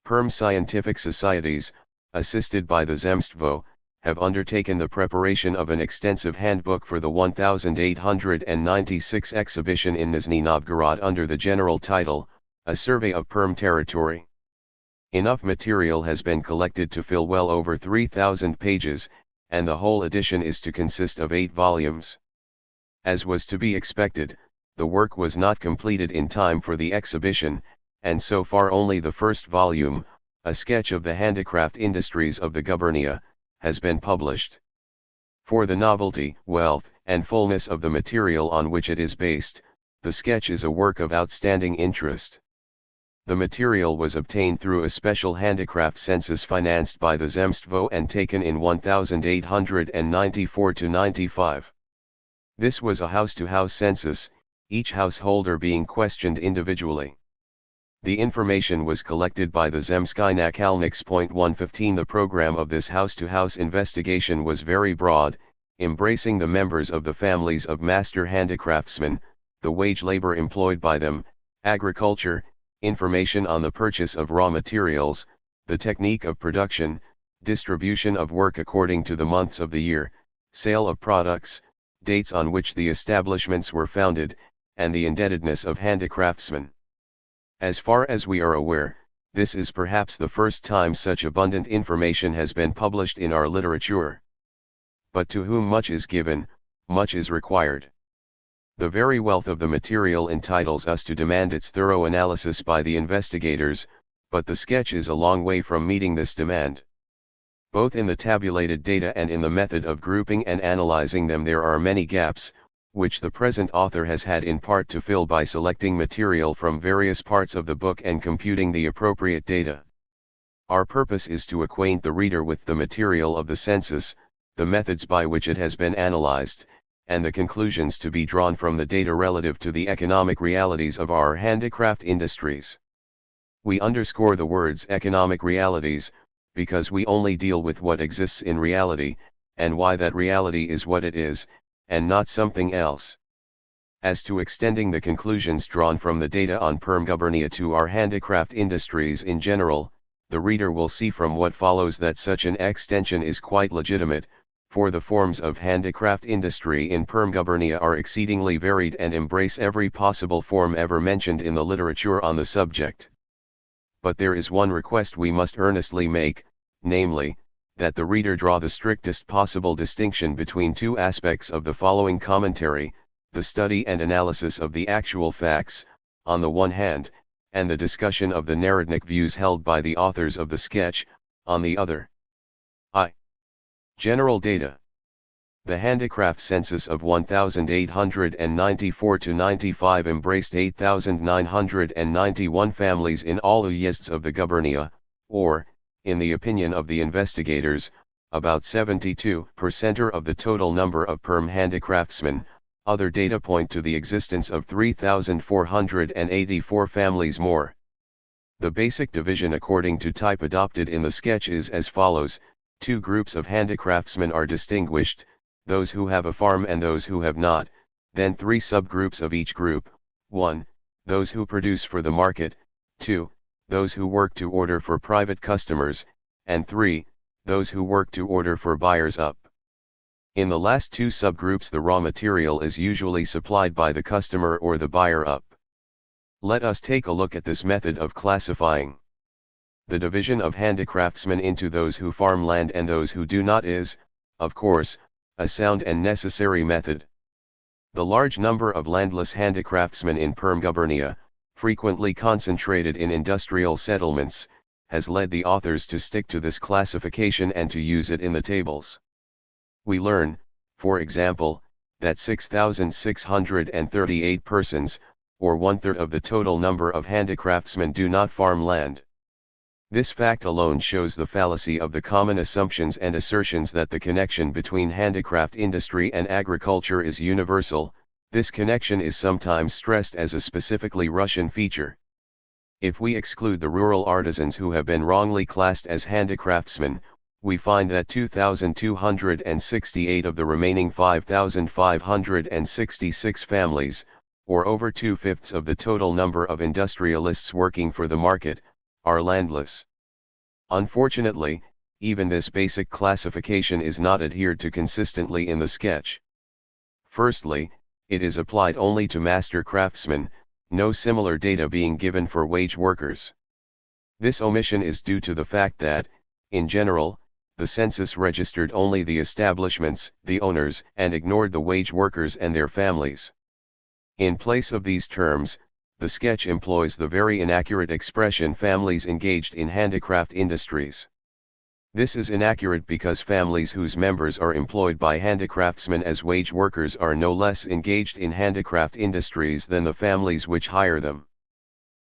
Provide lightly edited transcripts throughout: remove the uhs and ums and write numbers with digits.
Perm scientific societies, assisted by the Zemstvo, have undertaken the preparation of an extensive handbook for the 1896 exhibition in Nizhny Novgorod under the general title, A Survey of Perm Territory. Enough material has been collected to fill well over 3,000 pages, and the whole edition is to consist of 8 volumes. As was to be expected, the work was not completed in time for the exhibition, and so far only the first volume, a sketch of the handicraft industries of the gubernia, has been published. For the novelty, wealth, and fullness of the material on which it is based, the sketch is a work of outstanding interest. The material was obtained through a special handicraft census financed by the Zemstvo and taken in 1894–95. This was a house-to-house census, each householder being questioned individually. The information was collected by the Zemsky Nakalniks.115. The program of this house-to-house investigation was very broad, embracing the members of the families of master handicraftsmen, the wage labor employed by them, agriculture, information on the purchase of raw materials, the technique of production, distribution of work according to the months of the year, sale of products, dates on which the establishments were founded, and the indebtedness of handicraftsmen. As far as we are aware, this is perhaps the first time such abundant information has been published in our literature. But to whom much is given, much is required. The very wealth of the material entitles us to demand its thorough analysis by the investigators, but the sketch is a long way from meeting this demand. Both in the tabulated data and in the method of grouping and analyzing them there are many gaps, which the present author has had in part to fill by selecting material from various parts of the book and computing the appropriate data. Our purpose is to acquaint the reader with the material of the census, the methods by which it has been analyzed, and the conclusions to be drawn from the data relative to the economic realities of our handicraft industries. We underscore the words economic realities, because we only deal with what exists in reality, and why that reality is what it is, and not something else. As to extending the conclusions drawn from the data on perm gubernia to our handicraft industries in general, the reader will see from what follows that such an extension is quite legitimate, for the forms of handicraft industry in perm gubernia are exceedingly varied and embrace every possible form ever mentioned in the literature on the subject. But there is one request we must earnestly make, namely, that the reader draw the strictest possible distinction between two aspects of the following commentary, the study and analysis of the actual facts, on the one hand, and the discussion of the Narodnik views held by the authors of the sketch, on the other. I. General data. The handicraft census of 1894–95 embraced 8,991 families in all uyezds of the gubernia, or, in the opinion of the investigators, about 72% of the total number of perm handicraftsmen. Other data point to the existence of 3,484 families more. The basic division according to type adopted in the sketch is as follows: 2 groups of handicraftsmen are distinguished, those who have a farm and those who have not, then 3 subgroups of each group: 1. Those who produce for the market, 2. Those who work to order for private customers, and 3. Those who work to order for buyers up. In the last 2 subgroups the raw material is usually supplied by the customer or the buyer up. Let us take a look at this method of classifying. The division of handicraftsmen into those who farm land and those who do not is, of course, a sound and necessary method. The large number of landless handicraftsmen in perm gubernia, frequently concentrated in industrial settlements, has led the authors to stick to this classification and to use it in the tables. We learn, for example, that 6,638 persons, or 1/3 of the total number of handicraftsmen, do not farm land. This fact alone shows the fallacy of the common assumptions and assertions that the connection between handicraft industry and agriculture is universal. This connection is sometimes stressed as a specifically Russian feature. If we exclude the rural artisans who have been wrongly classed as handicraftsmen, we find that 2,268 of the remaining 5,566 families, or over 2/5 of the total number of industrialists working for the market, are landless. Unfortunately, even this basic classification is not adhered to consistently in the sketch. Firstly, it is applied only to master craftsmen, no similar data being given for wage workers. This omission is due to the fact that, in general, the census registered only the establishments, the owners, and ignored the wage workers and their families. In place of these terms, the sketch employs the very inaccurate expression families engaged in handicraft industries. This is inaccurate because families whose members are employed by handicraftsmen as wage workers are no less engaged in handicraft industries than the families which hire them.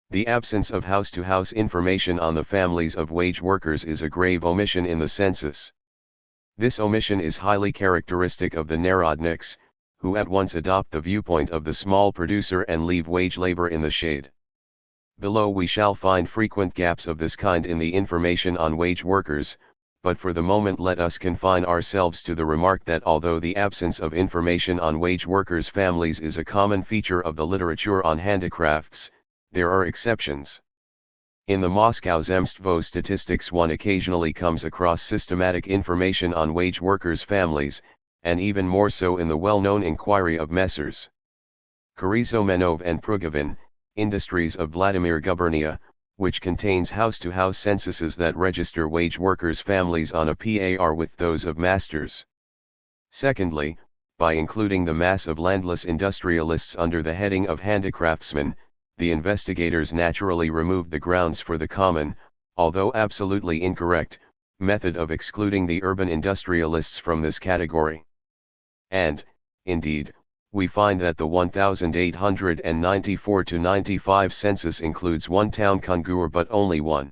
The absence of house-to-house information on the families of wage workers is a grave omission in the census. This omission is highly characteristic of the Narodniks, who at once adopt the viewpoint of the small producer and leave wage labor in the shade. Below we shall find frequent gaps of this kind in the information on wage workers, but for the moment let us confine ourselves to the remark that although the absence of information on wage workers' families is a common feature of the literature on handicrafts, there are exceptions. In the Moscow Zemstvo statistics one occasionally comes across systematic information on wage workers' families, and even more so in the well-known inquiry of Messrs. Korizomenov and Prugavin, Industries of Vladimir Gubernia, which contains house-to-house censuses that register wage workers' families on a par with those of masters. Secondly, by including the mass of landless industrialists under the heading of handicraftsmen, the investigators naturally removed the grounds for the common, although absolutely incorrect, method of excluding the urban industrialists from this category. And, indeed, we find that the 1894-95 census includes one town Kongur but only one.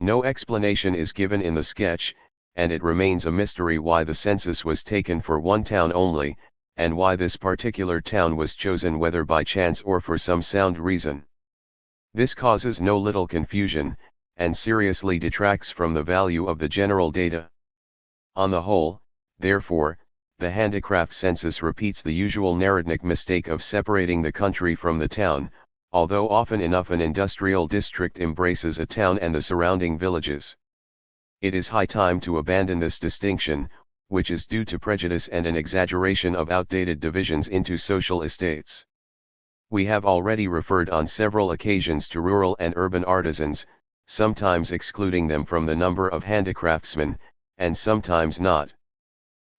No explanation is given in the sketch, and it remains a mystery why the census was taken for one town only, and why this particular town was chosen whether by chance or for some sound reason. This causes no little confusion, and seriously detracts from the value of the general data. On the whole, therefore, the handicraft census repeats the usual Narodnik mistake of separating the country from the town, although often enough an industrial district embraces a town and the surrounding villages. It is high time to abandon this distinction, which is due to prejudice and an exaggeration of outdated divisions into social estates. We have already referred on several occasions to rural and urban artisans, sometimes excluding them from the number of handicraftsmen, and sometimes not.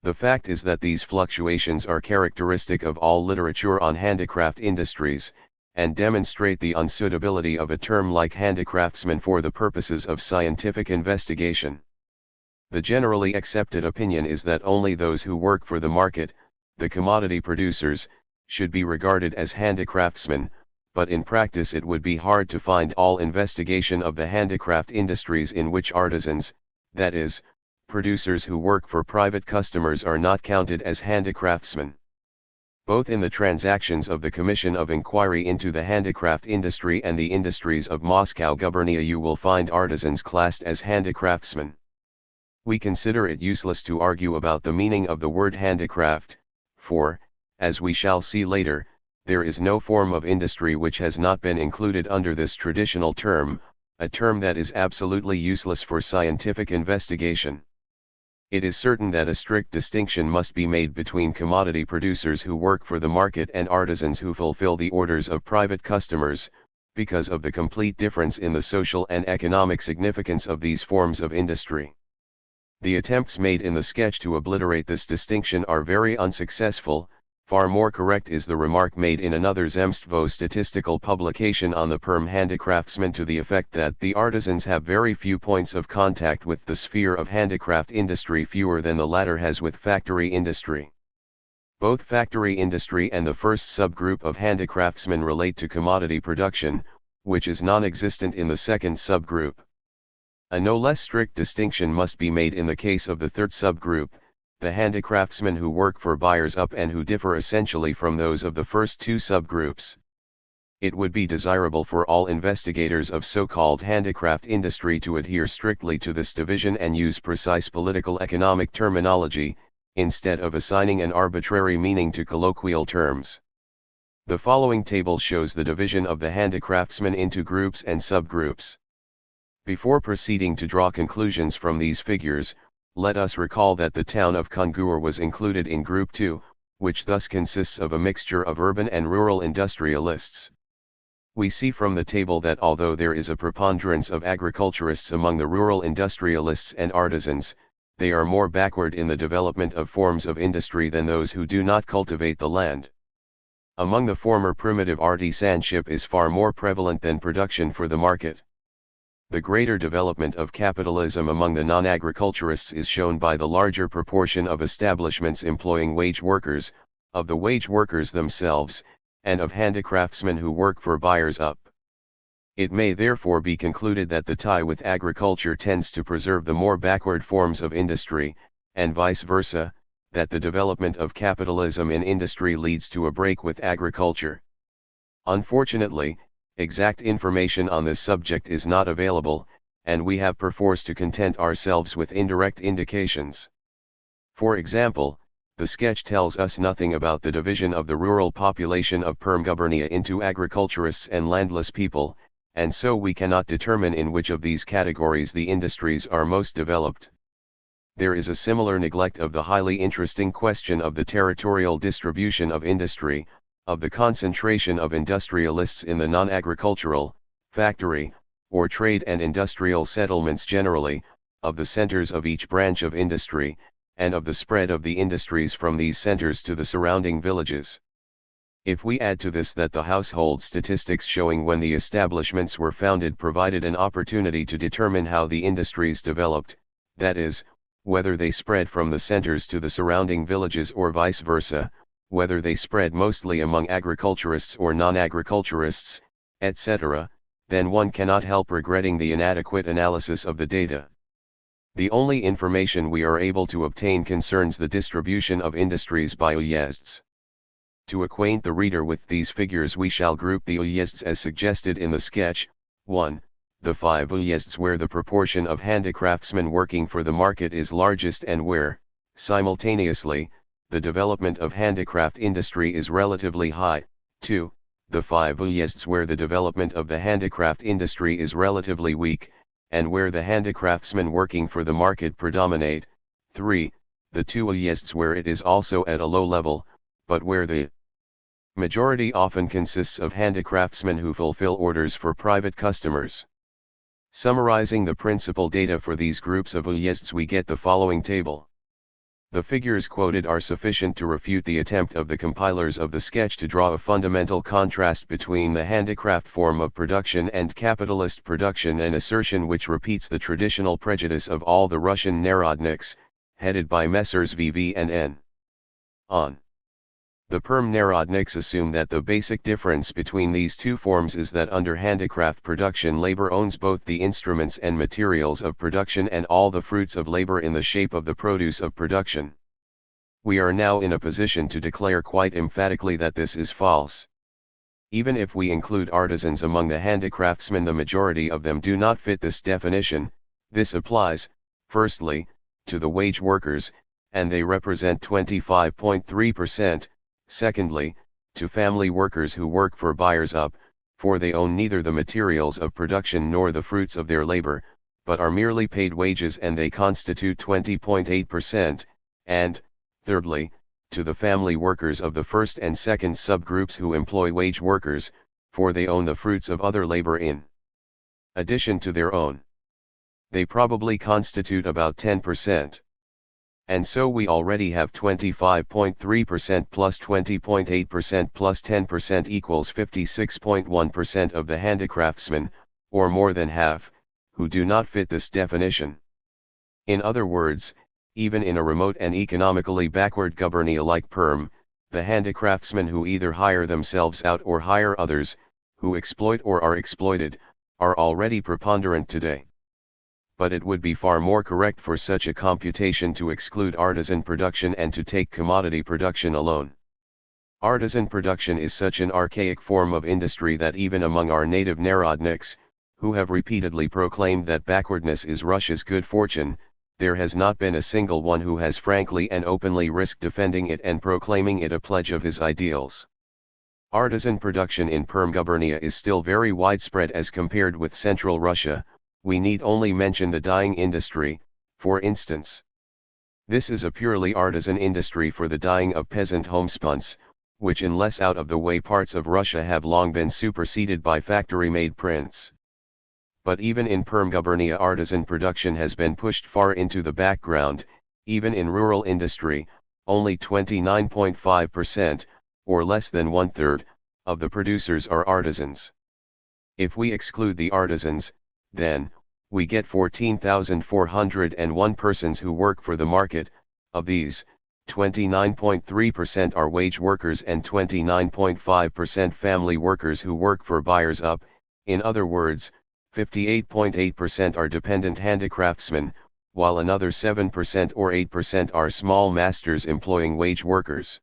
The fact is that these fluctuations are characteristic of all literature on handicraft industries, and demonstrate the unsuitability of a term like handicraftsman for the purposes of scientific investigation. The generally accepted opinion is that only those who work for the market, the commodity producers, should be regarded as handicraftsmen, but in practice it would be hard to find all investigation of the handicraft industries in which artisans, that is, producers who work for private customers are not counted as handicraftsmen. Both in the transactions of the Commission of Inquiry into the Handicraft Industry and the Industries of Moscow Gubernia you will find artisans classed as handicraftsmen. We consider it useless to argue about the meaning of the word handicraft, for, as we shall see later, there is no form of industry which has not been included under this traditional term, a term that is absolutely useless for scientific investigation. It is certain that a strict distinction must be made between commodity producers who work for the market and artisans who fulfill the orders of private customers, because of the complete difference in the social and economic significance of these forms of industry. The attempts made in the sketch to obliterate this distinction are very unsuccessful. Far more correct is the remark made in another Zemstvo statistical publication on the term handicraftsman to the effect that the artisans have very few points of contact with the sphere of handicraft industry, fewer than the latter has with factory industry. Both factory industry and the first subgroup of handicraftsmen relate to commodity production, which is non-existent in the second subgroup. A no less strict distinction must be made in the case of the third subgroup, the handicraftsmen who work for buyers up and who differ essentially from those of the first two subgroups. It would be desirable for all investigators of so-called handicraft industry to adhere strictly to this division and use precise political economic terminology, instead of assigning an arbitrary meaning to colloquial terms. The following table shows the division of the handicraftsmen into groups and subgroups. Before proceeding to draw conclusions from these figures, let us recall that the town of Kongur was included in Group 2, which thus consists of a mixture of urban and rural industrialists. We see from the table that although there is a preponderance of agriculturists among the rural industrialists and artisans, they are more backward in the development of forms of industry than those who do not cultivate the land. Among the former, primitive artisanship is far more prevalent than production for the market. The greater development of capitalism among the non-agriculturists is shown by the larger proportion of establishments employing wage workers, of the wage workers themselves, and of handicraftsmen who work for buyers up. It may therefore be concluded that the tie with agriculture tends to preserve the more backward forms of industry, and vice versa, that the development of capitalism in industry leads to a break with agriculture. Unfortunately, exact information on this subject is not available, and we have perforce to content ourselves with indirect indications. For example, the sketch tells us nothing about the division of the rural population of Perm Gubernia into agriculturists and landless people, and so we cannot determine in which of these categories the industries are most developed. There is a similar neglect of the highly interesting question of the territorial distribution of industry, of the concentration of industrialists in the non-agricultural, factory, or trade and industrial settlements generally, of the centers of each branch of industry, and of the spread of the industries from these centers to the surrounding villages. If we add to this that the household statistics showing when the establishments were founded provided an opportunity to determine how the industries developed, that is, whether they spread from the centers to the surrounding villages or vice versa, whether they spread mostly among agriculturists or non-agriculturists, etc., then one cannot help regretting the inadequate analysis of the data. The only information we are able to obtain concerns the distribution of industries by uyezds. To acquaint the reader with these figures, we shall group the uyezds as suggested in the sketch. 1. The 5 uyezds where the proportion of handicraftsmen working for the market is largest and where, simultaneously, the development of handicraft industry is relatively high. 2. The 5 uyezds where the development of the handicraft industry is relatively weak, and where the handicraftsmen working for the market predominate. 3. The 2 uyezds where it is also at a low level, but where the majority often consists of handicraftsmen who fulfill orders for private customers. Summarizing the principal data for these groups of uyezds, we get the following table. The figures quoted are sufficient to refute the attempt of the compilers of the sketch to draw a fundamental contrast between the handicraft form of production and capitalist production, an assertion which repeats the traditional prejudice of all the Russian Narodniks, headed by Messrs. VV and N. On. The Perm Narodniks assume that the basic difference between these two forms is that under handicraft production labor owns both the instruments and materials of production and all the fruits of labor in the shape of the produce of production. We are now in a position to declare quite emphatically that this is false. Even if we include artisans among the handicraftsmen, the majority of them do not fit this definition. This applies, firstly, to the wage workers, and they represent 25.3%. Secondly, to family workers who work for buyers up, for they own neither the materials of production nor the fruits of their labor, but are merely paid wages, and they constitute 20.8%, and, thirdly, to the family workers of the first and second subgroups who employ wage workers, for they own the fruits of other labor in addition to their own. They probably constitute about 10%. And so we already have 25.3% plus 20.8% plus 10% equals 56.1% of the handicraftsmen, or more than half, who do not fit this definition. In other words, even in a remote and economically backward gubernia like Perm, the handicraftsmen who either hire themselves out or hire others, who exploit or are exploited, are already preponderant today. But it would be far more correct for such a computation to exclude artisan production and to take commodity production alone. Artisan production is such an archaic form of industry that even among our native Narodniks, who have repeatedly proclaimed that backwardness is Russia's good fortune, there has not been a single one who has frankly and openly risked defending it and proclaiming it a pledge of his ideals. Artisan production in Perm Gubernia is still very widespread as compared with Central Russia, we need only mention the dyeing industry, for instance. This is a purely artisan industry for the dyeing of peasant homespuns, which in less out-of-the-way parts of Russia have long been superseded by factory-made prints. But even in Perm-gubernia artisan production has been pushed far into the background. Even in rural industry, only 29.5%, or less than one-third, of the producers are artisans. If we exclude the artisans, then, we get 14,401 persons who work for the market. Of these, 29.3% are wage workers and 29.5% family workers who work for buyers. In other words, 58.8% are dependent handicraftsmen, while another 7% or 8% are small masters employing wage workers.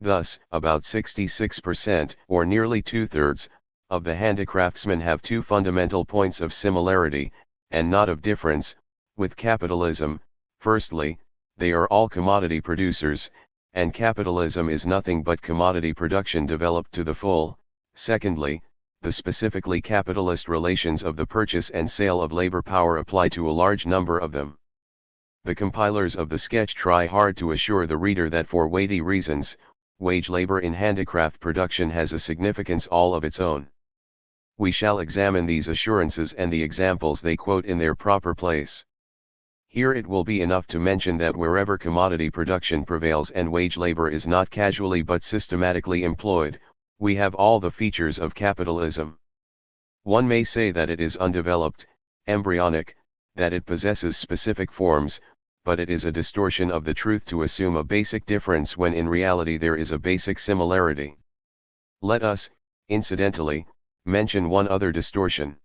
Thus, about 66%, or nearly two-thirds, of the handicraftsmen have two fundamental points of similarity, and not of difference, with capitalism. Firstly, they are all commodity producers, and capitalism is nothing but commodity production developed to the full. Secondly, the specifically capitalist relations of the purchase and sale of labor power apply to a large number of them. The compilers of the sketch try hard to assure the reader that for weighty reasons, wage labor in handicraft production has a significance all of its own. We shall examine these assurances and the examples they quote in their proper place. Here it will be enough to mention that wherever commodity production prevails and wage labor is not casually but systematically employed, we have all the features of capitalism. One may say that it is undeveloped, embryonic, that it possesses specific forms, but it is a distortion of the truth to assume a basic difference when in reality there is a basic similarity. Let us, incidentally, mention one other distortion.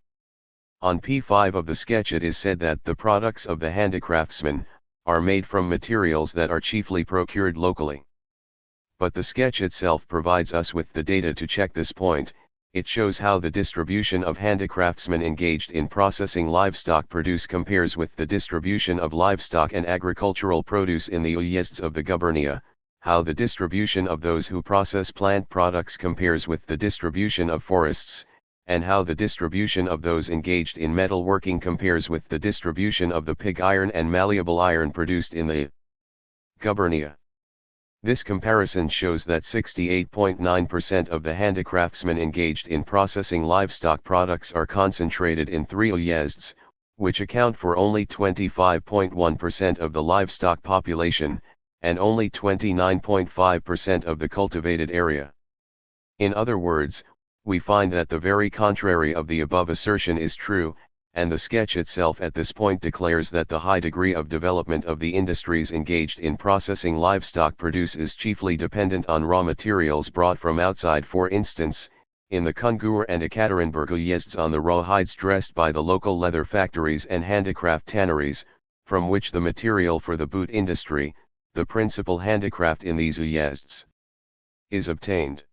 On p5 of the sketch it is said that the products of the handicraftsman are made from materials that are chiefly procured locally. But the sketch itself provides us with the data to check this point. It shows how the distribution of handicraftsmen engaged in processing livestock produce compares with the distribution of livestock and agricultural produce in the uyezds of the gubernia, how the distribution of those who process plant products compares with the distribution of forests, and how the distribution of those engaged in metalworking compares with the distribution of the pig iron and malleable iron produced in the gubernia. This comparison shows that 68.9% of the handicraftsmen engaged in processing livestock products are concentrated in 3 uyezds, which account for only 25.1% of the livestock population, and only 29.5% of the cultivated area. In other words, we find that the very contrary of the above assertion is true, and the sketch itself at this point declares that the high degree of development of the industries engaged in processing livestock produce is chiefly dependent on raw materials brought from outside. For instance, in the Kungur and Ekaterinburg uyezds on the raw hides dressed by the local leather factories and handicraft tanneries, from which the material for the boot industry, the principal handicraft in these uyezds, is obtained.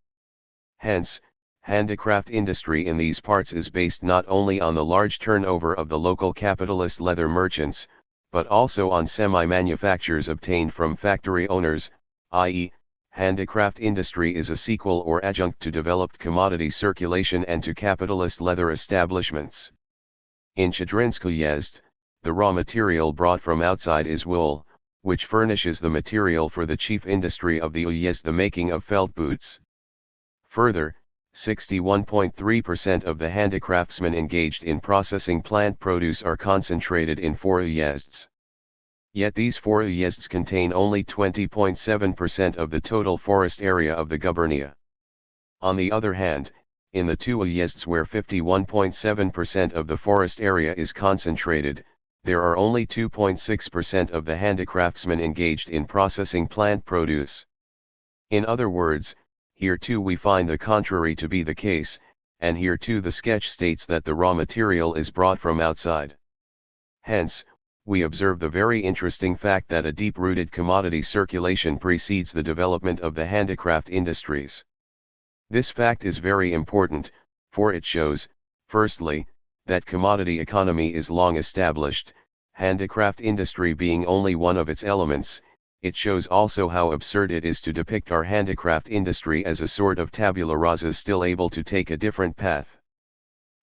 Hence, handicraft industry in these parts is based not only on the large turnover of the local capitalist leather merchants, but also on semi-manufactures obtained from factory owners, i.e., handicraft industry is a sequel or adjunct to developed commodity circulation and to capitalist leather establishments. In Chadrinsk uyezd, the raw material brought from outside is wool, which furnishes the material for the chief industry of the uyezd, the making of felt boots. Further, 61.3% of the handicraftsmen engaged in processing plant produce are concentrated in 4 uyezds. Yet these 4 uyezds contain only 20.7% of the total forest area of the gubernia. On the other hand, in the 2 uyezds where 51.7% of the forest area is concentrated, there are only 2.6% of the handicraftsmen engaged in processing plant produce. In other words, here too we find the contrary to be the case, and here too the sketch states that the raw material is brought from outside. Hence, we observe the very interesting fact that a deep-rooted commodity circulation precedes the development of the handicraft industries. This fact is very important, for it shows, firstly, that commodity economy is long established, handicraft industry being only one of its elements. It shows also how absurd it is to depict our handicraft industry as a sort of tabula rasa still able to take a different path.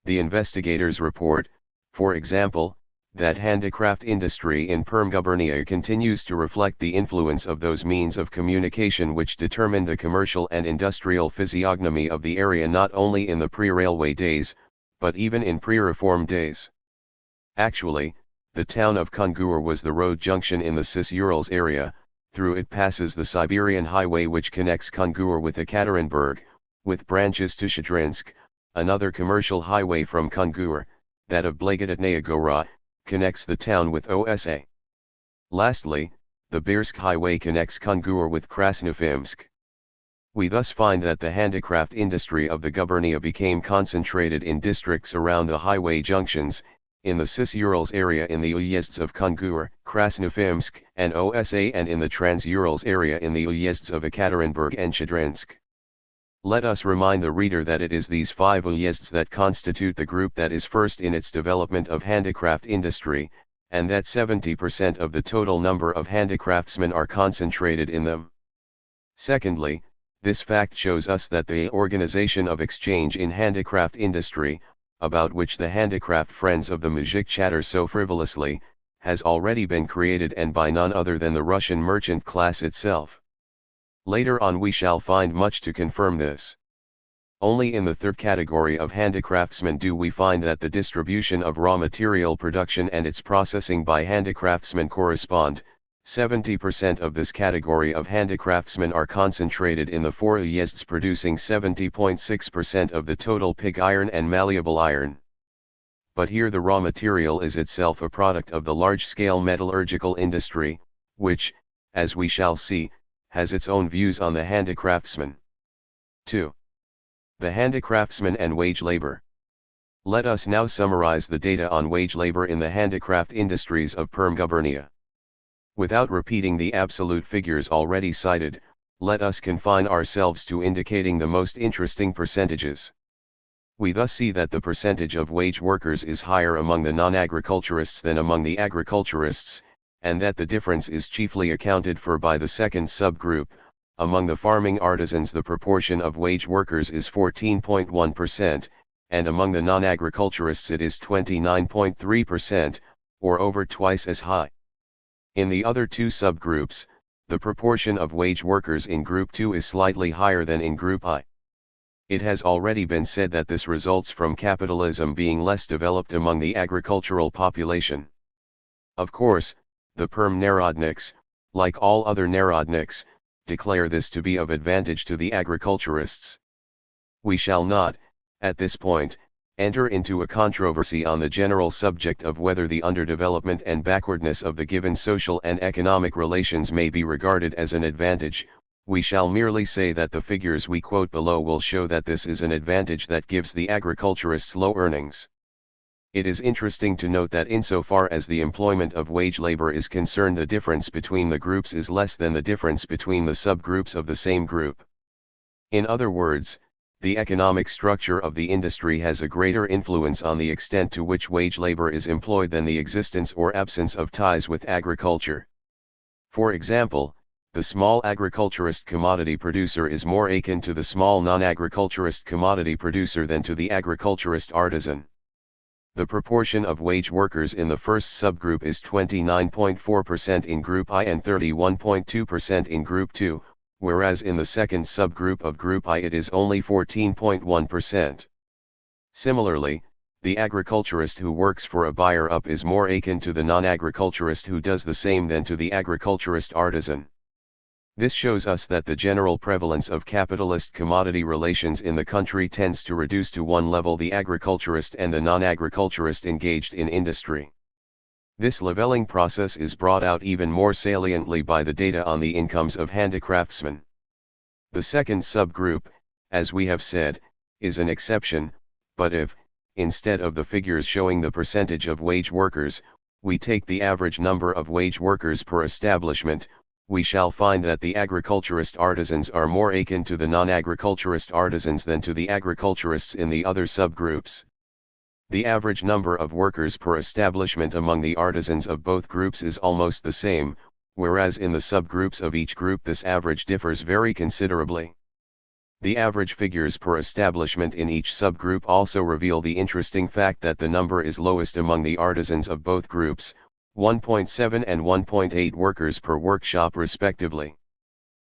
The investigators report, For example, that handicraft industry in Perm Gubernia continues to reflect the influence of those means of communication which determined the commercial and industrial physiognomy of the area not only in the pre-railway days, but even in pre-reform days. Actually, the town of Kungur was the road junction in the Cis-Urals area. Through it passes the Siberian highway which connects Kungur with Ekaterinburg, with branches to Shadrinsk, another commercial highway from Kungur, that of Blagodatnaya Gora, connects the town with Osa. Lastly, the Birsk highway connects Kungur with Krasnofimsk. We thus find that the handicraft industry of the Gubernia became concentrated in districts around the highway junctions, in the Cis-Urals area in the uyezds of Kungur, Krasnofimsk, and Osa, and in the Trans-Urals area in the uyezds of Ekaterinburg and Shadrinsk. Let us remind the reader that it is these 5 uyezds that constitute the group that is first in its development of handicraft industry, and that 70% of the total number of handicraftsmen are concentrated in them. Secondly, this fact shows us that the organization of exchange in handicraft industry, about which the handicraft friends of the muzhik chatter so frivolously, has already been created, and by none other than the Russian merchant class itself. Later on we shall find much to confirm this. Only in the third category of handicraftsmen do we find that the distribution of raw material production and its processing by handicraftsmen correspond. 70% of this category of handicraftsmen are concentrated in the 4 uyezds, producing 70.6% of the total pig iron and malleable iron. But here the raw material is itself a product of the large-scale metallurgical industry, which, as we shall see, has its own views on the handicraftsman. 2. The handicraftsman and wage labor. Let us now summarize the data on wage labor in the handicraft industries of Perm Gubernia. Without repeating the absolute figures already cited, let us confine ourselves to indicating the most interesting percentages. We thus see that the percentage of wage workers is higher among the non-agriculturists than among the agriculturists, and that the difference is chiefly accounted for by the second subgroup. Among the farming artisans the proportion of wage workers is 14.1%, and among the non-agriculturists it is 29.3%, or over twice as high. In the other 2 subgroups, the proportion of wage workers in Group 2 is slightly higher than in Group I. It has already been said that this results from capitalism being less developed among the agricultural population. Of course, the Perm Narodniks, like all other Narodniks, declare this to be of advantage to the agriculturists. We shall not, at this point, enter into a controversy on the general subject of whether the underdevelopment and backwardness of the given social and economic relations may be regarded as an advantage. We shall merely say that the figures we quote below will show that this is an advantage that gives the agriculturists low earnings. It is interesting to note that insofar as the employment of wage labor is concerned, the difference between the groups is less than the difference between the subgroups of the same group. In other words, the economic structure of the industry has a greater influence on the extent to which wage labor is employed than the existence or absence of ties with agriculture. For example, the small agriculturist commodity producer is more akin to the small non-agriculturist commodity producer than to the agriculturist artisan. The proportion of wage workers in the first subgroup is 29.4% in Group I and 31.2% in Group 2, whereas in the second subgroup of Group I it is only 14.1%. Similarly, the agriculturist who works for a buyer up is more akin to the non-agriculturist who does the same than to the agriculturist artisan. This shows us that the general prevalence of capitalist commodity relations in the country tends to reduce to one level the agriculturist and the non-agriculturist engaged in industry. This leveling process is brought out even more saliently by the data on the incomes of handicraftsmen. The second subgroup, as we have said, is an exception, but if, instead of the figures showing the percentage of wage workers, we take the average number of wage workers per establishment, we shall find that the agriculturist artisans are more akin to the non-agriculturist artisans than to the agriculturists in the other subgroups. The average number of workers per establishment among the artisans of both groups is almost the same, whereas in the subgroups of each group this average differs very considerably. The average figures per establishment in each subgroup also reveal the interesting fact that the number is lowest among the artisans of both groups, 1.7 and 1.8 workers per workshop respectively.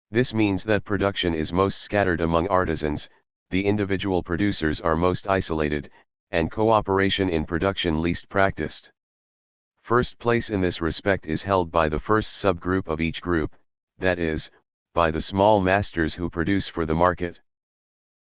This means that production is most scattered among artisans, the individual producers are most isolated, and cooperation in production least practiced. First place in this respect is held by the first subgroup of each group, that is, by the small masters who produce for the market.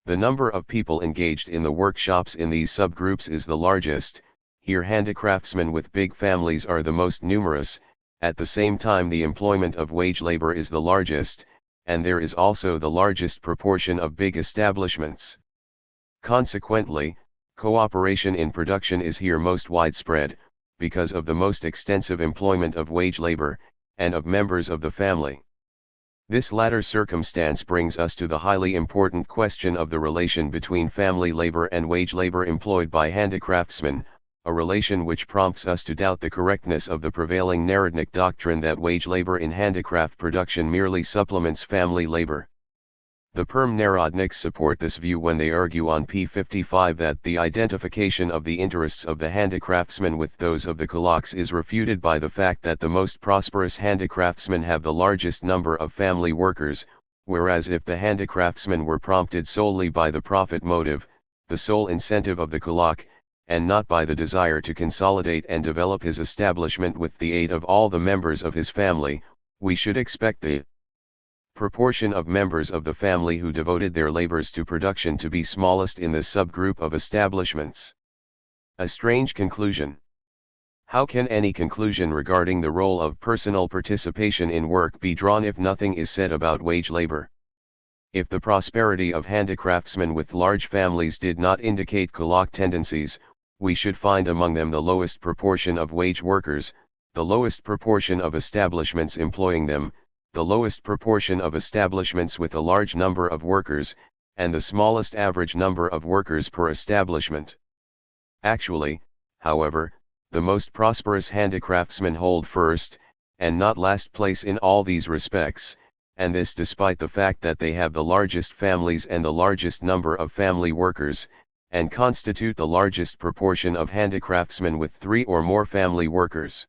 The number of people engaged in the workshops in these subgroups is the largest. Here handicraftsmen with big families are the most numerous, at the same time the employment of wage labor is the largest, and there is also the largest proportion of big establishments. Consequently, cooperation in production is here most widespread, because of the most extensive employment of wage labor, and of members of the family. This latter circumstance brings us to the highly important question of the relation between family labor and wage labor employed by handicraftsmen, a relation which prompts us to doubt the correctness of the prevailing Narodnik doctrine that wage labor in handicraft production merely supplements family labor. The Perm Narodniks support this view when they argue on p. 55 that the identification of the interests of the handicraftsmen with those of the kulaks is refuted by the fact that the most prosperous handicraftsmen have the largest number of family workers, whereas if the handicraftsmen were prompted solely by the profit motive, the sole incentive of the kulak, and not by the desire to consolidate and develop his establishment with the aid of all the members of his family, we should expect the proportion of members of the family who devoted their labors to production to be smallest in this subgroup of establishments. A strange conclusion. How can any conclusion regarding the role of personal participation in work be drawn if nothing is said about wage labor? If the prosperity of handicraftsmen with large families did not indicate kulak tendencies, we should find among them the lowest proportion of wage workers, the lowest proportion of establishments employing them, the lowest proportion of establishments with a large number of workers, and the smallest average number of workers per establishment. Actually, however, the most prosperous handicraftsmen hold first, and not last place in all these respects, and this despite the fact that they have the largest families and the largest number of family workers, and constitute the largest proportion of handicraftsmen with 3 or more family workers.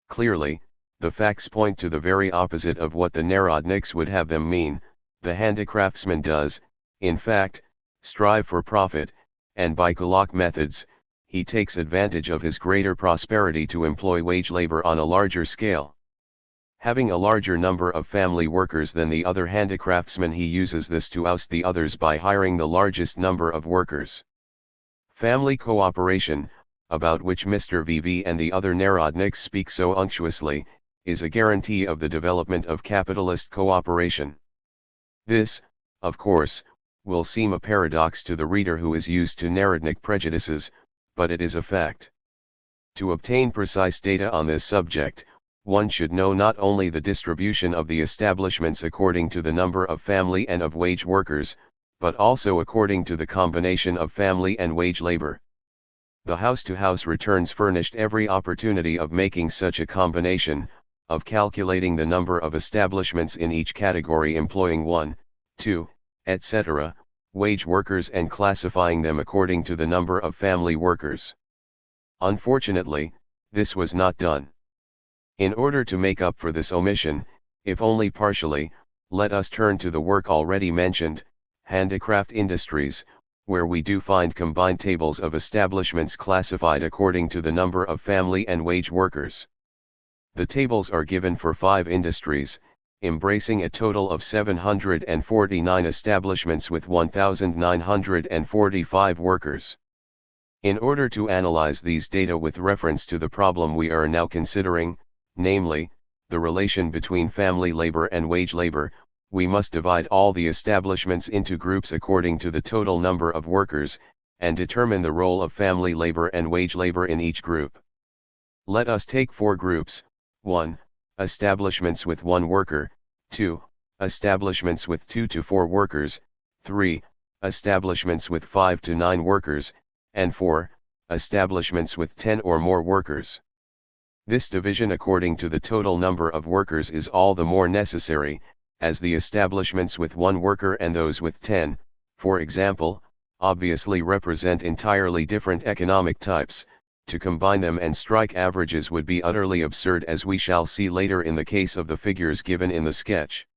Clearly, the facts point to the very opposite of what the Narodniks would have them mean. The handicraftsman does, in fact, strive for profit, and by kulak methods, he takes advantage of his greater prosperity to employ wage labor on a larger scale. Having a larger number of family workers than the other handicraftsmen, he uses this to oust the others by hiring the largest number of workers. Family cooperation, about which Mr. VV and the other Narodniks speak so unctuously, is a guarantee of the development of capitalist cooperation. This, of course, will seem a paradox to the reader who is used to Narodnik prejudices, but it is a fact. To obtain precise data on this subject, one should know not only the distribution of the establishments according to the number of family and of wage workers, but also according to the combination of family and wage labor. The house-to-house returns furnished every opportunity of making such a combination, of calculating the number of establishments in each category employing 1, 2, etc., wage workers and classifying them according to the number of family workers. Unfortunately, this was not done. In order to make up for this omission, if only partially, let us turn to the work already mentioned, handicraft industries, where we do find combined tables of establishments classified according to the number of family and wage workers. The tables are given for 5 industries, embracing a total of 749 establishments with 1,945 workers. In order to analyze these data with reference to the problem we are now considering, namely, the relation between family labor and wage labor, we must divide all the establishments into groups according to the total number of workers, and determine the role of family labor and wage labor in each group. Let us take 4 groups. 1. Establishments with 1 worker, 2. Establishments with 2 to 4 workers, 3. Establishments with 5 to 9 workers, and 4. Establishments with 10 or more workers. This division according to the total number of workers is all the more necessary, as the establishments with 1 worker and those with 10, for example, obviously represent entirely different economic types. To combine them and strike averages would be utterly absurd, as we shall see later in the case of the figures given in the sketch.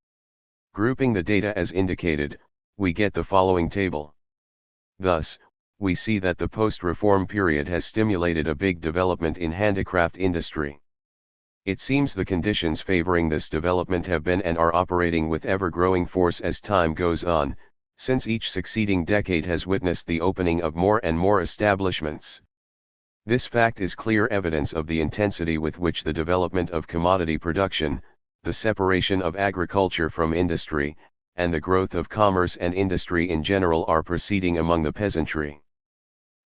Grouping the data as indicated, we get the following table. Thus, we see that the post-reform period has stimulated a big development in handicraft industry. It seems the conditions favoring this development have been and are operating with ever-growing force as time goes on, since each succeeding decade has witnessed the opening of more and more establishments. This fact is clear evidence of the intensity with which the development of commodity production, the separation of agriculture from industry, and the growth of commerce and industry in general are proceeding among the peasantry.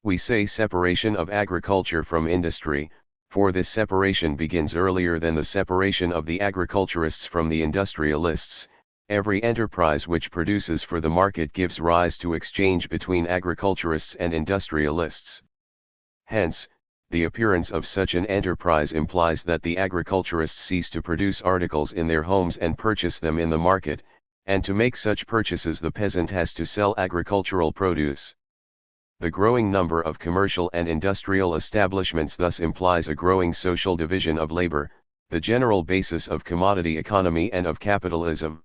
We say separation of agriculture from industry, for this separation begins earlier than the separation of the agriculturists from the industrialists. Every enterprise which produces for the market gives rise to exchange between agriculturists and industrialists. Hence, the appearance of such an enterprise implies that the agriculturists cease to produce articles in their homes and purchase them in the market, and to make such purchases the peasant has to sell agricultural produce. The growing number of commercial and industrial establishments thus implies a growing social division of labor, the general basis of commodity economy and of capitalism.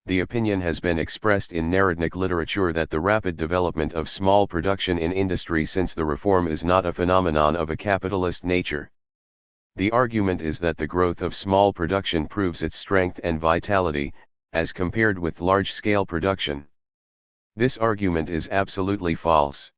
The opinion has been expressed in Narodnik literature that the rapid development of small production in industry since the reform is not a phenomenon of a capitalist nature. The argument is that the growth of small production proves its strength and vitality, as compared with large-scale production. This argument is absolutely false.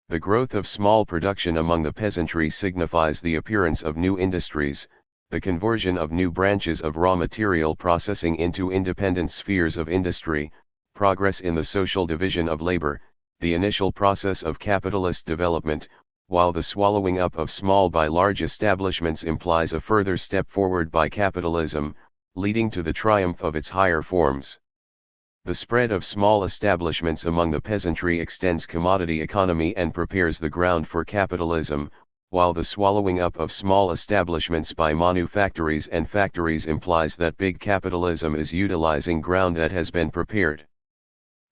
The growth of small production among the peasantry signifies the appearance of new industries, the conversion of new branches of raw material processing into independent spheres of industry, progress in the social division of labor, the initial process of capitalist development, while the swallowing up of small by large establishments implies a further step forward by capitalism, leading to the triumph of its higher forms. The spread of small establishments among the peasantry extends commodity economy and prepares the ground for capitalism, while the swallowing up of small establishments by manufactories and factories implies that big capitalism is utilizing ground that has been prepared.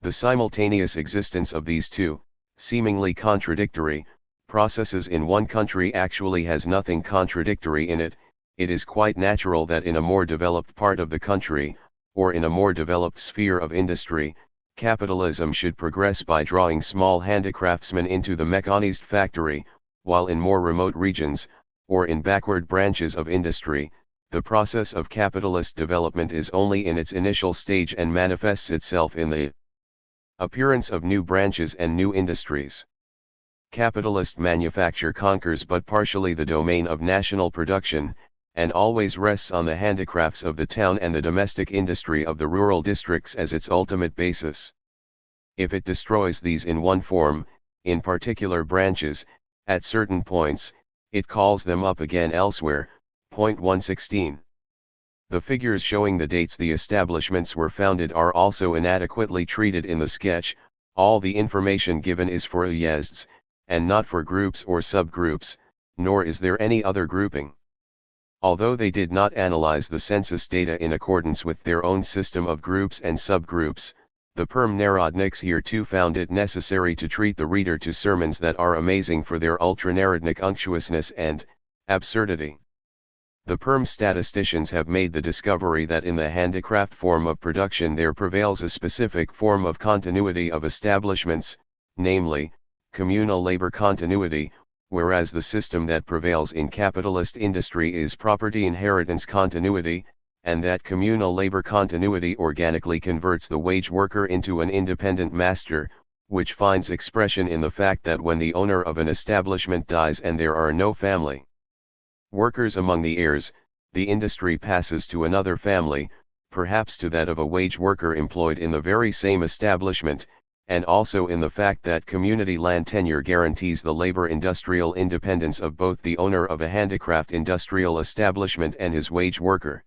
The simultaneous existence of these two, seemingly contradictory, processes in one country actually has nothing contradictory in it. It is quite natural that in a more developed part of the country, or in a more developed sphere of industry, capitalism should progress by drawing small handicraftsmen into the mechanized factory, while in more remote regions, or in backward branches of industry, the process of capitalist development is only in its initial stage and manifests itself in the appearance of new branches and new industries. Capitalist manufacture conquers but partially the domain of national production, and always rests on the handicrafts of the town and the domestic industry of the rural districts as its ultimate basis. If it destroys these in one form, in particular branches, at certain points, it calls them up again elsewhere. Point 116. The figures showing the dates the establishments were founded are also inadequately treated in the sketch. All the information given is for uyezds, and not for groups or subgroups, nor is there any other grouping. Although they did not analyze the census data in accordance with their own system of groups and subgroups, the Perm Narodniks here too found it necessary to treat the reader to sermons that are amazing for their ultra-Narodnik unctuousness and absurdity. The Perm statisticians have made the discovery that in the handicraft form of production there prevails a specific form of continuity of establishments, namely, communal labor continuity, whereas the system that prevails in capitalist industry is property inheritance continuity, and that communal labor continuity organically converts the wage worker into an independent master, which finds expression in the fact that when the owner of an establishment dies and there are no family workers among the heirs, the industry passes to another family, perhaps to that of a wage worker employed in the very same establishment, and also in the fact that community land tenure guarantees the labor-industrial independence of both the owner of a handicraft industrial establishment and his wage worker.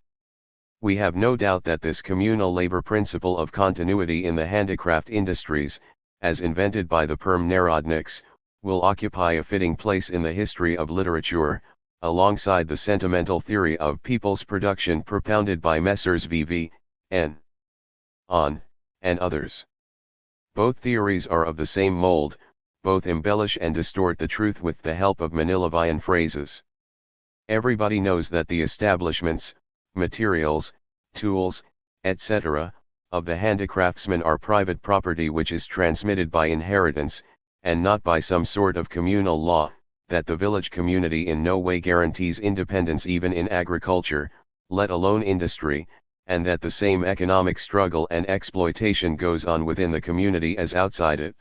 We have no doubt that this communal labor principle of continuity in the handicraft industries, as invented by the Perm Narodniks, will occupy a fitting place in the history of literature, alongside the sentimental theory of people's production propounded by Messrs. V.V. N. On, and others. Both theories are of the same mold, both embellish and distort the truth with the help of Manilovian phrases. Everybody knows that the establishments, materials, tools, etc., of the handicraftsman are private property which is transmitted by inheritance, and not by some sort of communal law, that the village community in no way guarantees independence even in agriculture, let alone industry, and that the same economic struggle and exploitation goes on within the community as outside it.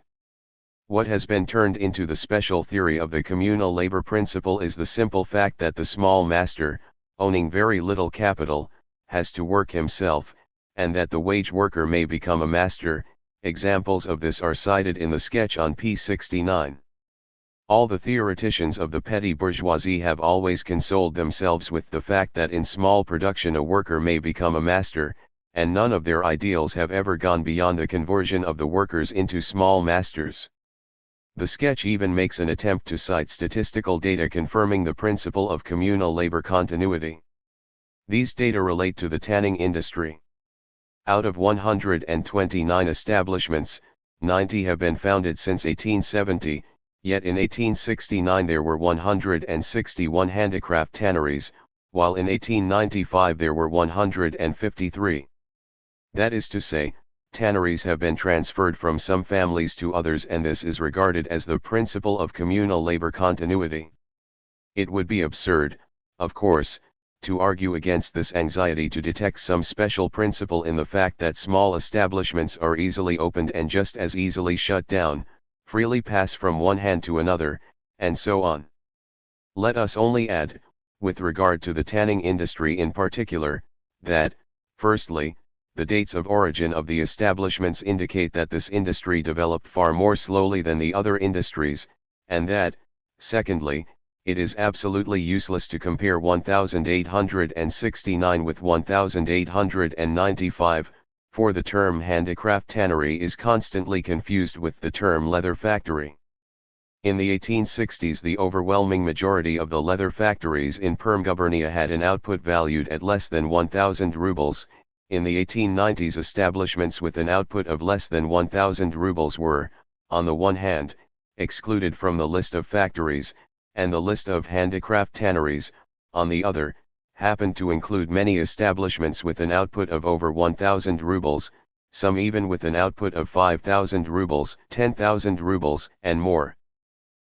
What has been turned into the special theory of the communal labor principle is the simple fact that the small master, owning very little capital, has to work himself, and that the wage worker may become a master. Examples of this are cited in the sketch on p. 69. All the theoreticians of the petty bourgeoisie have always consoled themselves with the fact that in small production a worker may become a master, and none of their ideals have ever gone beyond the conversion of the workers into small masters. The sketch even makes an attempt to cite statistical data confirming the principle of communal labor continuity. These data relate to the tanning industry. Out of 129 establishments, 90 have been founded since 1870, yet in 1869 there were 161 handicraft tanneries, while in 1895 there were 153. That is to say, tanneries have been transferred from some families to others, and this is regarded as the principle of communal labor continuity. It would be absurd, of course, to argue against this anxiety to detect some special principle in the fact that small establishments are easily opened and just as easily shut down, freely pass from one hand to another, and so on. Let us only add, with regard to the tanning industry in particular, that, firstly, the dates of origin of the establishments indicate that this industry developed far more slowly than the other industries, and that, secondly, it is absolutely useless to compare 1869 with 1895, for the term handicraft tannery is constantly confused with the term leather factory. In the 1860s the overwhelming majority of the leather factories in Perm-Gubernia had an output valued at less than 1,000 rubles. In the 1890s establishments with an output of less than 1,000 rubles were, on the one hand, excluded from the list of factories, and the list of handicraft tanneries, on the other, happened to include many establishments with an output of over 1,000 rubles, some even with an output of 5,000 rubles, 10,000 rubles, and more.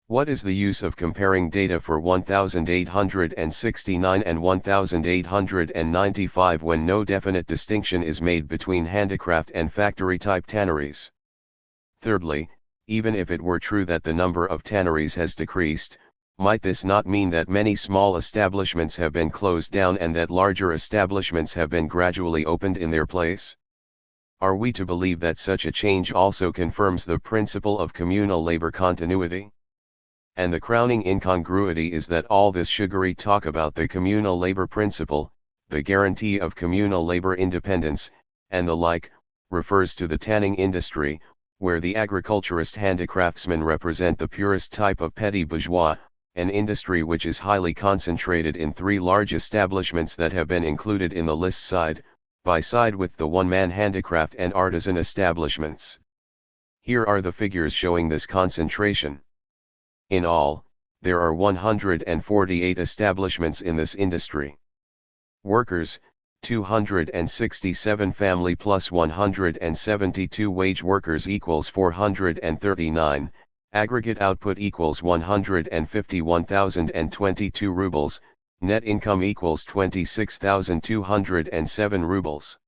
What is the use of comparing data for 1869 and 1895 when no definite distinction is made between handicraft and factory-type tanneries? Thirdly, even if it were true that the number of tanneries has decreased, might this not mean that many small establishments have been closed down and that larger establishments have been gradually opened in their place? Are we to believe that such a change also confirms the principle of communal labor continuity? And the crowning incongruity is that all this sugary talk about the communal labor principle, the guarantee of communal labor independence, and the like, refers to the tanning industry, where the agriculturist handicraftsmen represent the purest type of petty bourgeois, an industry which is highly concentrated in 3 large establishments that have been included in the list side by side with the one-man handicraft and artisan establishments. Here are the figures showing this concentration. In all, there are 148 establishments in this industry. Workers, 267 family plus 172 wage workers equals 439, aggregate output equals 151,022 rubles, net income equals 26,207 rubles.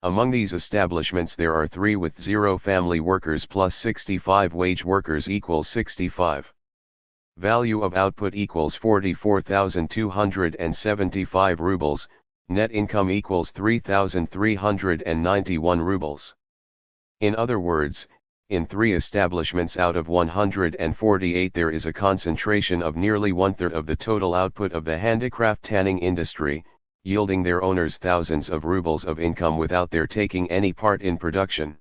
Among these establishments there are 3 with 0 family workers plus 65 wage workers equals 65. Value of output equals 44,275 rubles, net income equals 3,391 rubles. In other words, in 3 establishments out of 148 there is a concentration of nearly 1/3 of the total output of the handicraft tanning industry, yielding their owners thousands of rubles of income without their taking any part in production.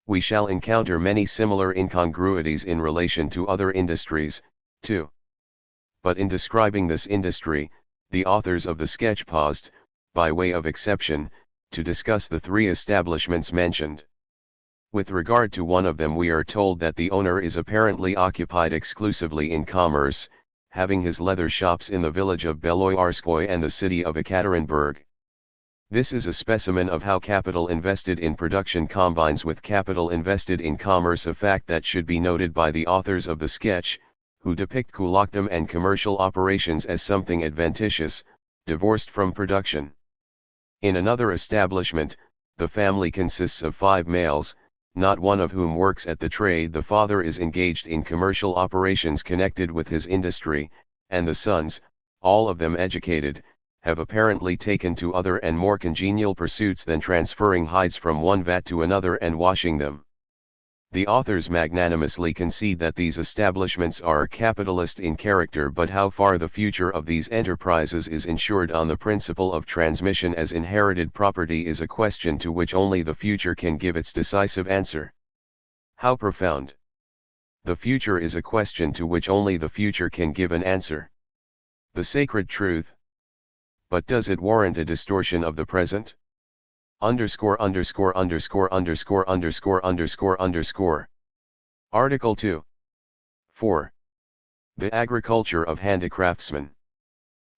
We shall encounter many similar incongruities in relation to other industries, too. But in describing this industry, the authors of the sketch paused, by way of exception, to discuss the three establishments mentioned. With regard to one of them, we are told that the owner is apparently occupied exclusively in commerce, having his leather shops in the village of Beloyarskoye and the city of Ekaterinburg. This is a specimen of how capital invested in production combines with capital invested in commerce, a fact that should be noted by the authors of the sketch, who depict kulakdom and commercial operations as something adventitious, divorced from production. In another establishment, the family consists of 5 males, not one of whom works at the trade. The father is engaged in commercial operations connected with his industry, and the sons, all of them educated, have apparently taken to other and more congenial pursuits than transferring hides from one vat to another and washing them. The authors magnanimously concede that these establishments are capitalist in character, but how far the future of these enterprises is insured on the principle of transmission as inherited property is a question to which only the future can give its decisive answer. How profound! The future is a question to which only the future can give an answer. The sacred truth. But does it warrant a distortion of the present? Article 2. 4. The agriculture of handicraftsmen.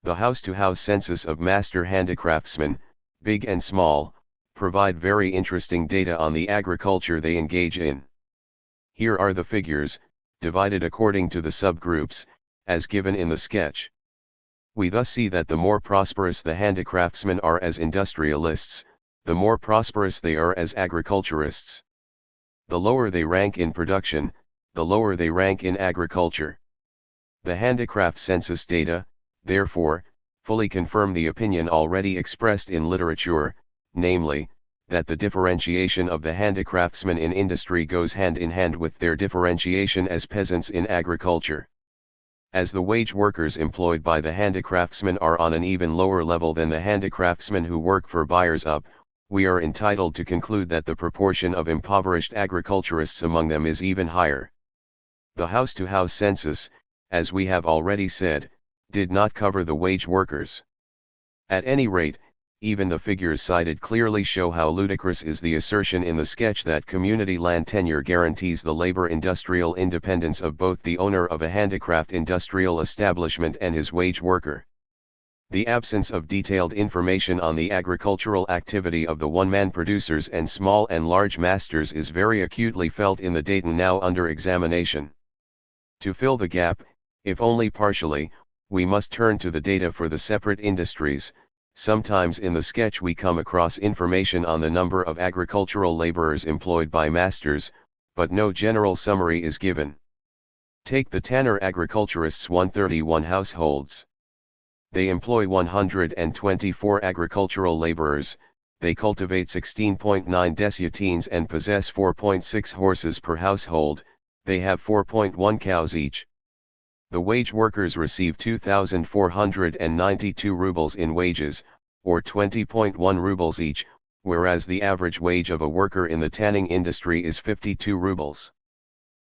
The house-to-house census of master handicraftsmen, big and small, provide very interesting data on the agriculture they engage in. Here are the figures, divided according to the subgroups, as given in the sketch. We thus see that the more prosperous the handicraftsmen are as industrialists, the more prosperous they are as agriculturists. The lower they rank in production, the lower they rank in agriculture. The handicraft census data, therefore, fully confirm the opinion already expressed in literature, namely, that the differentiation of the handicraftsmen in industry goes hand in hand with their differentiation as peasants in agriculture. As the wage workers employed by the handicraftsmen are on an even lower level than the handicraftsmen who work for buyers up, we are entitled to conclude that the proportion of impoverished agriculturists among them is even higher. The house-to-house census, as we have already said, did not cover the wage workers. At any rate, even the figures cited clearly show how ludicrous is the assertion in the sketch that community land tenure guarantees the labor-industrial independence of both the owner of a handicraft industrial establishment and his wage worker. The absence of detailed information on the agricultural activity of the one-man producers and small and large masters is very acutely felt in the data now under examination. To fill the gap, if only partially, we must turn to the data for the separate industries. Sometimes in the sketch we come across information on the number of agricultural laborers employed by masters, but no general summary is given. Take the Tanner agriculturists' 131 households. They employ 124 agricultural laborers, they cultivate 16.9 desiatines and possess 4.6 horses per household, they have 4.1 cows each. The wage workers receive 2,492 rubles in wages, or 20.1 rubles each, whereas the average wage of a worker in the tanning industry is 52 rubles.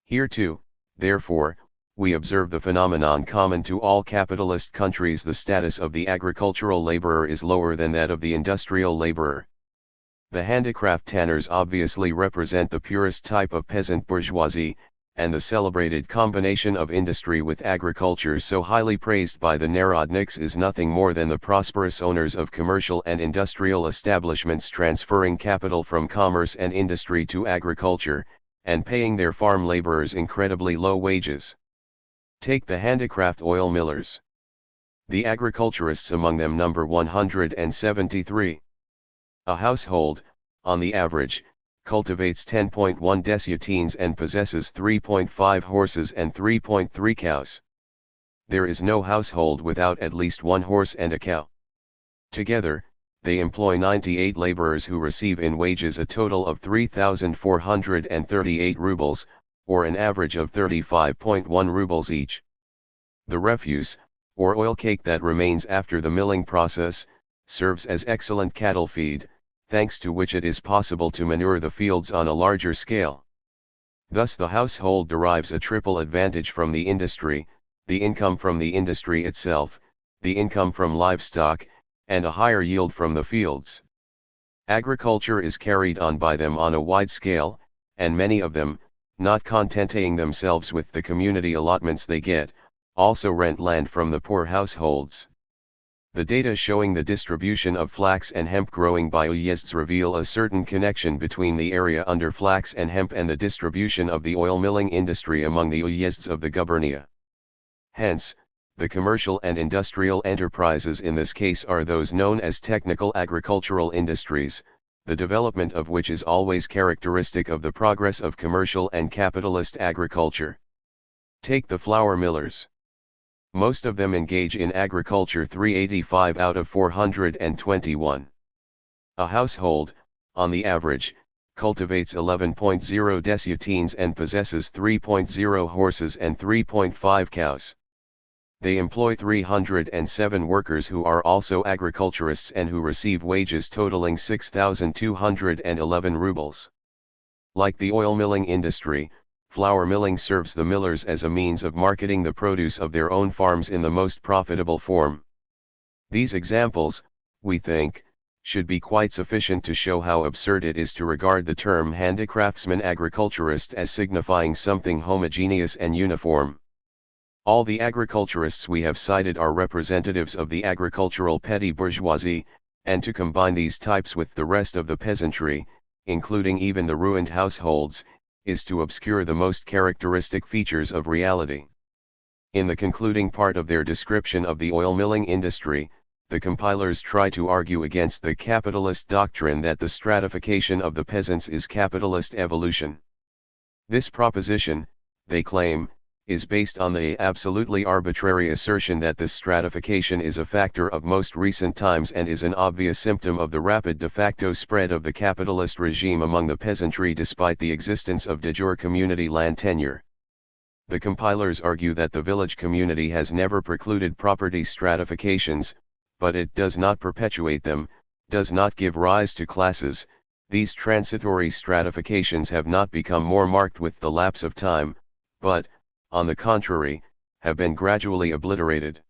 Here too, therefore, we observe the phenomenon common to all capitalist countries: the status of the agricultural laborer is lower than that of the industrial laborer. The handicraft tanners obviously represent the purest type of peasant bourgeoisie, and the celebrated combination of industry with agriculture so highly praised by the Narodniks is nothing more than the prosperous owners of commercial and industrial establishments transferring capital from commerce and industry to agriculture, and paying their farm laborers incredibly low wages. Take the handicraft oil millers. The agriculturists among them number 173. A household, on the average, cultivates 10.1 desiatines and possesses 3.5 horses and 3.3 cows. There is no household without at least one horse and a cow. Together, they employ 98 laborers who receive in wages a total of 3,438 rubles, or an average of 35.1 rubles each. The refuse, or oil cake that remains after the milling process, serves as excellent cattle feed, thanks to which it is possible to manure the fields on a larger scale. Thus the household derives a triple advantage from the industry: the income from the industry itself, the income from livestock, and a higher yield from the fields. Agriculture is carried on by them on a wide scale, and many of them, not contenting themselves with the community allotments they get, also rent land from the poor households. The data showing the distribution of flax and hemp growing by uyezds reveal a certain connection between the area under flax and hemp and the distribution of the oil milling industry among the uyezds of the gubernia. Hence, the commercial and industrial enterprises in this case are those known as technical agricultural industries, the development of which is always characteristic of the progress of commercial and capitalist agriculture. Take the flour millers. Most of them engage in agriculture 385 out of 421. A household, on the average, cultivates 11.0 desutines and possesses 3.0 horses and 3.5 cows. They employ 307 workers who are also agriculturists and who receive wages totaling 6,211 rubles. Like the oil milling industry, flour milling serves the millers as a means of marketing the produce of their own farms in the most profitable form. These examples, we think, should be quite sufficient to show how absurd it is to regard the term handicraftsman agriculturist as signifying something homogeneous and uniform. All the agriculturists we have cited are representatives of the agricultural petty bourgeoisie, and to combine these types with the rest of the peasantry, including even the ruined households, is to obscure the most characteristic features of reality. In the concluding part of their description of the oil milling industry, the compilers try to argue against the capitalist doctrine that the stratification of the peasants is capitalist evolution. This proposition, they claim, is based on the absolutely arbitrary assertion that this stratification is a factor of most recent times and is an obvious symptom of the rapid de facto spread of the capitalist regime among the peasantry despite the existence of de jure community land tenure. The compilers argue that the village community has never precluded property stratifications, but it does not perpetuate them, does not give rise to classes. These transitory stratifications have not become more marked with the lapse of time, but, on the contrary, have been gradually obliterated.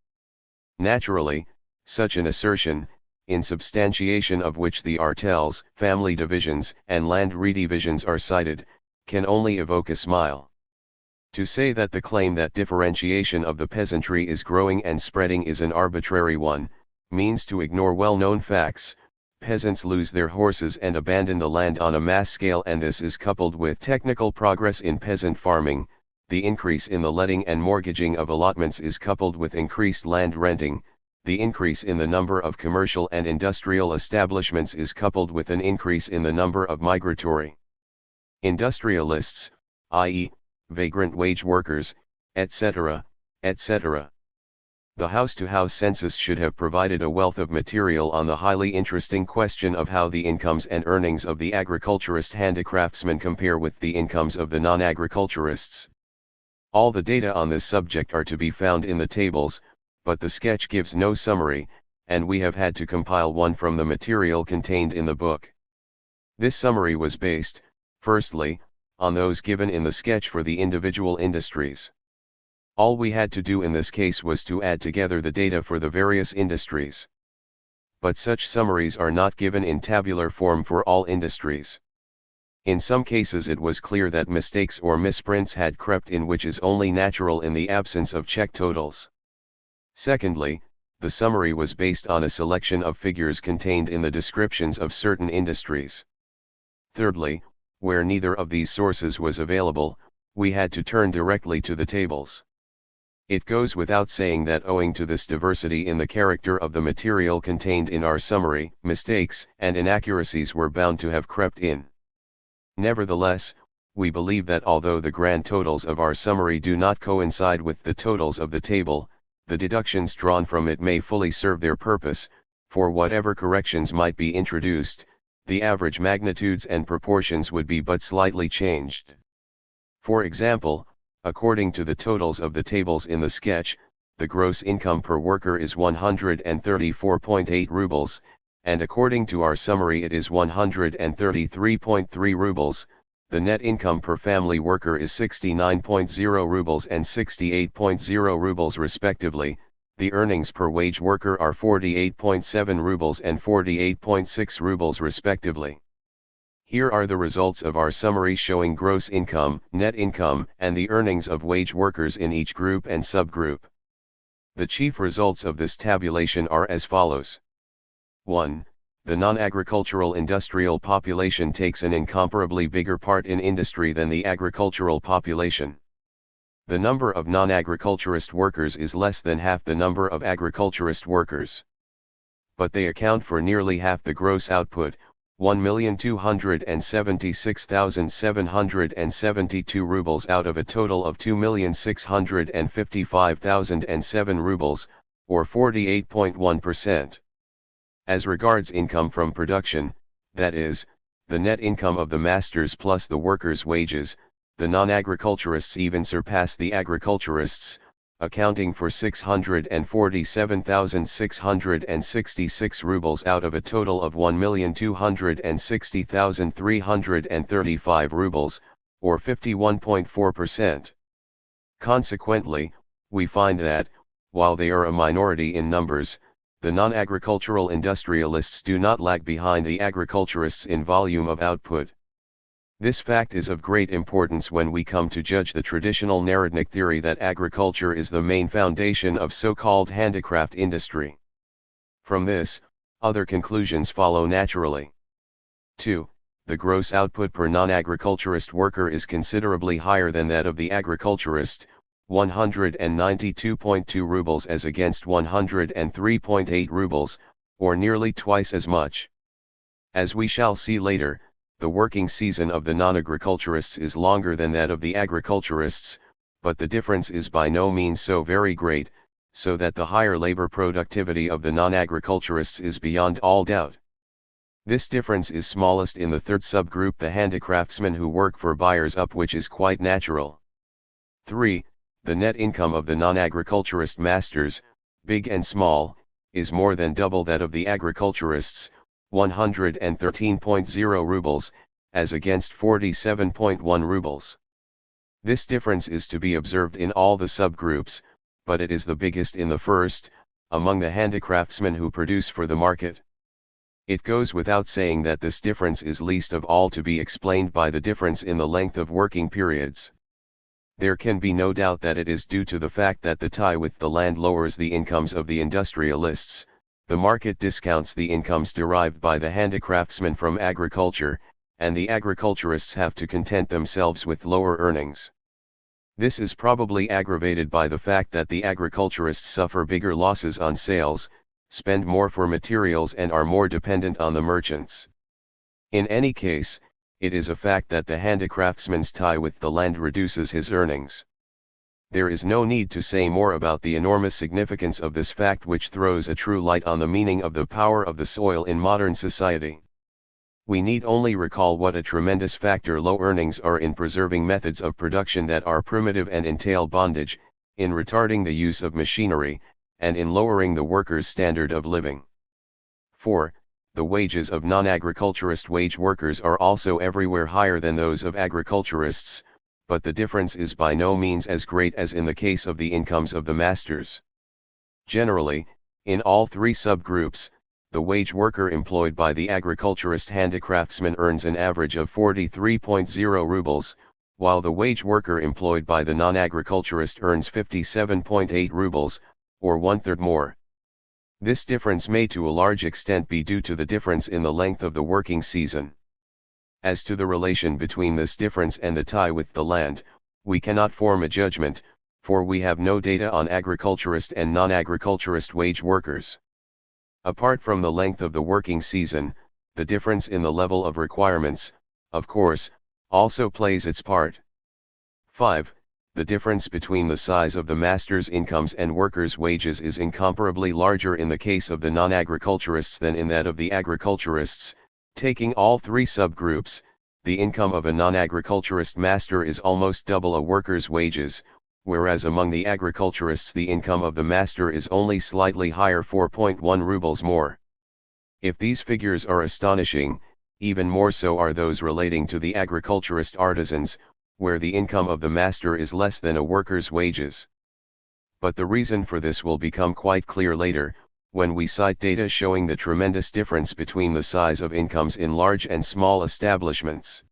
Naturally, such an assertion, in substantiation of which the artels, family divisions, and land redivisions are cited, can only evoke a smile. To say that the claim that differentiation of the peasantry is growing and spreading is an arbitrary one, means to ignore well-known facts. Peasants lose their horses and abandon the land on a mass scale, and this is coupled with technical progress in peasant farming. The increase in the letting and mortgaging of allotments is coupled with increased land renting. The increase in the number of commercial and industrial establishments is coupled with an increase in the number of migratory industrialists, i.e., vagrant wage workers, etc., etc. The house-to-house census should have provided a wealth of material on the highly interesting question of how the incomes and earnings of the agriculturist handicraftsmen compare with the incomes of the non-agriculturists. All the data on this subject are to be found in the tables, but the sketch gives no summary, and we have had to compile one from the material contained in the book. This summary was based, firstly, on those given in the sketch for the individual industries. All we had to do in this case was to add together the data for the various industries. But such summaries are not given in tabular form for all industries. In some cases it was clear that mistakes or misprints had crept in, which is only natural in the absence of check totals. Secondly, the summary was based on a selection of figures contained in the descriptions of certain industries. Thirdly, where neither of these sources was available, we had to turn directly to the tables. It goes without saying that owing to this diversity in the character of the material contained in our summary, mistakes and inaccuracies were bound to have crept in. Nevertheless, we believe that although the grand totals of our summary do not coincide with the totals of the table, the deductions drawn from it may fully serve their purpose. For whatever corrections might be introduced, the average magnitudes and proportions would be but slightly changed. For example, according to the totals of the tables in the sketch, the gross income per worker is 134.8 rubles, and according to our summary it is 133.3 rubles. The net income per family worker is 69.0 rubles and 68.0 rubles respectively. the earnings per wage worker are 48.7 rubles and 48.6 rubles respectively. Here are the results of our summary showing gross income, net income, and the earnings of wage workers in each group and subgroup. The chief results of this tabulation are as follows. 1. The non-agricultural industrial population takes an incomparably bigger part in industry than the agricultural population. The number of non-agriculturist workers is less than half the number of agriculturist workers. But they account for nearly half the gross output, 1,276,772 rubles out of a total of 2,655,007 rubles, or 48.1%. As regards income from production, that is, the net income of the masters plus the workers' wages, the non-agriculturists even surpass the agriculturists, accounting for 647,666 rubles out of a total of 1,260,335 rubles, or 51.4%. Consequently, we find that, while they are a minority in numbers, the non-agricultural industrialists do not lag behind the agriculturists in volume of output. This fact is of great importance when we come to judge the traditional Narodnik theory that agriculture is the main foundation of so-called handicraft industry. From this, other conclusions follow naturally. 2. The gross output per non-agriculturist worker is considerably higher than that of the agriculturist, 192.2 rubles as against 103.8 rubles, or nearly twice as much. As we shall see later, the working season of the non-agriculturists is longer than that of the agriculturists, but the difference is by no means so very great, so that the higher labor productivity of the non-agriculturists is beyond all doubt. This difference is smallest in the third subgroup, the handicraftsmen who work for buyers up, which is quite natural. 3. The net income of the non-agriculturist masters, big and small, is more than double that of the agriculturists, 113.0 rubles, as against 47.1 rubles. This difference is to be observed in all the subgroups, but it is the biggest in the first, among the handicraftsmen who produce for the market. It goes without saying that this difference is least of all to be explained by the difference in the length of working periods. There can be no doubt that it is due to the fact that the tie with the land lowers the incomes of the industrialists. The market discounts the incomes derived by the handicraftsmen from agriculture, and the agriculturists have to content themselves with lower earnings. This is probably aggravated by the fact that the agriculturists suffer bigger losses on sales, spend more for materials, and are more dependent on the merchants. In any case, it is a fact that the handicraftsman's tie with the land reduces his earnings. There is no need to say more about the enormous significance of this fact, which throws a true light on the meaning of the power of the soil in modern society. We need only recall what a tremendous factor low earnings are in preserving methods of production that are primitive and entail bondage, in retarding the use of machinery, and in lowering the workers' standard of living. 4. The wages of non-agriculturist wage workers are also everywhere higher than those of agriculturists, but the difference is by no means as great as in the case of the incomes of the masters. Generally, in all three subgroups, the wage worker employed by the agriculturist handicraftsman earns an average of 43.0 rubles, while the wage worker employed by the non-agriculturist earns 57.8 rubles, or one-third more. This difference may to a large extent be due to the difference in the length of the working season. As to the relation between this difference and the tie with the land, we cannot form a judgment, for we have no data on agriculturist and non-agriculturist wage workers. Apart from the length of the working season, the difference in the level of requirements, of course, also plays its part. 5. The difference between the size of the master's incomes and workers' wages is incomparably larger in the case of the non-agriculturists than in that of the agriculturists. Taking all three subgroups, the income of a non-agriculturist master is almost double a worker's wages, whereas among the agriculturists the income of the master is only slightly higher, 4.1 rubles more. If these figures are astonishing, even more so are those relating to the agriculturist artisans, where the income of the master is less than a worker's wages. but the reason for this will become quite clear later, when we cite data showing the tremendous difference between the size of incomes in large and small establishments.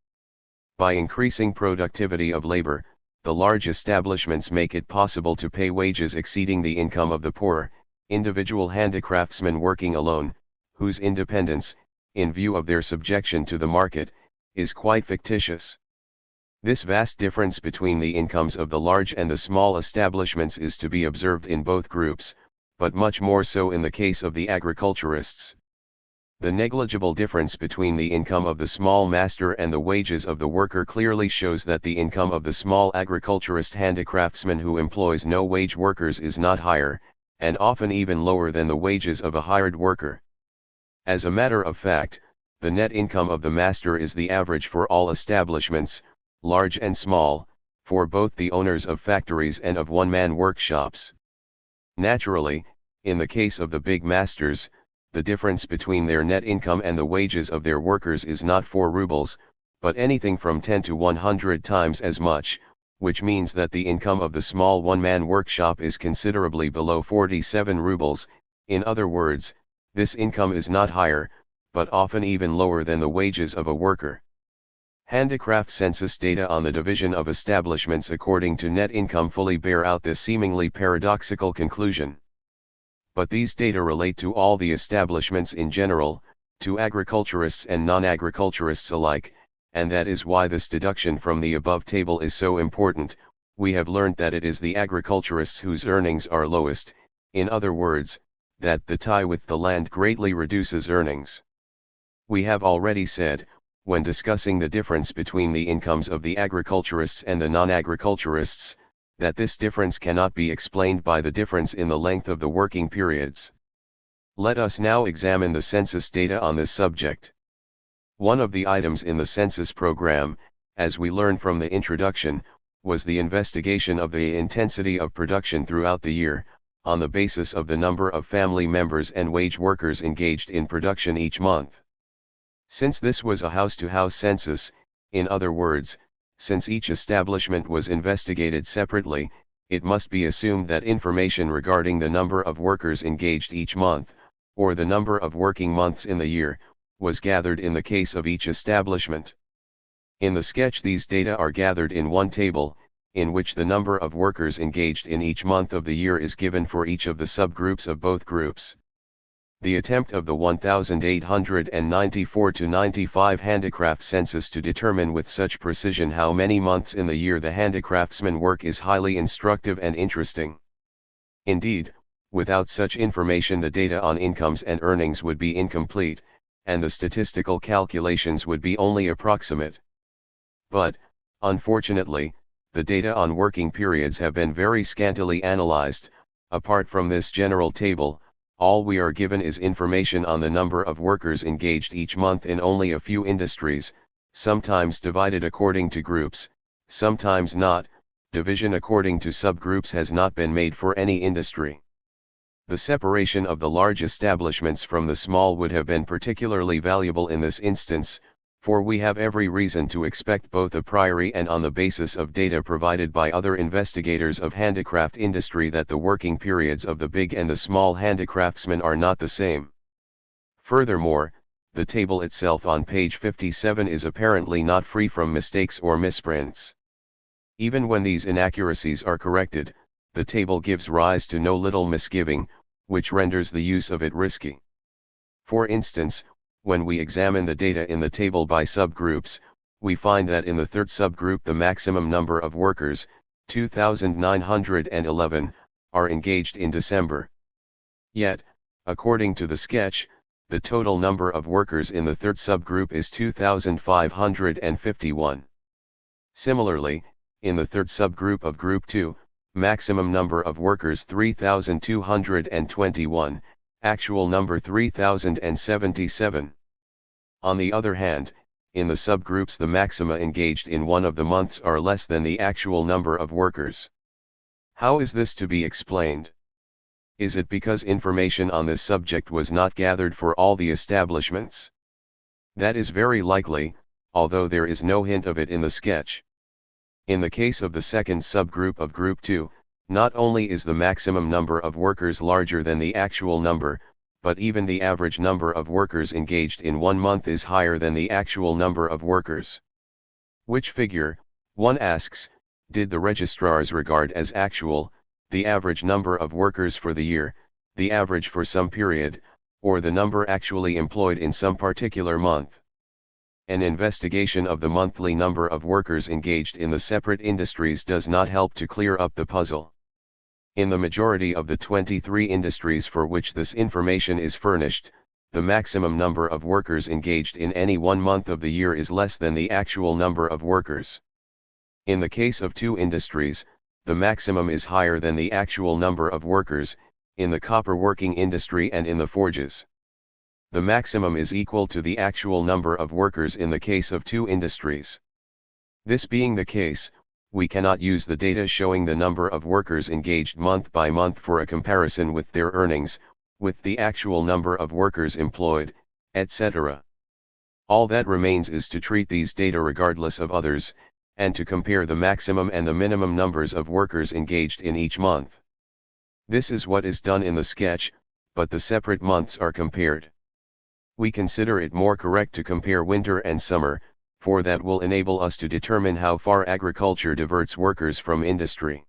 By increasing productivity of labor, the large establishments make it possible to pay wages exceeding the income of the poor, individual handicraftsmen working alone, whose independence, in view of their subjection to the market, is quite fictitious. This vast difference between the incomes of the large and the small establishments is to be observed in both groups, but much more so in the case of the agriculturists. The negligible difference between the income of the small master and the wages of the worker clearly shows that the income of the small agriculturist handicraftsman who employs no wage workers is not higher, and often even lower than the wages of a hired worker. As a matter of fact, the net income of the master is the average for all establishments, large and small, for both the owners of factories and of one-man workshops. Naturally, in the case of the big masters, the difference between their net income and the wages of their workers is not 4 rubles, but anything from 10 to 100 times as much, which means that the income of the small one-man workshop is considerably below 47 rubles. In other words, this income is not higher, but often even lower than the wages of a worker. Handicraft census data on the division of establishments according to net income fully bear out this seemingly paradoxical conclusion. But these data relate to all the establishments in general, to agriculturists and non-agriculturists alike, and that is why this deduction from the above table is so important. We have learned that it is the agriculturists whose earnings are lowest, in other words, that the tie with the land greatly reduces earnings. We have already said, when discussing the difference between the incomes of the agriculturists and the non-agriculturists, that this difference cannot be explained by the difference in the length of the working periods. Let us now examine the census data on this subject. One of the items in the census program, as we learn from the introduction, was the investigation of the intensity of production throughout the year, on the basis of the number of family members and wage workers engaged in production each month. Since this was a house-to-house census, in other words, since each establishment was investigated separately, it must be assumed that information regarding the number of workers engaged each month, or the number of working months in the year, was gathered in the case of each establishment. In the sketch, these data are gathered in one table, in which the number of workers engaged in each month of the year is given for each of the subgroups of both groups. The attempt of the 1894-95 handicraft census to determine with such precision how many months in the year the handicraftsmen work is highly instructive and interesting. Indeed, without such information the data on incomes and earnings would be incomplete, and the statistical calculations would be only approximate. But, unfortunately, the data on working periods have been very scantily analyzed. Apart from this general table, all we are given is information on the number of workers engaged each month in only a few industries, sometimes divided according to groups, sometimes not. Division according to subgroups has not been made for any industry. The separation of the large establishments from the small would have been particularly valuable in this instance, for we have every reason to expect both a priori and on the basis of data provided by other investigators of handicraft industry that the working periods of the big and the small handicraftsmen are not the same. Furthermore, the table itself on page 57 is apparently not free from mistakes or misprints. Even when these inaccuracies are corrected, the table gives rise to no little misgiving, which renders the use of it risky. For instance, when we examine the data in the table by subgroups, we find that in the third subgroup the maximum number of workers, 2,911, are engaged in December. Yet, according to the sketch, the total number of workers in the third subgroup is 2,551. Similarly, in the third subgroup of Group 2, maximum number of workers 3,221, actual number 3,077. On the other hand, in the subgroups the maxima engaged in one of the months are less than the actual number of workers. How is this to be explained? Is it because information on this subject was not gathered for all the establishments? That is very likely, although there is no hint of it in the sketch. In the case of the second subgroup of Group 2, Not only is the maximum number of workers larger than the actual number, but even the average number of workers engaged in 1 month is higher than the actual number of workers. Which figure, one asks, did the registrars regard as actual, the average number of workers for the year, the average for some period, or the number actually employed in some particular month? An investigation of the monthly number of workers engaged in the separate industries does not help to clear up the puzzle. In the majority of the 23 industries for which this information is furnished, the maximum number of workers engaged in any 1 month of the year is less than the actual number of workers. In the case of 2 industries, the maximum is higher than the actual number of workers, in the copper working industry and in the forges. The maximum is equal to the actual number of workers in the case of 2 industries. This being the case, we cannot use the data showing the number of workers engaged month by month for a comparison with their earnings, with the actual number of workers employed, etc. All that remains is to treat these data regardless of others, and to compare the maximum and the minimum numbers of workers engaged in each month. This is what is done in the sketch, but the separate months are compared. We consider it more correct to compare winter and summer, for that will enable us to determine how far agriculture diverts workers from industry.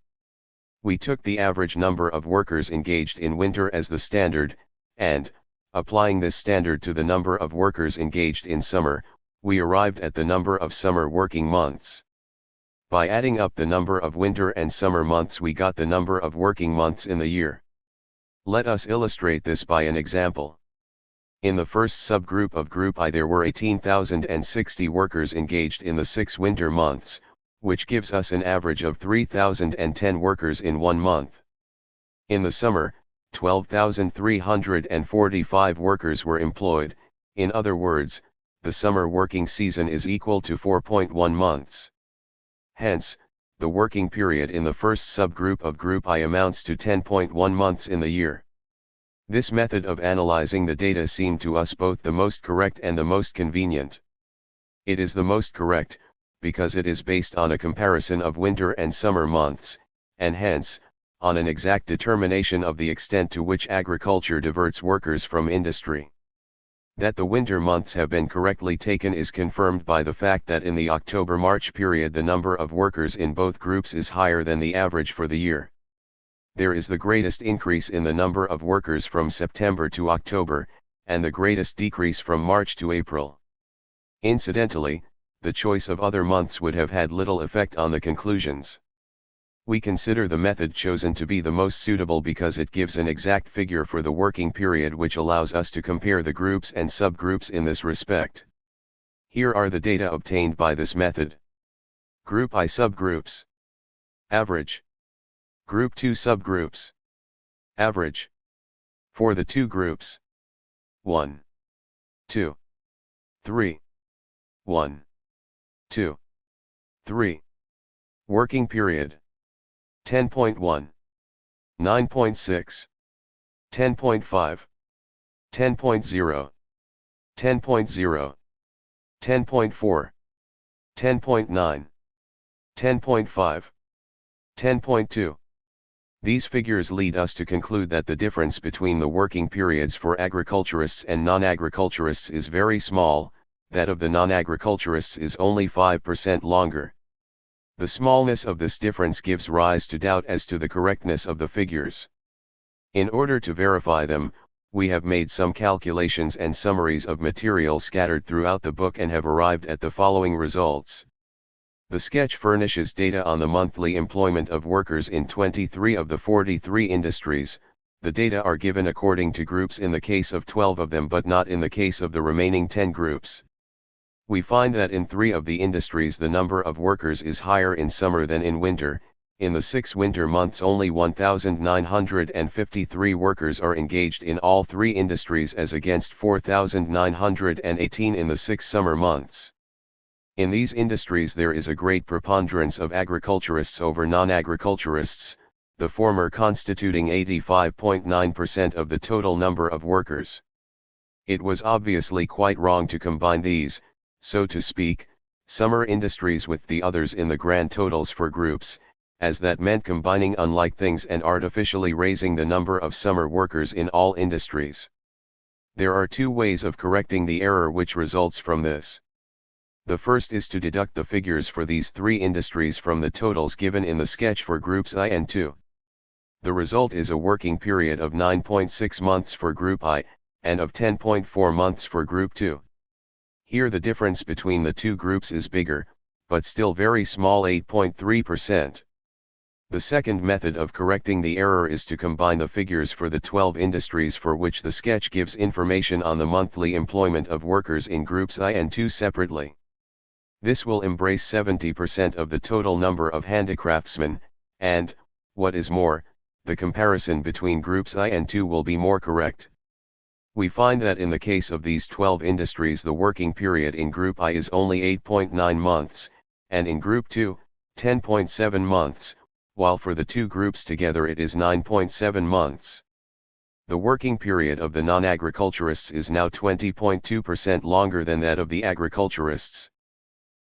We took the average number of workers engaged in winter as the standard, and, applying this standard to the number of workers engaged in summer, we arrived at the number of summer working months. By adding up the number of winter and summer months, we got the number of working months in the year. Let us illustrate this by an example. In the first subgroup of Group I there were 18,060 workers engaged in the 6 winter months, which gives us an average of 3,010 workers in 1 month. In the summer, 12,345 workers were employed, in other words, the summer working season is equal to 4.1 months. Hence, the working period in the first subgroup of Group I amounts to 10.1 months in the year. This method of analyzing the data seemed to us both the most correct and the most convenient. It is the most correct, because it is based on a comparison of winter and summer months, and hence, on an exact determination of the extent to which agriculture diverts workers from industry. That the winter months have been correctly taken is confirmed by the fact that in the October-March period the number of workers in both groups is higher than the average for the year. There is the greatest increase in the number of workers from September to October, and the greatest decrease from March to April. Incidentally, the choice of other months would have had little effect on the conclusions. We consider the method chosen to be the most suitable because it gives an exact figure for the working period, which allows us to compare the groups and subgroups in this respect. Here are the data obtained by this method. Group I subgroups. Average. Group 2 subgroups. Average. For the 2 groups. 1, 2, 3. 1, 2, 3. Working period. 10.1. 9.6. 10.5. 10.0. 10.0. 10.4. 10.9. 10.5. 10.2. These figures lead us to conclude that the difference between the working periods for agriculturists and non-agriculturists is very small, that of the non-agriculturists is only 5% longer. The smallness of this difference gives rise to doubt as to the correctness of the figures. In order to verify them, we have made some calculations and summaries of material scattered throughout the book and have arrived at the following results. The sketch furnishes data on the monthly employment of workers in 23 of the 43 industries. The data are given according to groups in the case of 12 of them but not in the case of the remaining 10 groups. We find that in 3 of the industries the number of workers is higher in summer than in winter. In the 6 winter months only 1,953 workers are engaged in all 3 industries as against 4,918 in the 6 summer months. In these industries there is a great preponderance of agriculturists over non-agriculturists, the former constituting 85.9% of the total number of workers. It was obviously quite wrong to combine these, so to speak, summer industries with the others in the grand totals for groups, as that meant combining unlike things and artificially raising the number of summer workers in all industries. There are two ways of correcting the error which results from this. The first is to deduct the figures for these three industries from the totals given in the sketch for groups I and II. The result is a working period of 9.6 months for group I, and of 10.4 months for group II. Here the difference between the two groups is bigger, but still very small, 8.3%. The second method of correcting the error is to combine the figures for the 12 industries for which the sketch gives information on the monthly employment of workers in groups I and II separately. This will embrace 70% of the total number of handicraftsmen, and, what is more, the comparison between groups I and II will be more correct. We find that in the case of these 12 industries the working period in group I is only 8.9 months, and in group II, 10.7 months, while for the two groups together it is 9.7 months. The working period of the non-agriculturists is now 20.2% longer than that of the agriculturists.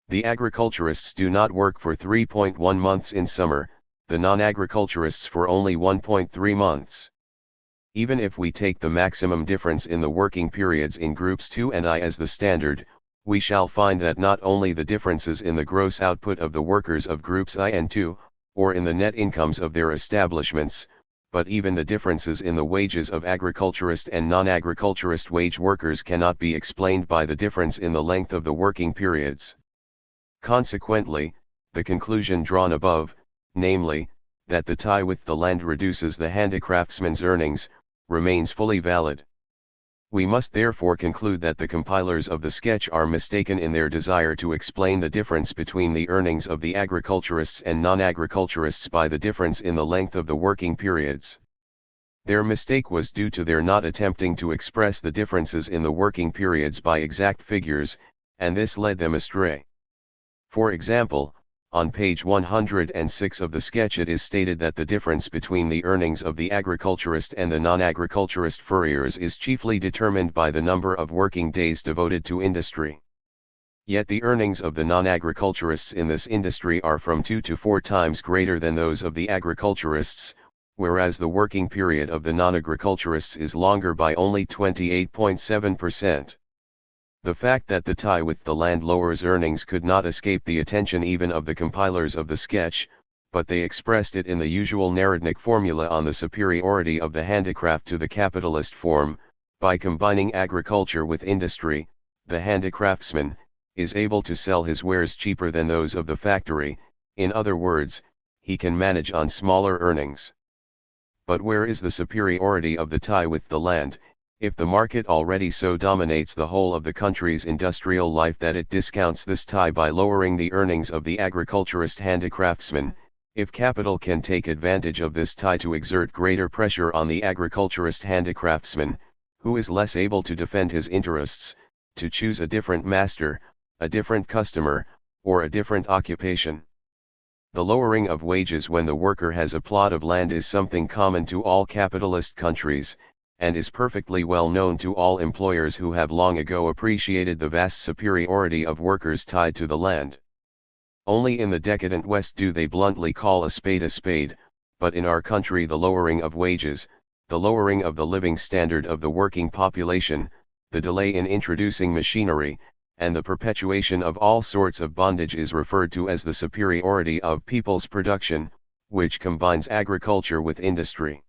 The agriculturists do not work for 3.1 months in summer, the non-agriculturists for only 1.3 months. Even if we take the maximum difference in the working periods in groups II and I as the standard, we shall find that not only the differences in the gross output of the workers of groups I and II, or in the net incomes of their establishments, but even the differences in the wages of agriculturist and non-agriculturist wage workers cannot be explained by the difference in the length of the working periods. Consequently, the conclusion drawn above, namely, that the tie with the land reduces the handicraftsman's earnings, remains fully valid. We must therefore conclude that the compilers of the sketch are mistaken in their desire to explain the difference between the earnings of the agriculturists and non-agriculturists by the difference in the length of the working periods. Their mistake was due to their not attempting to express the differences in the working periods by exact figures, and this led them astray. For example, on page 106 of the sketch it is stated that the difference between the earnings of the agriculturist and the non-agriculturist furriers is chiefly determined by the number of working days devoted to industry. Yet the earnings of the non-agriculturists in this industry are from 2 to 4 times greater than those of the agriculturists, whereas the working period of the non-agriculturists is longer by only 28.7%. The fact that the tie with the land lowers earnings could not escape the attention even of the compilers of the sketch, but they expressed it in the usual Narodnik formula on the superiority of the handicraft to the capitalist form. By combining agriculture with industry, the handicraftsman is able to sell his wares cheaper than those of the factory. In other words, he can manage on smaller earnings. But where is the superiority of the tie with the land, if the market already so dominates the whole of the country's industrial life that it discounts this tie by lowering the earnings of the agriculturist handicraftsman? If capital can take advantage of this tie to exert greater pressure on the agriculturist handicraftsman, who is less able to defend his interests, to choose a different master, a different customer, or a different occupation. The lowering of wages when the worker has a plot of land is something common to all capitalist countries, and is perfectly well known to all employers who have long ago appreciated the vast superiority of workers tied to the land. Only in the decadent West do they bluntly call a spade, but in our country the lowering of wages, the lowering of the living standard of the working population, the delay in introducing machinery, and the perpetuation of all sorts of bondage is referred to as the superiority of people's production, which combines agriculture with industry.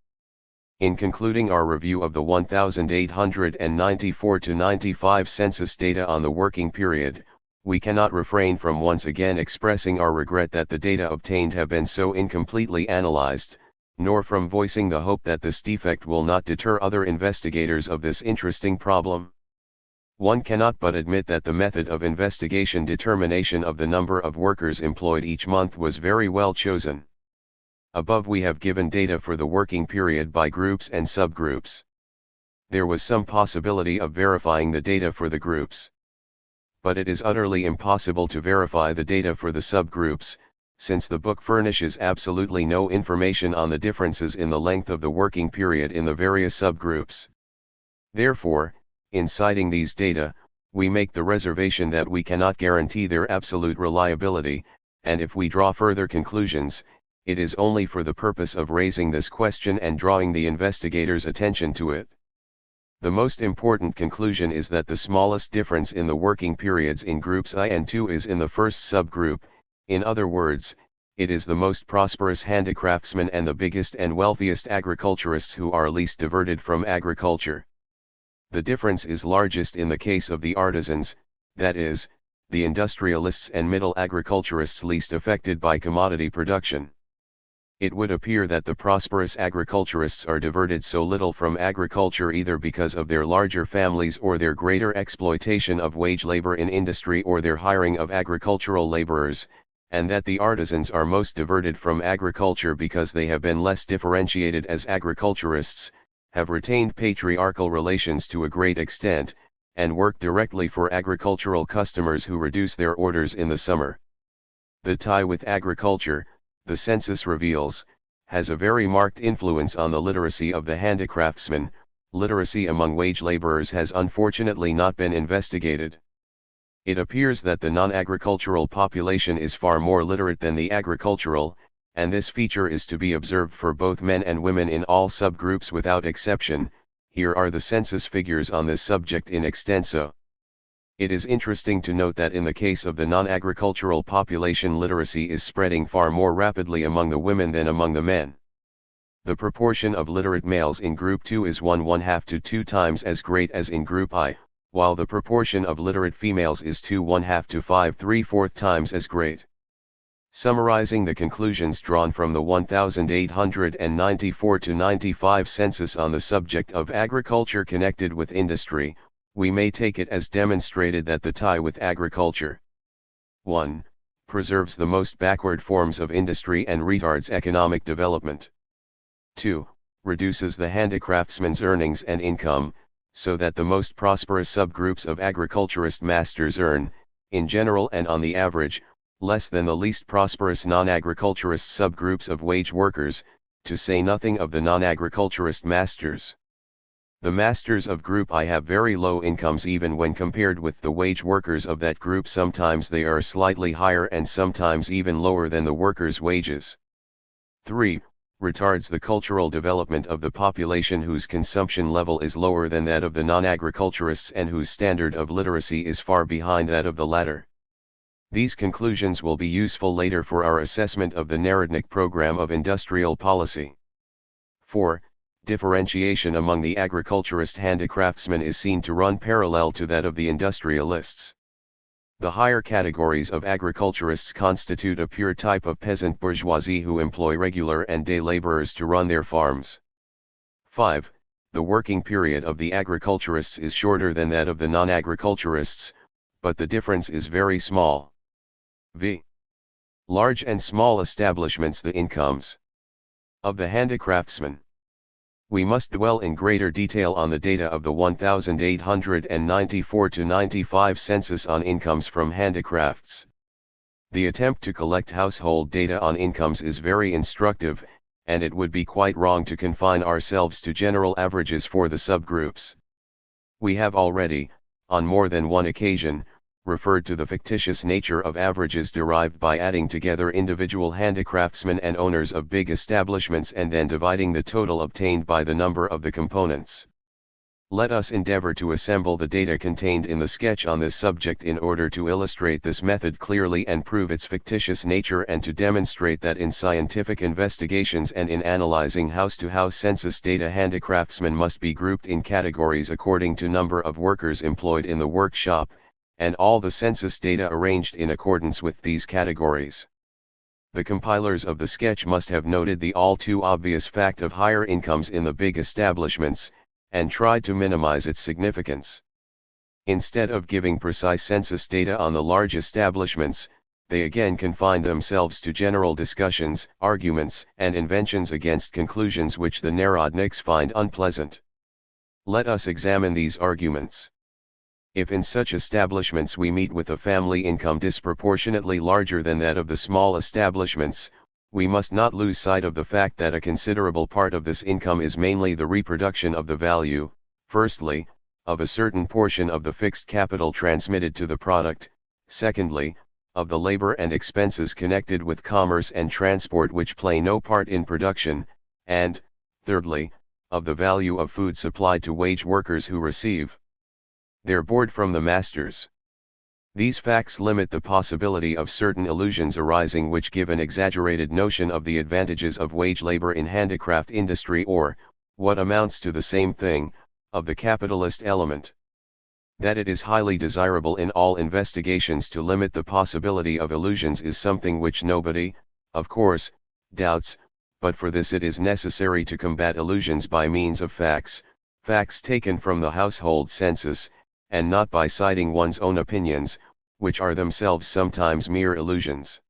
In concluding our review of the 1894-95 census data on the working period, we cannot refrain from once again expressing our regret that the data obtained have been so incompletely analyzed, nor from voicing the hope that this defect will not deter other investigators of this interesting problem. One cannot but admit that the method of investigation determination of the number of workers employed each month was very well chosen. Above we have given data for the working period by groups and subgroups. There was some possibility of verifying the data for the groups. But it is utterly impossible to verify the data for the subgroups, since the book furnishes absolutely no information on the differences in the length of the working period in the various subgroups. Therefore, in citing these data, we make the reservation that we cannot guarantee their absolute reliability, and if we draw further conclusions, it is only for the purpose of raising this question and drawing the investigator's attention to it. The most important conclusion is that the smallest difference in the working periods in groups I and II is in the first subgroup. In other words, it is the most prosperous handicraftsmen and the biggest and wealthiest agriculturists who are least diverted from agriculture. The difference is largest in the case of the artisans, that is, the industrialists and middle agriculturists least affected by commodity production. It would appear that the prosperous agriculturists are diverted so little from agriculture either because of their larger families or their greater exploitation of wage labor in industry or their hiring of agricultural laborers, and that the artisans are most diverted from agriculture because they have been less differentiated as agriculturists, have retained patriarchal relations to a great extent, and work directly for agricultural customers who reduce their orders in the summer. The tie with agriculture, the census reveals, has a very marked influence on the literacy of the handicraftsmen. Literacy among wage laborers has unfortunately not been investigated. It appears that the non-agricultural population is far more literate than the agricultural, and this feature is to be observed for both men and women in all subgroups without exception. Here are the census figures on this subject in extenso. It is interesting to note that in the case of the non-agricultural population, literacy is spreading far more rapidly among the women than among the men. The proportion of literate males in Group 2 is 1/2 to 2 times as great as in Group I, while the proportion of literate females is 2/2 to 5 3/4 times as great. Summarizing the conclusions drawn from the 1894-95 census on the subject of agriculture connected with industry, we may take it as demonstrated that the tie with agriculture 1. Preserves the most backward forms of industry and retards economic development. 2. Reduces the handicraftsman's earnings and income, so that the most prosperous subgroups of agriculturist masters earn, in general and on the average, less than the least prosperous non-agriculturist subgroups of wage workers, to say nothing of the non-agriculturist masters. The masters of Group I have very low incomes even when compared with the wage workers of that group. Sometimes they are slightly higher and sometimes even lower than the workers' wages. 3. Retards the cultural development of the population whose consumption level is lower than that of the non-agriculturists and whose standard of literacy is far behind that of the latter. These conclusions will be useful later for our assessment of the Narodnik program of industrial policy. 4. Differentiation among the agriculturist handicraftsmen is seen to run parallel to that of the industrialists. The higher categories of agriculturists constitute a pure type of peasant bourgeoisie who employ regular and day laborers to run their farms. 5. The working period of the agriculturists is shorter than that of the non-agriculturists, but the difference is very small. v. Large and small establishments. The incomes of the handicraftsmen. We must dwell in greater detail on the data of the 1894-95 census on incomes from handicrafts. The attempt to collect household data on incomes is very instructive, and it would be quite wrong to confine ourselves to general averages for the subgroups. We have already, on more than one occasion, referred to the fictitious nature of averages derived by adding together individual handicraftsmen and owners of big establishments and then dividing the total obtained by the number of the components. Let us endeavor to assemble the data contained in the sketch on this subject in order to illustrate this method clearly and prove its fictitious nature, and to demonstrate that in scientific investigations and in analyzing house-to-house census data, handicraftsmen must be grouped in categories according to number of workers employed in the workshop, and all the census data arranged in accordance with these categories. The compilers of the sketch must have noted the all too obvious fact of higher incomes in the big establishments, and tried to minimize its significance. Instead of giving precise census data on the large establishments, they again confined themselves to general discussions, arguments, and inventions against conclusions which the Narodniks find unpleasant. Let us examine these arguments. If in such establishments we meet with a family income disproportionately larger than that of the small establishments, we must not lose sight of the fact that a considerable part of this income is mainly the reproduction of the value, firstly, of a certain portion of the fixed capital transmitted to the product, secondly, of the labor and expenses connected with commerce and transport which play no part in production, and, thirdly, of the value of food supplied to wage workers who receive their board from the masters. These facts limit the possibility of certain illusions arising which give an exaggerated notion of the advantages of wage labor in handicraft industry or, what amounts to the same thing, of the capitalist element. That it is highly desirable in all investigations to limit the possibility of illusions is something which nobody, of course, doubts, but for this it is necessary to combat illusions by means of facts taken from the household census, and not by citing one's own opinions, which are themselves sometimes mere illusions.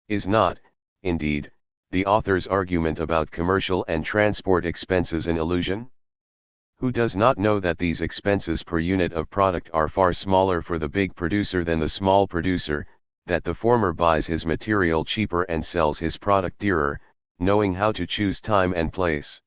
Is not, indeed, the author's argument about commercial and transport expenses an illusion? Who does not know that these expenses per unit of product are far smaller for the big producer than the small producer, that the former buys his material cheaper and sells his product dearer, knowing how to choose time and place?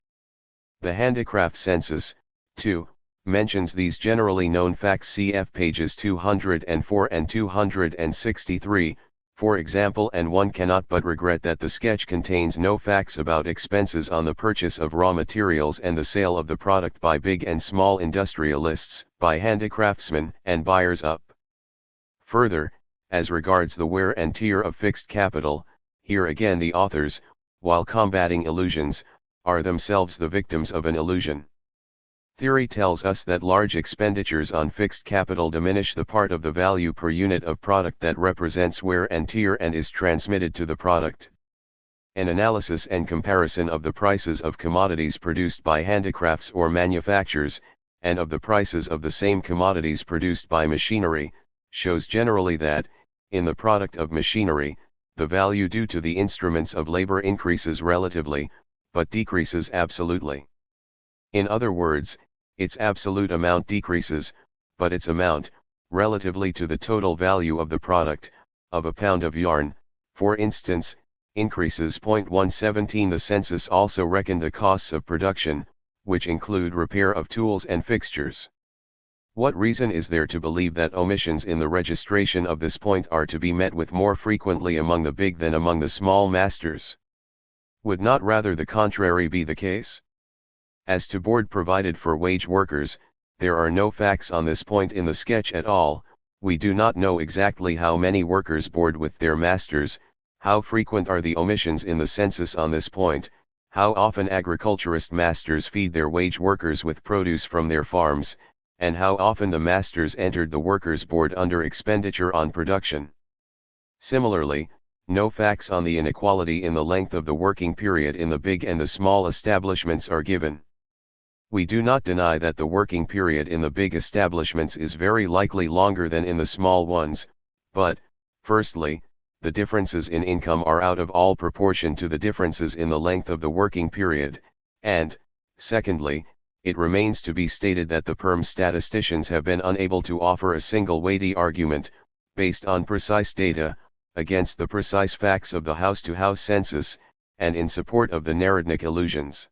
The handicraft census, too, mentions these generally known facts, cf. pages 204 and 263, for example, and one cannot but regret that the sketch contains no facts about expenses on the purchase of raw materials and the sale of the product by big and small industrialists, by handicraftsmen and buyers up. Further, as regards the wear and tear of fixed capital, here again the authors, while combating illusions, are themselves the victims of an illusion. Theory tells us that large expenditures on fixed capital diminish the part of the value per unit of product that represents wear and tear and is transmitted to the product. An analysis and comparison of the prices of commodities produced by handicrafts or manufactures, and of the prices of the same commodities produced by machinery, shows generally that, in the product of machinery, the value due to the instruments of labor increases relatively, but decreases absolutely. In other words, its absolute amount decreases, but its amount, relatively to the total value of the product, of a pound of yarn, for instance, increases. 117 The census also reckoned the costs of production, which include repair of tools and fixtures. What reason is there to believe that omissions in the registration of this point are to be met with more frequently among the big than among the small masters? Would not rather the contrary be the case? As to board provided for wage workers, there are no facts on this point in the sketch at all. We do not know exactly how many workers board with their masters, how frequent are the omissions in the census on this point, how often agriculturist masters feed their wage workers with produce from their farms, and how often the masters entered the workers' board under expenditure on production. Similarly, no facts on the inequality in the length of the working period in the big and the small establishments are given. We do not deny that the working period in the big establishments is very likely longer than in the small ones, but, firstly, the differences in income are out of all proportion to the differences in the length of the working period, and, secondly, it remains to be stated that the perm statisticians have been unable to offer a single weighty argument, based on precise data, against the precise facts of the house-to-house census, and in support of the Narodnik illusions.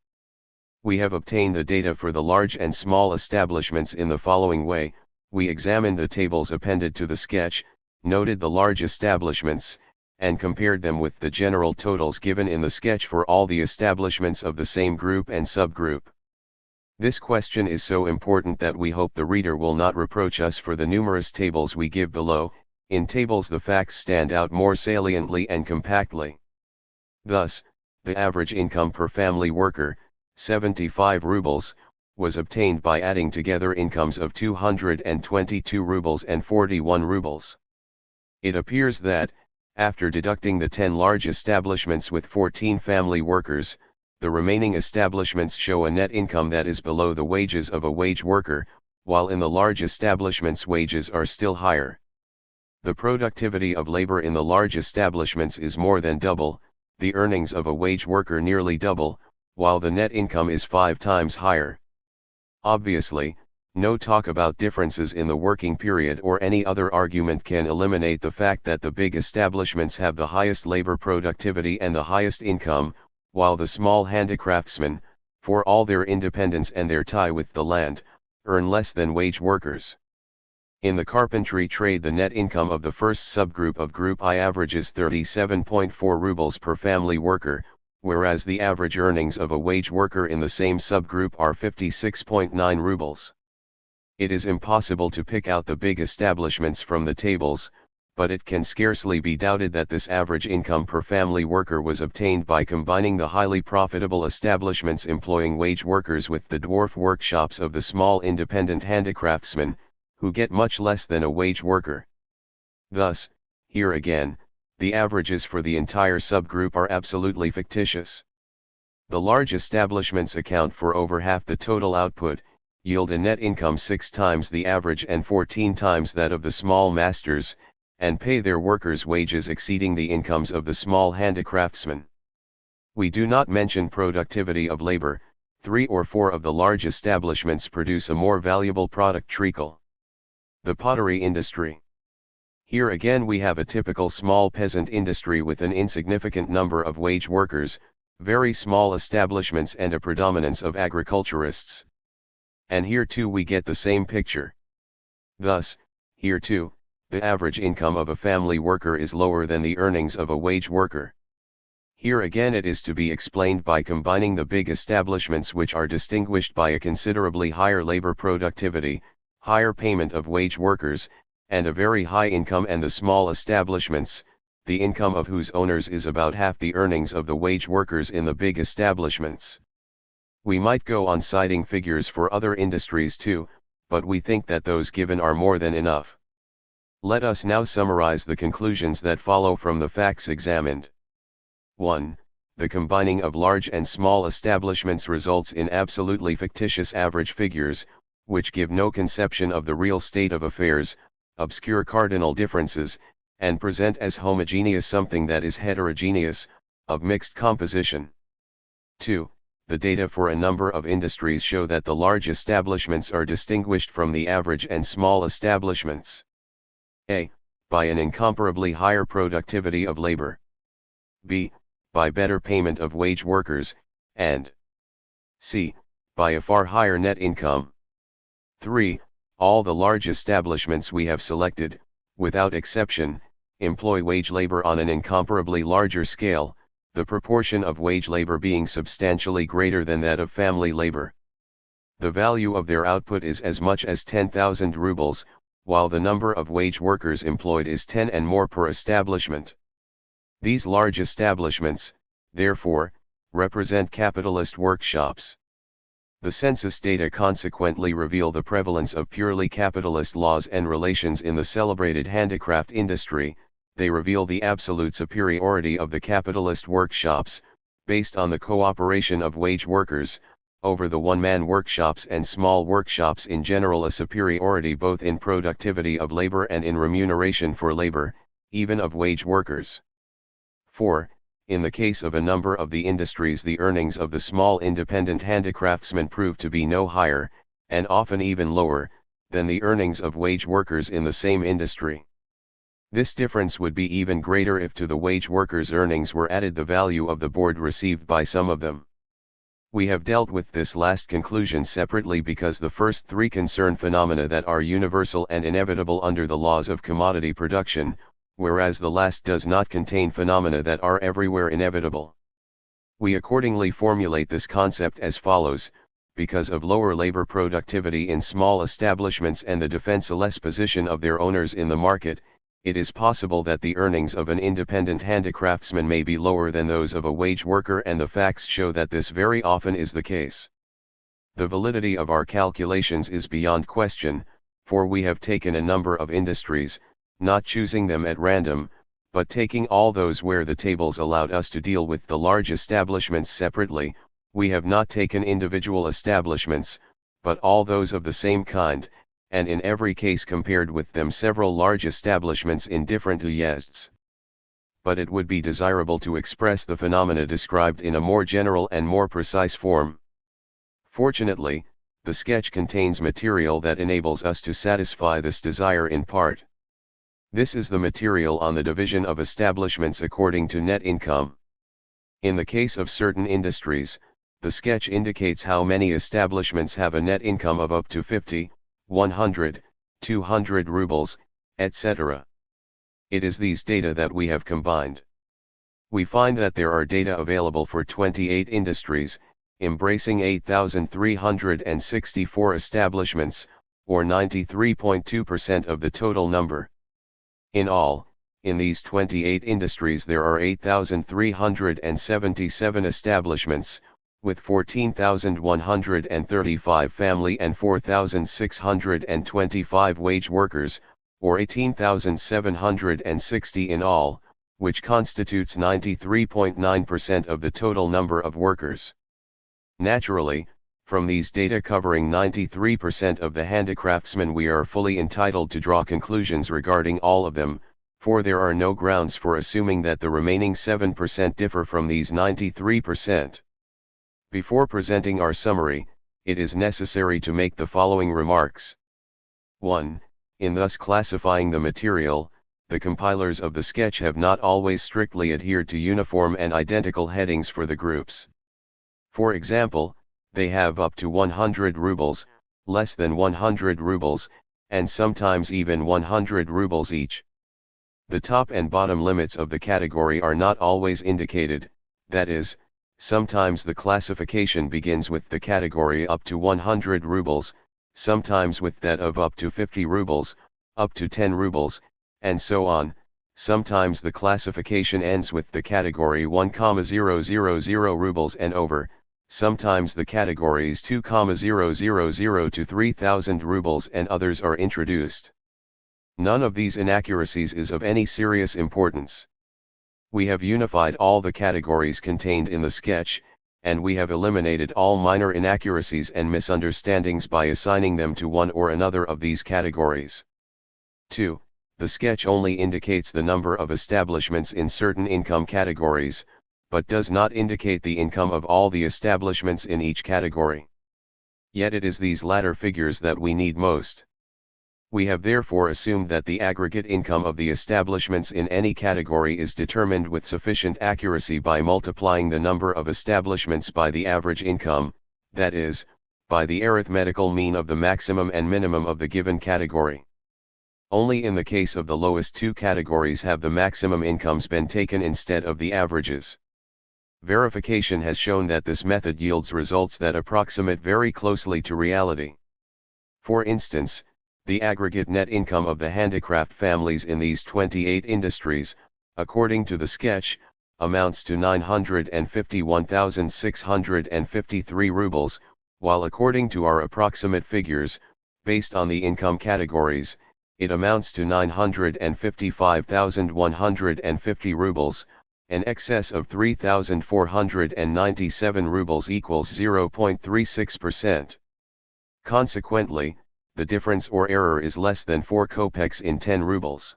We have obtained the data for the large and small establishments in the following way. We examined the tables appended to the sketch, noted the large establishments, and compared them with the general totals given in the sketch for all the establishments of the same group and subgroup. This question is so important that we hope the reader will not reproach us for the numerous tables we give below. In tables the facts stand out more saliently and compactly. Thus, the average income per family worker, 75 rubles, was obtained by adding together incomes of 222 rubles and 41 rubles. It appears that, after deducting the 10 large establishments with 14 family workers, the remaining establishments show a net income that is below the wages of a wage worker, while in the large establishments wages are still higher. The productivity of labor in the large establishments is more than double, the earnings of a wage worker nearly double, while the net income is 5 times higher. Obviously, no talk about differences in the working period or any other argument can eliminate the fact that the big establishments have the highest labor productivity and the highest income, while the small handicraftsmen, for all their independence and their tie with the land, earn less than wage workers. In the carpentry trade, the net income of the first subgroup of Group I averages 37.4 rubles per family worker, whereas the average earnings of a wage worker in the same subgroup are 56.9 rubles. It is impossible to pick out the big establishments from the tables, but it can scarcely be doubted that this average income per family worker was obtained by combining the highly profitable establishments employing wage workers with the dwarf workshops of the small independent handicraftsmen, who get much less than a wage worker. Thus, here again, the averages for the entire subgroup are absolutely fictitious. The large establishments account for over half the total output, yield a net income 6 times the average and 14 times that of the small masters, and pay their workers wages exceeding the incomes of the small handicraftsmen. We do not mention productivity of labor. 3 or 4 of the large establishments produce a more valuable product: treacle. The pottery industry. Here again we have a typical small peasant industry with an insignificant number of wage workers, very small establishments and a predominance of agriculturists. And here too we get the same picture. Thus, here too, the average income of a family worker is lower than the earnings of a wage worker. Here again it is to be explained by combining the big establishments, which are distinguished by a considerably higher labor productivity, higher payment of wage workers, and a very high income, and the small establishments, the income of whose owners is about half the earnings of the wage workers in the big establishments. We might go on citing figures for other industries too, but we think that those given are more than enough. Let us now summarize the conclusions that follow from the facts examined. 1. The combining of large and small establishments results in absolutely fictitious average figures, which give no conception of the real state of affairs, obscure cardinal differences, and present as homogeneous something that is heterogeneous, of mixed composition. 2. The data for a number of industries show that the large establishments are distinguished from the average and small establishments. A. By an incomparably higher productivity of labor. B. By better payment of wage workers, and C. By a far higher net income. 3. All the large establishments we have selected, without exception, employ wage labor on an incomparably larger scale, the proportion of wage labor being substantially greater than that of family labor. The value of their output is as much as 10,000 rubles, while the number of wage workers employed is 10 and more per establishment. These large establishments, therefore, represent capitalist workshops. The census data consequently reveal the prevalence of purely capitalist laws and relations in the celebrated handicraft industry. They reveal the absolute superiority of the capitalist workshops, based on the cooperation of wage workers, over the one-man workshops and small workshops in general, a superiority both in productivity of labor and in remuneration for labor, even of wage workers. 4. In the case of a number of the industries, the earnings of the small independent handicraftsmen prove to be no higher, and often even lower, than the earnings of wage workers in the same industry. This difference would be even greater if to the wage workers' earnings were added the value of the board received by some of them. We have dealt with this last conclusion separately because the first 3 concern phenomena that are universal and inevitable under the laws of commodity production, whereas the last does not contain phenomena that are everywhere inevitable. We accordingly formulate this concept as follows: because of lower labor productivity in small establishments and the defenseless position of their owners in the market, it is possible that the earnings of an independent handicraftsman may be lower than those of a wage worker, and the facts show that this very often is the case. The validity of our calculations is beyond question, for we have taken a number of industries, not choosing them at random, but taking all those where the tables allowed us to deal with the large establishments separately. We have not taken individual establishments, but all those of the same kind, and in every case compared with them several large establishments in different uyezds. But it would be desirable to express the phenomena described in a more general and more precise form. Fortunately, the sketch contains material that enables us to satisfy this desire in part. This is the material on the division of establishments according to net income. In the case of certain industries, the sketch indicates how many establishments have a net income of up to 50, 100, 200 rubles, etc. It is these data that we have combined. We find that there are data available for 28 industries, embracing 8,364 establishments, or 93.2% of the total number. In all, in these 28 industries there are 8,377 establishments, with 14,135 family and 4,625 wage workers, or 18,760 in all, which constitutes 93.9% of the total number of workers. Naturally, from these data covering 93% of the handicraftsmen, we are fully entitled to draw conclusions regarding all of them, for there are no grounds for assuming that the remaining 7% differ from these 93%. Before presenting our summary, it is necessary to make the following remarks. 1. In thus classifying the material, the compilers of the sketch have not always strictly adhered to uniform and identical headings for the groups. For example, they have up to 100 rubles, less than 100 rubles, and sometimes even 100 rubles each. The top and bottom limits of the category are not always indicated, that is, sometimes the classification begins with the category up to 100 rubles, sometimes with that of up to 50 rubles, up to 10 rubles, and so on. Sometimes the classification ends with the category 1,000 rubles and over, sometimes the categories 2,000 to 3,000 rubles and others are introduced. None of these inaccuracies is of any serious importance. We have unified all the categories contained in the sketch, and we have eliminated all minor inaccuracies and misunderstandings by assigning them to one or another of these categories. 2. The sketch only indicates the number of establishments in certain income categories, but does not indicate the income of all the establishments in each category. Yet it is these latter figures that we need most. We have therefore assumed that the aggregate income of the establishments in any category is determined with sufficient accuracy by multiplying the number of establishments by the average income, that is, by the arithmetical mean of the maximum and minimum of the given category. Only in the case of the lowest two categories have the maximum incomes been taken instead of the averages. Verification has shown that this method yields results that approximate very closely to reality. For instance, the aggregate net income of the handicraft families in these 28 industries, according to the sketch, amounts to 951,653 rubles, while according to our approximate figures, based on the income categories, it amounts to 955,150 rubles, an excess of 3,497 rubles equals 0.36%. Consequently, the difference or error is less than 4 kopecks in 10 rubles.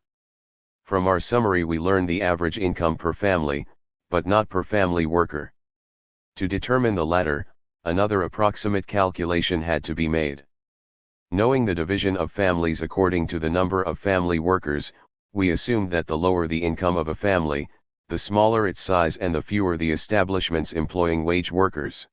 From our summary we learn the average income per family, but not per family worker. To determine the latter, another approximate calculation had to be made. Knowing the division of families according to the number of family workers, we assumed that the lower the income of a family, the smaller its size and the fewer the establishments employing wage workers.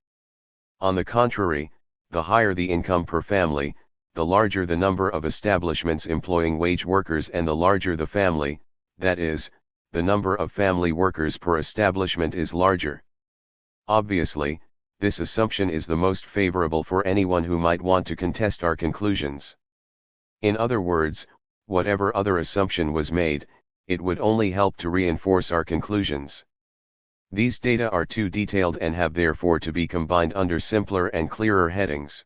On the contrary, the higher the income per family, the larger the number of establishments employing wage workers and the larger the family, that is, the number of family workers per establishment is larger. Obviously, this assumption is the most favorable for anyone who might want to contest our conclusions. In other words, whatever other assumption was made, it would only help to reinforce our conclusions. These data are too detailed and have therefore to be combined under simpler and clearer headings.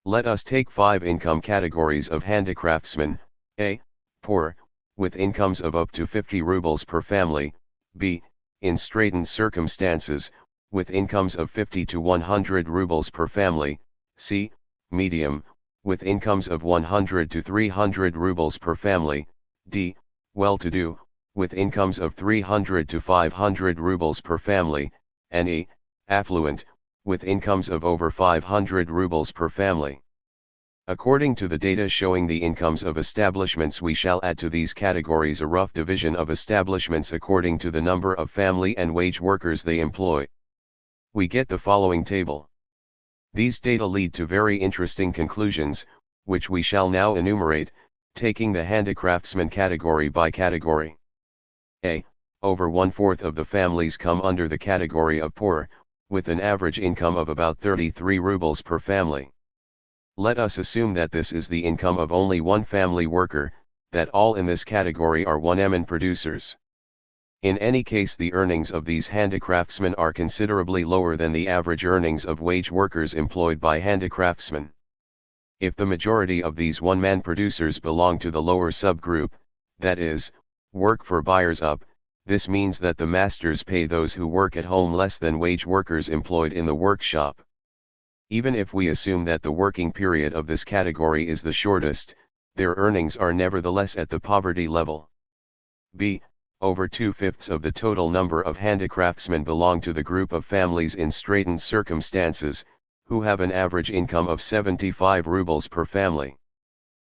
Let us take 5 income categories of handicraftsmen: A. Poor, with incomes of up to 50 rubles per family; B. In straitened circumstances, with incomes of 50 to 100 rubles per family; C. Medium, with incomes of 100 to 300 rubles per family; D. Well-to-do, with incomes of 300 to 500 rubles per family; and E. Affluent, with incomes of over 500 rubles per family. According to the data showing the incomes of establishments, we shall add to these categories a rough division of establishments according to the number of family and wage workers they employ. We get the following table. These data lead to very interesting conclusions, which we shall now enumerate, Taking the handicraftsman category by category. A. Over 1/4 of the families come under the category of poor, with an average income of about 33 rubles per family. Let us assume that this is the income of only one family worker, that all in this category are 1 producers. In any case, the earnings of these handicraftsmen are considerably lower than the average earnings of wage workers employed by handicraftsmen. If the majority of these one-man producers belong to the lower subgroup, that is, work for buyers up, this means that the masters pay those who work at home less than wage workers employed in the workshop. Even if we assume that the working period of this category is the shortest, their earnings are nevertheless at the poverty level. B. Over 2/5 of the total number of handicraftsmen belong to the group of families in straitened circumstances, who have an average income of 75 rubles per family.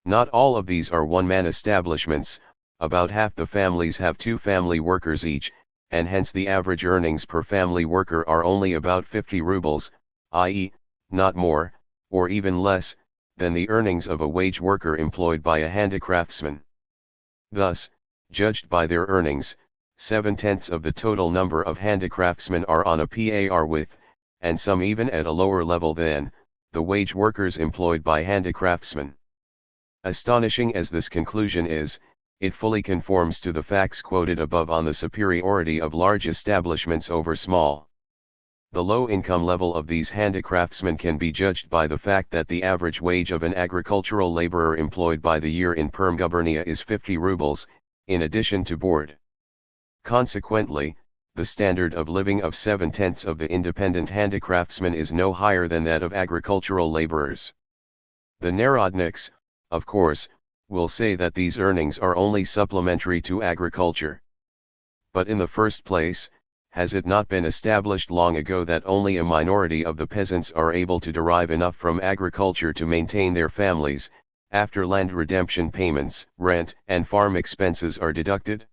Not all of these are one-man establishments, about half the families have 2 family workers each, and hence the average earnings per family worker are only about 50 rubles, i.e., not more, or even less, than the earnings of a wage worker employed by a handicraftsman. Thus, judged by their earnings, 7/10 of the total number of handicraftsmen are on a par with, and some even at a lower level than, the wage workers employed by handicraftsmen. Astonishing as this conclusion is, it fully conforms to the facts quoted above on the superiority of large establishments over small. The low income level of these handicraftsmen can be judged by the fact that the average wage of an agricultural laborer employed by the year in Perm-gubernia is 50 rubles, in addition to board. Consequently, the standard of living of 7/10 of the independent handicraftsmen is no higher than that of agricultural laborers. The Narodniks, of course, will say that these earnings are only supplementary to agriculture. But in the first place, has it not been established long ago that only a minority of the peasants are able to derive enough from agriculture to maintain their families, after land redemption payments, rent, and farm expenses are deducted?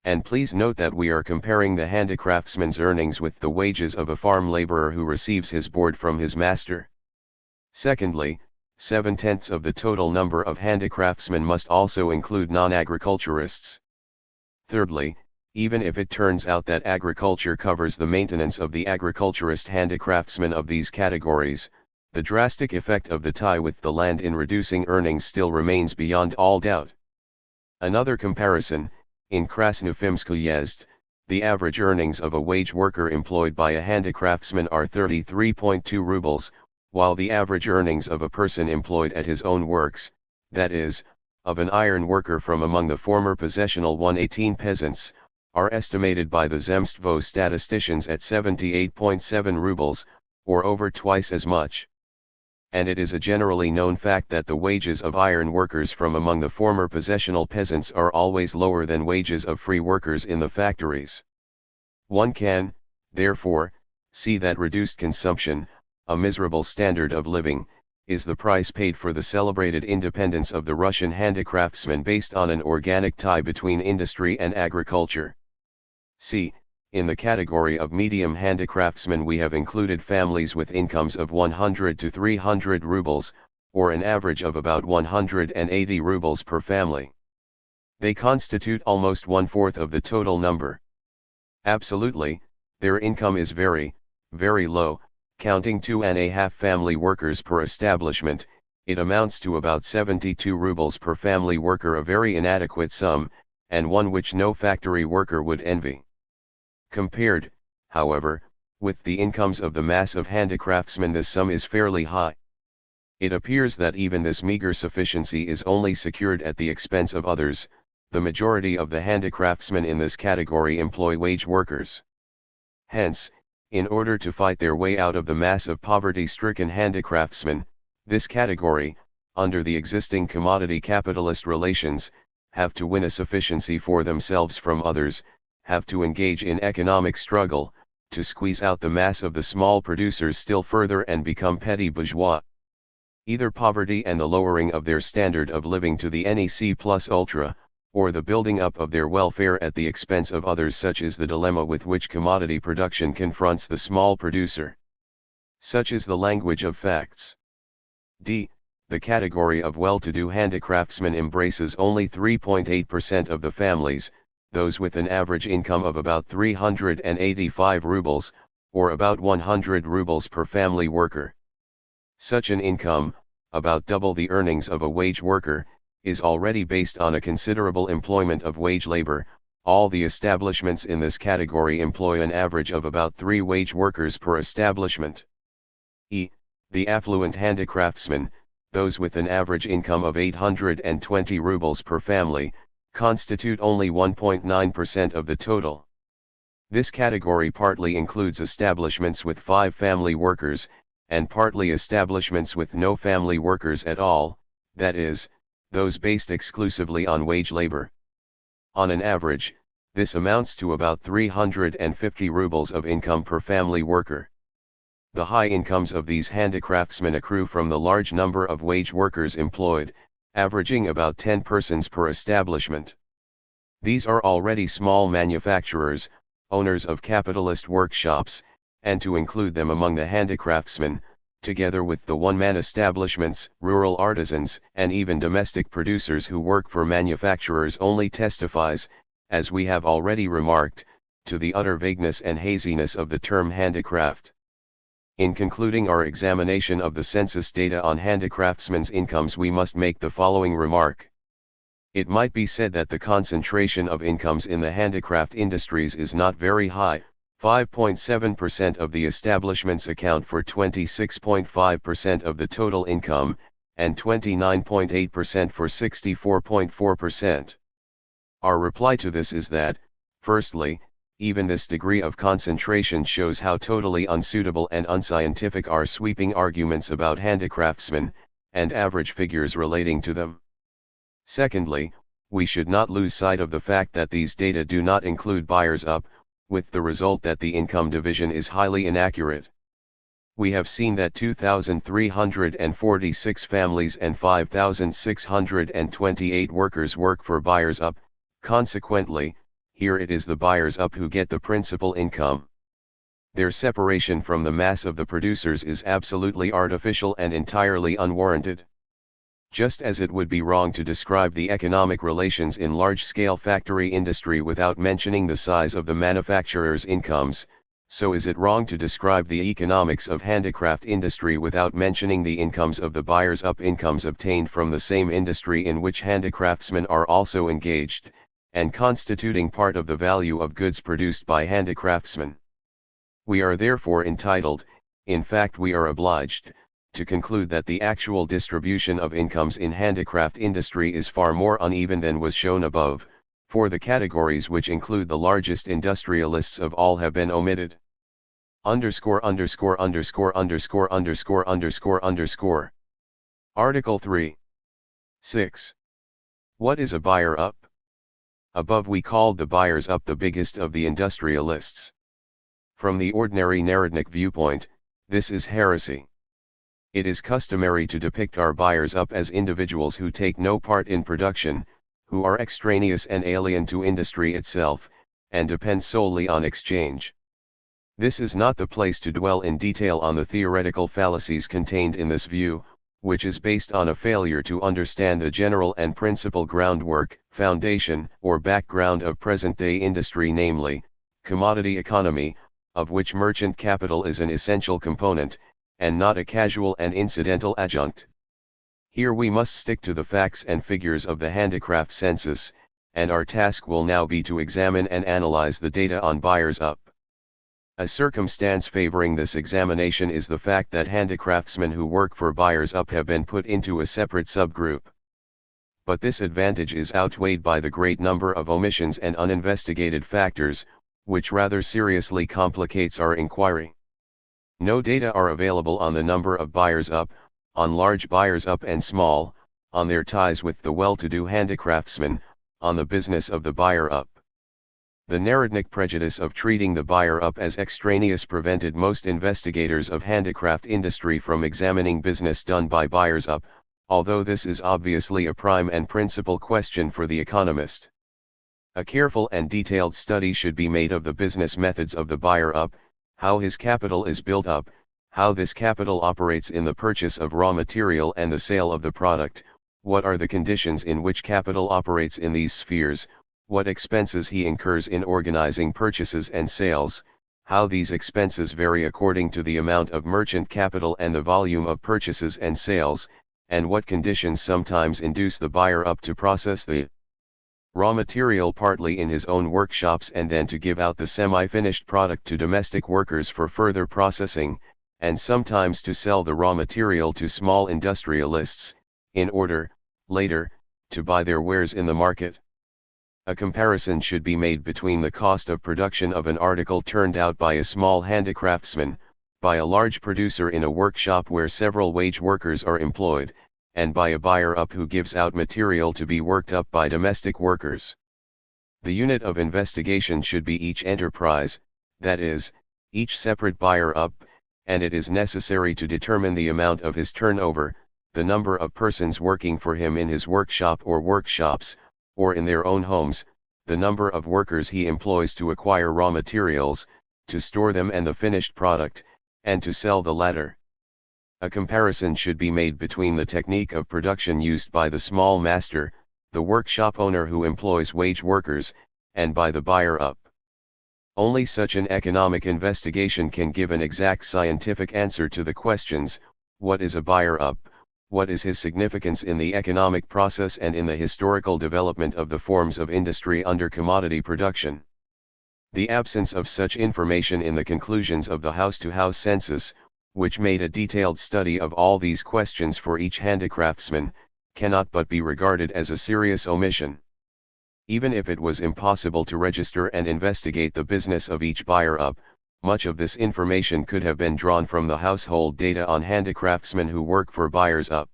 And please note that we are comparing the handicraftsman's earnings with the wages of a farm laborer who receives his board from his master. Secondly, 7/10 of the total number of handicraftsmen must also include non-agriculturists. Thirdly, even if it turns out that agriculture covers the maintenance of the agriculturist handicraftsmen of these categories, the drastic effect of the tie with the land in reducing earnings still remains beyond all doubt. Another comparison, in Krasnofimsk Uyezd, the average earnings of a wage worker employed by a handicraftsman are 33.2 rubles, while the average earnings of a person employed at his own works, that is, of an iron worker from among the former possessional 118 peasants, are estimated by the Zemstvo statisticians at 78.7 rubles, or over twice as much. And it is a generally known fact that the wages of iron workers from among the former possessional peasants are always lower than wages of free workers in the factories. One can, therefore, see that reduced consumption, a miserable standard of living, is the price paid for the celebrated independence of the Russian handicraftsmen based on an organic tie between industry and agriculture. See, in the category of medium handicraftsmen we have included families with incomes of 100 to 300 rubles, or an average of about 180 rubles per family. They constitute almost 1/4 of the total number. Absolutely, their income is very, very low. Counting 2.5 family workers per establishment, it amounts to about 72 rubles per family worker, a very inadequate sum, and one which no factory worker would envy. Compared, however, with the incomes of the mass of handicraftsmen, this sum is fairly high. It appears that even this meager sufficiency is only secured at the expense of others. The majority of the handicraftsmen in this category employ wage workers. Hence, in order to fight their way out of the mass of poverty-stricken handicraftsmen, this category, under the existing commodity capitalist relations, have to win a sufficiency for themselves from others, have to engage in economic struggle, to squeeze out the mass of the small producers still further and become petty bourgeois. Either poverty and the lowering of their standard of living to the NEC plus ultra, or the building up of their welfare at the expense of others. Such is the dilemma with which commodity production confronts the small producer. Such is the language of facts. D. the category of well-to-do handicraftsmen embraces only 3.8% of the families, those with an average income of about 385 rubles, or about 100 rubles per family worker. Such an income, about double the earnings of a wage worker, is already based on a considerable employment of wage labor. All the establishments in this category employ an average of about 3 wage workers per establishment. The affluent handicraftsmen, those with an average income of 820 rubles per family, constitute only 1.9% of the total. This category partly includes establishments with 5 family workers, and partly establishments with no family workers at all, that is, those based exclusively on wage labor. On an average, this amounts to about 350 rubles of income per family worker. The high incomes of these handicraftsmen accrue from the large number of wage workers employed, averaging about 10 persons per establishment. These are already small manufacturers, owners of capitalist workshops, and to include them among the handicraftsmen, together with the one-man establishments, rural artisans, and even domestic producers who work for manufacturers only testifies, as we have already remarked, to the utter vagueness and haziness of the term handicraft. In concluding our examination of the census data on handicraftsmen's incomes, we must make the following remark. It might be said that the concentration of incomes in the handicraft industries is not very high. 5.7% of the establishments account for 26.5% of the total income, and 29.8% for 64.4%. Our reply to this is that, firstly, even this degree of concentration shows how totally unsuitable and unscientific are sweeping arguments about handicraftsmen, and average figures relating to them. Secondly, we should not lose sight of the fact that these data do not include buyers up, with the result that the income division is highly inaccurate. We have seen that 2,346 families and 5,628 workers work for buyers up. Consequently, here it is the buyers up who get the principal income. Their separation from the mass of the producers is absolutely artificial and entirely unwarranted. Just as it would be wrong to describe the economic relations in large-scale factory industry without mentioning the size of the manufacturers' incomes, so is it wrong to describe the economics of handicraft industry without mentioning the incomes of the buyers up, incomes obtained from the same industry in which handicraftsmen are also engaged, and constituting part of the value of goods produced by handicraftsmen. We are therefore entitled, in fact we are obliged, to conclude that the actual distribution of incomes in handicraft industry is far more uneven than was shown above, for the categories which include the largest industrialists of all have been omitted. Article 3. 6. What is a buyer up? Above we called the buyers up the biggest of the industrialists. From the ordinary Narodnik viewpoint, this is heresy. It is customary to depict our buyers up as individuals who take no part in production, who are extraneous and alien to industry itself, and depend solely on exchange. This is not the place to dwell in detail on the theoretical fallacies contained in this view, which is based on a failure to understand the general and principal groundwork, foundation, or background of present-day industry, namely, commodity economy, of which merchant capital is an essential component, and not a casual and incidental adjunct. Here we must stick to the facts and figures of the handicraft census, and our task will now be to examine and analyze the data on buyers up. A circumstance favoring this examination is the fact that handicraftsmen who work for buyers up have been put into a separate subgroup. But this advantage is outweighed by the great number of omissions and uninvestigated factors, which rather seriously complicates our inquiry. No data are available on the number of buyers up, on large buyers up and small, on their ties with the well-to-do handicraftsmen, on the business of the buyer up. The Narodnik prejudice of treating the buyer up as extraneous prevented most investigators of handicraft industry from examining business done by buyers up, although this is obviously a prime and principal question for the economist. A careful and detailed study should be made of the business methods of the buyer up, how his capital is built up, how this capital operates in the purchase of raw material and the sale of the product, what are the conditions in which capital operates in these spheres, what expenses he incurs in organizing purchases and sales, how these expenses vary according to the amount of merchant capital and the volume of purchases and sales, and what conditions sometimes induce the buyer up to process the raw material partly in his own workshops and then to give out the semi-finished product to domestic workers for further processing, and sometimes to sell the raw material to small industrialists, in order, later, to buy their wares in the market. A comparison should be made between the cost of production of an article turned out by a small handicraftsman, by a large producer in a workshop where several wage workers are employed, and by a buyer up who gives out material to be worked up by domestic workers. The unit of investigation should be each enterprise, that is, each separate buyer up, and it is necessary to determine the amount of his turnover, the number of persons working for him in his workshop or workshops, or in their own homes, the number of workers he employs to acquire raw materials, to store them and the finished product, and to sell the latter. A comparison should be made between the technique of production used by the small master, the workshop owner who employs wage workers, and by the buyer up. Only such an economic investigation can give an exact scientific answer to the questions: what is a buyer up? What is his significance in the economic process and in the historical development of the forms of industry under commodity production? The absence of such information in the conclusions of the house-to-house census, which made a detailed study of all these questions for each handicraftsman, cannot but be regarded as a serious omission. Even if it was impossible to register and investigate the business of each buyer up, much of this information could have been drawn from the household data on handicraftsmen who work for buyers up.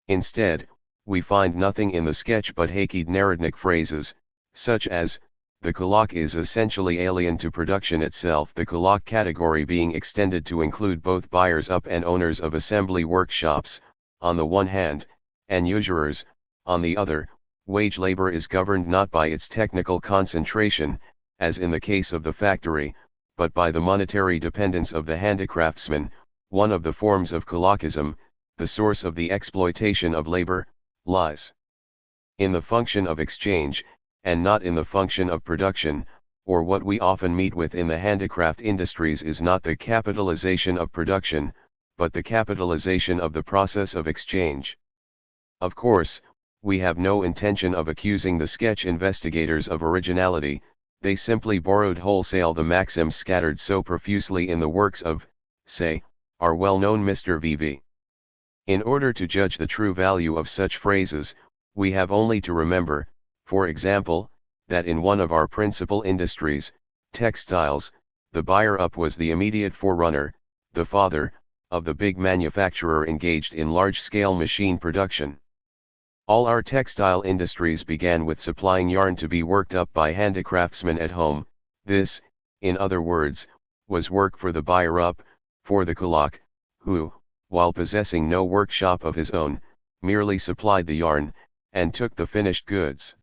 Instead, we find nothing in the sketch but hackneyed narodnik phrases, such as, the kulak is essentially alien to production itself, the kulak category being extended to include both buyers up and owners of assembly workshops, on the one hand, and usurers, on the other. Wage labor is governed not by its technical concentration, as in the case of the factory, but by the monetary dependence of the handicraftsman, one of the forms of kulakism. The source of the exploitation of labor lies in the function of exchange, and not in the function of production, or what we often meet with in the handicraft industries is not the capitalization of production, but the capitalization of the process of exchange. Of course, we have no intention of accusing the sketch investigators of originality. They simply borrowed wholesale the maxims scattered so profusely in the works of, say, our well-known Mr. V.V. In order to judge the true value of such phrases, we have only to remember, for example, that in one of our principal industries, textiles, the buyer up was the immediate forerunner, the father, of the big manufacturer engaged in large-scale machine production. All our textile industries began with supplying yarn to be worked up by handicraftsmen at home. This, in other words, was work for the buyer up, for the kulak, who, while possessing no workshop of his own, merely supplied the yarn, and took the finished goods.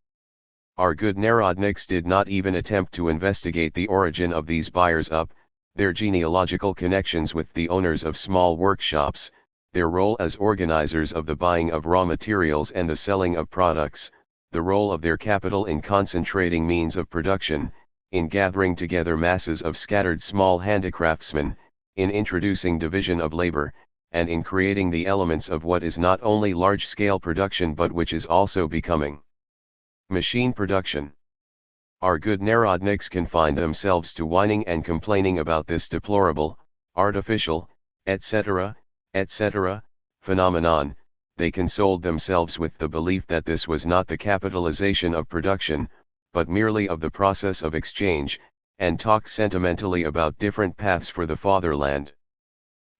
Our good narodniks did not even attempt to investigate the origin of these buyers up, their genealogical connections with the owners of small workshops, their role as organizers of the buying of raw materials and the selling of products, the role of their capital in concentrating means of production, in gathering together masses of scattered small handicraftsmen, in introducing division of labor, and in creating the elements of what is not only large-scale production but which is also becoming machine production. Our good narodniks confined themselves to whining and complaining about this deplorable, artificial, etc., etc., phenomenon. They consoled themselves with the belief that this was not the capitalization of production, but merely of the process of exchange, and talked sentimentally about different paths for the fatherland.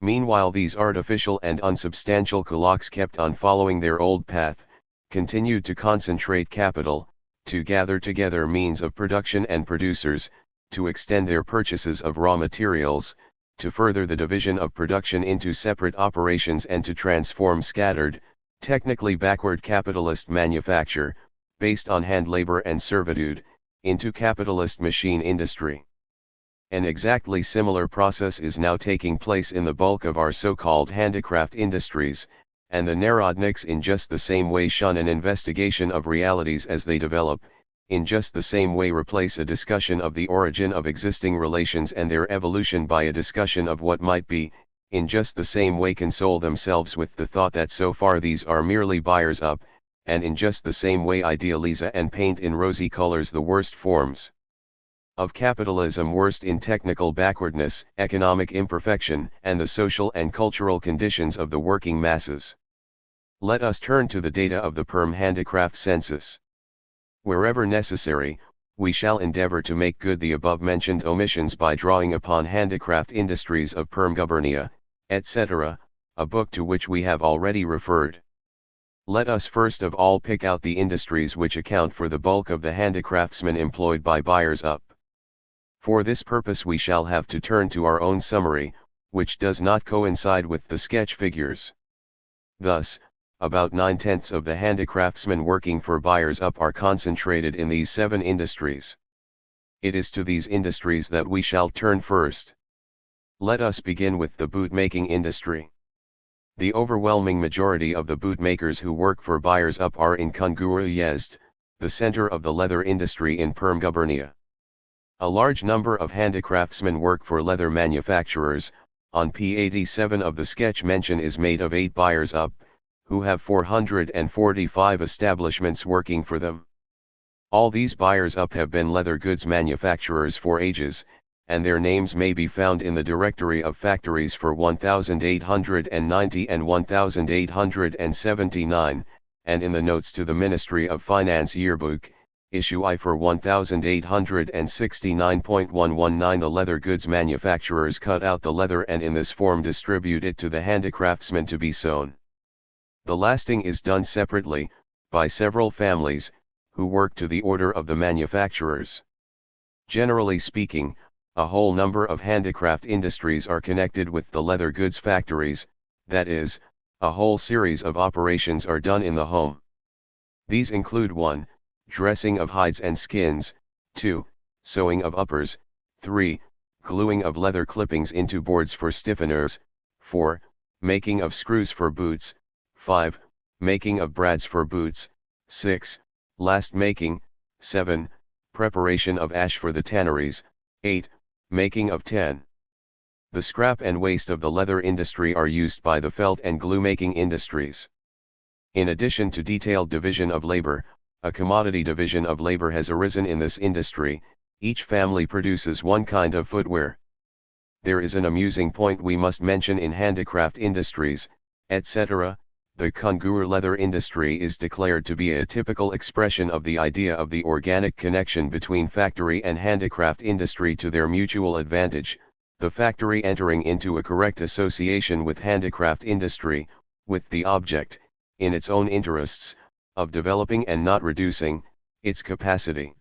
Meanwhile these artificial and unsubstantial kulaks kept on following their old path, continued to concentrate capital, to gather together means of production and producers, to extend their purchases of raw materials, to further the division of production into separate operations and to transform scattered, technically backward capitalist manufacture, based on hand labor and servitude, into capitalist machine industry. An exactly similar process is now taking place in the bulk of our so-called handicraft industries, and the Narodniks in just the same way shun an investigation of realities as they develop, in just the same way replace a discussion of the origin of existing relations and their evolution by a discussion of what might be, in just the same way console themselves with the thought that so far these are merely buyers up, and in just the same way idealize and paint in rosy colors the worst forms of capitalism, worst in technical backwardness, economic imperfection, and the social and cultural conditions of the working masses. Let us turn to the data of the Perm Handicraft Census. Wherever necessary, we shall endeavor to make good the above-mentioned omissions by drawing upon Handicraft Industries of Perm Gubernia, etc., a book to which we have already referred. Let us first of all pick out the industries which account for the bulk of the handicraftsmen employed by buyers up. For this purpose we shall have to turn to our own summary, which does not coincide with the sketch figures. Thus, about 9/10 of the handicraftsmen working for buyers up are concentrated in these 7 industries. It is to these industries that we shall turn first. Let us begin with the boot-making industry. The overwhelming majority of the bootmakers who work for buyers up are in Kunguru Yezd, the center of the leather industry in Perm Gubernia. A large number of handicraftsmen work for leather manufacturers. On p87 of the sketch, mention is made of 8 buyers up, who have 445 establishments working for them. All these buyers up have been leather goods manufacturers for ages, and their names may be found in the directory of factories for 1890 and 1879, and in the notes to the Ministry of Finance Yearbook, issue I for 1869.119. The leather goods manufacturers cut out the leather and in this form distribute it to the handicraftsmen to be sewn. The lasting is done separately, by several families, who work to the order of the manufacturers. Generally speaking, a whole number of handicraft industries are connected with the leather goods factories, that is, a whole series of operations are done in the home. These include 1. Dressing of hides and skins, 2. Sewing of uppers, 3. Gluing of leather clippings into boards for stiffeners, 4. Making of screws for boots, 5. Making of brads for boots, 6. Last making, 7. Preparation of ash for the tanneries, 8. Making of tin. The scrap and waste of the leather industry are used by the felt and glue making industries. In addition to detailed division of labor, a commodity division of labor has arisen in this industry. Each family produces one kind of footwear. There is an amusing point we must mention in handicraft industries, etc. The Kunguru leather industry is declared to be a typical expression of the idea of the organic connection between factory and handicraft industry to their mutual advantage, the factory entering into a correct association with handicraft industry, with the object, in its own interests, of developing and not reducing its capacity.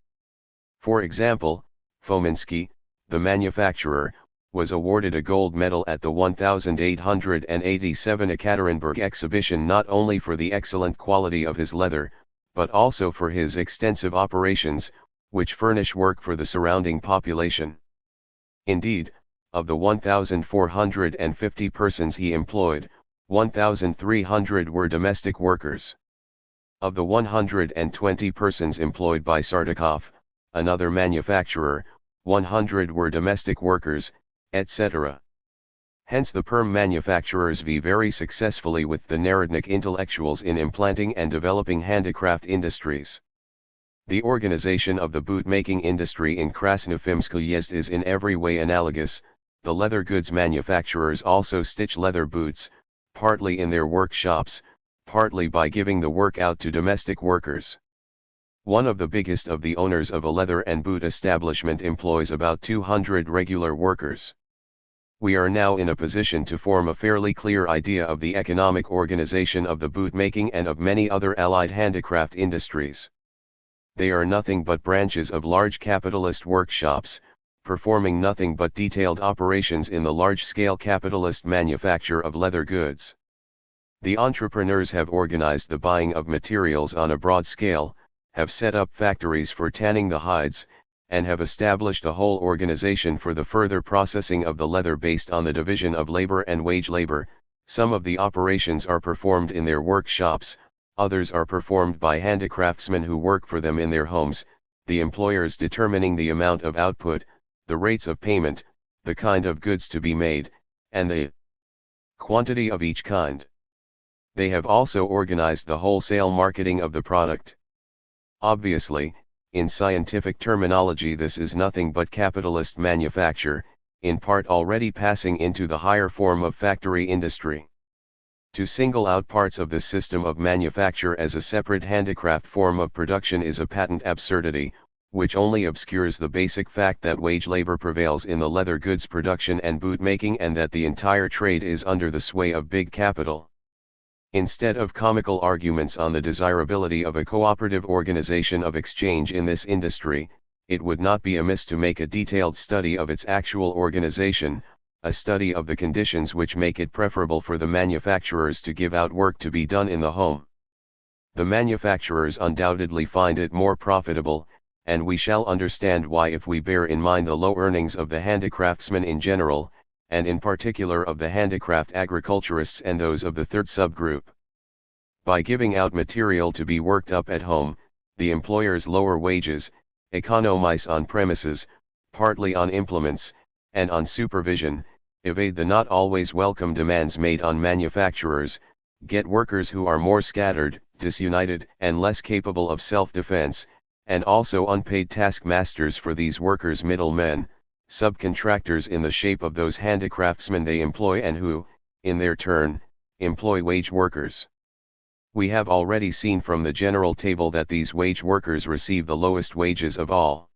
For example, Fominsky, the manufacturer, was awarded a gold medal at the 1887 Ekaterinburg exhibition not only for the excellent quality of his leather, but also for his extensive operations, which furnish work for the surrounding population. Indeed, of the 1,450 persons he employed, 1,300 were domestic workers. Of the 120 persons employed by Sartikov, another manufacturer, 100 were domestic workers, etc. Hence the perm manufacturers vie very successfully with the Narodnik intellectuals in implanting and developing handicraft industries. The organization of the boot-making industry in Krasnofimsk Yezd is in every way analogous. The leather goods manufacturers also stitch leather boots, partly in their workshops, partly by giving the work out to domestic workers. One of the biggest of the owners of a leather and boot establishment employs about 200 regular workers. We are now in a position to form a fairly clear idea of the economic organization of the bootmaking and of many other allied handicraft industries. They are nothing but branches of large capitalist workshops, performing nothing but detailed operations in the large-scale capitalist manufacture of leather goods. The entrepreneurs have organized the buying of materials on a broad scale, have set up factories for tanning the hides, and have established a whole organization for the further processing of the leather based on the division of labor and wage labor. Some of the operations are performed in their workshops, others are performed by handicraftsmen who work for them in their homes, the employers determining the amount of output, the rates of payment, the kind of goods to be made, and the quantity of each kind. They have also organized the wholesale marketing of the product. Obviously, in scientific terminology, this is nothing but capitalist manufacture, in part already passing into the higher form of factory industry. To single out parts of this system of manufacture as a separate handicraft form of production is a patent absurdity, which only obscures the basic fact that wage labor prevails in the leather goods production and boot making, and that the entire trade is under the sway of big capital. Instead of comical arguments on the desirability of a cooperative organization of exchange in this industry, it would not be amiss to make a detailed study of its actual organization, a study of the conditions which make it preferable for the manufacturers to give out work to be done in the home. The manufacturers undoubtedly find it more profitable, and we shall understand why if we bear in mind the low earnings of the handicraftsmen in general, and in particular of the handicraft agriculturists and those of the third subgroup. By giving out material to be worked up at home, the employers lower wages, economize on premises, partly on implements, and on supervision, evade the not always welcome demands made on manufacturers, get workers who are more scattered, disunited, and less capable of self-defense, and also unpaid taskmasters for these workers, middlemen, subcontractors in the shape of those handicraftsmen they employ and who, in their turn, employ wage workers. We have already seen from the general table that these wage workers receive the lowest wages of all.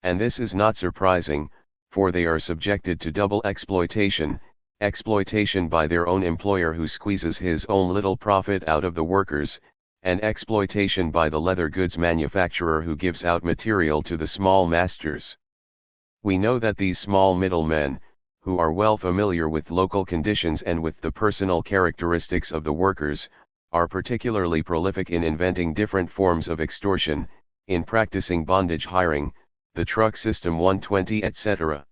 And this is not surprising, for they are subjected to double exploitation, exploitation by their own employer who squeezes his own little profit out of the workers, and exploitation by the leather goods manufacturer who gives out material to the small masters. We know that these small middlemen, who are well familiar with local conditions and with the personal characteristics of the workers, are particularly prolific in inventing different forms of extortion, in practicing bondage hiring, the truck system 120, etc.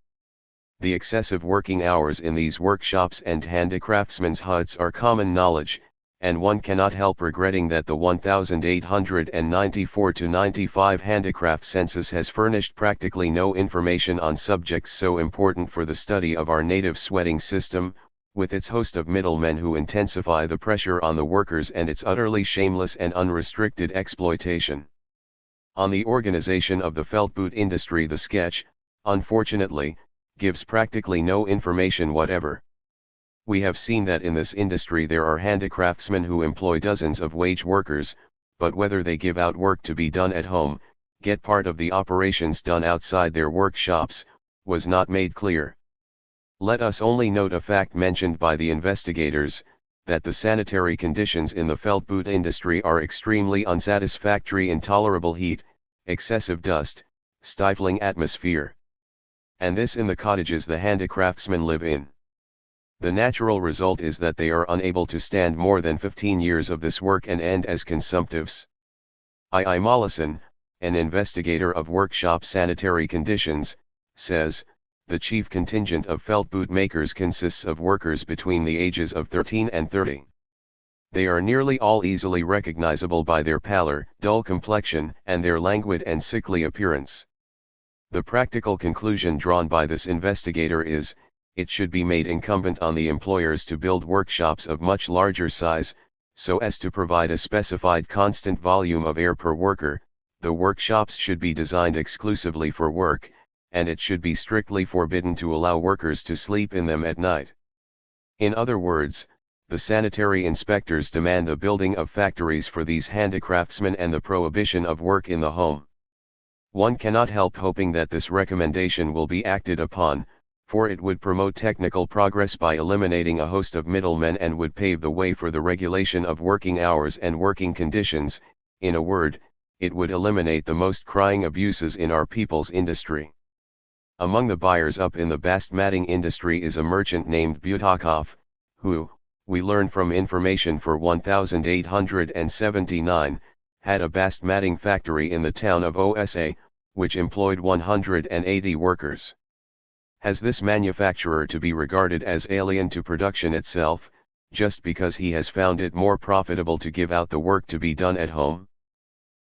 The excessive working hours in these workshops and handicraftsmen's huts are common knowledge, and one cannot help regretting that the 1894-95 handicraft census has furnished practically no information on subjects so important for the study of our native sweating system, with its host of middlemen who intensify the pressure on the workers and its utterly shameless and unrestricted exploitation. On the organization of the felt boot industry, the sketch, unfortunately, gives practically no information whatever. We have seen that in this industry there are handicraftsmen who employ dozens of wage workers, but whether they give out work to be done at home, get part of the operations done outside their workshops, was not made clear. Let us only note a fact mentioned by the investigators, that the sanitary conditions in the felt boot industry are extremely unsatisfactory: intolerable heat, excessive dust, stifling atmosphere. And this in the cottages the handicraftsmen live in. The natural result is that they are unable to stand more than 15 years of this work and end as consumptives. I. Mollison, an investigator of workshop sanitary conditions, says, the chief contingent of felt boot makers consists of workers between the ages of 13 and 30. They are nearly all easily recognizable by their pallor, dull complexion, and their languid and sickly appearance. The practical conclusion drawn by this investigator is, it should be made incumbent on the employers to build workshops of much larger size, so as to provide a specified constant volume of air per worker. The workshops should be designed exclusively for work, and it should be strictly forbidden to allow workers to sleep in them at night. In other words, the sanitary inspectors demand the building of factories for these handicraftsmen and the prohibition of work in the home. One cannot help hoping that this recommendation will be acted upon, for it would promote technical progress by eliminating a host of middlemen and would pave the way for the regulation of working hours and working conditions. In a word, it would eliminate the most crying abuses in our people's industry. Among the buyers up in the bast matting industry is a merchant named Butakov, who, we learn from information for 1879, had a bast matting factory in the town of Osa, which employed 180 workers. Has this manufacturer to be regarded as alien to production itself, just because he has found it more profitable to give out the work to be done at home?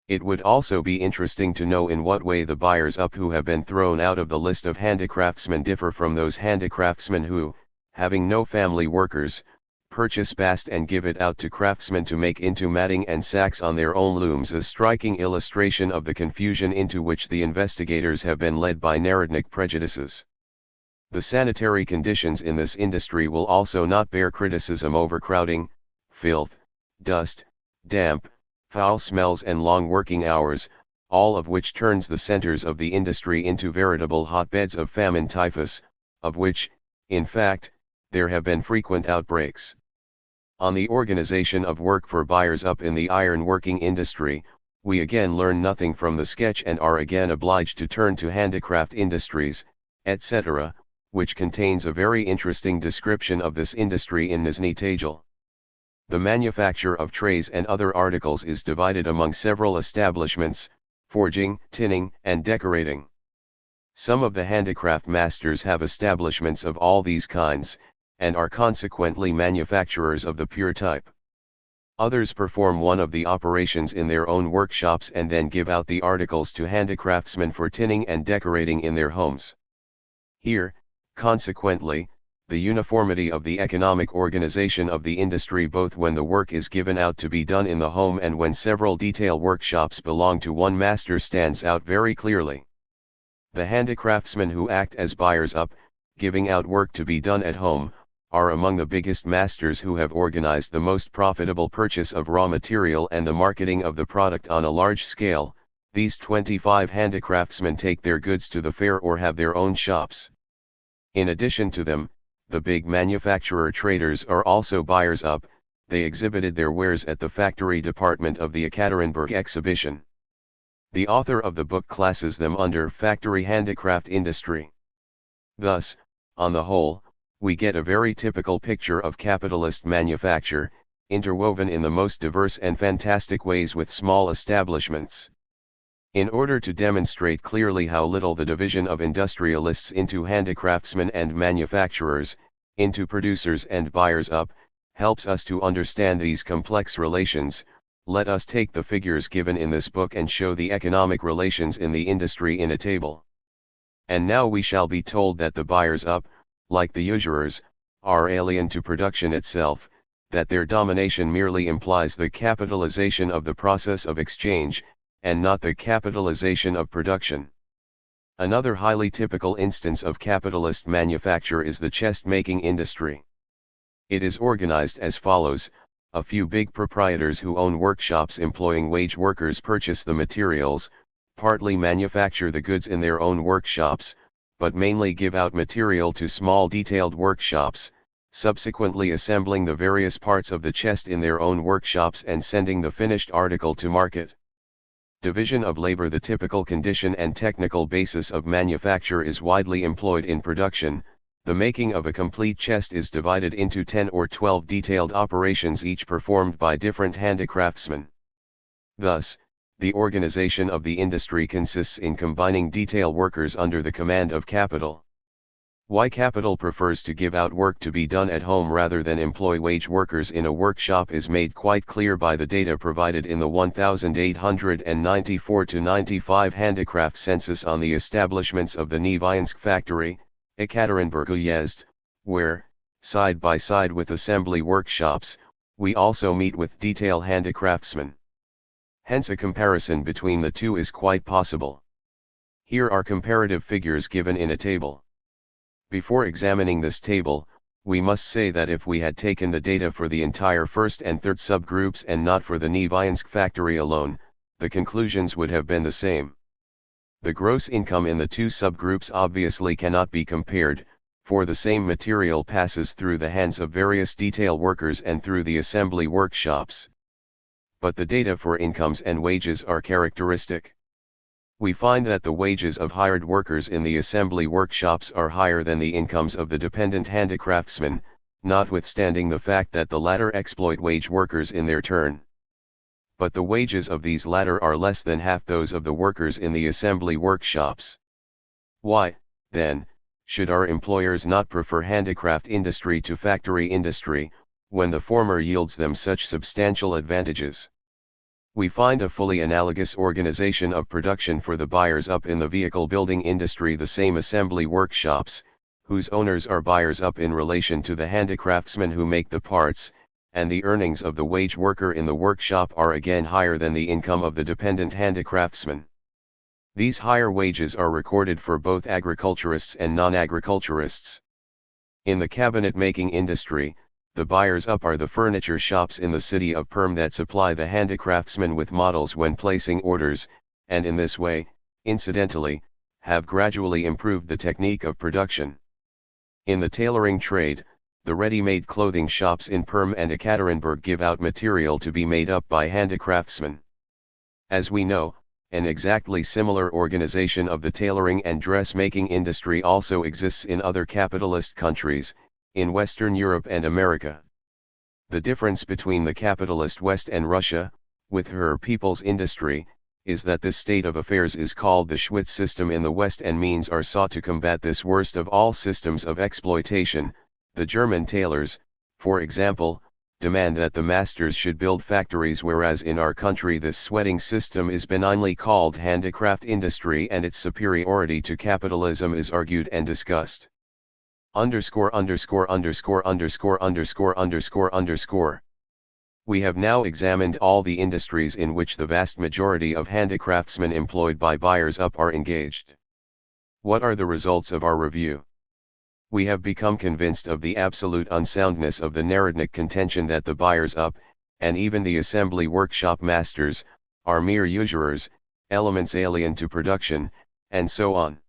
It would also be interesting to know in what way the buyers up who have been thrown out of the list of handicraftsmen differ from those handicraftsmen who, having no family workers, purchase bast and give it out to craftsmen to make into matting and sacks on their own looms, a striking illustration of the confusion into which the investigators have been led by Narodnik prejudices. The sanitary conditions in this industry will also not bear criticism: overcrowding, filth, dust, damp, foul smells and long working hours, all of which turns the centers of the industry into veritable hotbeds of famine typhus, of which, in fact, there have been frequent outbreaks. On the organization of work for buyers up in the iron working industry, we again learn nothing from the sketch and are again obliged to turn to handicraft industries, etc., which contains a very interesting description of this industry in Nizhny Tagil. The manufacture of trays and other articles is divided among several establishments: forging, tinning, and decorating. Some of the handicraft masters have establishments of all these kinds, and are consequently manufacturers of the pure type. Others perform one of the operations in their own workshops and then give out the articles to handicraftsmen for tinning and decorating in their homes. Here, consequently, the uniformity of the economic organization of the industry, both when the work is given out to be done in the home and when several detail workshops belong to one master, stands out very clearly. The handicraftsmen who act as buyers up, giving out work to be done at home, are among the biggest masters who have organized the most profitable purchase of raw material and the marketing of the product on a large scale. These 25 handicraftsmen take their goods to the fair or have their own shops. In addition to them, the big manufacturer traders are also buyers up. They exhibited their wares at the factory department of the Ekaterinburg exhibition. The author of the book classes them under factory handicraft industry. Thus, on the whole, we get a very typical picture of capitalist manufacture, interwoven in the most diverse and fantastic ways with small establishments. In order to demonstrate clearly how little the division of industrialists into handicraftsmen and manufacturers, into producers and buyers up, helps us to understand these complex relations, let us take the figures given in this book and show the economic relations in the industry in a table. And now we shall be told that the buyers up, like the usurers, are alien to production itself, that their domination merely implies the capitalization of the process of exchange, and not the capitalization of production. Another highly typical instance of capitalist manufacture is the chest-making industry. It is organized as follows: a few big proprietors who own workshops employing wage workers purchase the materials, partly manufacture the goods in their own workshops, but mainly give out material to small detailed workshops, subsequently assembling the various parts of the chest in their own workshops and sending the finished article to market. Division of labor. The typical condition and technical basis of manufacture is widely employed in production. The making of a complete chest is divided into 10 or 12 detailed operations, each performed by different handicraftsmen. Thus, the organization of the industry consists in combining detail workers under the command of capital. Why capital prefers to give out work to be done at home rather than employ wage workers in a workshop is made quite clear by the data provided in the 1894-95 handicraft census on the establishments of the Neviansk factory, Ekaterinburg Uyezd, where, side by side with assembly workshops, we also meet with detail handicraftsmen. Hence a comparison between the two is quite possible. Here are comparative figures given in a table. Before examining this table, we must say that if we had taken the data for the entire first and third subgroups and not for the Neviansk factory alone, the conclusions would have been the same. The gross income in the two subgroups obviously cannot be compared, for the same material passes through the hands of various detail workers and through the assembly workshops. But the data for incomes and wages are characteristic. We find that the wages of hired workers in the assembly workshops are higher than the incomes of the dependent handicraftsmen, notwithstanding the fact that the latter exploit wage workers in their turn. but the wages of these latter are less than half those of the workers in the assembly workshops. Why, then, should our employers not prefer handicraft industry to factory industry, when the former yields them such substantial advantages? We find a fully analogous organization of production for the buyers up in the vehicle building industry, the same assembly workshops, whose owners are buyers up in relation to the handicraftsmen who make the parts, and the earnings of the wage worker in the workshop are again higher than the income of the dependent handicraftsman. These higher wages are recorded for both agriculturists and non-agriculturists. In the cabinet-making industry, the buyers up are the furniture shops in the city of Perm that supply the handicraftsmen with models when placing orders, and in this way, incidentally, have gradually improved the technique of production. In the tailoring trade, the ready-made clothing shops in Perm and Ekaterinburg give out material to be made up by handicraftsmen. As we know, an exactly similar organization of the tailoring and dressmaking industry also exists in other capitalist countries, in Western Europe and America. The difference between the capitalist West and Russia, with her people's industry, is that this state of affairs is called the Schwitt system in the West, and means are sought to combat this worst of all systems of exploitation. The German tailors, for example, demand that the masters should build factories, whereas in our country this sweating system is benignly called handicraft industry, and its superiority to capitalism is argued and discussed. Underscore. We have now examined all the industries in which the vast majority of handicraftsmen employed by buyers up are engaged. What are the results of our review? We have become convinced of the absolute unsoundness of the Narodnik contention that the buyers up, and even the assembly workshop masters, are mere usurers, elements alien to production, and so on.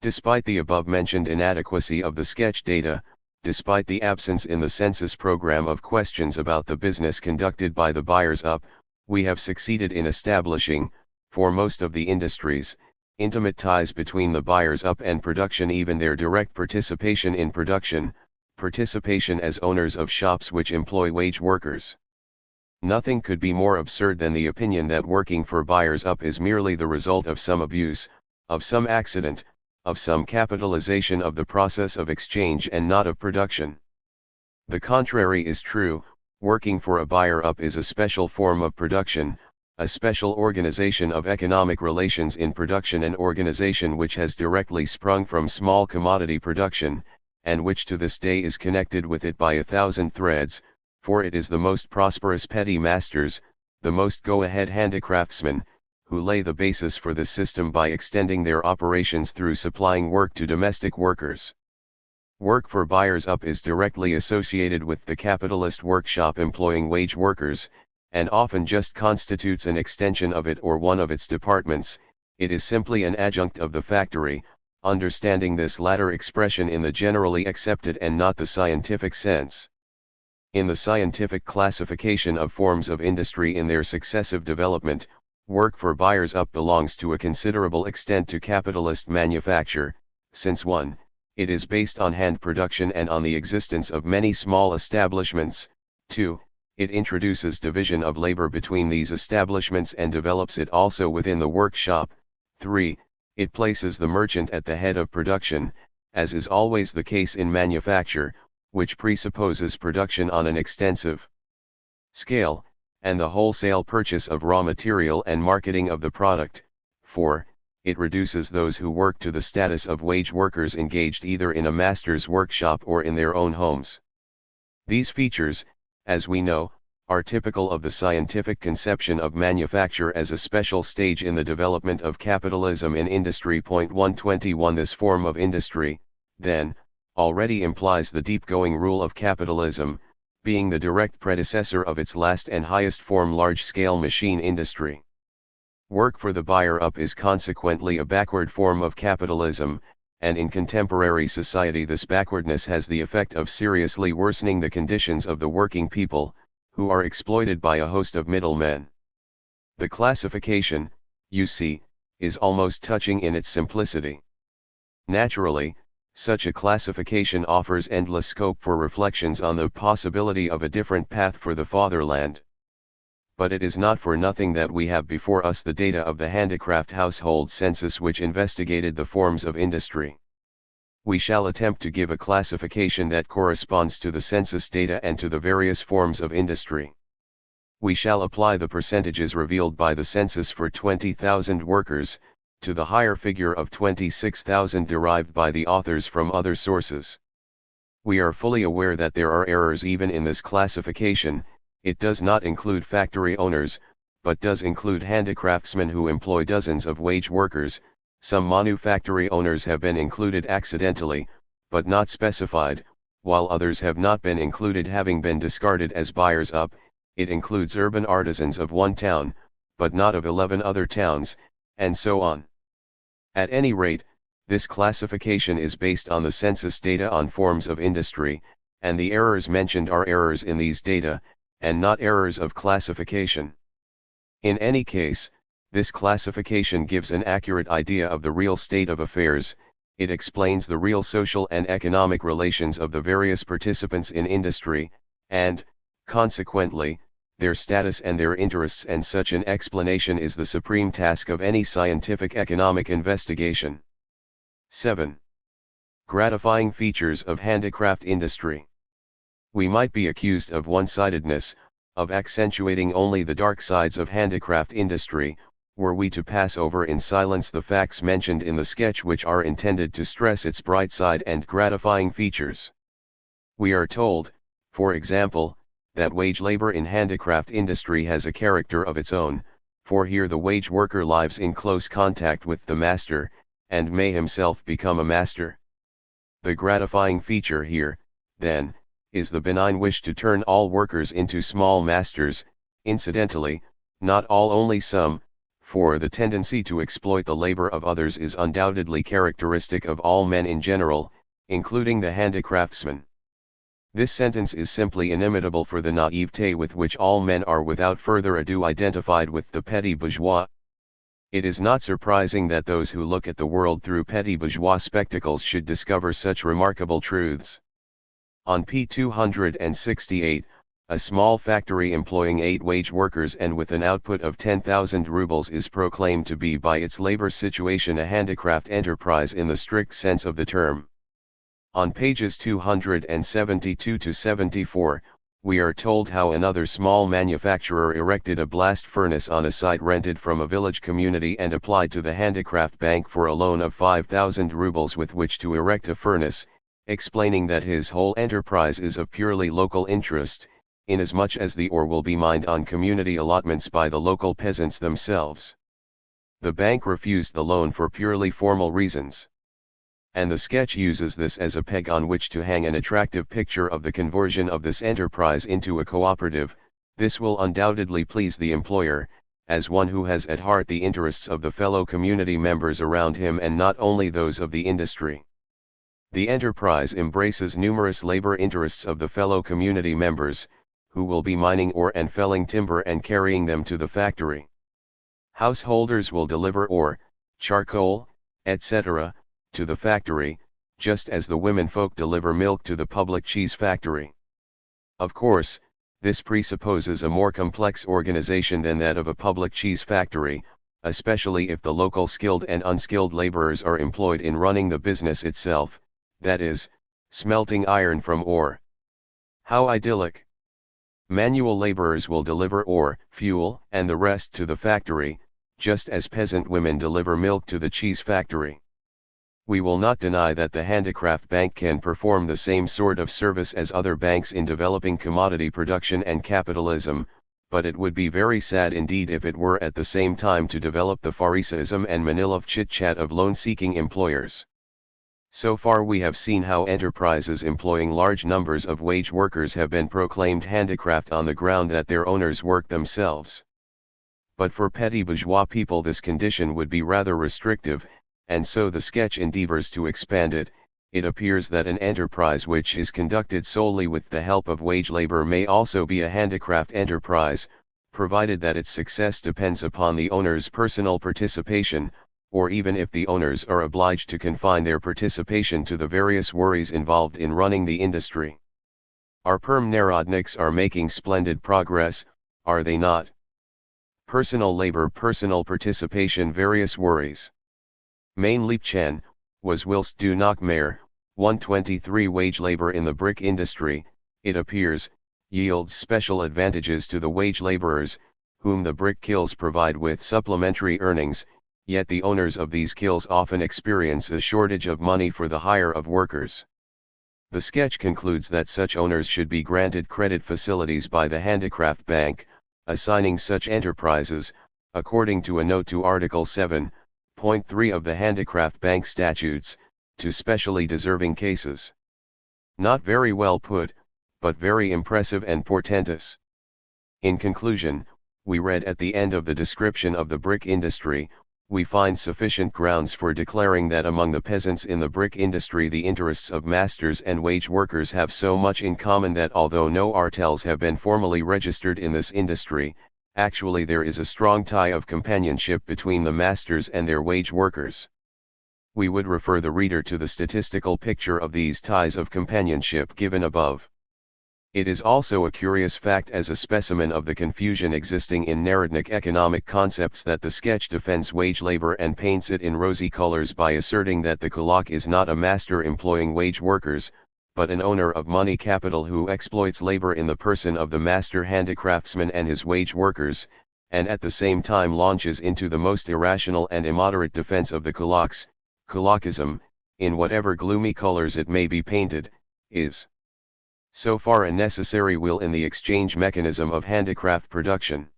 Despite the above-mentioned inadequacy of the sketch data, despite the absence in the census program of questions about the business conducted by the buyers up, we have succeeded in establishing, for most of the industries, intimate ties between the buyers up and production, even their direct participation in production, participation as owners of shops which employ wage workers. Nothing could be more absurd than the opinion that working for buyers up is merely the result of some abuse, of some accident, of some capitalization of the process of exchange, and not of production. The contrary is true. Working for a buyer up is a special form of production, a special organization of economic relations in production, an organization which has directly sprung from small commodity production, and which to this day is connected with it by 1,000 threads, for it is the most prosperous petty masters, the most go-ahead handicraftsmen, who lay the basis for this system by extending their operations through supplying work to domestic workers. Work for buyers up is directly associated with the capitalist workshop employing wage workers, and often just constitutes an extension of it or one of its departments. It is simply an adjunct of the factory, understanding this latter expression in the generally accepted and not the scientific sense. In the scientific classification of forms of industry in their successive development, work for buyers up belongs to a considerable extent to capitalist manufacture, since 1. It is based on hand production and on the existence of many small establishments. 2. It introduces division of labor between these establishments and develops it also within the workshop. 3. It places the merchant at the head of production, as is always the case in manufacture, which presupposes production on an extensive scale, and the wholesale purchase of raw material and marketing of the product. 4. It reduces those who work to the status of wage workers engaged either in a master's workshop or in their own homes. These features, as we know, are typical of the scientific conception of manufacture as a special stage in the development of capitalism in Industry. 121 This form of industry, then, already implies the deep-going rule of capitalism, being the direct predecessor of its last and highest form, large-scale machine industry. Work for the buyer up is consequently a backward form of capitalism, and in contemporary society this backwardness has the effect of seriously worsening the conditions of the working people, who are exploited by a host of middlemen. The classification, you see, is almost touching in its simplicity. Naturally, such a classification offers endless scope for reflections on the possibility of a different path for the fatherland. But it is not for nothing that we have before us the data of the Handicraft Household Census, which investigated the forms of industry. We shall attempt to give a classification that corresponds to the census data and to the various forms of industry. We shall apply the percentages revealed by the census for 20,000 workers, to the higher figure of 26,000 derived by the authors from other sources. We are fully aware that there are errors even in this classification. It does not include factory owners, but does include handicraftsmen who employ dozens of wage workers. Some manufactory owners have been included accidentally, but not specified, while others have not been included, having been discarded as buyers up. It includes urban artisans of one town, but not of 11 other towns, and so on. At any rate, this classification is based on the census data on forms of industry, and the errors mentioned are errors in these data, and not errors of classification. In any case, this classification gives an accurate idea of the real state of affairs. It explains the real social and economic relations of the various participants in industry, and, consequently, their status and their interests, and such an explanation is the supreme task of any scientific economic investigation. 7. Gratifying features of handicraft industry. We might be accused of one-sidedness, of accentuating only the dark sides of handicraft industry, were we to pass over in silence the facts mentioned in the sketch, which are intended to stress its bright side and gratifying features. We are told, for example, that wage labor in handicraft industry has a character of its own, for here the wage worker lives in close contact with the master, and may himself become a master. The gratifying feature here, then, is the benign wish to turn all workers into small masters, incidentally, not all, only some, for the tendency to exploit the labor of others is undoubtedly characteristic of all men in general, including the handicraftsmen. This sentence is simply inimitable for the naivete with which all men are without further ado identified with the petty bourgeois. It is not surprising that those who look at the world through petty bourgeois spectacles should discover such remarkable truths. On p. 268, a small factory employing 8 wage workers and with an output of 10,000 rubles is proclaimed to be by its labor situation a handicraft enterprise in the strict sense of the term. On pages 272 to 74, we are told how another small manufacturer erected a blast furnace on a site rented from a village community and applied to the handicraft bank for a loan of 5,000 rubles with which to erect a furnace, explaining that his whole enterprise is of purely local interest, inasmuch as the ore will be mined on community allotments by the local peasants themselves. The bank refused the loan for purely formal reasons. And the sketch uses this as a peg on which to hang an attractive picture of the conversion of this enterprise into a cooperative. This will undoubtedly please the employer, as one who has at heart the interests of the fellow community members around him and not only those of the industry. The enterprise embraces numerous labor interests of the fellow community members, who will be mining ore and felling timber and carrying them to the factory. Householders will deliver ore, charcoal, etc., to the factory, just as the womenfolk deliver milk to the public cheese factory. Of course, this presupposes a more complex organization than that of a public cheese factory, especially if the local skilled and unskilled laborers are employed in running the business itself, that is, smelting iron from ore. How idyllic! Manual laborers will deliver ore, fuel, and the rest to the factory, just as peasant women deliver milk to the cheese factory. We will not deny that the handicraft bank can perform the same sort of service as other banks in developing commodity production and capitalism, but it would be very sad indeed if it were at the same time to develop the Pharisaism and Manilov chit-chat of loan-seeking employers. So far we have seen how enterprises employing large numbers of wage workers have been proclaimed handicraft on the ground that their owners work themselves. But for petty bourgeois people this condition would be rather restrictive, and so the sketch endeavors to expand it. It appears that an enterprise which is conducted solely with the help of wage labor may also be a handicraft enterprise, provided that its success depends upon the owner's personal participation, or even if the owners are obliged to confine their participation to the various worries involved in running the industry. Our perm narodniks are making splendid progress, are they not? Personal labor, personal participation, various worries. Main Leapchan, was whilst do knock mehr, 123 wage labor in the brick industry, it appears, yields special advantages to the wage laborers, whom the brick kilns provide with supplementary earnings, yet the owners of these kilns often experience a shortage of money for the hire of workers. The sketch concludes that such owners should be granted credit facilities by the Handicraft Bank, assigning such enterprises, according to a note to Article 7.3 of the Handicraft Bank Statutes, to specially deserving cases. Not very well put, but very impressive and portentous. In conclusion, we read at the end of the description of the brick industry, we find sufficient grounds for declaring that among the peasants in the brick industry the interests of masters and wage workers have so much in common that although no artels have been formally registered in this industry, actually there is a strong tie of companionship between the masters and their wage workers. We would refer the reader to the statistical picture of these ties of companionship given above. It is also a curious fact as a specimen of the confusion existing in Narodnik economic concepts that the sketch defends wage labor and paints it in rosy colors by asserting that the kulak is not a master employing wage workers, but an owner of money capital who exploits labor in the person of the master handicraftsman and his wage workers, and at the same time launches into the most irrational and immoderate defense of the kulaks. Kulakism, in whatever gloomy colors it may be painted, is so far a necessary will in the exchange mechanism of handicraft production.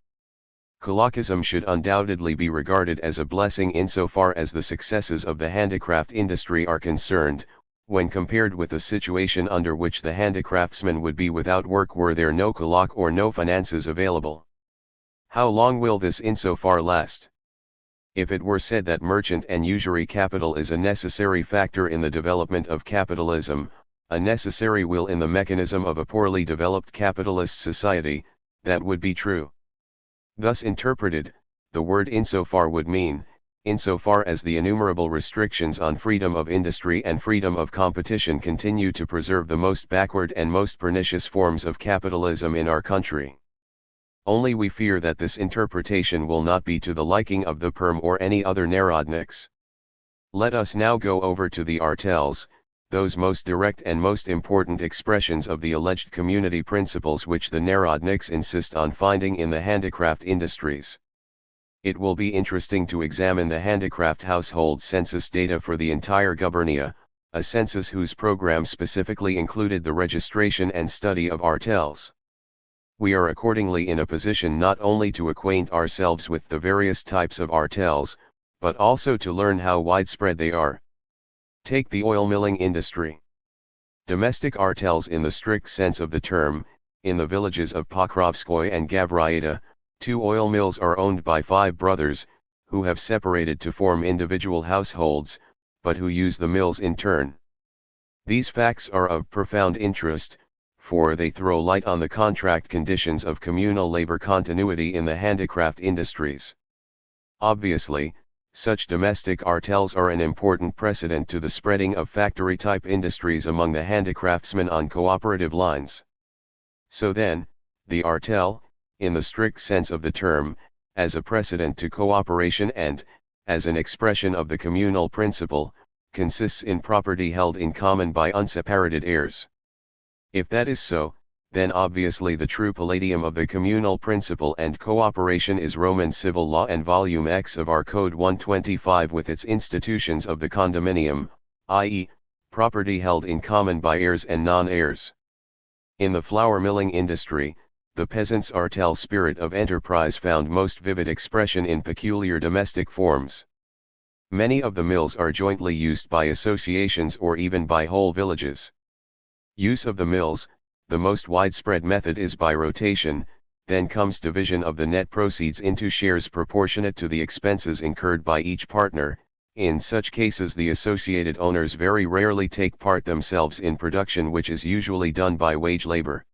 Kulakism should undoubtedly be regarded as a blessing insofar as the successes of the handicraft industry are concerned, when compared with the situation under which the handicraftsman would be without work were there no kulak or no finances available. How long will this insofar last? If it were said that merchant and usury capital is a necessary factor in the development of capitalism, a necessary will in the mechanism of a poorly developed capitalist society, that would be true. Thus interpreted, the word insofar would mean, insofar as the innumerable restrictions on freedom of industry and freedom of competition continue to preserve the most backward and most pernicious forms of capitalism in our country. Only we fear that this interpretation will not be to the liking of the Perm or any other Narodniks. Let us now go over to the artels, those most direct and most important expressions of the alleged community principles which the Narodniks insist on finding in the handicraft industries. It will be interesting to examine the handicraft household census data for the entire gubernia, a census whose program specifically included the registration and study of artels. We are accordingly in a position not only to acquaint ourselves with the various types of artels, but also to learn how widespread they are. Take the oil milling industry. Domestic artels in the strict sense of the term, in the villages of Pokrovskoye and Gavryata, 2 oil mills are owned by 5 brothers, who have separated to form individual households, but who use the mills in turn. These facts are of profound interest, for they throw light on the contract conditions of communal labor continuity in the handicraft industries. Obviously, such domestic artels are an important precedent to the spreading of factory-type industries among the handicraftsmen on cooperative lines. So then, the artel, in the strict sense of the term, as a precedent to cooperation and, as an expression of the communal principle, consists in property held in common by unseparated heirs. If that is so, then obviously the true palladium of the communal principle and cooperation is Roman civil law and volume X of our Code 125 with its institutions of the condominium, i.e., property held in common by heirs and non-heirs. In the flour milling industry, the peasants' artel spirit of enterprise found most vivid expression in peculiar domestic forms. Many of the mills are jointly used by associations or even by whole villages. Use of the mills, the most widespread method is by rotation, then comes division of the net proceeds into shares proportionate to the expenses incurred by each partner. In such cases the associated owners very rarely take part themselves in production, which is usually done by wage labor.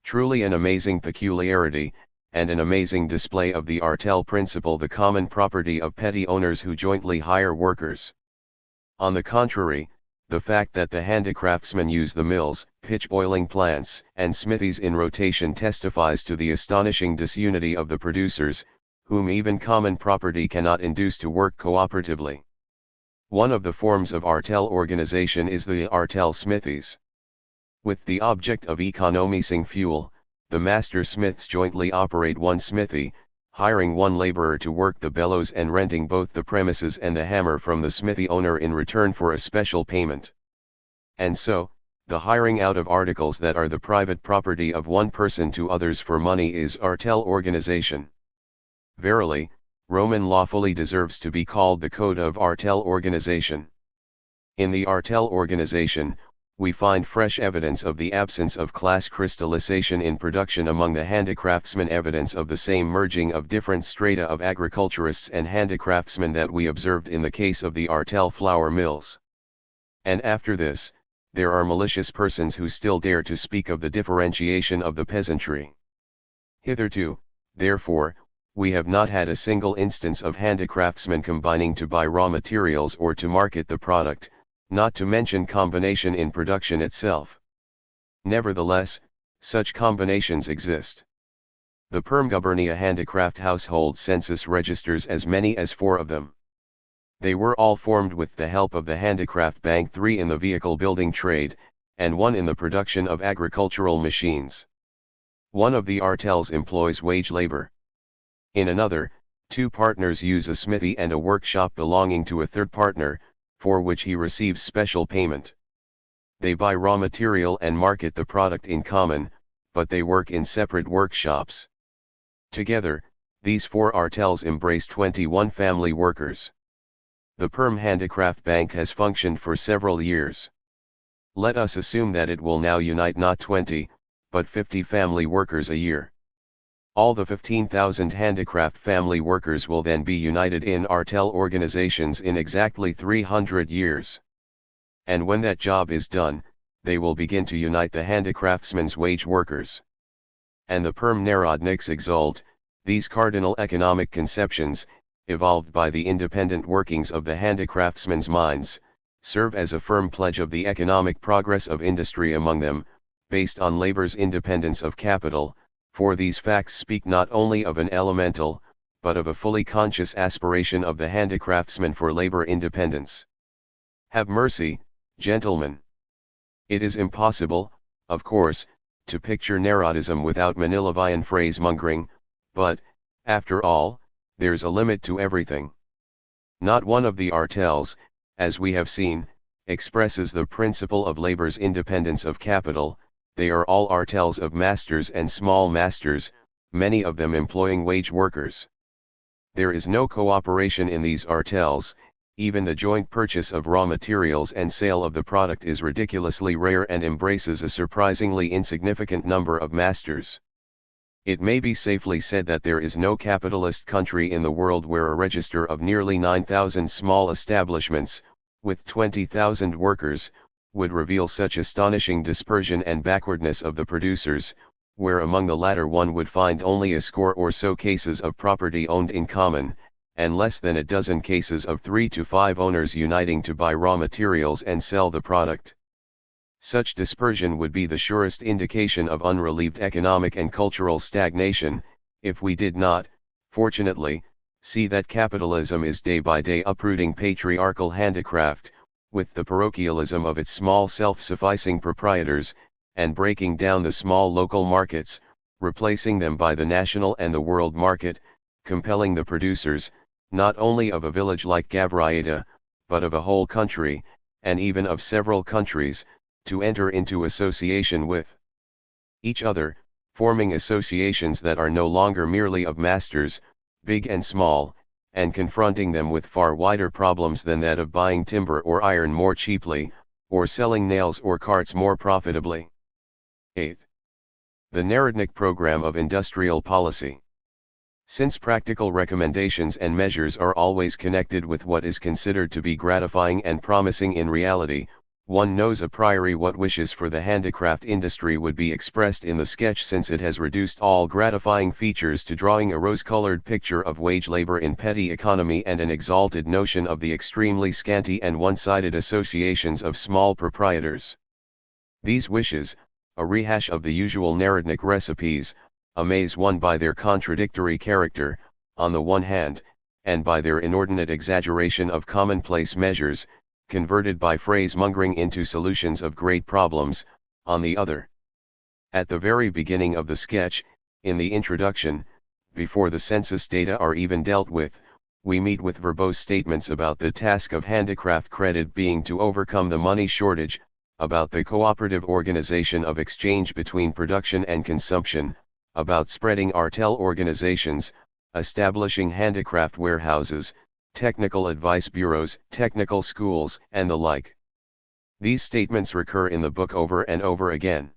Truly an amazing peculiarity, and an amazing display of the artel principle, the common property of petty owners who jointly hire workers. On the contrary, the fact that the handicraftsmen use the mills, pitch boiling plants, and smithies in rotation testifies to the astonishing disunity of the producers, whom even common property cannot induce to work cooperatively. One of the forms of artel organization is the artel smithies. With the object of economizing fuel, the master smiths jointly operate one smithy, hiring one laborer to work the bellows and renting both the premises and the hammer from the smithy owner in return for a special payment. And so, the hiring out of articles that are the private property of one person to others for money is artel organization. Verily, Roman law fully deserves to be called the Code of Artel Organization. In the artel organization, we find fresh evidence of the absence of class crystallization in production among the handicraftsmen, evidence of the same merging of different strata of agriculturists and handicraftsmen that we observed in the case of the artel flour mills. And after this, there are malicious persons who still dare to speak of the differentiation of the peasantry. Hitherto, therefore, we have not had a single instance of handicraftsmen combining to buy raw materials or to market the product, not to mention combination in production itself. Nevertheless, such combinations exist. The Permgubernia Handicraft Household Census registers as many as 4 of them. They were all formed with the help of the Handicraft Bank, 3 in the vehicle building trade, and 1 in the production of agricultural machines. One of the artels employs wage labor. In another, 2 partners use a smithy and a workshop belonging to a third partner, for which he receives special payment. They buy raw material and market the product in common, but they work in separate workshops. Together, these 4 artels embrace 21 family workers. The Perm Handicraft Bank has functioned for several years. Let us assume that it will now unite not 20, but 50 family workers a year. All the 15,000 handicraft family workers will then be united in artel organizations in exactly 300 years. And when that job is done, they will begin to unite the handicraftsmen's wage workers. And the Perm Narodniks exult, these cardinal economic conceptions, evolved by the independent workings of the handicraftsmen's minds, serve as a firm pledge of the economic progress of industry among them, based on labor's independence of capital, for these facts speak not only of an elemental, but of a fully conscious aspiration of the handicraftsmen for labor independence. Have mercy, gentlemen. It is impossible, of course, to picture Narodism without Manilovian phrase-mongering, but, after all, there's a limit to everything. Not one of the artels, as we have seen, expresses the principle of labor's independence of capital. They are all artels of masters and small masters, many of them employing wage workers. There is no cooperation in these artels, even the joint purchase of raw materials and sale of the product is ridiculously rare and embraces a surprisingly insignificant number of masters. It may be safely said that there is no capitalist country in the world where a register of nearly 9,000 small establishments, with 20,000 workers, would reveal such astonishing dispersion and backwardness of the producers, where among the latter one would find only a score or so cases of property owned in common, and less than a dozen cases of 3 to 5 owners uniting to buy raw materials and sell the product. Such dispersion would be the surest indication of unrelieved economic and cultural stagnation, if we did not, fortunately, see that capitalism is day by day uprooting patriarchal handicraft, with the parochialism of its small self-sufficing proprietors, and breaking down the small local markets, replacing them by the national and the world market, compelling the producers, not only of a village like Gavriata, but of a whole country, and even of several countries, to enter into association with each other, forming associations that are no longer merely of masters, big and small, and confronting them with far wider problems than that of buying timber or iron more cheaply, or selling nails or carts more profitably. 8. The Narodnik Program of Industrial Policy. Since practical recommendations and measures are always connected with what is considered to be gratifying and promising in reality, one knows a priori what wishes for the handicraft industry would be expressed in the sketch, since it has reduced all gratifying features to drawing a rose-colored picture of wage labor in petty economy and an exalted notion of the extremely scanty and one-sided associations of small proprietors. These wishes, a rehash of the usual Narodnik recipes, amaze one by their contradictory character, on the one hand, and by their inordinate exaggeration of commonplace measures, converted by phrase-mongering into solutions of great problems, on the other. At the very beginning of the sketch, in the introduction, before the census data are even dealt with, we meet with verbose statements about the task of handicraft credit being to overcome the money shortage, about the cooperative organization of exchange between production and consumption, about spreading artel organizations, establishing handicraft warehouses, technical advice bureaus, technical schools, and the like. These statements recur in the book over and over again.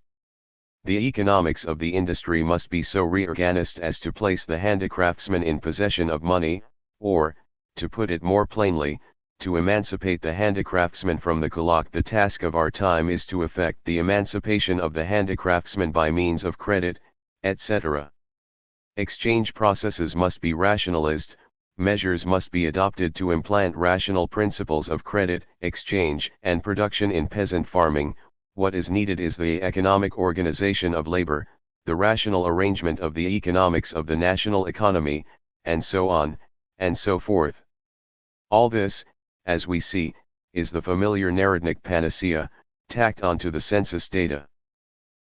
The economics of the industry must be so reorganized as to place the handicraftsman in possession of money, or, to put it more plainly, to emancipate the handicraftsman from the kulak. The task of our time is to effect the emancipation of the handicraftsman by means of credit, etc. Exchange processes must be rationalized, measures must be adopted to implant rational principles of credit, exchange, and production in peasant farming. What is needed is the economic organization of labor, the rational arrangement of the economics of the national economy, and so on, and so forth. All this, as we see, is the familiar Narodnik panacea, tacked onto the census data.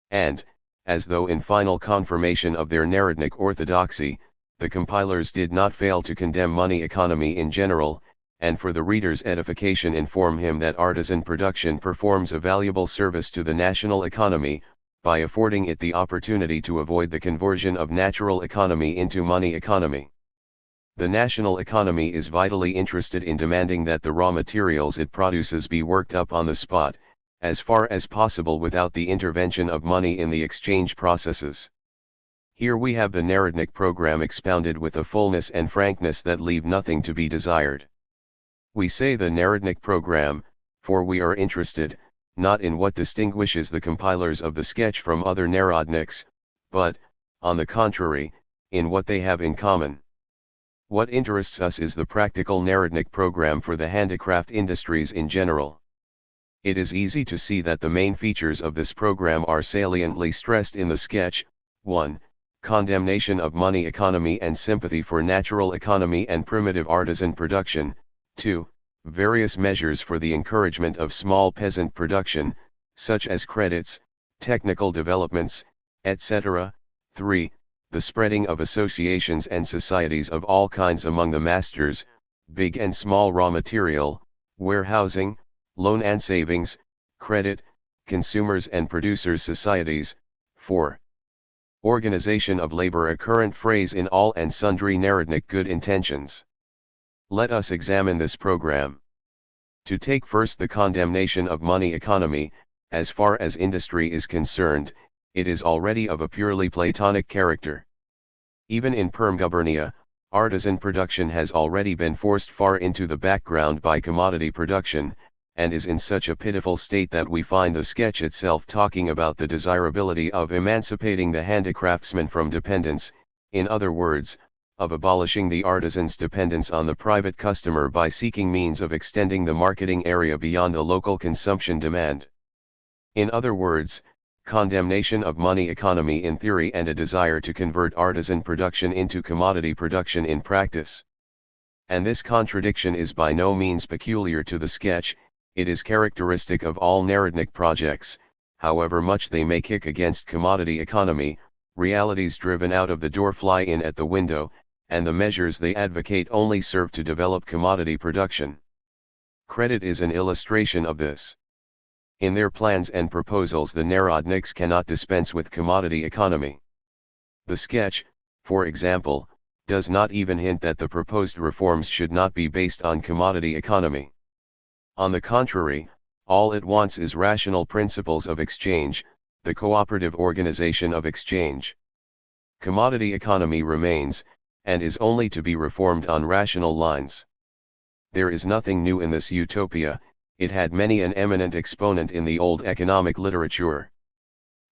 And, as though in final confirmation of their Narodnik orthodoxy, the compilers did not fail to condemn money economy in general, and for the reader's edification inform him that artisan production performs a valuable service to the national economy, by affording it the opportunity to avoid the conversion of natural economy into money economy. The national economy is vitally interested in demanding that the raw materials it produces be worked up on the spot, as far as possible without the intervention of money in the exchange processes. Here we have the Narodnik program expounded with a fullness and frankness that leave nothing to be desired. We say the Narodnik program, for we are interested, not in what distinguishes the compilers of the sketch from other Narodniks, but, on the contrary, in what they have in common. What interests us is the practical Narodnik program for the handicraft industries in general. It is easy to see that the main features of this program are saliently stressed in the sketch. 1. Condemnation of money economy and sympathy for natural economy and primitive artisan production. 2. Various measures for the encouragement of small peasant production, such as credits, technical developments, etc. 3. The spreading of associations and societies of all kinds among the masters, big and small raw material, warehousing, loan and savings, credit, consumers and producers societies. 4. Organization of labor, a current phrase in all and sundry Narodnik good intentions. Let us examine this program. To take first the condemnation of money economy, as far as industry is concerned, it is already of a purely Platonic character. Even in Perm-gubernia, artisan production has already been forced far into the background by commodity production, and is in such a pitiful state that we find the sketch itself talking about the desirability of emancipating the handicraftsman from dependence, in other words, of abolishing the artisan's dependence on the private customer by seeking means of extending the marketing area beyond the local consumption demand. In other words, condemnation of money economy in theory and a desire to convert artisan production into commodity production in practice. And this contradiction is by no means peculiar to the sketch, it is characteristic of all Narodnik projects, however much they may kick against commodity economy, realities driven out of the door fly in at the window, and the measures they advocate only serve to develop commodity production. Credit is an illustration of this. In their plans and proposals the Narodniks cannot dispense with commodity economy. The sketch, for example, does not even hint that the proposed reforms should not be based on commodity economy. On the contrary, all it wants is rational principles of exchange, the cooperative organization of exchange. Commodity economy remains, and is only to be reformed on rational lines. There is nothing new in this utopia, it had many an eminent exponent in the old economic literature.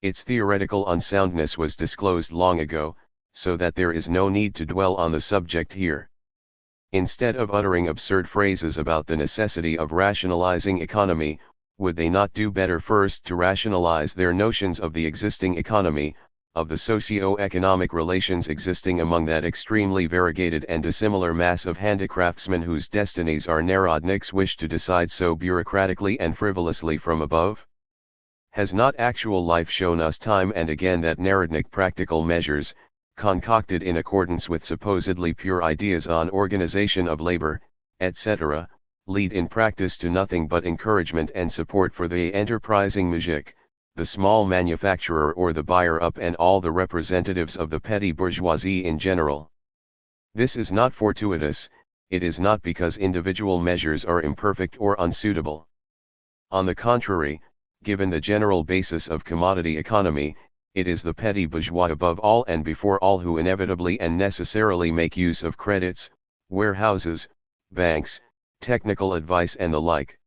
Its theoretical unsoundness was disclosed long ago, so that there is no need to dwell on the subject here. Instead of uttering absurd phrases about the necessity of rationalizing economy, would they not do better first to rationalize their notions of the existing economy, of the socio-economic relations existing among that extremely variegated and dissimilar mass of handicraftsmen whose destinies our narodniks wish to decide so bureaucratically and frivolously from above? Has not actual life shown us time and again that narodnik practical measures, concocted in accordance with supposedly pure ideas on organization of labor, etc., lead in practice to nothing but encouragement and support for the enterprising muzhik, the small manufacturer or the buyer up, and all the representatives of the petty bourgeoisie in general? This is not fortuitous, it is not because individual measures are imperfect or unsuitable. On the contrary, given the general basis of commodity economy, it is the petty bourgeois above all and before all who inevitably and necessarily make use of credits, warehouses, banks, technical advice and the like.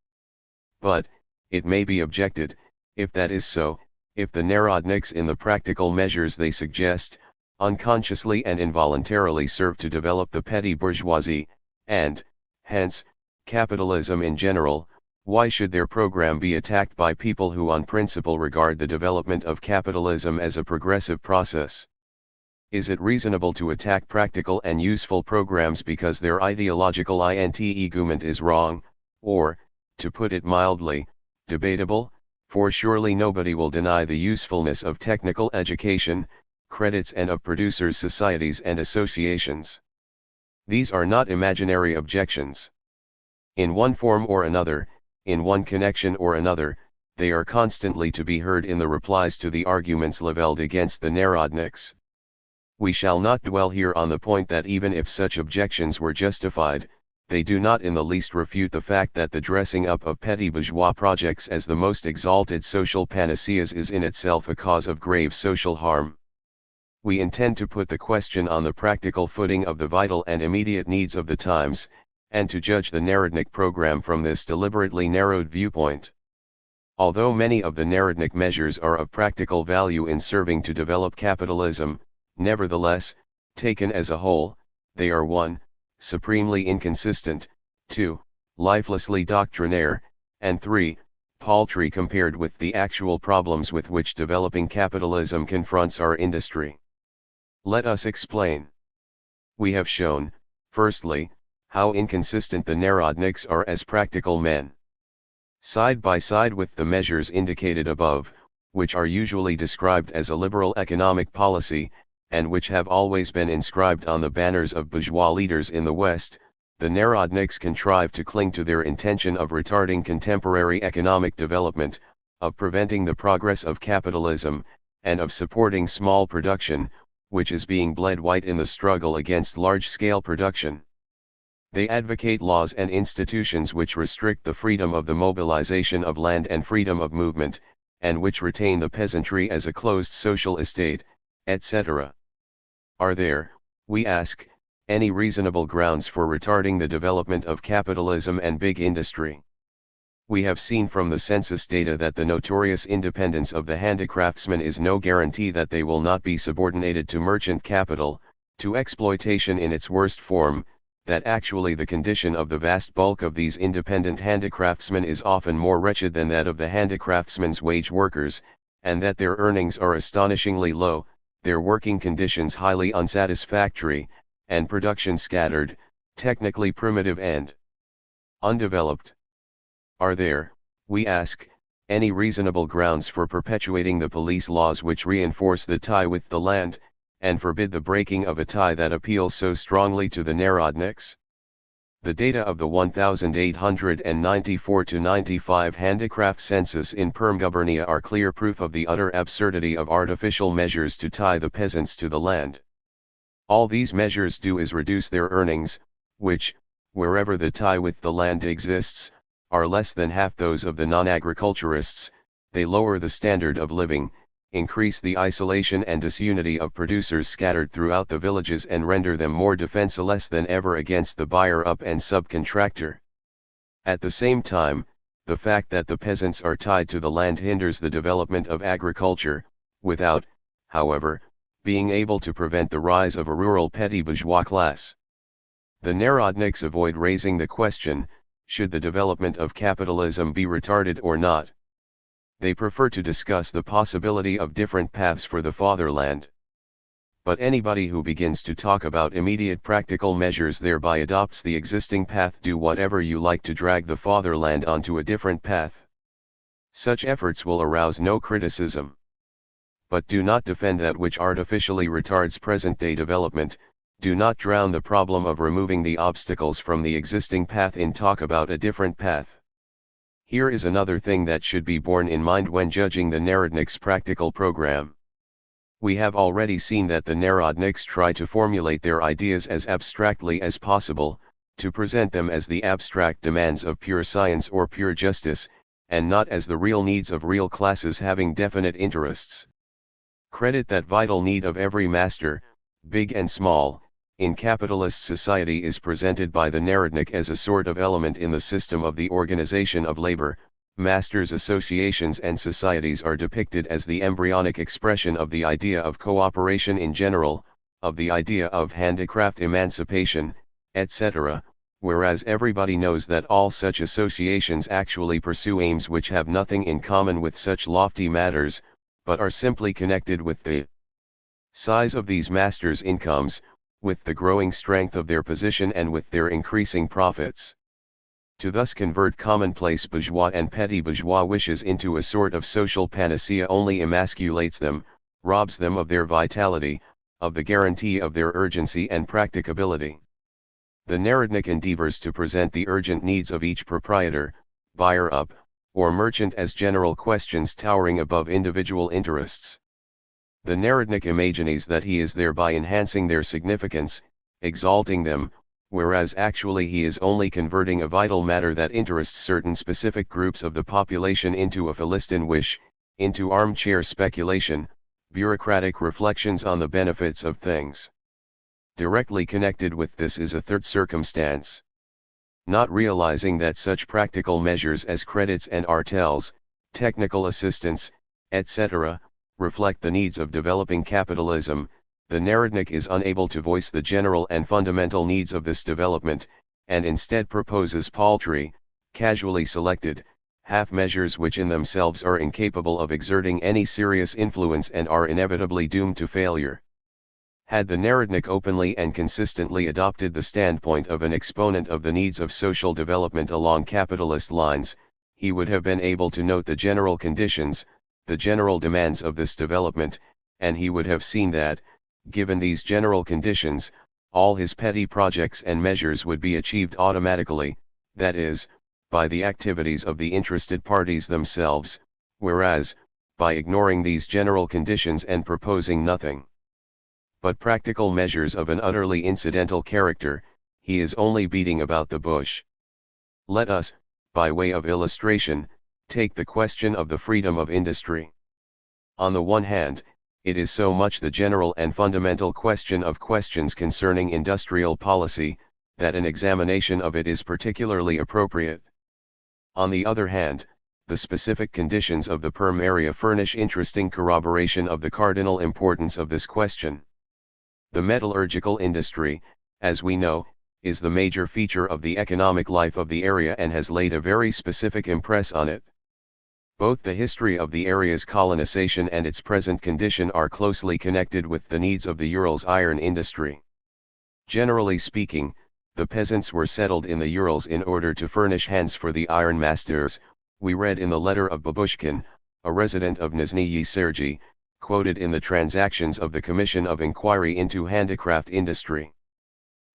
But, it may be objected, if that is so, if the narodniks in the practical measures they suggest, unconsciously and involuntarily serve to develop the petty bourgeoisie, and, hence, capitalism in general, why should their program be attacked by people who on principle regard the development of capitalism as a progressive process? Is it reasonable to attack practical and useful programs because their ideological argument is wrong, or, to put it mildly, debatable? For surely nobody will deny the usefulness of technical education, credits, and of producers' societies and associations. These are not imaginary objections. In one form or another, in one connection or another, they are constantly to be heard in the replies to the arguments levelled against the narodniks. We shall not dwell here on the point that even if such objections were justified, they do not in the least refute the fact that the dressing up of petty bourgeois projects as the most exalted social panaceas is in itself a cause of grave social harm. We intend to put the question on the practical footing of the vital and immediate needs of the times, and to judge the narodnik program from this deliberately narrowed viewpoint. Although many of the narodnik measures are of practical value in serving to develop capitalism, nevertheless, taken as a whole, they are 1. Supremely inconsistent, 2. Lifelessly doctrinaire, and 3. Paltry compared with the actual problems with which developing capitalism confronts our industry. Let us explain. We have shown, firstly, how inconsistent the narodniks are as practical men. Side by side with the measures indicated above, which are usually described as a liberal economic policy, and which have always been inscribed on the banners of bourgeois leaders in the West, the narodniks contrive to cling to their intention of retarding contemporary economic development, of preventing the progress of capitalism, and of supporting small production, which is being bled white in the struggle against large-scale production. They advocate laws and institutions which restrict the freedom of the mobilization of land and freedom of movement, and which retain the peasantry as a closed social estate, etc. Are there, we ask, any reasonable grounds for retarding the development of capitalism and big industry? We have seen from the census data that the notorious independence of the handicraftsmen is no guarantee that they will not be subordinated to merchant capital, to exploitation in its worst form, that actually the condition of the vast bulk of these independent handicraftsmen is often more wretched than that of the handicraftsmen's wage workers, and that their earnings are astonishingly low, their working conditions highly unsatisfactory, and production scattered, technically primitive and undeveloped. Are there, we ask, any reasonable grounds for perpetuating the police laws which reinforce the tie with the land, and forbid the breaking of a tie that appeals so strongly to the narodniks? The data of the 1894-95 handicraft census in Perm-Gubernia are clear proof of the utter absurdity of artificial measures to tie the peasants to the land. All these measures do is reduce their earnings, which, wherever the tie with the land exists, are less than half those of the non-agriculturists. They lower the standard of living, increase the isolation and disunity of producers scattered throughout the villages, and render them more defenseless than ever against the buyer-up and subcontractor. At the same time, the fact that the peasants are tied to the land hinders the development of agriculture, without, however, being able to prevent the rise of a rural petty bourgeois class. The narodniks avoid raising the question, should the development of capitalism be retarded or not? They prefer to discuss the possibility of different paths for the fatherland. But anybody who begins to talk about immediate practical measures thereby adopts the existing path. Do whatever you like to drag the fatherland onto a different path. Such efforts will arouse no criticism. But do not defend that which artificially retards present-day development. Do not drown the problem of removing the obstacles from the existing path in talk about a different path. Here is another thing that should be borne in mind when judging the Narodnik's practical program. We have already seen that the Narodniks try to formulate their ideas as abstractly as possible, to present them as the abstract demands of pure science or pure justice, and not as the real needs of real classes having definite interests. Credit that vital need of every master, big and small, in capitalist society is presented by the Narodnik as a sort of element in the system of the organization of labor. Masters' associations and societies are depicted as the embryonic expression of the idea of cooperation in general, of the idea of handicraft emancipation, etc., whereas everybody knows that all such associations actually pursue aims which have nothing in common with such lofty matters, but are simply connected with the size of these masters' incomes, with the growing strength of their position and with their increasing profits. To thus convert commonplace bourgeois and petty bourgeois wishes into a sort of social panacea only emasculates them, robs them of their vitality, of the guarantee of their urgency and practicability. The Narodnik endeavors to present the urgent needs of each proprietor, buyer-up, or merchant as general questions towering above individual interests. The Narodnik imagines that he is thereby enhancing their significance, exalting them, whereas actually he is only converting a vital matter that interests certain specific groups of the population into a Philistine wish, into armchair speculation, bureaucratic reflections on the benefits of things. Directly connected with this is a third circumstance. Not realizing that such practical measures as credits and artels, technical assistance, etc., reflect the needs of developing capitalism, the Narodnik is unable to voice the general and fundamental needs of this development, and instead proposes paltry, casually selected, half measures which in themselves are incapable of exerting any serious influence and are inevitably doomed to failure. Had the Narodnik openly and consistently adopted the standpoint of an exponent of the needs of social development along capitalist lines, he would have been able to note the general conditions, the general demands of this development, and he would have seen that, given these general conditions, all his petty projects and measures would be achieved automatically, that is, by the activities of the interested parties themselves, whereas, by ignoring these general conditions and proposing nothing but practical measures of an utterly incidental character, he is only beating about the bush. Let us, by way of illustration, take the question of the freedom of industry. On the one hand, it is so much the general and fundamental question of questions concerning industrial policy, that an examination of it is particularly appropriate. On the other hand, the specific conditions of the Perm area furnish interesting corroboration of the cardinal importance of this question. The metallurgical industry, as we know, is the major feature of the economic life of the area and has laid a very specific impress on it. Both the history of the area's colonization and its present condition are closely connected with the needs of the Urals iron industry. Generally speaking, the peasants were settled in the Urals in order to furnish hands for the iron masters. We read in the letter of Babushkin, a resident of Nizhny Sergy, quoted in the Transactions of the Commission of Inquiry into Handicraft Industry.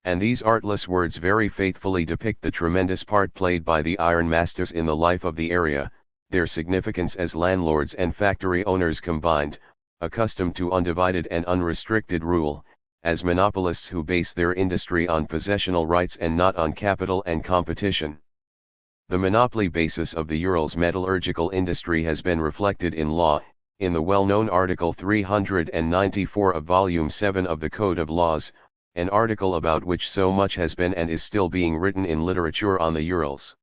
And these artless words very faithfully depict the tremendous part played by the iron masters in the life of the area, their significance as landlords and factory owners combined, accustomed to undivided and unrestricted rule, as monopolists who base their industry on possessional rights and not on capital and competition. The monopoly basis of the Urals metallurgical industry has been reflected in law, in the well-known Article 394 of Volume 7 of the Code of Laws, an article about which so much has been and is still being written in literature on the Urals.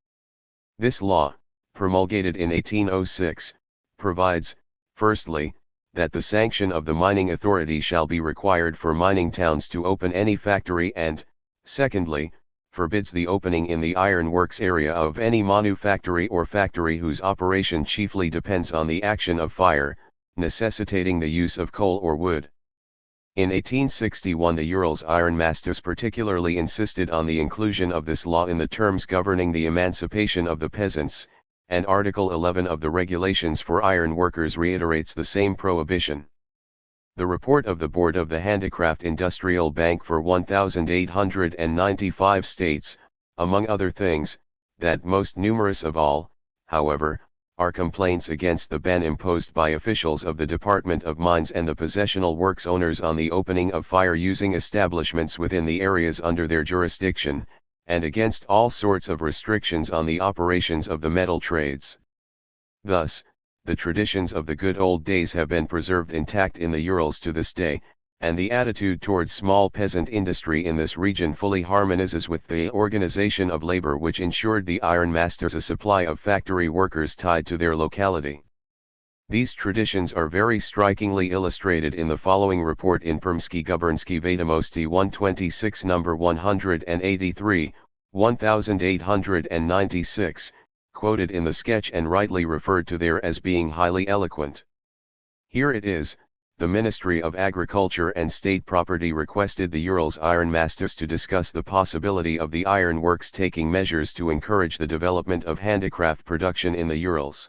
This law, promulgated in 1806, provides, firstly, that the sanction of the mining authority shall be required for mining towns to open any factory and, secondly, forbids the opening in the iron works area of any manufactory or factory whose operation chiefly depends on the action of fire, necessitating the use of coal or wood. In 1861 the Urals ironmasters particularly insisted on the inclusion of this law in the terms governing the emancipation of the peasants, and Article 11 of the Regulations for Iron Workers reiterates the same prohibition. The report of the Board of the Handicraft Industrial Bank for 1895 states, among other things, that most numerous of all, however, are complaints against the ban imposed by officials of the Department of Mines and the possessional works owners on the opening of fire using establishments within the areas under their jurisdiction, and against all sorts of restrictions on the operations of the metal trades. Thus, the traditions of the good old days have been preserved intact in the Urals to this day, and the attitude towards small peasant industry in this region fully harmonizes with the organization of labor which ensured the ironmasters a supply of factory workers tied to their locality. These traditions are very strikingly illustrated in the following report in Permsky Gubernsky Vedomosti 126 No. 183, 1896, quoted in the sketch and rightly referred to there as being highly eloquent. Here it is: the Ministry of Agriculture and State Property requested the Urals ironmasters to discuss the possibility of the iron works taking measures to encourage the development of handicraft production in the Urals.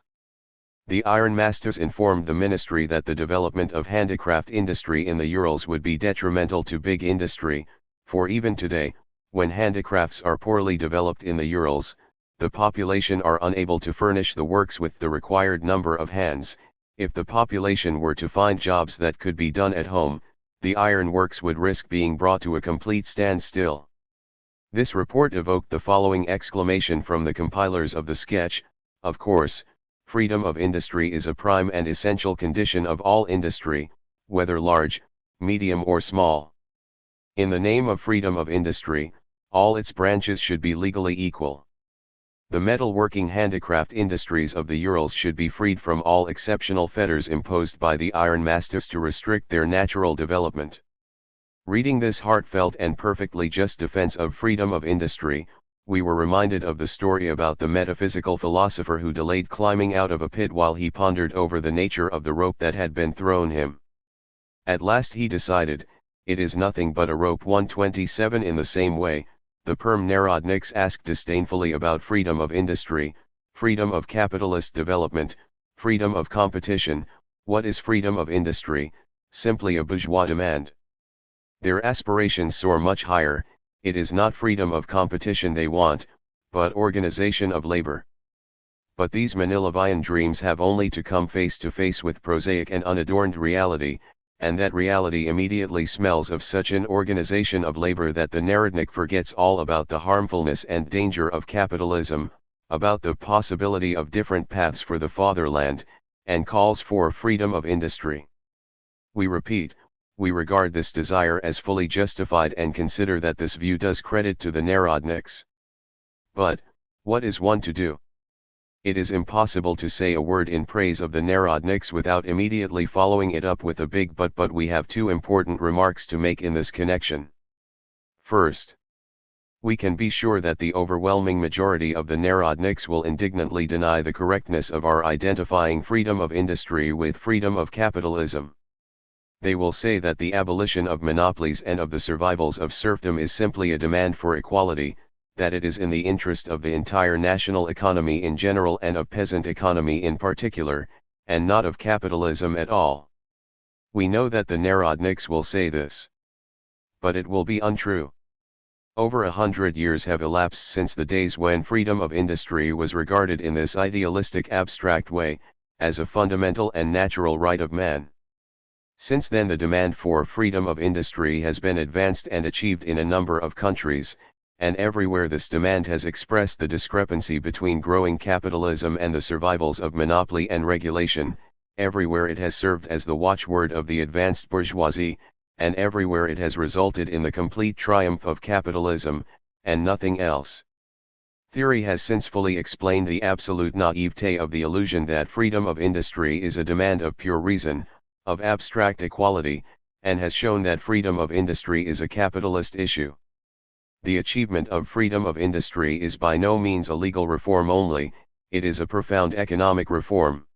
The ironmasters informed the ministry that the development of handicraft industry in the Urals would be detrimental to big industry, for even today, when handicrafts are poorly developed in the Urals, the population are unable to furnish the works with the required number of hands. If the population were to find jobs that could be done at home, the iron works would risk being brought to a complete standstill. This report evoked the following exclamation from the compilers of the sketch: "Of course, freedom of industry is a prime and essential condition of all industry, whether large, medium or small. In the name of freedom of industry, all its branches should be legally equal. The metal-working handicraft industries of the Urals should be freed from all exceptional fetters imposed by the ironmasters to restrict their natural development." Reading this heartfelt and perfectly just defense of freedom of industry, we were reminded of the story about the metaphysical philosopher who delayed climbing out of a pit while he pondered over the nature of the rope that had been thrown him. At last he decided, "It is nothing but a rope." 127. In the same way, the Perm Narodniks asked disdainfully about freedom of industry, freedom of capitalist development, freedom of competition. What is freedom of industry? Simply a bourgeois demand. Their aspirations soar much higher. It is not freedom of competition they want, but organization of labor. But these Manilovian dreams have only to come face to face with prosaic and unadorned reality, and that reality immediately smells of such an organization of labor that the Narodnik forgets all about the harmfulness and danger of capitalism, about the possibility of different paths for the fatherland, and calls for freedom of industry. We repeat, we regard this desire as fully justified and consider that this view does credit to the Narodniks. But, what is one to do? It is impossible to say a word in praise of the Narodniks without immediately following it up with a big but we have two important remarks to make in this connection. First, we can be sure that the overwhelming majority of the Narodniks will indignantly deny the correctness of our identifying freedom of industry with freedom of capitalism. They will say that the abolition of monopolies and of the survivals of serfdom is simply a demand for equality, that it is in the interest of the entire national economy in general and of peasant economy in particular, and not of capitalism at all. We know that the Narodniks will say this. But it will be untrue. Over 100 years have elapsed since the days when freedom of industry was regarded in this idealistic abstract way, as a fundamental and natural right of man. Since then the demand for freedom of industry has been advanced and achieved in a number of countries, and everywhere this demand has expressed the discrepancy between growing capitalism and the survivals of monopoly and regulation. Everywhere it has served as the watchword of the advanced bourgeoisie, and everywhere it has resulted in the complete triumph of capitalism, and nothing else. Theory has since fully explained the absolute naivete of the illusion that freedom of industry is a demand of pure reason, of abstract equality, and has shown that freedom of industry is a capitalist issue. The achievement of freedom of industry is by no means a legal reform only, it is a profound economic reform.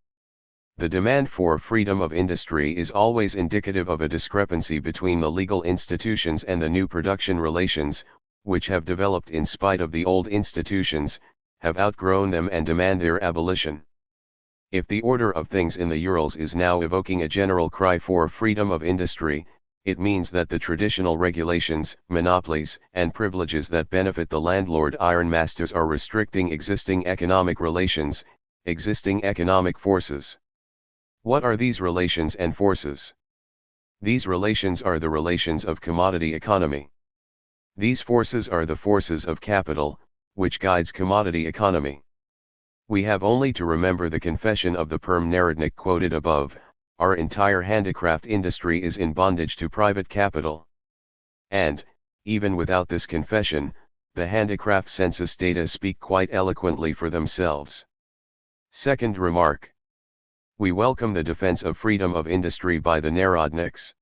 The demand for freedom of industry is always indicative of a discrepancy between the legal institutions and the new production relations, which have developed in spite of the old institutions, have outgrown them and demand their abolition. If the order of things in the Urals is now evoking a general cry for freedom of industry, it means that the traditional regulations, monopolies, and privileges that benefit the landlord ironmasters are restricting existing economic relations, existing economic forces. What are these relations and forces? These relations are the relations of commodity economy. These forces are the forces of capital, which guides commodity economy. We have only to remember the confession of the Perm Narodnik quoted above: our entire handicraft industry is in bondage to private capital. And, even without this confession, the handicraft census data speak quite eloquently for themselves. Second remark. We welcome the defense of freedom of industry by the Narodniks.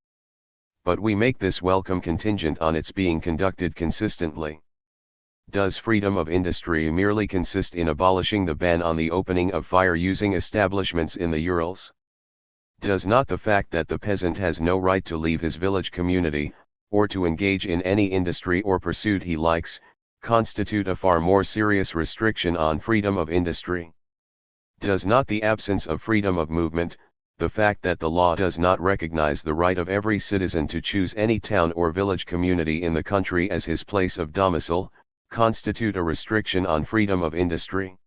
But we make this welcome contingent on its being conducted consistently. Does freedom of industry merely consist in abolishing the ban on the opening of fire-using establishments in the Urals? Does not the fact that the peasant has no right to leave his village community, or to engage in any industry or pursuit he likes, constitute a far more serious restriction on freedom of industry? Does not the absence of freedom of movement, the fact that the law does not recognize the right of every citizen to choose any town or village community in the country as his place of domicile, constitute a restriction on freedom of industry?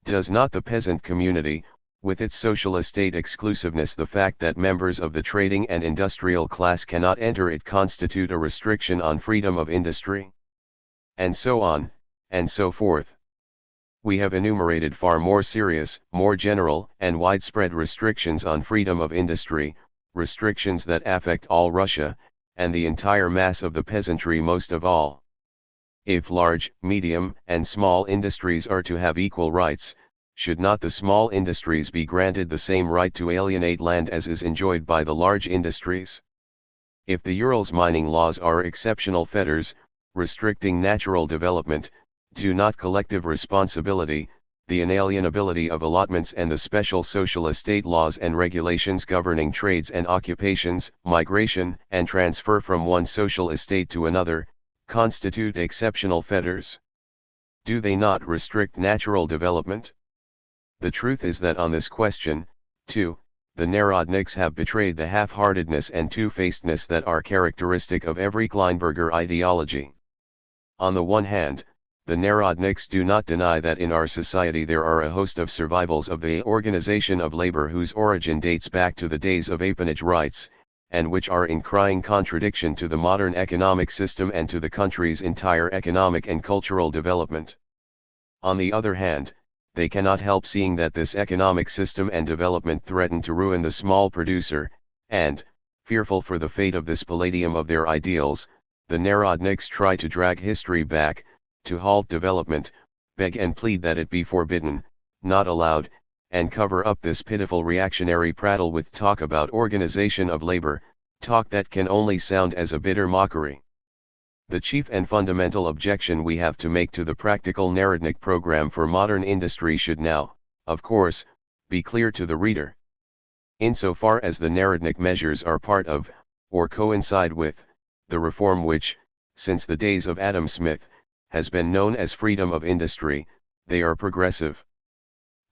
Does not the peasant community, with its social estate exclusiveness, the fact that members of the trading and industrial class cannot enter it, constitute a restriction on freedom of industry? And so on, and so forth. We have enumerated far more serious, more general, and widespread restrictions on freedom of industry, restrictions that affect all Russia, and the entire mass of the peasantry most of all. If large, medium, and small industries are to have equal rights, should not the small industries be granted the same right to alienate land as is enjoyed by the large industries? If the Urals mining laws are exceptional fetters, restricting natural development, do not collective responsibility, the inalienability of allotments, and the special social estate laws and regulations governing trades and occupations, migration and transfer from one social estate to another, constitute exceptional fetters? Do they not restrict natural development? The truth is that on this question, too, the Narodniks have betrayed the half-heartedness and two-facedness that are characteristic of every Kleinberger ideology. On the one hand, the Narodniks do not deny that in our society there are a host of survivals of the organization of labor whose origin dates back to the days of appanage rights, and which are in crying contradiction to the modern economic system and to the country's entire economic and cultural development. On the other hand, they cannot help seeing that this economic system and development threaten to ruin the small producer, and, fearful for the fate of this palladium of their ideals, the Narodniks try to drag history back, to halt development, beg and plead that it be forbidden, not allowed, and cover up this pitiful reactionary prattle with talk about organization of labor, talk that can only sound as a bitter mockery. The chief and fundamental objection we have to make to the practical Narodnik program for modern industry should now, of course, be clear to the reader. Insofar as the Narodnik measures are part of, or coincide with, the reform which, since the days of Adam Smith, has been known as freedom of industry, they are progressive.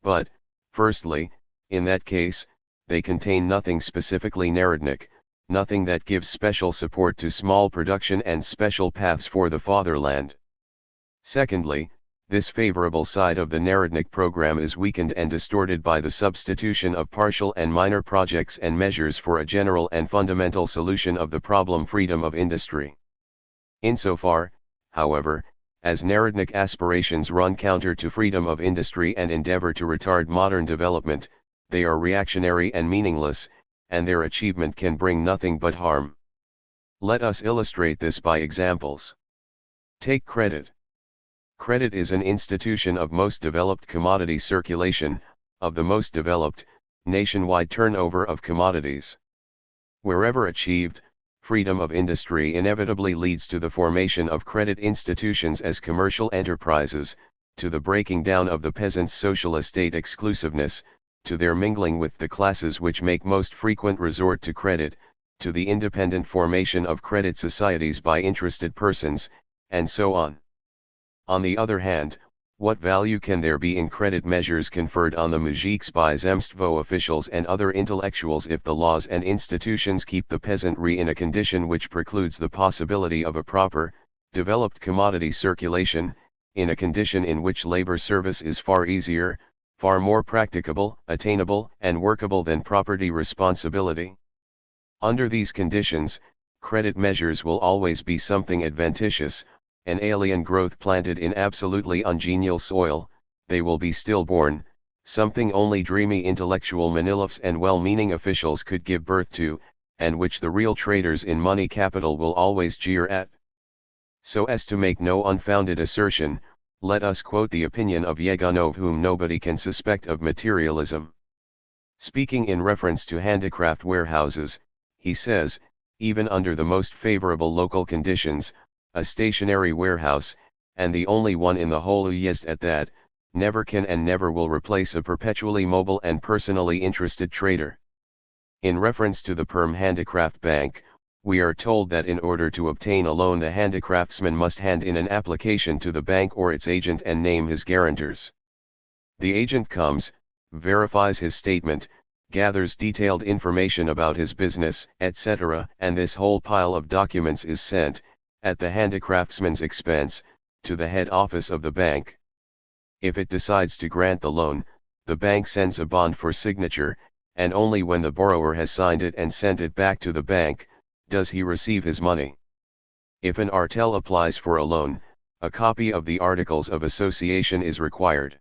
But, firstly, in that case, they contain nothing specifically Narodnik, nothing that gives special support to small production and special paths for the fatherland. Secondly, this favorable side of the Narodnik program is weakened and distorted by the substitution of partial and minor projects and measures for a general and fundamental solution of the problem freedom of industry. Insofar, however, as Narodnik aspirations run counter to freedom of industry and endeavor to retard modern development, they are reactionary and meaningless, and their achievement can bring nothing but harm. Let us illustrate this by examples. Take credit. Credit is an institution of most developed commodity circulation, of the most developed, nationwide turnover of commodities. Wherever achieved, freedom of industry inevitably leads to the formation of credit institutions as commercial enterprises, to the breaking down of the peasant's social estate exclusiveness, to their mingling with the classes which make most frequent resort to credit, to the independent formation of credit societies by interested persons, and so on. On the other hand, what value can there be in credit measures conferred on the mujiks by Zemstvo officials and other intellectuals if the laws and institutions keep the peasantry in a condition which precludes the possibility of a proper, developed commodity circulation, in a condition in which labor service is far easier, far more practicable, attainable, and workable than property responsibility? Under these conditions, credit measures will always be something adventitious, an alien growth planted in absolutely ungenial soil. They will be stillborn, something only dreamy intellectual Manilovs and well-meaning officials could give birth to, and which the real traders in money capital will always jeer at. So as to make no unfounded assertion, let us quote the opinion of Yeganov, whom nobody can suspect of materialism. Speaking in reference to handicraft warehouses, he says, even under the most favorable local conditions, a stationary warehouse, and the only one in the whole uyezd at that, never can and never will replace a perpetually mobile and personally interested trader. In reference to the Perm Handicraft Bank, we are told that in order to obtain a loan the handicraftsman must hand in an application to the bank or its agent and name his guarantors. The agent comes, verifies his statement, gathers detailed information about his business, etc., and this whole pile of documents is sent, at the handicraftsman's expense, to the head office of the bank. If it decides to grant the loan, the bank sends a bond for signature, and only when the borrower has signed it and sent it back to the bank, does he receive his money. If an artel applies for a loan, a copy of the Articles of Association is required.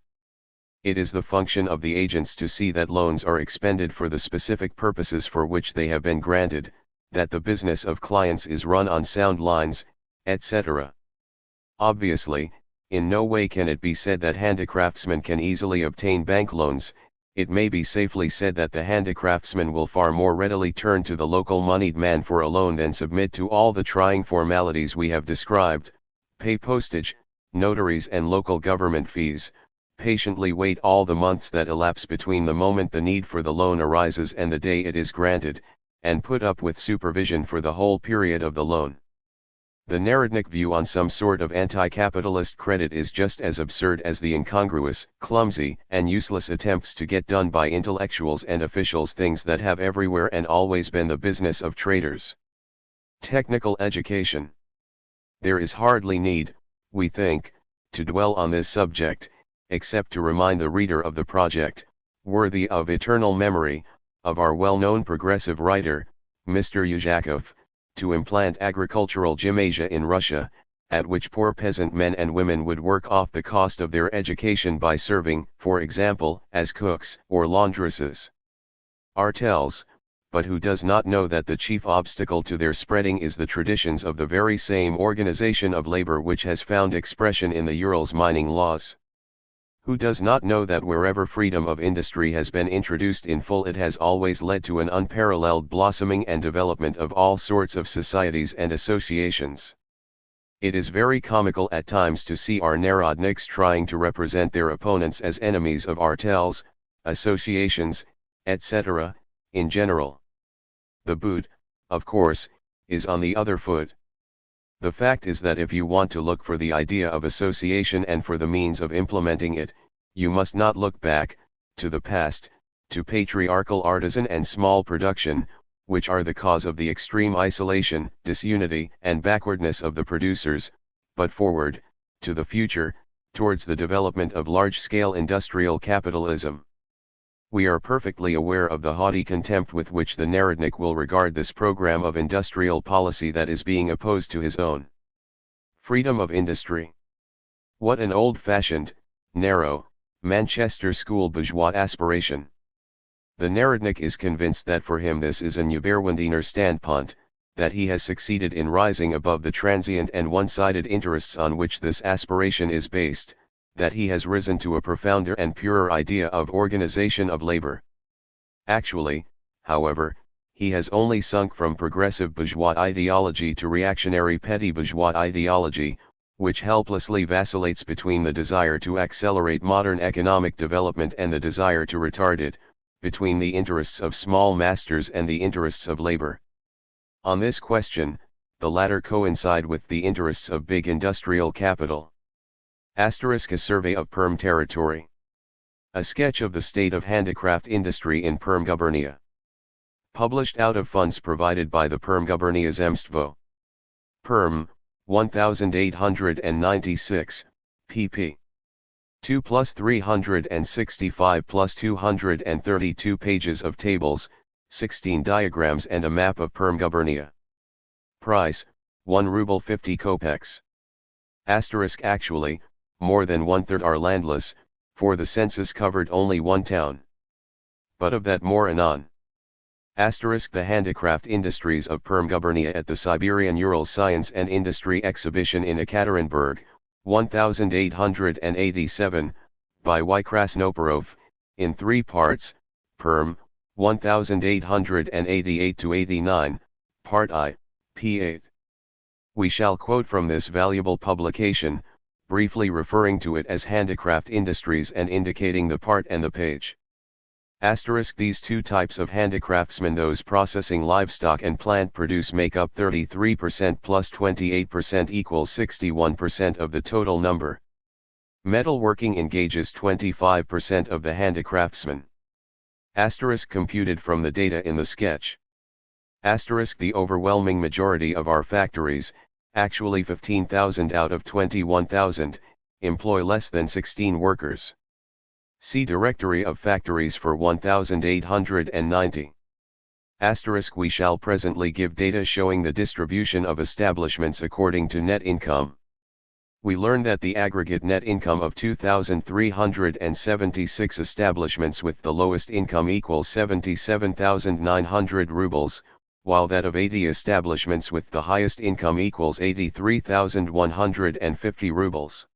It is the function of the agents to see that loans are expended for the specific purposes for which they have been granted, that the business of clients is run on sound lines, etc. Obviously, in no way can it be said that handicraftsmen can easily obtain bank loans. It may be safely said that the handicraftsman will far more readily turn to the local moneyed man for a loan than submit to all the trying formalities we have described, pay postage, notaries and local government fees, patiently wait all the months that elapse between the moment the need for the loan arises and the day it is granted, and put up with supervision for the whole period of the loan. The Narodnik view on some sort of anti-capitalist credit is just as absurd as the incongruous, clumsy, and useless attempts to get done by intellectuals and officials things that have everywhere and always been the business of traders. Technical education. There is hardly need, we think, to dwell on this subject, except to remind the reader of the project, worthy of eternal memory, of our well-known progressive writer, Mr. Yuzhakov, to implant agricultural gymnasia in Russia, at which poor peasant men and women would work off the cost of their education by serving, for example, as cooks or laundresses. Artels, but who does not know that the chief obstacle to their spreading is the traditions of the very same organization of labor which has found expression in the Urals mining laws? Who does not know that wherever freedom of industry has been introduced in full it has always led to an unparalleled blossoming and development of all sorts of societies and associations? It is very comical at times to see our Narodniks trying to represent their opponents as enemies of artels, associations, etc., in general. The boot, of course, is on the other foot. The fact is that if you want to look for the idea of association and for the means of implementing it, you must not look back, to the past, to patriarchal artisan and small production, which are the cause of the extreme isolation, disunity, and backwardness of the producers, but forward, to the future, towards the development of large-scale industrial capitalism. We are perfectly aware of the haughty contempt with which the Narodnik will regard this program of industrial policy that is being opposed to his own. Freedom of industry. What an old-fashioned, narrow, Manchester school bourgeois aspiration. The Narodnik is convinced that for him this is an Überwindiner standpunkt, that he has succeeded in rising above the transient and one-sided interests on which this aspiration is based, that he has risen to a profounder and purer idea of organization of labor. Actually, however, he has only sunk from progressive bourgeois ideology to reactionary petty bourgeois ideology, which helplessly vacillates between the desire to accelerate modern economic development and the desire to retard it, between the interests of small masters and the interests of labor. On this question, the latter coincide with the interests of big industrial capital. A survey of Perm territory. A sketch of the state of handicraft industry in Perm Gubernia. Published out of funds provided by the Perm Gubernia Zemstvo. Perm, 1896, pp. 2 plus 365 plus 232 pages of tables, 16 diagrams and a map of Perm Gubernia. Price, 1 ruble 50 kopecks. Actually, more than one-third are landless, for the census covered only one town. But of that more anon. The handicraft industries of Perm Gubernia at the Siberian Ural Science and Industry Exhibition in Ekaterinburg, 1887, by Y. Krasnoporov, in 3 parts, Perm, 1888-89, Part I, p. 8. We shall quote from this valuable publication, briefly referring to it as Handicraft Industries and indicating the part and the page. These two types of handicraftsmen, those processing livestock and plant produce, make up 33% plus 28% equals 61% of the total number. Metalworking engages 25% of the handicraftsmen. Computed from the data in the sketch. The overwhelming majority of our factories, actually 15,000 out of 21,000, employ less than 16 workers. See Directory of Factories for 1890. We shall presently give data showing the distribution of establishments according to net income. We learn that the aggregate net income of 2,376 establishments with the lowest income equals 77,900 rubles, while that of 80 establishments with the highest income equals 83,150 rubles.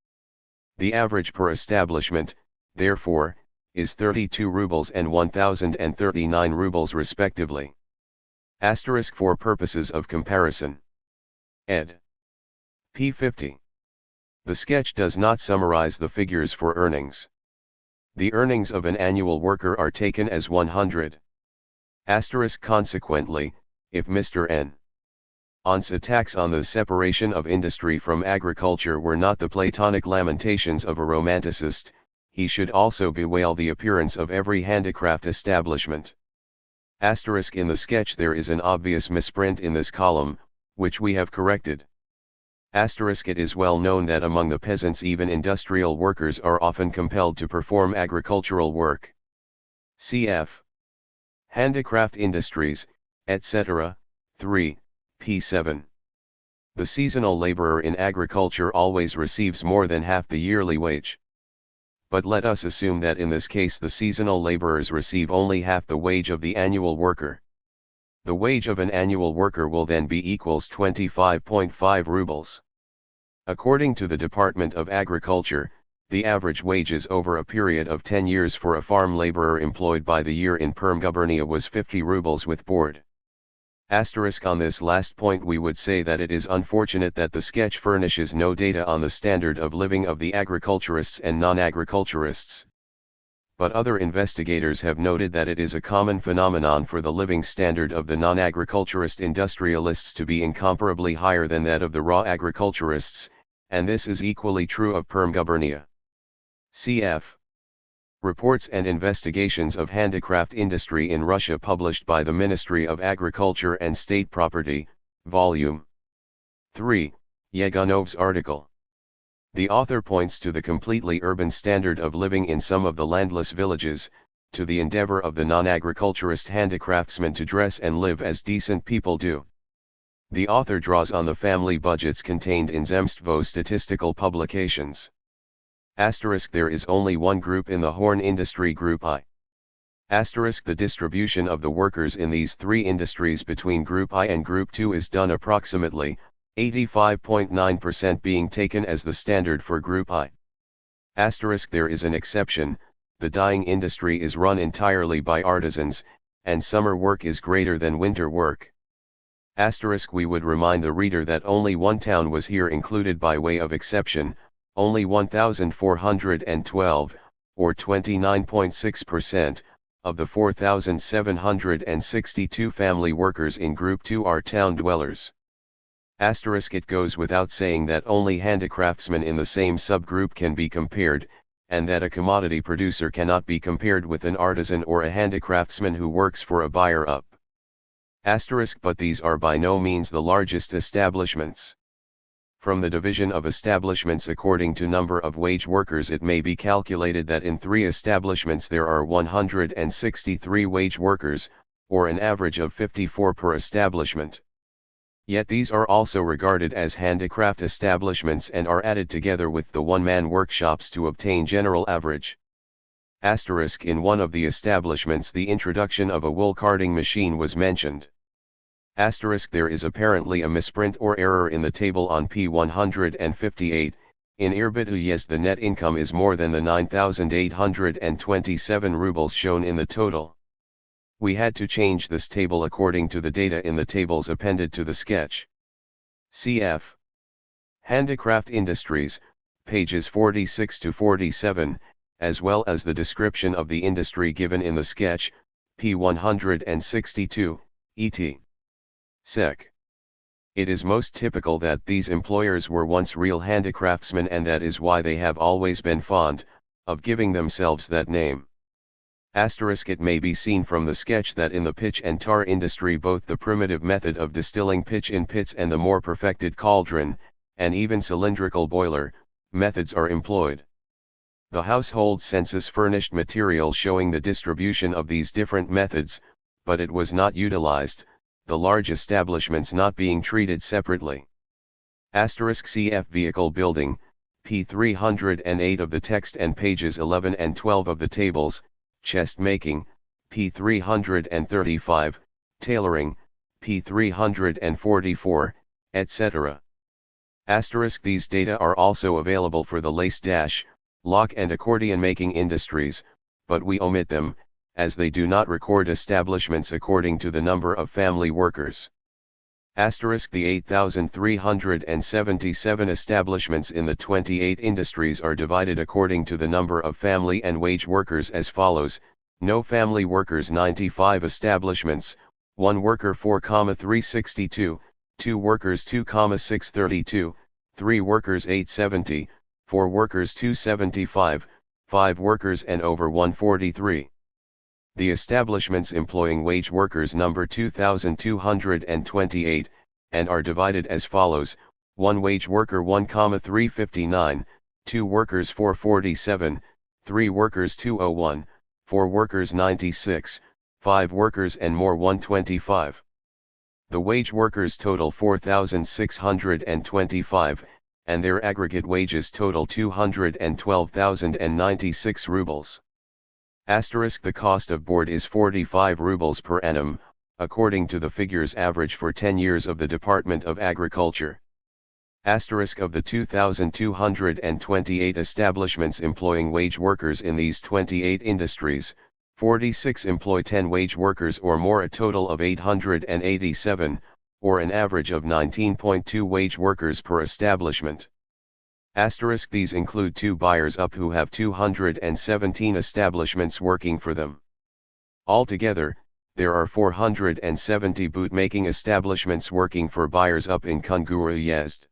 The average per establishment, therefore, is 32 rubles and 1,039 rubles respectively. For purposes of comparison. Ed. p. 50. The sketch does not summarize the figures for earnings. The earnings of an annual worker are taken as 100. Consequently, if Mr. N. On's attacks on the separation of industry from agriculture were not the Platonic lamentations of a romanticist, he should also bewail the appearance of every handicraft establishment. In the sketch there is an obvious misprint in this column, which we have corrected. It is well known that among the peasants even industrial workers are often compelled to perform agricultural work. Cf. Handicraft Industries, etc., 3, p. 7. The seasonal laborer in agriculture always receives more than half the yearly wage. But let us assume that in this case the seasonal laborers receive only half the wage of the annual worker. The wage of an annual worker will then be equals 25.5 rubles. According to the Department of Agriculture, the average wages over a period of 10 years for a farm laborer employed by the year in Perm Gubernia was 50 rubles with board. On this last point we would say that it is unfortunate that the sketch furnishes no data on the standard of living of the agriculturists and non-agriculturists. But other investigators have noted that it is a common phenomenon for the living standard of the non-agriculturist industrialists to be incomparably higher than that of the raw agriculturists, and this is equally true of Perm Gubernia. Cf. Reports and Investigations of Handicraft Industry in Russia published by the Ministry of Agriculture and State Property, Volume 3, Yegunov's article. The author points to the completely urban standard of living in some of the landless villages, to the endeavor of the non-agriculturist handicraftsmen to dress and live as decent people do. The author draws on the family budgets contained in Zemstvo statistical publications. There is only one group in the horn industry, Group I. The distribution of the workers in these three industries between Group I and Group II is done approximately, 85.9% being taken as the standard for Group I. There is an exception, the dyeing industry is run entirely by artisans, and summer work is greater than winter work. Asterisk, we would remind the reader that only one town was here included by way of exception, only 1,412, or 29.6%, of the 4,762 family workers in Group 2 are town dwellers. Asterisk, it goes without saying that only handicraftsmen in the same subgroup can be compared, and that a commodity producer cannot be compared with an artisan or a handicraftsman who works for a buyer up. Asterisk, but these are by no means the largest establishments. From the division of establishments according to number of wage workers, it may be calculated that in 3 establishments there are 163 wage workers, or an average of 54 per establishment. Yet these are also regarded as handicraft establishments and are added together with the one-man workshops to obtain general average. Asterisk, in one of the establishments the introduction of a wool carding machine was mentioned. Asterisk, there is apparently a misprint or error in the table on p. 158, in THIRD-WORLDISM the net income is more than the 9,827 rubles shown in the total. We had to change this table according to the data in the tables appended to the sketch. Cf. Handicraft Industries, pages 46 to 47, as well as the description of the industry given in the sketch, p. 162, et. Sec. It is most typical that these employers were once real handicraftsmen, and that is why they have always been fond of giving themselves that name. Asterisk, it may be seen from the sketch that in the pitch and tar industry both the primitive method of distilling pitch in pits and the more perfected cauldron, and even cylindrical boiler, methods are employed. The household census furnished material showing the distribution of these different methods, but it was not utilized, the large establishments not being treated separately. Asterisk, cf. Vehicle building, p. 308 of the text and pages 11 and 12 of the tables, chest making, p. 335, tailoring, p. 344, etc. Asterisk, these data are also available for the lace dash, lock and accordion making industries, but we omit them, as they do not record establishments according to the number of family workers. Asterisk, the 8,377 establishments in the 28 industries are divided according to the number of family and wage workers as follows: no family workers 95 establishments, 1 worker 4,362, 2 workers 2,632, 3 workers 870, 4 workers 275, 5 workers and over 143. The establishments employing wage workers number 2,228, and are divided as follows: 1 wage worker 1,359, 2 workers 447, 3 workers 201, 4 workers 96, 5 workers and more 125. The wage workers total 4,625, and their aggregate wages total 212,096 rubles. Asterisk, the cost of board is 45 rubles per annum, according to the figures average for 10 years of the Department of Agriculture. Asterisk, of the 2,228 establishments employing wage workers in these 28 industries, 46 employ 10 wage workers or more, a total of 887, or an average of 19.2 wage workers per establishment. Asterisk, these include 2 buyers up who have 217 establishments working for them. Altogether, there are 470 boot-making establishments working for buyers up in Kunguru Yezd.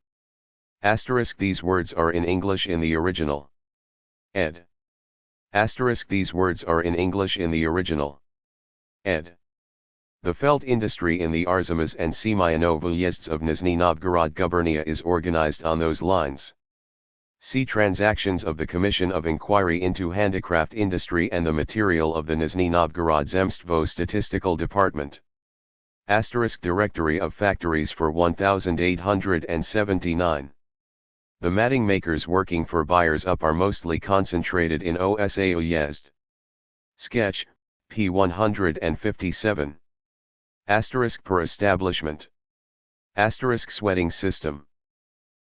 Asterisk, these words are in English in the original. Ed. Asterisk, these words are in English in the original. Ed. The felt industry in the Arzamas and Semyanovo Yezds of Nizhny Novgorod gubernia is organized on those lines. See Transactions of the Commission of Inquiry into Handicraft Industry and the material of the Nizhny Novgorod Zemstvo Statistical Department. Asterisk, Directory of Factories for 1879. The matting makers working for buyers up are mostly concentrated in Osao Yezd. Sketch, p. 157. Asterisk, per establishment. Asterisk, sweating system.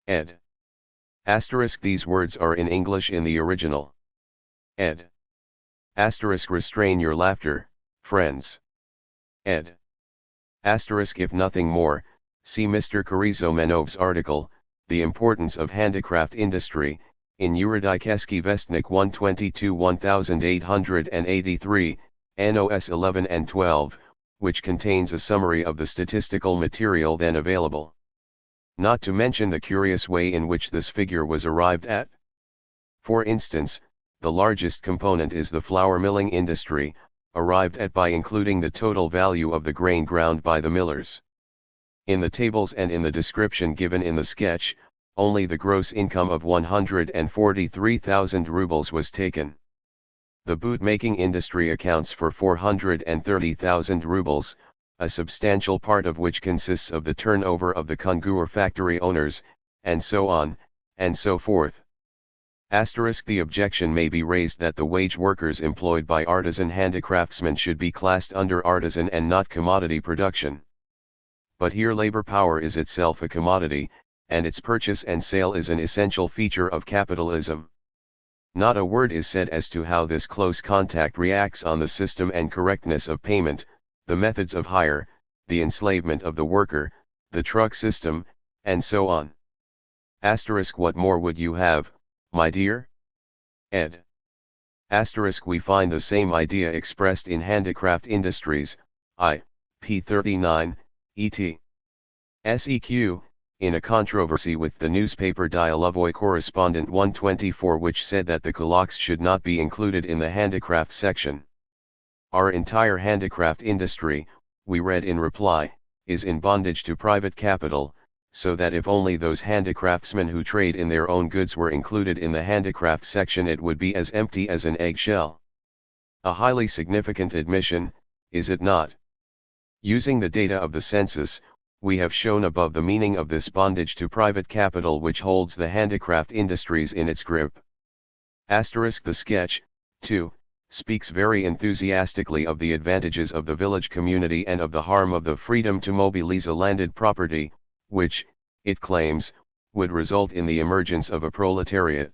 Ed. Asterisk, these words are in English in the original. Ed. Asterisk, restrain your laughter, friends. ed. Asterisk if nothing more, see Mr. Karizomenov's article, The Importance of Handicraft Industry, in Yuridikeski Vestnik 122-1883, NOS 11 and 12, which contains a summary of the statistical material then available. Not to mention the curious way in which this figure was arrived at. For instance, the largest component is the flour milling industry, arrived at by including the total value of the grain ground by the millers. In the tables and in the description given in the sketch, only the gross income of 143,000 rubles was taken. The boot-making industry accounts for 430,000 rubles, a substantial part of which consists of the turnover of the congur factory owners, and so on, and so forth. Asterisk the objection may be raised that the wage workers employed by artisan handicraftsmen should be classed under artisan and not commodity production. But here labor power is itself a commodity, and its purchase and sale is an essential feature of capitalism. Not a word is said as to how this close contact reacts on the system and correctness of payment, the methods of hire, the enslavement of the worker, the truck system, and so on. Asterisk what more would you have, my dear? Ed. Asterisk we find the same idea expressed in Handicraft Industries, p. 39, et. Seq, in a controversy with the newspaper Dialovoy Correspondent 124, which said that the kulaks should not be included in the handicraft section. Our entire handicraft industry, we read in reply, is in bondage to private capital, so that if only those handicraftsmen who trade in their own goods were included in the handicraft section, it would be as empty as an eggshell. A highly significant admission, is it not? Using the data of the census, we have shown above the meaning of this bondage to private capital which holds the handicraft industries in its grip. Asterisk the sketch, too, speaks very enthusiastically of the advantages of the village community and of the harm of the freedom to mobilize a landed property, which, it claims, would result in the emergence of a proletariat.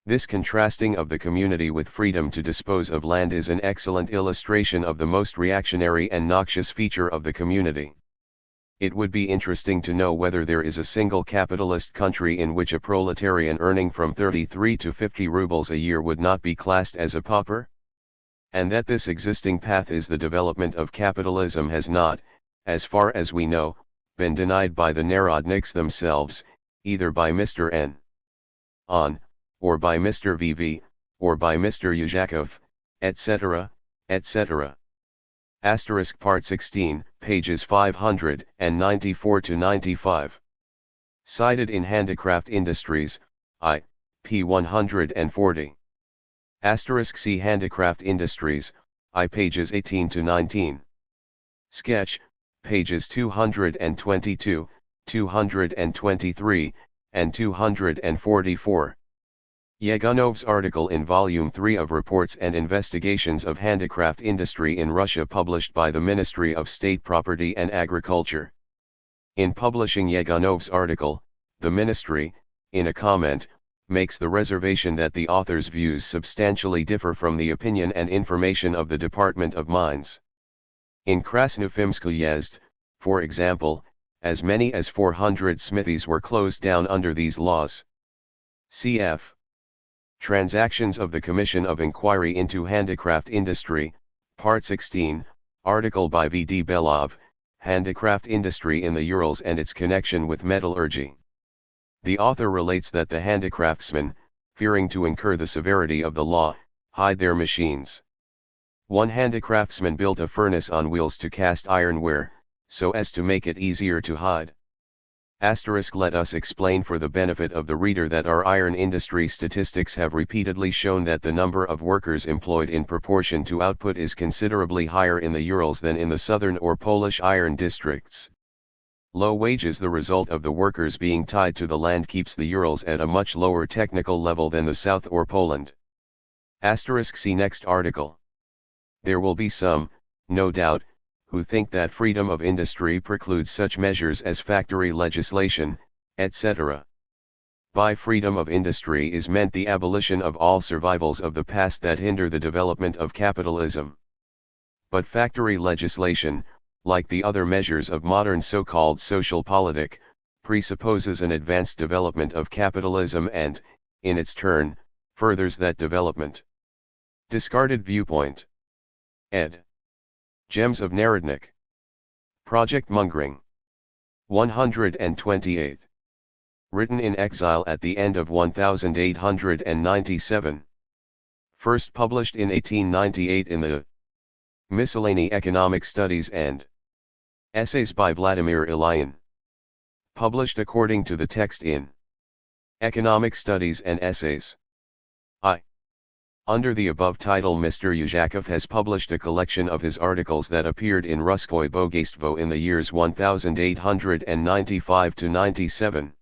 This contrasting of the community with freedom to dispose of land is an excellent illustration of the most reactionary and noxious feature of the community. It would be interesting to know whether there is a single capitalist country in which a proletarian earning from 33 to 50 rubles a year would not be classed as a pauper? And that this existing path is the development of capitalism has not, as far as we know, been denied by the Narodniks themselves, either by Mr. N. On, or by Mr. VV, or by Mr. Yuzhakov, etc., etc. Asterisk Part 16, pages 594 to 95. Cited in Handicraft Industries, p. 140. Asterisk see Handicraft Industries, pages 18 to 19. Sketch, pages 222, 223, and 244. Yegunov's article in Volume 3 of Reports and Investigations of Handicraft Industry in Russia, published by the Ministry of State Property and Agriculture. In publishing Yegunov's article, the Ministry, in a comment, makes the reservation that the author's views substantially differ from the opinion and information of the Department of Mines. In Krasnoufimsk Uyezd, for example, as many as 400 smithies were closed down under these laws. Cf. Transactions of the Commission of Inquiry into Handicraft Industry, Part 16, article by V. D. Belov, Handicraft Industry in the Urals and its Connection with Metallurgy. The author relates that the handicraftsmen, fearing to incur the severity of the law, hide their machines. One handicraftsman built a furnace on wheels to cast ironware, so as to make it easier to hide. Asterisk let us explain for the benefit of the reader that our iron industry statistics have repeatedly shown that the number of workers employed in proportion to output is considerably higher in the Urals than in the southern or Polish iron districts. Low wages, the result of the workers being tied to the land, keeps the Urals at a much lower technical level than the South or Poland. Asterisk see next article. There will be some, no doubt, who think that freedom of industry precludes such measures as factory legislation, etc. By freedom of industry is meant the abolition of all survivals of the past that hinder the development of capitalism. But factory legislation, like the other measures of modern so-called social politic, presupposes an advanced development of capitalism and, in its turn, furthers that development. Discarded viewpoint. Ed. Gems of Narodnik. Project Mongering. 128. Written in exile at the end of 1897. First published in 1898 in the Miscellany Economic Studies and Essays by Vladimir Ilyin. Published according to the text in Economic Studies and Essays. I. Under the above title, Mr. Uzhakov has published a collection of his articles that appeared in Russkoye Bogaystvo in the years 1895 to 97.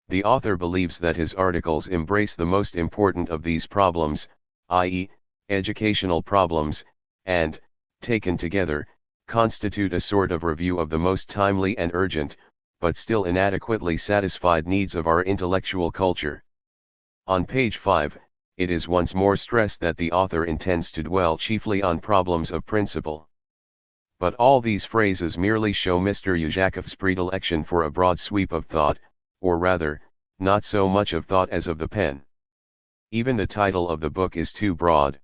The author believes that his articles embrace the most important of these problems, i.e., educational problems, and, taken together, constitute a sort of review of the most timely and urgent, but still inadequately satisfied needs of our intellectual culture. On page 5, it is once more stressed that the author intends to dwell chiefly on problems of principle. But all these phrases merely show Mr. Uzhakov's predilection for a broad sweep of thought, or rather, not so much of thought as of the pen. Even the title of the book is too broad.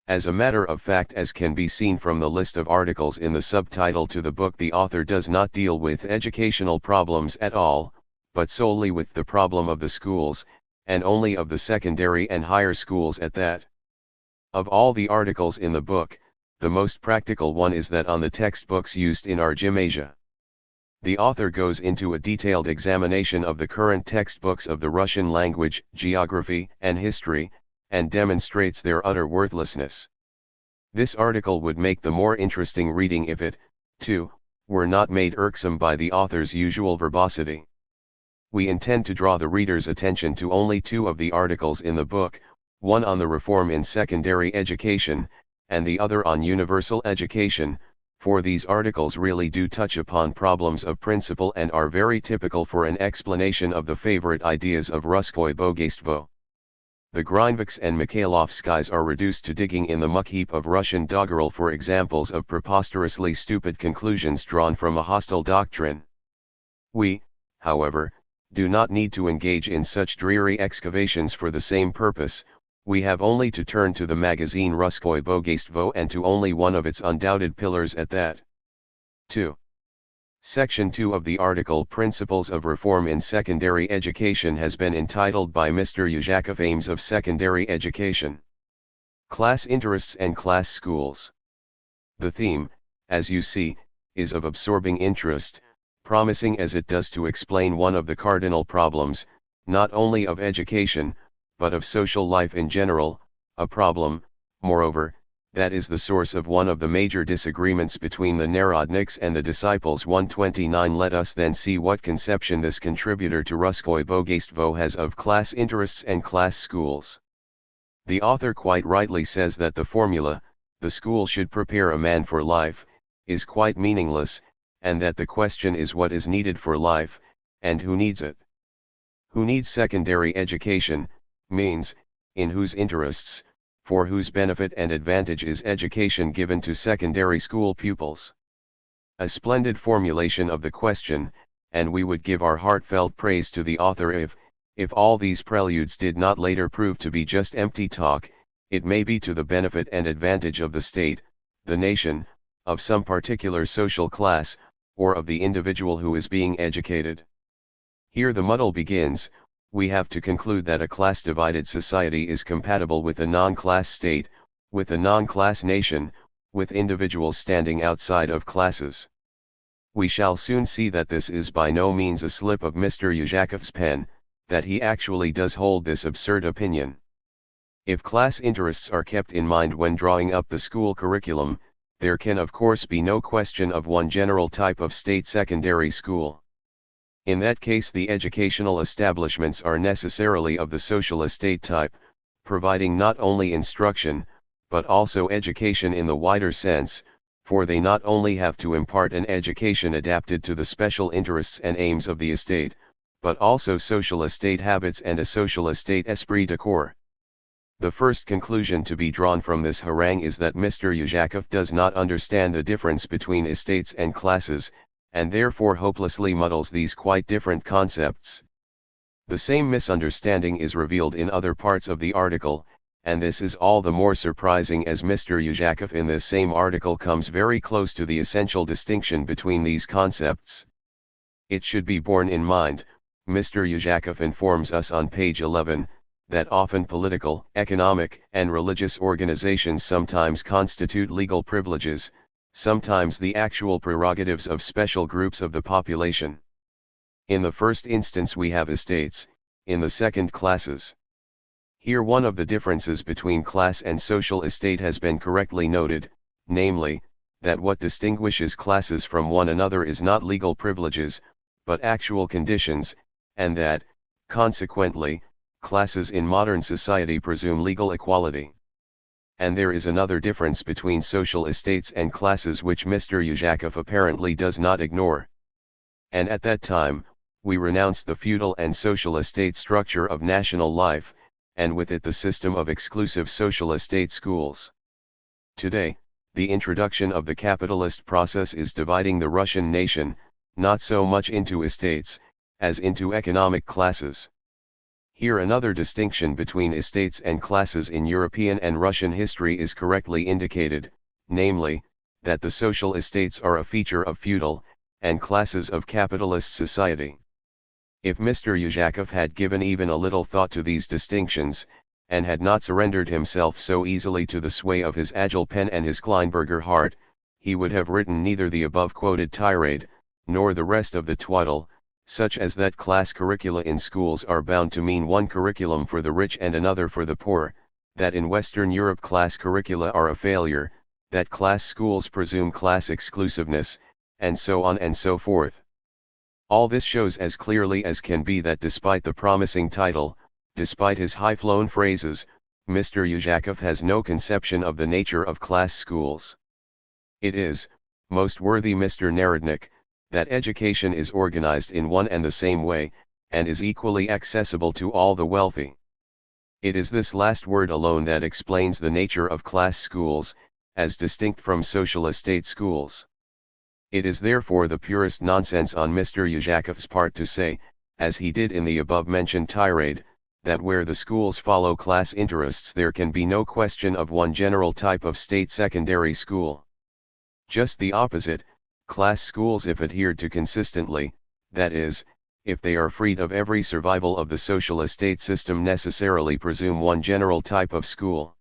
As a matter of fact, as can be seen from the list of articles in the subtitle to the book, the author does not deal with educational problems at all, but solely with the problem of the schools, and only of the secondary and higher schools at that. Of all the articles in the book, the most practical one is that on the textbooks used in our gymnasia. The author goes into a detailed examination of the current textbooks of the Russian language, geography, and history, and demonstrates their utter worthlessness. This article would make the more interesting reading if it, too, were not made irksome by the author's usual verbosity. We intend to draw the reader's attention to only two of the articles in the book, one on the reform in secondary education, and the other on universal education, for these articles really do touch upon problems of principle and are very typical for an explanation of the favorite ideas of Russkoye Bogaystvo. The Greinviks and Mikhailovskis are reduced to digging in the muck heap of Russian doggerel for examples of preposterously stupid conclusions drawn from a hostile doctrine. We, however, do not need to engage in such dreary excavations for the same purpose. We have only to turn to the magazine Russkoye Bogaystvo and to only one of its undoubted pillars at that. 2. Section 2 of the article Principles of Reform in Secondary Education has been entitled by Mr. Uzhakov Aims of Secondary Education. Class Interests and Class Schools. The theme, as you see, is of absorbing interest, promising as it does to explain one of the cardinal problems, not only of education, but of social life in general, a problem, moreover, that is the source of one of the major disagreements between the Narodniks and the disciples. 129. Let us then see what conception this contributor to Russkoye Bogaystvo has of class interests and class schools. The author quite rightly says that the formula, the school should prepare a man for life, is quite meaningless, and that the question is what is needed for life, and who needs it. Who needs secondary education, means, in whose interests, for whose benefit and advantage is education given to secondary school pupils. A splendid formulation of the question, and we would give our heartfelt praise to the author if all these preludes did not later prove to be just empty talk. It may be to the benefit and advantage of the state, the nation, of some particular social class, or of the individual who is being educated. Here the muddle begins. We have to conclude that a class-divided society is compatible with a non-class state, with a non-class nation, with individuals standing outside of classes. We shall soon see that this is by no means a slip of Mr. Uzhakov's pen, that he actually does hold this absurd opinion. If class interests are kept in mind when drawing up the school curriculum, there can of course be no question of one general type of state secondary school. In that case the educational establishments are necessarily of the social estate type, providing not only instruction, but also education in the wider sense, for they not only have to impart an education adapted to the special interests and aims of the estate, but also social estate habits and a social estate esprit de corps. The first conclusion to be drawn from this harangue is that Mr. Uzhakov does not understand the difference between estates and classes, and therefore hopelessly muddles these quite different concepts. The same misunderstanding is revealed in other parts of the article, and this is all the more surprising as Mr. Uzhakov in this same article comes very close to the essential distinction between these concepts. It should be borne in mind, Mr. Uzhakov informs us on page 11, that often political, economic, and religious organizations sometimes constitute legal privileges, sometimes the actual prerogatives of special groups of the population. In the first instance we have estates, in the second classes. Here one of the differences between class and social estate has been correctly noted, namely, that what distinguishes classes from one another is not legal privileges, but actual conditions, and that, consequently, classes in modern society presume legal equality. And there is another difference between social estates and classes which Mr. Uzhakov apparently does not ignore. And at that time, we renounced the feudal and social estate structure of national life, and with it the system of exclusive social estate schools. Today, the introduction of the capitalist process is dividing the Russian nation, not so much into estates, as into economic classes. Here another distinction between estates and classes in European and Russian history is correctly indicated, namely, that the social estates are a feature of feudal, and classes of capitalist society. If Mr. Uzhakov had given even a little thought to these distinctions, and had not surrendered himself so easily to the sway of his agile pen and his Kleinberger heart, he would have written neither the above-quoted tirade, nor the rest of the twaddle, such as that class curricula in schools are bound to mean one curriculum for the rich and another for the poor, that in Western Europe class curricula are a failure, that class schools presume class exclusiveness, and so on and so forth. All this shows as clearly as can be that despite the promising title, despite his high-flown phrases, Mr. Uzhakov has no conception of the nature of class schools. It is, most worthy Mr. Narodnik, that education is organized in one and the same way, and is equally accessible to all the wealthy. It is this last word alone that explains the nature of class schools, as distinct from social estate schools. It is therefore the purest nonsense on Mr. Uzhakov's part to say, as he did in the above-mentioned tirade, that where the schools follow class interests there can be no question of one general type of state secondary school. Just the opposite, class schools if adhered to consistently, that is, if they are freed of every survival of the social estate system necessarily presume one general type of school.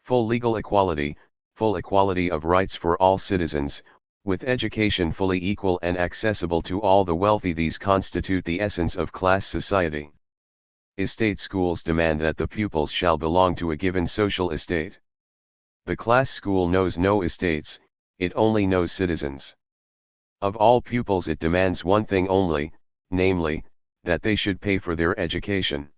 Full legal equality, full equality of rights for all citizens, with education fully equal and accessible to all the wealthy, these constitute the essence of class society. Estate schools demand that the pupils shall belong to a given social estate. The class school knows no estates, it only knows citizens. Of all pupils it demands one thing only, namely, that they should pay for their education.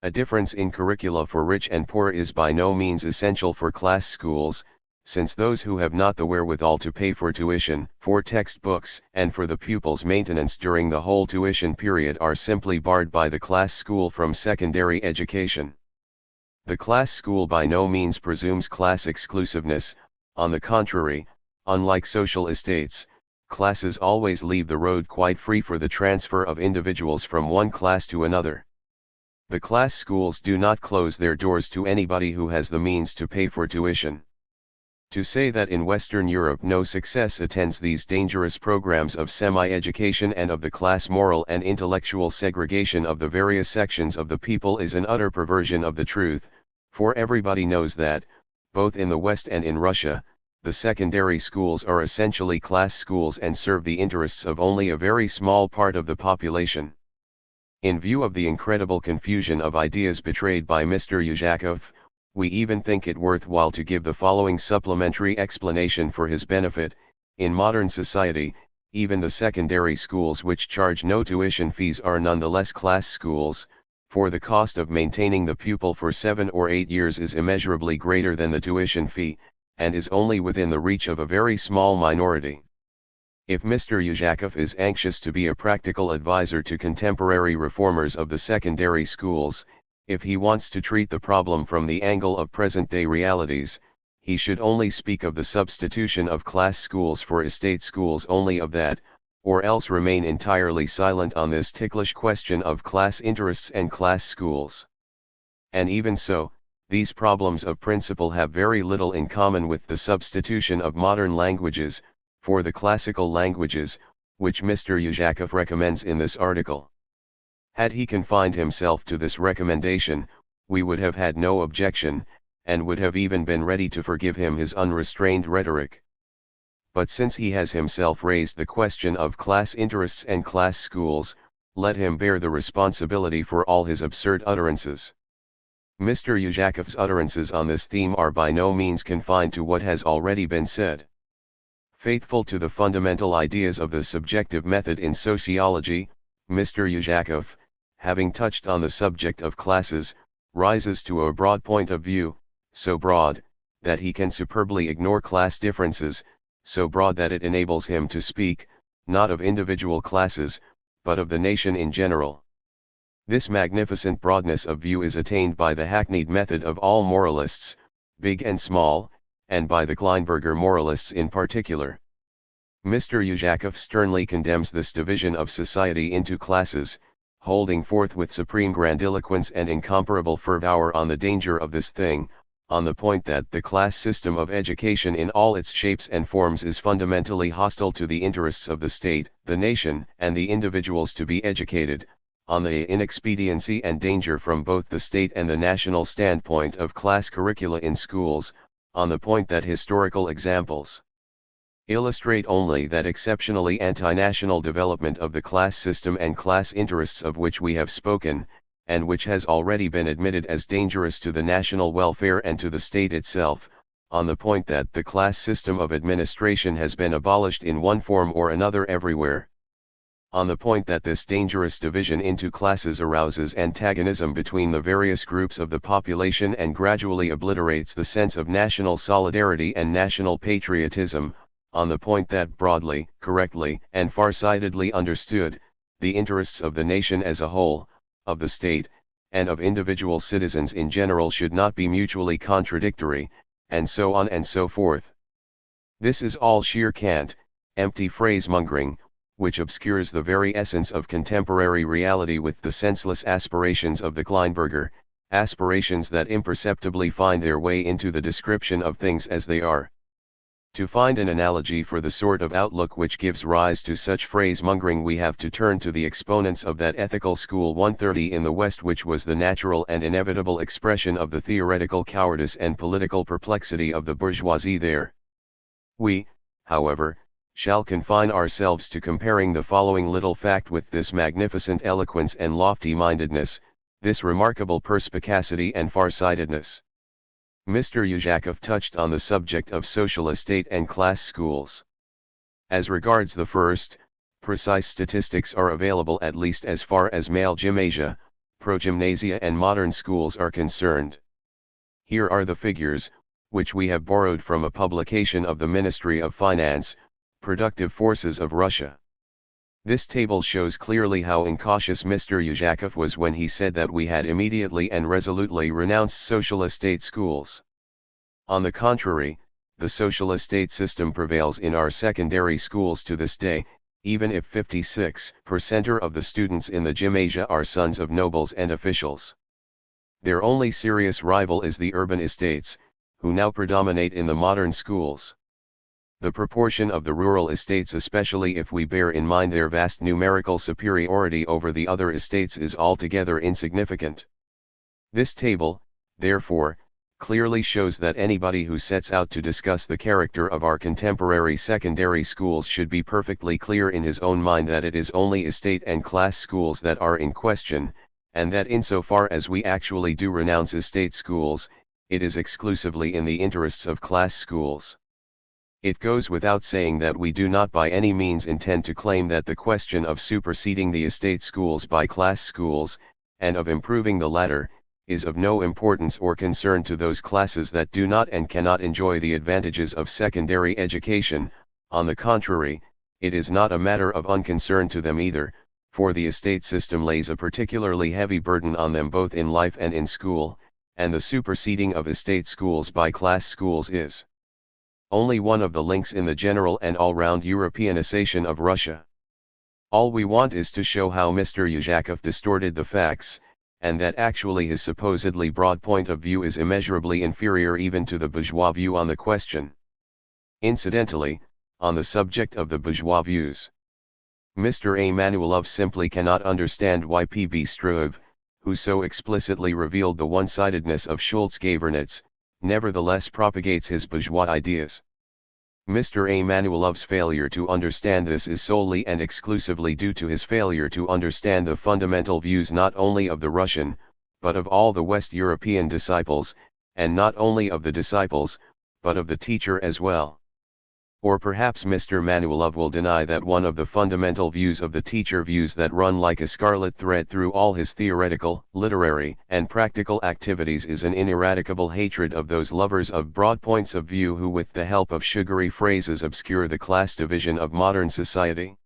A difference in curricula for rich and poor is by no means essential for class schools, since those who have not the wherewithal to pay for tuition, for textbooks, and for the pupils' maintenance during the whole tuition period are simply barred by the class school from secondary education. The class school by no means presumes class exclusiveness, on the contrary, unlike social estates, classes always leave the road quite free for the transfer of individuals from one class to another. The class schools do not close their doors to anybody who has the means to pay for tuition. To say that in Western Europe no success attends these dangerous programs of semi-education and of the class moral and intellectual segregation of the various sections of the people is an utter perversion of the truth, for everybody knows that, both in the West and in Russia, the secondary schools are essentially class schools and serve the interests of only a very small part of the population. In view of the incredible confusion of ideas betrayed by Mr. Uzhakov, we even think it worthwhile to give the following supplementary explanation for his benefit. In modern society, even the secondary schools which charge no tuition fees are nonetheless class schools, for the cost of maintaining the pupil for 7 or 8 years is immeasurably greater than the tuition fee, and is only within the reach of a very small minority. If Mr. Uzhakov is anxious to be a practical advisor to contemporary reformers of the secondary schools, If he wants to treat the problem from the angle of present-day realities, he should only speak of the substitution of class schools for estate schools, only of that, or else remain entirely silent on this ticklish question of class interests and class schools. And even so, these problems of principle have very little in common with the substitution of modern languages for the classical languages, which Mr. Yuzhakov recommends in this article. Had he confined himself to this recommendation, we would have had no objection, and would have even been ready to forgive him his unrestrained rhetoric. But since he has himself raised the question of class interests and class schools, let him bear the responsibility for all his absurd utterances. Mr. Yuzhakov's utterances on this theme are by no means confined to what has already been said. Faithful to the fundamental ideas of the subjective method in sociology, Mr. Yuzhakov, having touched on the subject of classes, rises to a broad point of view, so broad, that he can superbly ignore class differences, so broad that it enables him to speak, not of individual classes, but of the nation in general. This magnificent broadness of view is attained by the hackneyed method of all moralists, big and small, and by the Kleinberger moralists in particular. Mr. Yuzhakov sternly condemns this division of society into classes, holding forth with supreme grandiloquence and incomparable fervour on the danger of this thing, on the point that the class system of education in all its shapes and forms is fundamentally hostile to the interests of the state, the nation, and the individuals to be educated, on the inexpediency and danger from both the state and the national standpoint of class curricula in schools, on the point that historical examples illustrate only that exceptionally anti-national development of the class system and class interests of which we have spoken, and which has already been admitted as dangerous to the national welfare and to the state itself, on the point that the class system of administration has been abolished in one form or another everywhere. On the point that this dangerous division into classes arouses antagonism between the various groups of the population and gradually obliterates the sense of national solidarity and national patriotism, on the point that broadly, correctly, and far-sightedly understood, the interests of the nation as a whole, of the state, and of individual citizens in general should not be mutually contradictory, and so on and so forth. This is all sheer cant, empty phrase-mongering, which obscures the very essence of contemporary reality with the senseless aspirations of the Kleinberger, aspirations that imperceptibly find their way into the description of things as they are. To find an analogy for the sort of outlook which gives rise to such phrase-mongering, we have to turn to the exponents of that ethical school 130 in the West, which was the natural and inevitable expression of the theoretical cowardice and political perplexity of the bourgeoisie there. We, however, shall confine ourselves to comparing the following little fact with this magnificent eloquence and lofty-mindedness, this remarkable perspicacity and farsightedness. Mr. Yuzhakov touched on the subject of social estate and class schools. As regards the first, precise statistics are available at least as far as male gymnasia, progymnasia and modern schools are concerned. Here are the figures, which we have borrowed from a publication of the Ministry of Finance, Productive Forces of Russia. This table shows clearly how incautious Mr. Yuzhakov was when he said that we had immediately and resolutely renounced social estate schools. On the contrary, the social estate system prevails in our secondary schools to this day, even if 56% of the students in the gymnasia are sons of nobles and officials. Their only serious rival is the urban estates, who now predominate in the modern schools. The proportion of the rural estates, especially if we bear in mind their vast numerical superiority over the other estates, is altogether insignificant. This table, therefore, clearly shows that anybody who sets out to discuss the character of our contemporary secondary schools should be perfectly clear in his own mind that it is only estate and class schools that are in question, and that insofar as we actually do renounce estate schools, it is exclusively in the interests of class schools. It goes without saying that we do not by any means intend to claim that the question of superseding the estate schools by class schools, and of improving the latter, is of no importance or concern to those classes that do not and cannot enjoy the advantages of secondary education. On the contrary, it is not a matter of unconcern to them either, for the estate system lays a particularly heavy burden on them both in life and in school, and the superseding of estate schools by class schools is only one of the links in the general and all-round Europeanization of Russia. All we want is to show how Mr. Yuzhakov distorted the facts, and that actually his supposedly broad point of view is immeasurably inferior even to the bourgeois view on the question. Incidentally, on the subject of the bourgeois views, Mr. Emanuelov simply cannot understand why P.B. Struve, who so explicitly revealed the one-sidedness of Schultz-Gavernitz, nevertheless propagates his bourgeois ideas. Mr. Emanuelov's failure to understand this is solely and exclusively due to his failure to understand the fundamental views not only of the Russian, but of all the West European disciples, and not only of the disciples, but of the teacher as well. Or perhaps Mr. Manuelov will deny that one of the fundamental views of the teacher, views that run like a scarlet thread through all his theoretical, literary, and practical activities, is an ineradicable hatred of those lovers of broad points of view who with the help of sugary phrases obscure the class division of modern society.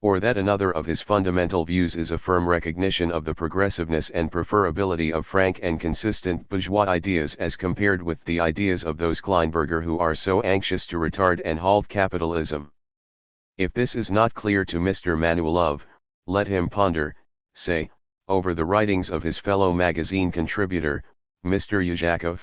Or that another of his fundamental views is a firm recognition of the progressiveness and preferability of frank and consistent bourgeois ideas as compared with the ideas of those Kleinberger who are so anxious to retard and halt capitalism. If this is not clear to Mr. Manuelov, let him ponder, say, over the writings of his fellow magazine contributor, Mr. Yuzhakov.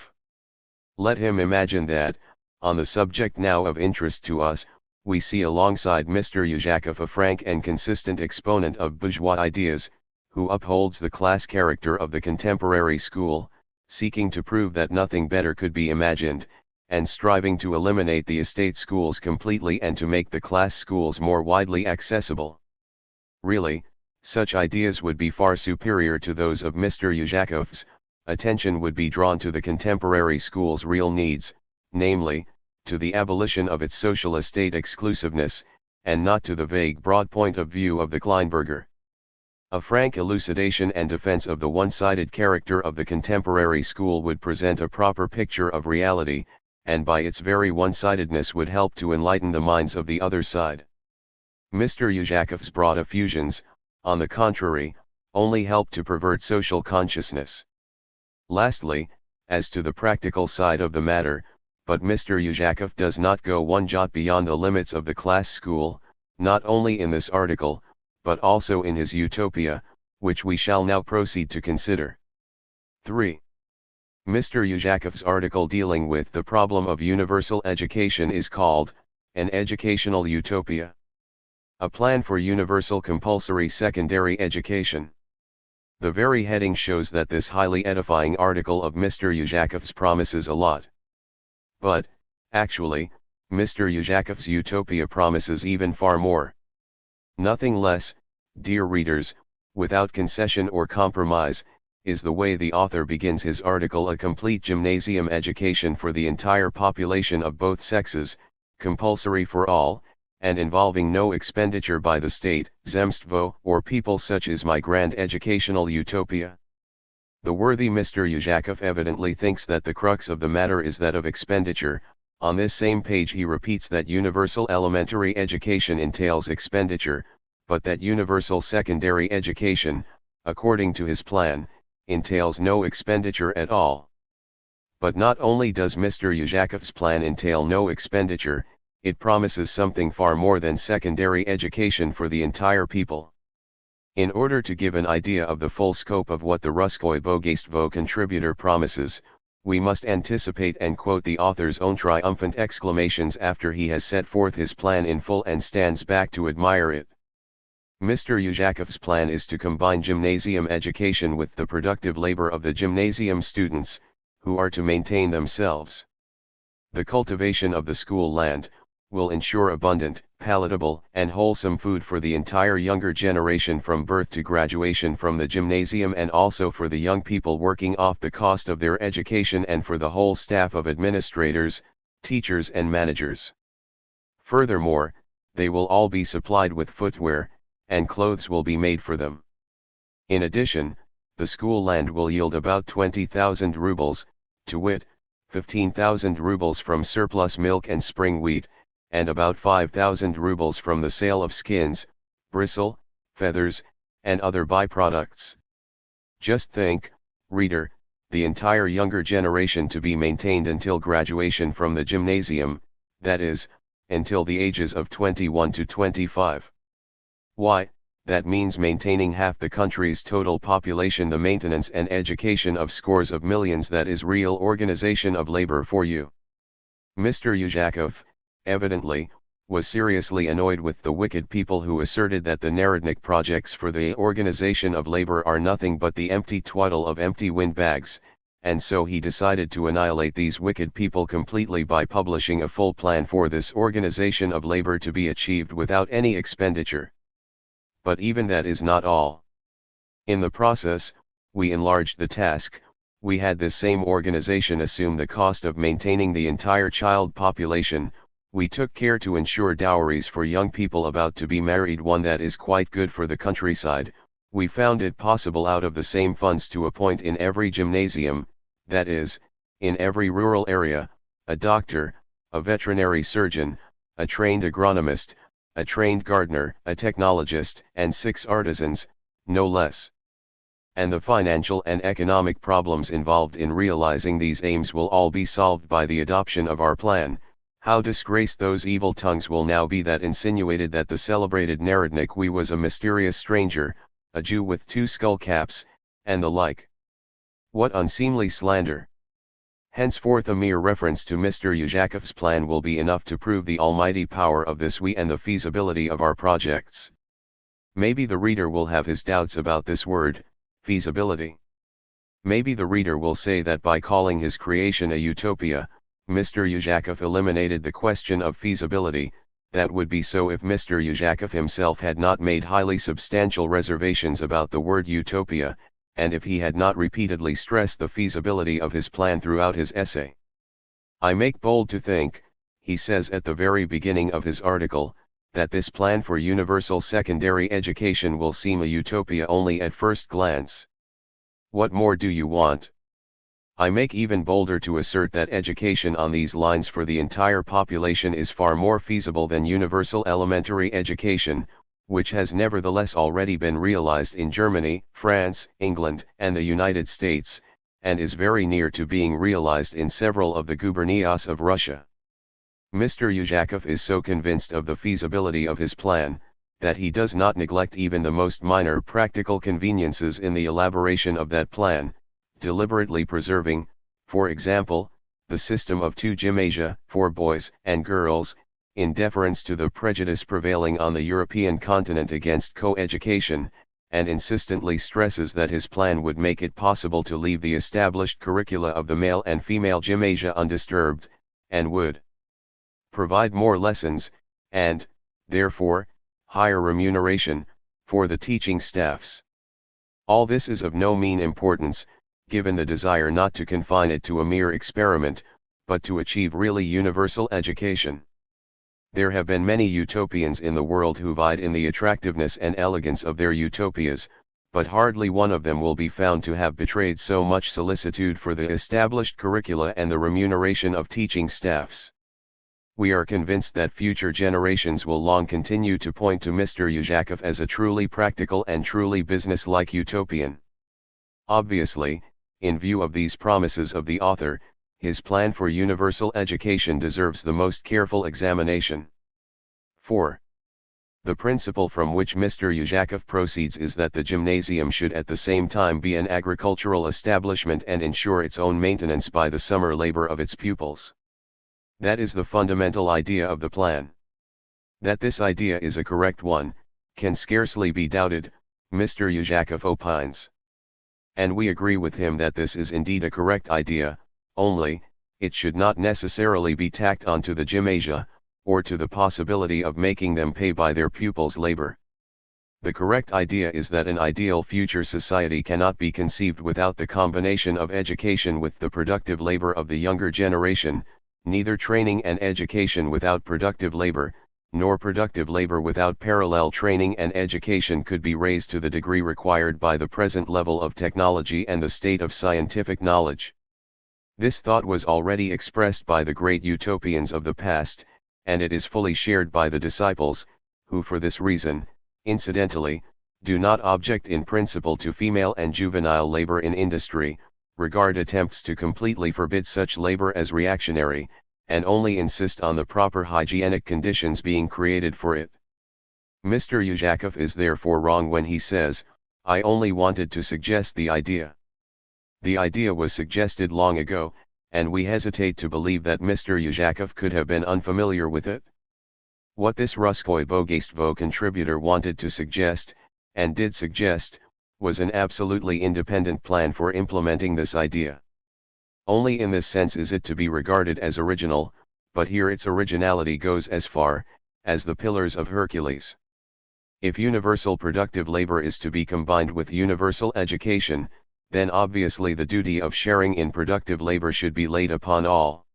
Let him imagine that, on the subject now of interest to us, we see alongside Mr. Yuzhakov a frank and consistent exponent of bourgeois ideas, who upholds the class character of the contemporary school, seeking to prove that nothing better could be imagined, and striving to eliminate the estate schools completely and to make the class schools more widely accessible. Really, such ideas would be far superior to those of Mr. Yuzhakov's. Attention would be drawn to the contemporary school's real needs, namely, to the abolition of its social estate exclusiveness, and not to the vague broad point of view of the Kleinberger. A frank elucidation and defense of the one-sided character of the contemporary school would present a proper picture of reality, and by its very one-sidedness would help to enlighten the minds of the other side. Mr. Yuzhakov's broad effusions, on the contrary, only help to pervert social consciousness. Lastly, as to the practical side of the matter, but Mr. Yuzhakov does not go one jot beyond the limits of the class school, not only in this article, but also in his Utopia, which we shall now proceed to consider. 3. Mr. Yuzhakov's article dealing with the problem of universal education is called, An Educational Utopia. A Plan for Universal Compulsory Secondary Education. The very heading shows that this highly edifying article of Mr. Yuzhakov's promises a lot. But, actually, Mr. Yuzhakov's Utopia promises even far more. Nothing less, dear readers, without concession or compromise, is the way the author begins his article: a complete gymnasium education for the entire population of both sexes, compulsory for all, and involving no expenditure by the state, zemstvo, or people. Such is my grand educational utopia. The worthy Mr. Yuzhakov evidently thinks that the crux of the matter is that of expenditure. On this same page he repeats that universal elementary education entails expenditure, but that universal secondary education, according to his plan, entails no expenditure at all. But not only does Mr. Yuzhakov's plan entail no expenditure, it promises something far more than secondary education for the entire people. In order to give an idea of the full scope of what the Russkoye Bogatstvo contributor promises, we must anticipate and quote the author's own triumphant exclamations after he has set forth his plan in full and stands back to admire it. Mr. Yuzhakov's plan is to combine gymnasium education with the productive labor of the gymnasium students, who are to maintain themselves. The cultivation of the school land will ensure abundant, palatable, and wholesome food for the entire younger generation from birth to graduation from the gymnasium, and also for the young people working off the cost of their education, and for the whole staff of administrators, teachers and managers. Furthermore, they will all be supplied with footwear, and clothes will be made for them. In addition, the school land will yield about 20,000 rubles, to wit, 15,000 rubles from surplus milk and spring wheat, and about 5,000 rubles from the sale of skins, bristle, feathers, and other byproducts. Just think, reader, the entire younger generation to be maintained until graduation from the gymnasium, that is, until the ages of 21 to 25. Why, that means maintaining half the country's total population, the maintenance and education of scores of millions. That is real organization of labor for you. Mr. Yuzhakov, evidently, was seriously annoyed with the wicked people who asserted that the Narodnik projects for the organization of labor are nothing but the empty twaddle of empty windbags, and so he decided to annihilate these wicked people completely by publishing a full plan for this organization of labor to be achieved without any expenditure. But even that is not all. In the process, we enlarged the task. We had this same organization assume the cost of maintaining the entire child population. We took care to ensure dowries for young people about to be married, one that is quite good for the countryside. We found it possible out of the same funds to appoint in every gymnasium, that is, in every rural area, a doctor, a veterinary surgeon, a trained agronomist, a trained gardener, a technologist, and 6 artisans, no less. And the financial and economic problems involved in realizing these aims will all be solved by the adoption of our plan. How disgraced those evil tongues will now be that insinuated that the celebrated Narodnik was a mysterious stranger, a Jew with 2 skull caps, and the like. What unseemly slander! Henceforth a mere reference to Mr. Yuzhakov's plan will be enough to prove the almighty power of this we and the feasibility of our projects. Maybe the reader will have his doubts about this word, feasibility. Maybe the reader will say that by calling his creation a utopia, Mr. Yuzhakov eliminated the question of feasibility. That would be so if Mr. Yuzhakov himself had not made highly substantial reservations about the word utopia, and if he had not repeatedly stressed the feasibility of his plan throughout his essay. I make bold to think, he says at the very beginning of his article, that this plan for universal secondary education will seem a utopia only at first glance. What more do you want? I make even bolder to assert that education on these lines for the entire population is far more feasible than universal elementary education, which has nevertheless already been realized in Germany, France, England, and the United States, and is very near to being realized in several of the gubernias of Russia. Mr. Yuzhakov is so convinced of the feasibility of his plan, that he does not neglect even the most minor practical conveniences in the elaboration of that plan, deliberately preserving, for example, the system of 2 gymnasia for boys and girls, in deference to the prejudice prevailing on the European continent against co-education, and insistently stresses that his plan would make it possible to leave the established curricula of the male and female gymnasia undisturbed, and would provide more lessons, and, therefore, higher remuneration, for the teaching staffs. All this is of no mean importance, given the desire not to confine it to a mere experiment, but to achieve really universal education. There have been many utopians in the world who vied in the attractiveness and elegance of their utopias, but hardly one of them will be found to have betrayed so much solicitude for the established curricula and the remuneration of teaching staffs. We are convinced that future generations will long continue to point to Mr. Yuzhakov as a truly practical and truly business-like utopian. Obviously, in view of these promises of the author, his plan for universal education deserves the most careful examination. 4. The principle from which Mr. Yuzhakov proceeds is that the gymnasium should at the same time be an agricultural establishment and ensure its own maintenance by the summer labor of its pupils. That is the fundamental idea of the plan. That this idea is a correct one, can scarcely be doubted, Mr. Yuzhakov opines. And we agree with him that this is indeed a correct idea, only, it should not necessarily be tacked onto the gymnasia, or to the possibility of making them pay by their pupils' labor. The correct idea is that an ideal future society cannot be conceived without the combination of education with the productive labor of the younger generation, neither training and education without productive labor, nor productive labor without parallel training and education could be raised to the degree required by the present level of technology and the state of scientific knowledge. This thought was already expressed by the great utopians of the past, and it is fully shared by the disciples, who for this reason, incidentally, do not object in principle to female and juvenile labor in industry, regard attempts to completely forbid such labor as reactionary, and only insist on the proper hygienic conditions being created for it. Mr. Uzhakov is therefore wrong when he says, "I only wanted to suggest the idea." The idea was suggested long ago, and we hesitate to believe that Mr. Uzhakov could have been unfamiliar with it. What this Ruskoy Bogaystvo contributor wanted to suggest, and did suggest, was an absolutely independent plan for implementing this idea. Only in this sense is it to be regarded as original, but here its originality goes as far as the Pillars of Hercules. If universal productive labor is to be combined with universal education, then obviously the duty of sharing in productive labor should be laid upon all.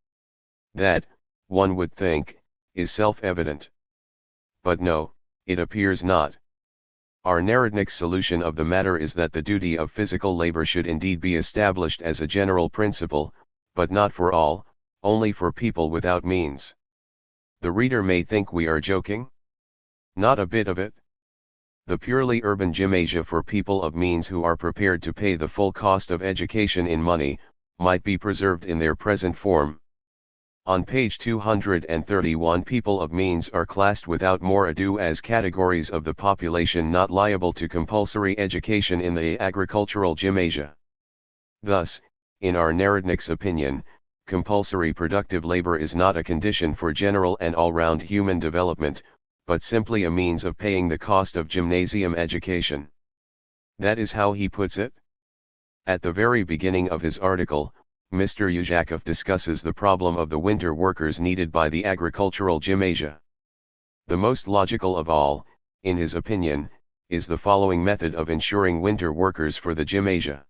That, one would think, is self-evident. But no, it appears not. Our Narodnik's solution of the matter is that the duty of physical labor should indeed be established as a general principle, but not for all, only for people without means. The reader may think we are joking. Not a bit of it. The purely urban gymnasia for people of means who are prepared to pay the full cost of education in money, might be preserved in their present form. On page 231, people of means are classed without more ado as categories of the population not liable to compulsory education in the agricultural gymnasia. Thus, in our Narodnik's opinion, compulsory productive labor is not a condition for general and all-round human development, but simply a means of paying the cost of gymnasium education. That is how he puts it. At the very beginning of his article, Mr. Uzhakov discusses the problem of the winter workers needed by the agricultural gymnasia. The most logical of all, in his opinion, is the following method of ensuring winter workers for the gymnasia.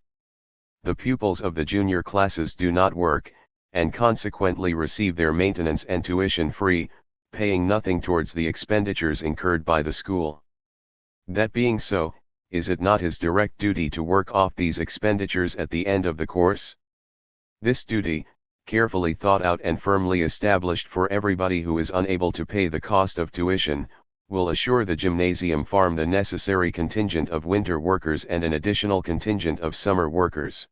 The pupils of the junior classes do not work, and consequently receive their maintenance and tuition free, paying nothing towards the expenditures incurred by the school. That being so, is it not his direct duty to work off these expenditures at the end of the course? This duty, carefully thought out and firmly established for everybody who is unable to pay the cost of tuition, will assure the gymnasium farm the necessary contingent of winter workers and an additional contingent of summer workers.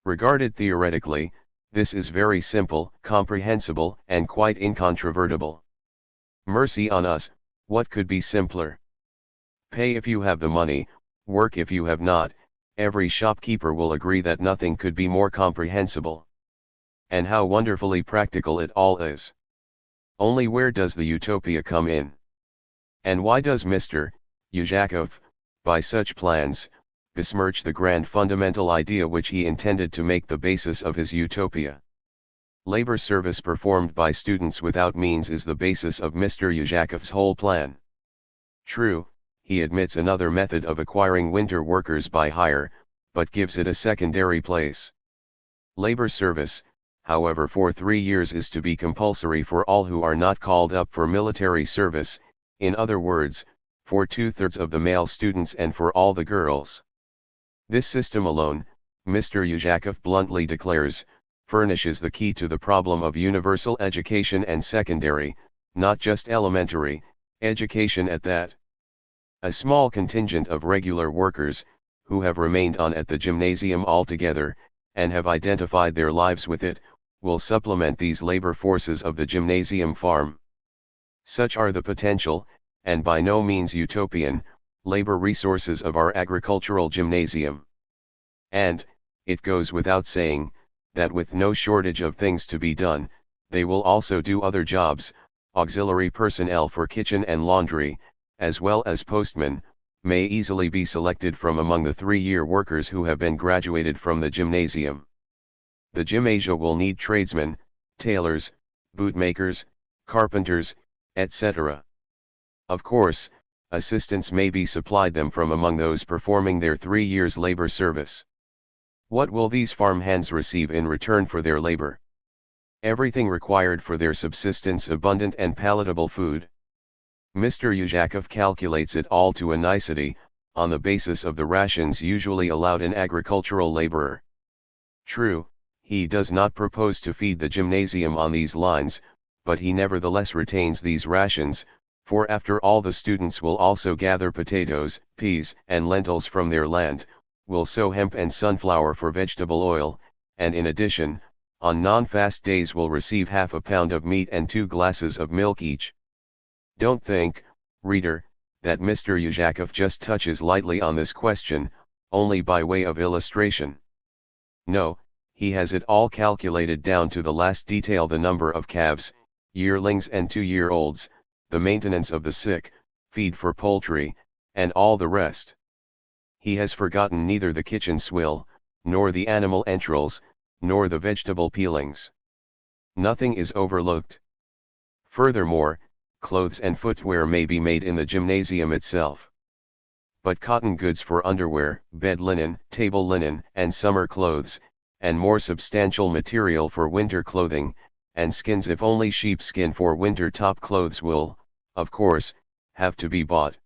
Regarded theoretically, this is very simple, comprehensible, and quite incontrovertible. Mercy on us, what could be simpler? Pay if you have the money, work if you have not. Every shopkeeper will agree that nothing could be more comprehensible. And how wonderfully practical it all is. Only where does the utopia come in? And why does Mr. Uzhakov, by such plans, besmirch the grand fundamental idea which he intended to make the basis of his utopia? Labor service performed by students without means is the basis of Mr. Uzhakov's whole plan. True, he admits another method of acquiring winter workers by hire, but gives it a secondary place. Labor service, however, for 3 years is to be compulsory for all who are not called up for military service, in other words, for 2/3 of the male students and for all the girls. This system alone, Mr. Uzhakov bluntly declares, furnishes the key to the problem of universal education and secondary, not just elementary, education at that. A small contingent of regular workers, who have remained on at the gymnasium altogether, and have identified their lives with it, will supplement these labor forces of the gymnasium farm. Such are the potential, and by no means utopian, labor resources of our agricultural gymnasium. And, it goes without saying, that with no shortage of things to be done, they will also do other jobs. Auxiliary personnel for kitchen and laundry, as well as postmen, may easily be selected from among the 3-year workers who have been graduated from the gymnasium. The gymnasia will need tradesmen, tailors, bootmakers, carpenters, etc. Of course, assistants may be supplied them from among those performing their 3 years' labor service. What will these farmhands receive in return for their labor? Everything required for their subsistence, abundant and palatable food. Mr. Uzhakov calculates it all to a nicety, on the basis of the rations usually allowed an agricultural laborer. True, he does not propose to feed the gymnasium on these lines, but he nevertheless retains these rations, For after all, the students will also gather potatoes, peas, and lentils from their land, will sow hemp and sunflower for vegetable oil, and in addition, on non-fast days will receive half a pound of meat and 2 glasses of milk each. Don't think, reader, that Mr. Uzhakov just touches lightly on this question, only by way of illustration. No, he has it all calculated down to the last detail: the number of calves, yearlings and 2-year-olds, the maintenance of the sick, feed for poultry, and all the rest. He has forgotten neither the kitchen swill, nor the animal entrails, nor the vegetable peelings. Nothing is overlooked. Furthermore, clothes and footwear may be made in the gymnasium itself. But cotton goods for underwear, bed linen, table linen, and summer clothes, and more substantial material for winter clothing, and skins, if only sheepskin for winter top clothes, will, of course, have to be bought.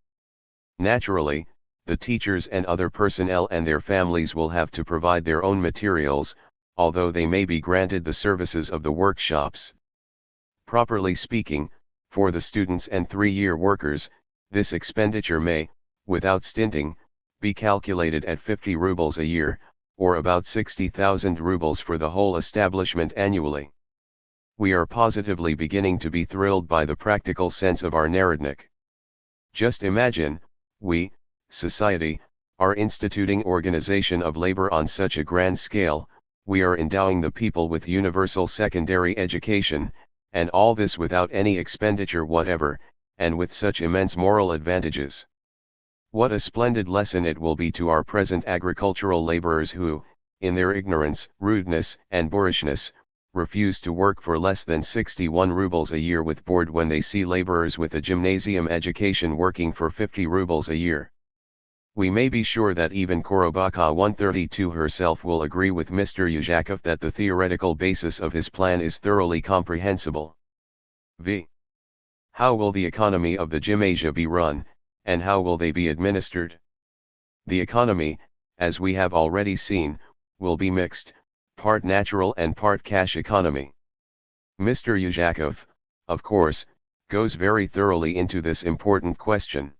Naturally, the teachers and other personnel and their families will have to provide their own materials, although they may be granted the services of the workshops. Properly speaking, for the students and 3-year workers, this expenditure may, without stinting, be calculated at 50 rubles a year, or about 60,000 rubles for the whole establishment annually. We are positively beginning to be thrilled by the practical sense of our Narodnik. Just imagine, we, society, are instituting organization of labor on such a grand scale, we are endowing the people with universal secondary education, and all this without any expenditure whatever, and with such immense moral advantages. What a splendid lesson it will be to our present agricultural laborers who, in their ignorance, rudeness, and boorishness, refuse to work for less than 61 rubles a year with board, when they see laborers with a gymnasium education working for 50 rubles a year. We may be sure that even Korobaka 132 herself will agree with Mr. Uzhakov that the theoretical basis of his plan is thoroughly comprehensible. V. How will the economy of the gymnasia be run, and how will they be administered? The economy, as we have already seen, will be mixed, part natural and part cash economy. Mr. Uzhakov, of course, goes very thoroughly into this important question.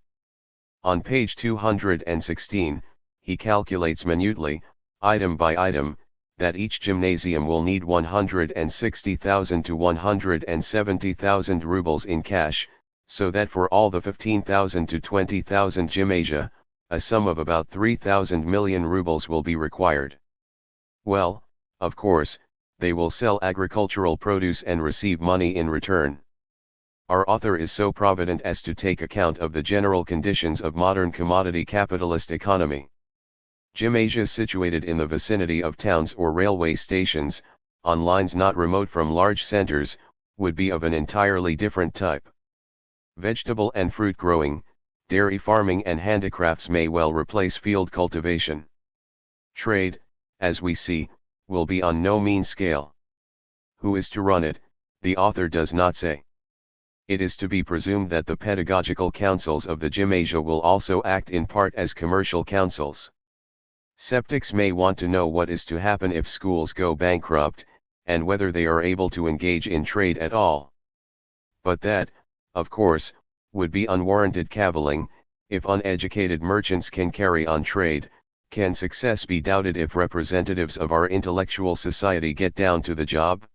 On page 216, he calculates minutely, item by item, that each gymnasium will need 160,000 to 170,000 rubles in cash, so that for all the 15,000 to 20,000 gymnasia, a sum of about 3,000 million rubles will be required. Well, of course, they will sell agricultural produce and receive money in return. Our author is so provident as to take account of the general conditions of modern commodity capitalist economy. Gymnasia situated in the vicinity of towns or railway stations, on lines not remote from large centers, would be of an entirely different type. Vegetable and fruit growing, dairy farming and handicrafts may well replace field cultivation. Trade, as we see, will be on no mean scale. Who is to run it, the author does not say. It is to be presumed that the pedagogical councils of the gymnasia will also act in part as commercial councils. Skeptics may want to know what is to happen if schools go bankrupt, and whether they are able to engage in trade at all. But that, of course, would be unwarranted cavilling. If uneducated merchants can carry on trade, can success be doubted if representatives of our intellectual society get down to the job?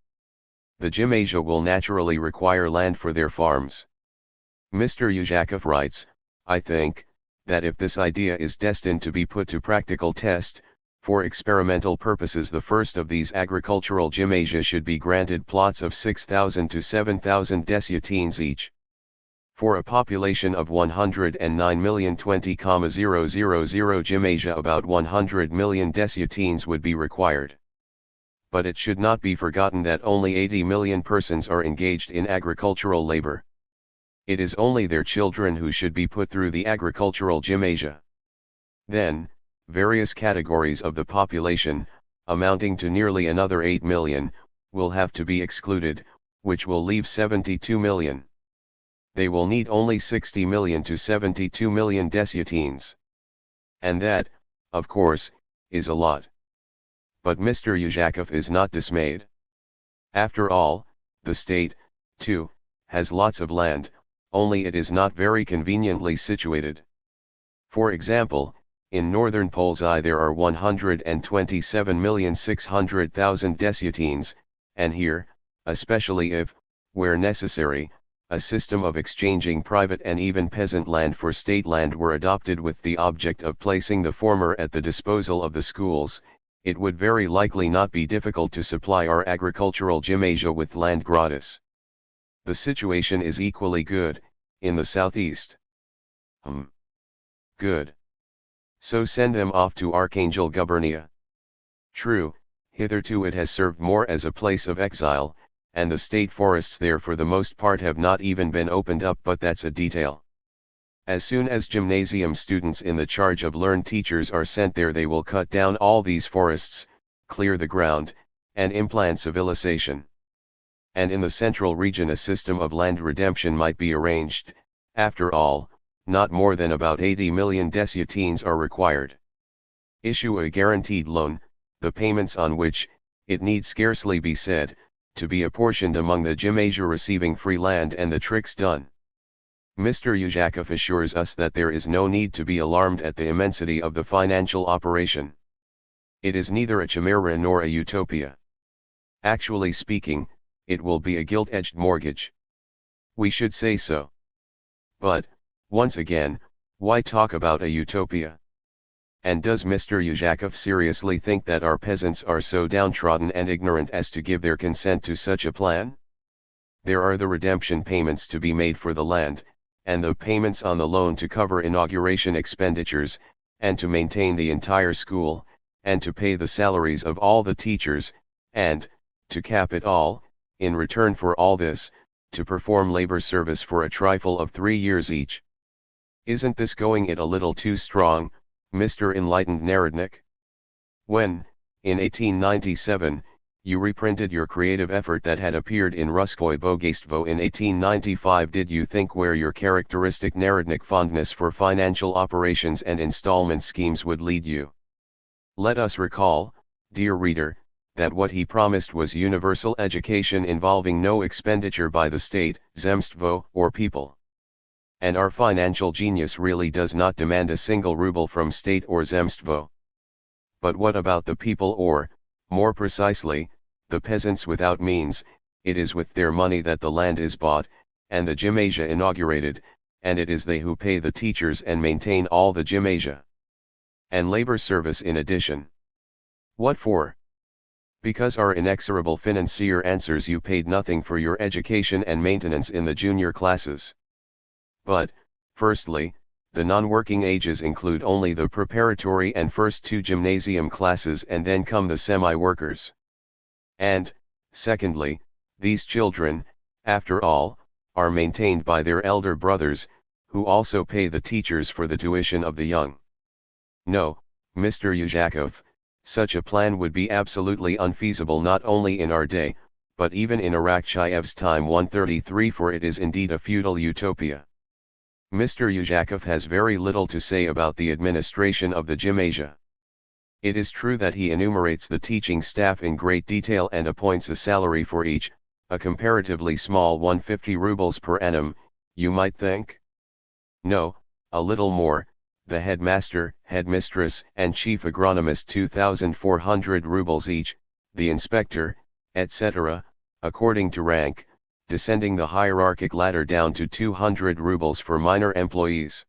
The gymnasia will naturally require land for their farms. Mr. Uzhakov writes, I think, that if this idea is destined to be put to practical test, for experimental purposes the first of these agricultural gymnasia should be granted plots of 6,000 to 7,000 desiatines each. For a population of 109,020,000 gymnasia about 100 million desiatines would be required. But it should not be forgotten that only 80 million persons are engaged in agricultural labor. It is only their children who should be put through the agricultural gymnasia. Then, various categories of the population, amounting to nearly another 8 million, will have to be excluded, which will leave 72 million. They will need only 60 million to 72 million desiatines. And that, of course, is a lot. But Mr. Uzhakov is not dismayed. After all, the state, too, has lots of land, only it is not very conveniently situated. For example, in northern Polzai there are 127,600,000 desiatines, and here, especially if, where necessary, a system of exchanging private and even peasant land for state land were adopted with the object of placing the former at the disposal of the schools, it would very likely not be difficult to supply our agricultural gymnasia with land gratis. The situation is equally good, in the southeast. Good. So send them off to Archangel Gubernia. True, hitherto it has served more as a place of exile, and the state forests there for the most part have not even been opened up, but that's a detail. As soon as gymnasium students in the charge of learned teachers are sent there, they will cut down all these forests, clear the ground, and implant civilization. And in the central region a system of land redemption might be arranged. After all, not more than about 80 million desiatines are required. Issue a guaranteed loan, the payments on which, it need scarcely be said, to be apportioned among the gymnasia receiving free land, and the trick's done. Mr. Yuzhakov assures us that there is no need to be alarmed at the immensity of the financial operation. It is neither a chimera nor a utopia. Actually speaking, it will be a gilt-edged mortgage. We should say so. But, once again, why talk about a utopia? And does Mr. Yuzhakov seriously think that our peasants are so downtrodden and ignorant as to give their consent to such a plan? There are the redemption payments to be made for the land, and the payments on the loan to cover inauguration expenditures, and to maintain the entire school, and to pay the salaries of all the teachers, and, to cap it all, in return for all this, to perform labor service for a trifle of 3 years each. Isn't this going it a little too strong, Mr. Enlightened Narodnik? When, in 1897, you reprinted your creative effort that had appeared in Russkoye Bogatstvo in 1895, did you think where your characteristic Narodnik fondness for financial operations and installment schemes would lead you? Let us recall, dear reader, that what he promised was universal education involving no expenditure by the state, zemstvo, or people. And our financial genius really does not demand a single ruble from state or zemstvo. But what about the people, or, more precisely, the peasants without means? It is with their money that the land is bought, and the gymnasia inaugurated, and it is they who pay the teachers and maintain all the gymnasia. And labor service in addition. What for? Because our inexorable financier answers you paid nothing for your education and maintenance in the junior classes. But, firstly, the non-working ages include only the preparatory and first 2 gymnasium classes, and then come the semi-workers. And, secondly, these children, after all, are maintained by their elder brothers, who also pay the teachers for the tuition of the young. No, Mr. Yuzhakov, such a plan would be absolutely unfeasible not only in our day, but even in Arakcheyev's time 133, for it is indeed a feudal utopia. Mr. Yuzhakov has very little to say about the administration of the gymnasia. It is true that he enumerates the teaching staff in great detail and appoints a salary for each, a comparatively small 150 rubles per annum, you might think. No, a little more, the headmaster, headmistress, and chief agronomist 2,400 rubles each, the inspector, etc., according to rank, descending the hierarchic ladder down to 200 rubles for minor employees.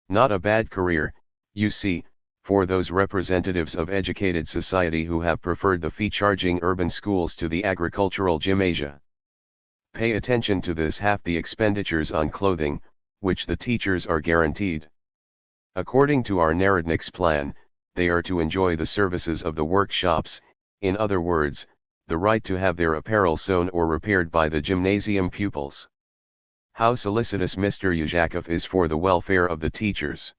Not a bad career, you see, for those representatives of educated society who have preferred the fee-charging urban schools to the agricultural gymnasia. Pay attention to this: half the expenditures on clothing, which the teachers are guaranteed. According to our Narodnik's plan, they are to enjoy the services of the workshops, in other words, the right to have their apparel sewn or repaired by the gymnasium pupils. How solicitous Mr. Yuzhakov is for the welfare of the teachers!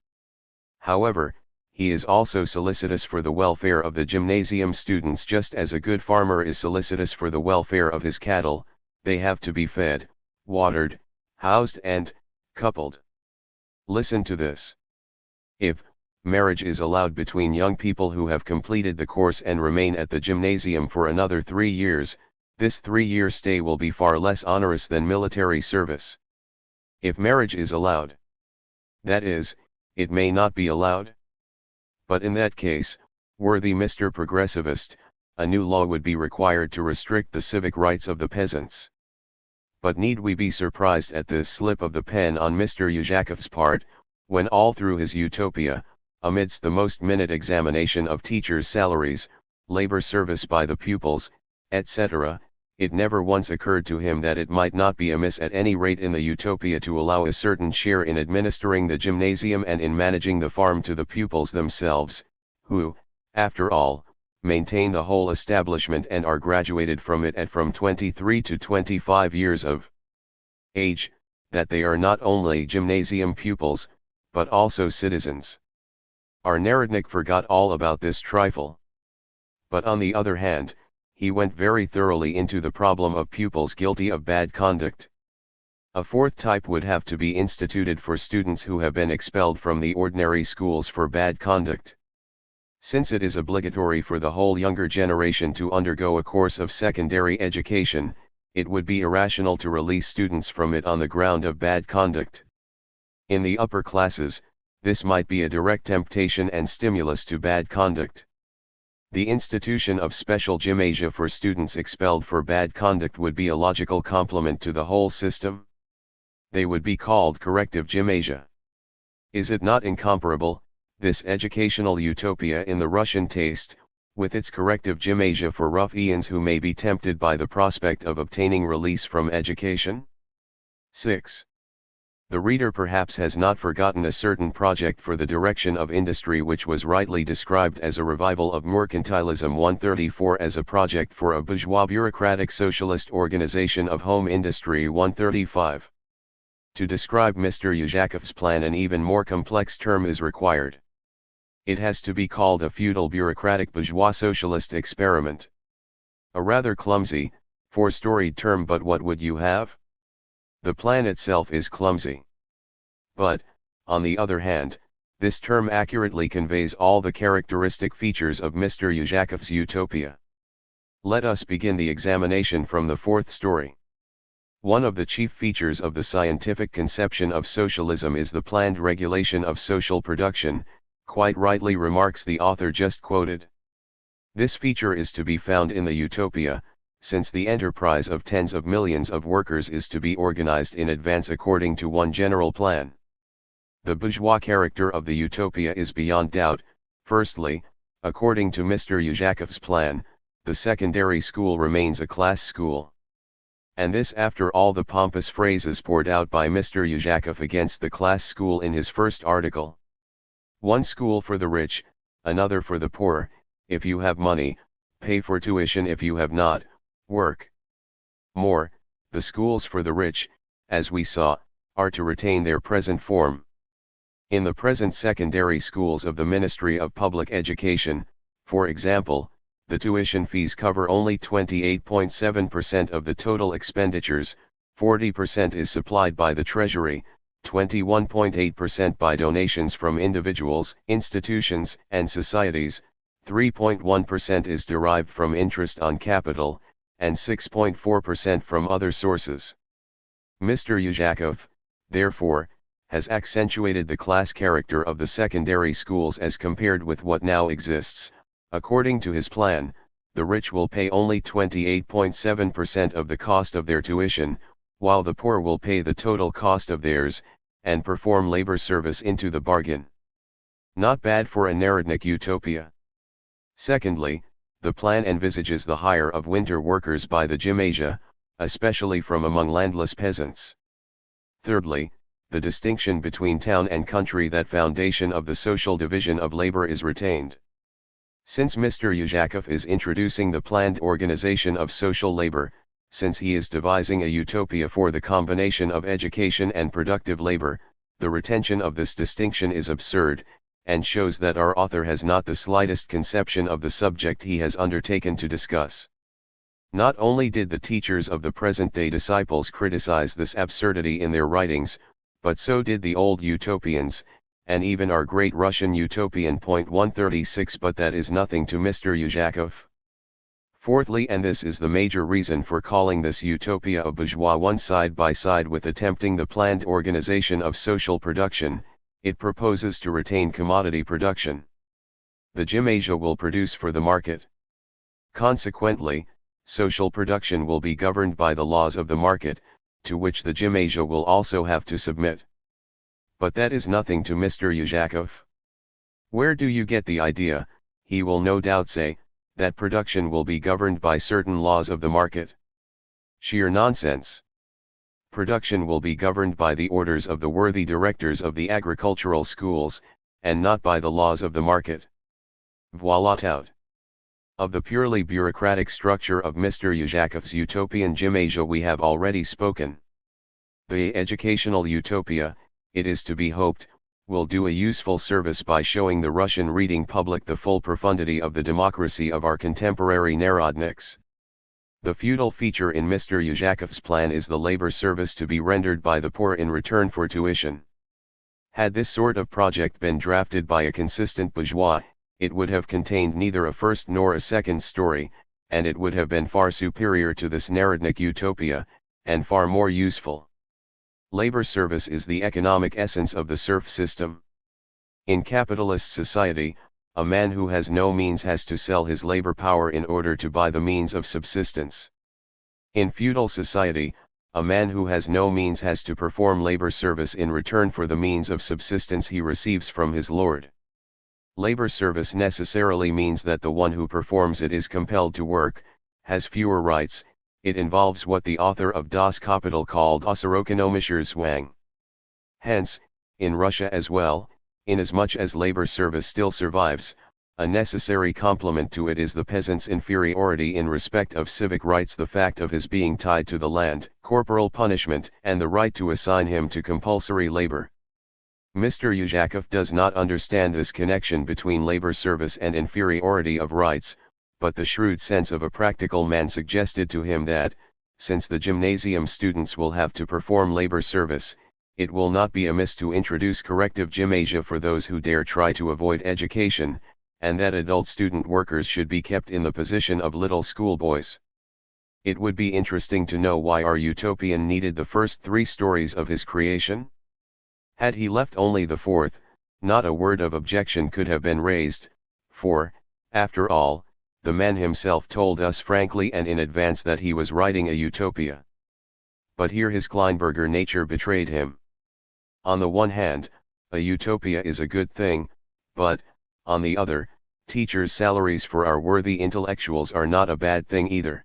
However, he is also solicitous for the welfare of the gymnasium students, just as a good farmer is solicitous for the welfare of his cattle. They have to be fed, watered, housed, and coupled. Listen to this. If marriage is allowed between young people who have completed the course and remain at the gymnasium for another 3 years, this 3-year stay will be far less onerous than military service. If marriage is allowed. That is, it may not be allowed. But in that case, worthy Mr. Progressivist, a new law would be required to restrict the civic rights of the peasants. But need we be surprised at this slip of the pen on Mr. Ujakov's part, when all through his utopia, amidst the most minute examination of teachers' salaries, labor service by the pupils, etc., it never once occurred to him that it might not be amiss at any rate in the utopia to allow a certain share in administering the gymnasium and in managing the farm to the pupils themselves, who, after all, maintain the whole establishment and are graduated from it at from 23 to 25 years of age, that they are not only gymnasium pupils, but also citizens. Our Narodnik forgot all about this trifle. But on the other hand, he went very thoroughly into the problem of pupils guilty of bad conduct. A fourth type would have to be instituted for students who have been expelled from the ordinary schools for bad conduct. Since it is obligatory for the whole younger generation to undergo a course of secondary education, it would be irrational to release students from it on the ground of bad conduct. In the upper classes, this might be a direct temptation and stimulus to bad conduct. The institution of special gymnasia for students expelled for bad conduct would be a logical complement to the whole system. They would be called corrective gymnasia. Is it not incomparable, this educational utopia in the Russian taste, with its corrective gymnasia for ruffians who may be tempted by the prospect of obtaining release from education? 6. The reader perhaps has not forgotten a certain project for the direction of industry which was rightly described as a revival of mercantilism 134 as a project for a bourgeois bureaucratic socialist organization of home industry 135. To describe Mr. Ujakov's plan an even more complex term is required. It has to be called a feudal bureaucratic bourgeois socialist experiment. A rather clumsy, four-storied term, but what would you have? The plan itself is clumsy. But, on the other hand, this term accurately conveys all the characteristic features of Mr. Ujakov's utopia. Let us begin the examination from the fourth story. One of the chief features of the scientific conception of socialism is the planned regulation of social production, quite rightly remarks the author just quoted. This feature is to be found in the utopia, since the enterprise of tens of millions of workers is to be organized in advance according to one general plan. The bourgeois character of the utopia is beyond doubt. Firstly, according to Mr. Ujakov's plan, the secondary school remains a class school. And this after all the pompous phrases poured out by Mr. Ujakov against the class school in his first article. One school for the rich, another for the poor. If you have money, pay for tuition. If you have not, work. More, the schools for the rich, as we saw, are to retain their present form. In the present secondary schools of the Ministry of Public Education, for example, the tuition fees cover only 28.7% of the total expenditures, 40% is supplied by the Treasury, 21.8% by donations from individuals, institutions, and societies, 3.1% is derived from interest on capital, and 6.4% from other sources. Mr. Ujakov, therefore, has accentuated the class character of the secondary schools as compared with what now exists. According to his plan, the rich will pay only 28.7% of the cost of their tuition, while the poor will pay the total cost of theirs, and perform labor service into the bargain. Not bad for a Narodnik utopia. Secondly, the plan envisages the hire of winter workers by the gymnasia, especially from among landless peasants. Thirdly, the distinction between town and country, that foundation of the social division of labor, is retained. Since Mr. Ujakov is introducing the planned organization of social labor, since he is devising a utopia for the combination of education and productive labor, the retention of this distinction is absurd, and shows that our author has not the slightest conception of the subject he has undertaken to discuss. Not only did the teachers of the present-day disciples criticize this absurdity in their writings, but so did the old utopians, and even our great Russian utopian. 136. But that is nothing to Mr. Ujakov. Fourthly, and this is the major reason for calling this utopia a bourgeois one, side by side with attempting the planned organization of social production, it proposes to retain commodity production. The gymnasia will produce for the market. Consequently, social production will be governed by the laws of the market, to which the gymnasia will also have to submit. But that is nothing to Mr. Yuzhakov. Where do you get the idea, he will no doubt say, that production will be governed by certain laws of the market? Sheer nonsense. Production will be governed by the orders of the worthy directors of the agricultural schools, and not by the laws of the market. Voila tout. Of the purely bureaucratic structure of Mr. Yuzhakov's utopian gymnasia we have already spoken. The educational utopia, it is to be hoped, will do a useful service by showing the Russian reading public the full profundity of the democracy of our contemporary narodniks. The feudal feature in Mr. Yuzhakov's plan is the labor service to be rendered by the poor in return for tuition. Had this sort of project been drafted by a consistent bourgeois, it would have contained neither a first nor a second story, and it would have been far superior to this narodnik utopia, and far more useful. Labor service is the economic essence of the serf system. In capitalist society, a man who has no means has to sell his labor power in order to buy the means of subsistence. In feudal society, a man who has no means has to perform labor service in return for the means of subsistence he receives from his lord. Labor service necessarily means that the one who performs it is compelled to work, has fewer rights. It involves what the author of Das Kapital called außerökonomischer Zwang. Hence, in Russia as well, inasmuch as labor service still survives, a necessary complement to it is the peasant's inferiority in respect of civic rights, the fact of his being tied to the land, corporal punishment, and the right to assign him to compulsory labor. Mr. Yuzhakov does not understand this connection between labor service and inferiority of rights, but the shrewd sense of a practical man suggested to him that, since the gymnasium students will have to perform labor service, it will not be amiss to introduce corrective gymnasia for those who dare try to avoid education, and that adult student workers should be kept in the position of little schoolboys. It would be interesting to know why our utopian needed the first 3 stories of his creation. Had he left only the 4th, not a word of objection could have been raised, for, after all, the man himself told us frankly and in advance that he was writing a utopia. But here his Kleinberger nature betrayed him. On the one hand, a utopia is a good thing, but, on the other, teachers' salaries for our worthy intellectuals are not a bad thing either.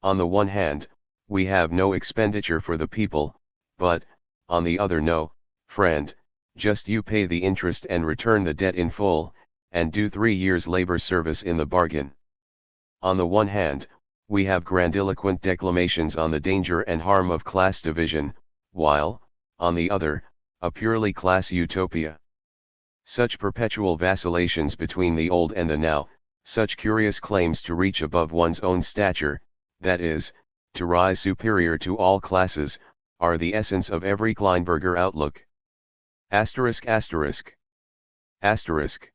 On the one hand, we have no expenditure for the people, but, on the other, no, friend, just you pay the interest and return the debt in full, and do 3 years labor service in the bargain. On the one hand, we have grandiloquent declamations on the danger and harm of class division, while, on the other, a purely class utopia. Such perpetual vacillations between the old and the now, such curious claims to reach above one's own stature, that is, to rise superior to all classes, are the essence of every Kleinberger outlook. Asterisk asterisk. Asterisk.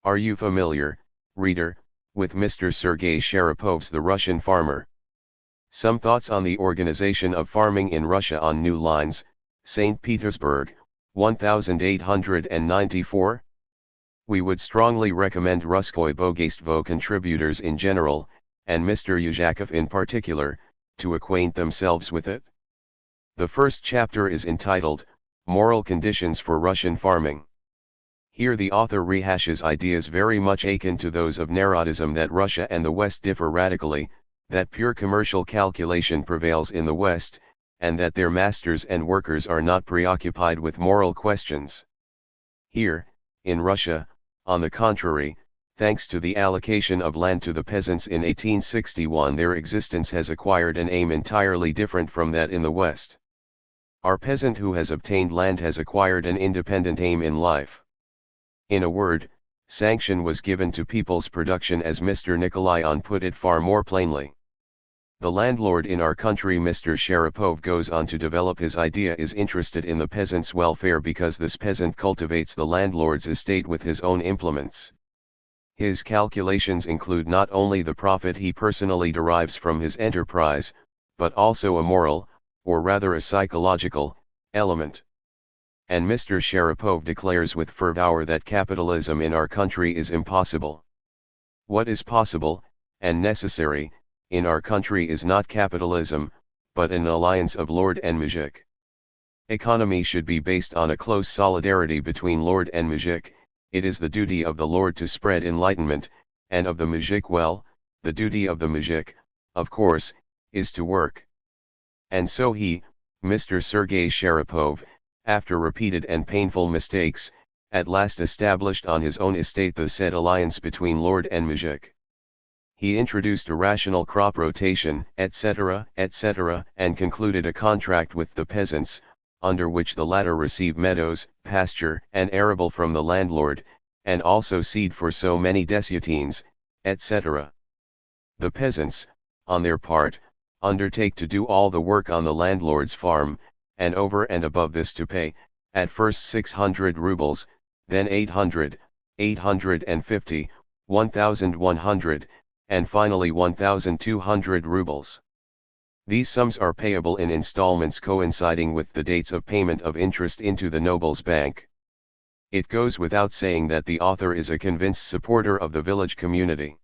Are you familiar, reader, with Mr. Sergei Sharapov's The Russian Farmer? Some thoughts on the organization of farming in Russia on New Lines, St. Petersburg, 1894? We would strongly recommend Russkoye Bogatstvo contributors in general, and Mr. Yuzhakov in particular, to acquaint themselves with it. The first chapter is entitled, Moral Conditions for Russian Farming. Here the author rehashes ideas very much akin to those of Narodism, that Russia and the West differ radically, that pure commercial calculation prevails in the West, and that their masters and workers are not preoccupied with moral questions. Here, in Russia, on the contrary, thanks to the allocation of land to the peasants in 1861, their existence has acquired an aim entirely different from that in the West. Our peasant who has obtained land has acquired an independent aim in life. In a word, sanction was given to people's production, as Mr. Nikolayan put it far more plainly. The landlord in our country, Mr. Sharapov goes on to develop his idea, is interested in the peasant's welfare because this peasant cultivates the landlord's estate with his own implements. His calculations include not only the profit he personally derives from his enterprise, but also a moral, or rather a psychological, element. And Mr. Sharapov declares with fervor that capitalism in our country is impossible. What is possible, and necessary, in our country is not capitalism, but an alliance of Lord and Mujik. Economy should be based on a close solidarity between Lord and Mujik. It is the duty of the Lord to spread enlightenment, and of the Mujik the duty of the Mujik, of course, is to work. And so he, Mr. Sergei Sharapov, after repeated and painful mistakes, at last established on his own estate the said alliance between Lord and Mujik. He introduced a rational crop rotation, etc., and concluded a contract with the peasants, under which the latter receive meadows, pasture, and arable from the landlord, and also seed for so many desiatines, etc. The peasants, on their part, undertake to do all the work on the landlord's farm, and over and above this to pay, at first 600 rubles, then 800, 850, 1100, and finally 1200 rubles. These sums are payable in installments coinciding with the dates of payment of interest into the noble's bank. It goes without saying that the author is a convinced supporter of the village community.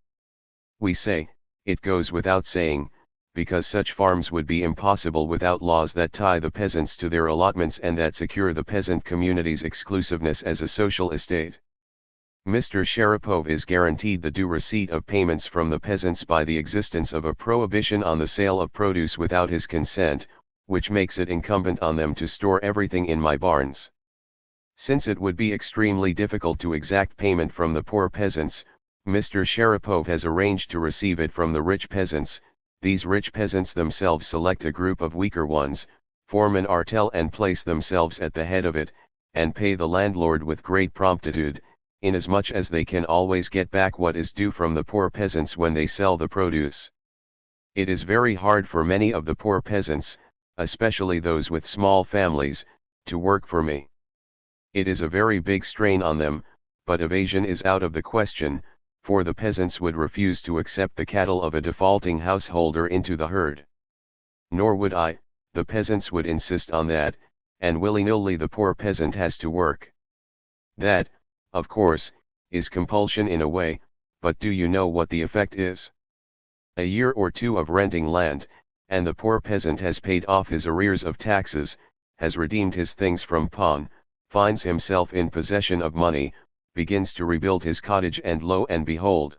We say, it goes without saying, because such farms would be impossible without laws that tie the peasants to their allotments and that secure the peasant community's exclusiveness as a social estate. Mr. Sharapov is guaranteed the due receipt of payments from the peasants by the existence of a prohibition on the sale of produce without his consent, which makes it incumbent on them to store everything in my barns. Since it would be extremely difficult to exact payment from the poor peasants, Mr. Sharapov has arranged to receive it from the rich peasants. These rich peasants themselves select a group of weaker ones, form an artel and place themselves at the head of it, and pay the landlord with great promptitude, inasmuch as they can always get back what is due from the poor peasants when they sell the produce. It is very hard for many of the poor peasants, especially those with small families, to work for me. It is a very big strain on them, but evasion is out of the question, for the peasants would refuse to accept the cattle of a defaulting householder into the herd. Nor would I, the peasants would insist on that, and willy-nilly the poor peasant has to work. That, of course, is compulsion in a way, but do you know what the effect is? A year or two of renting land, and the poor peasant has paid off his arrears of taxes, has redeemed his things from pawn, finds himself in possession of money, begins to rebuild his cottage, and lo and behold,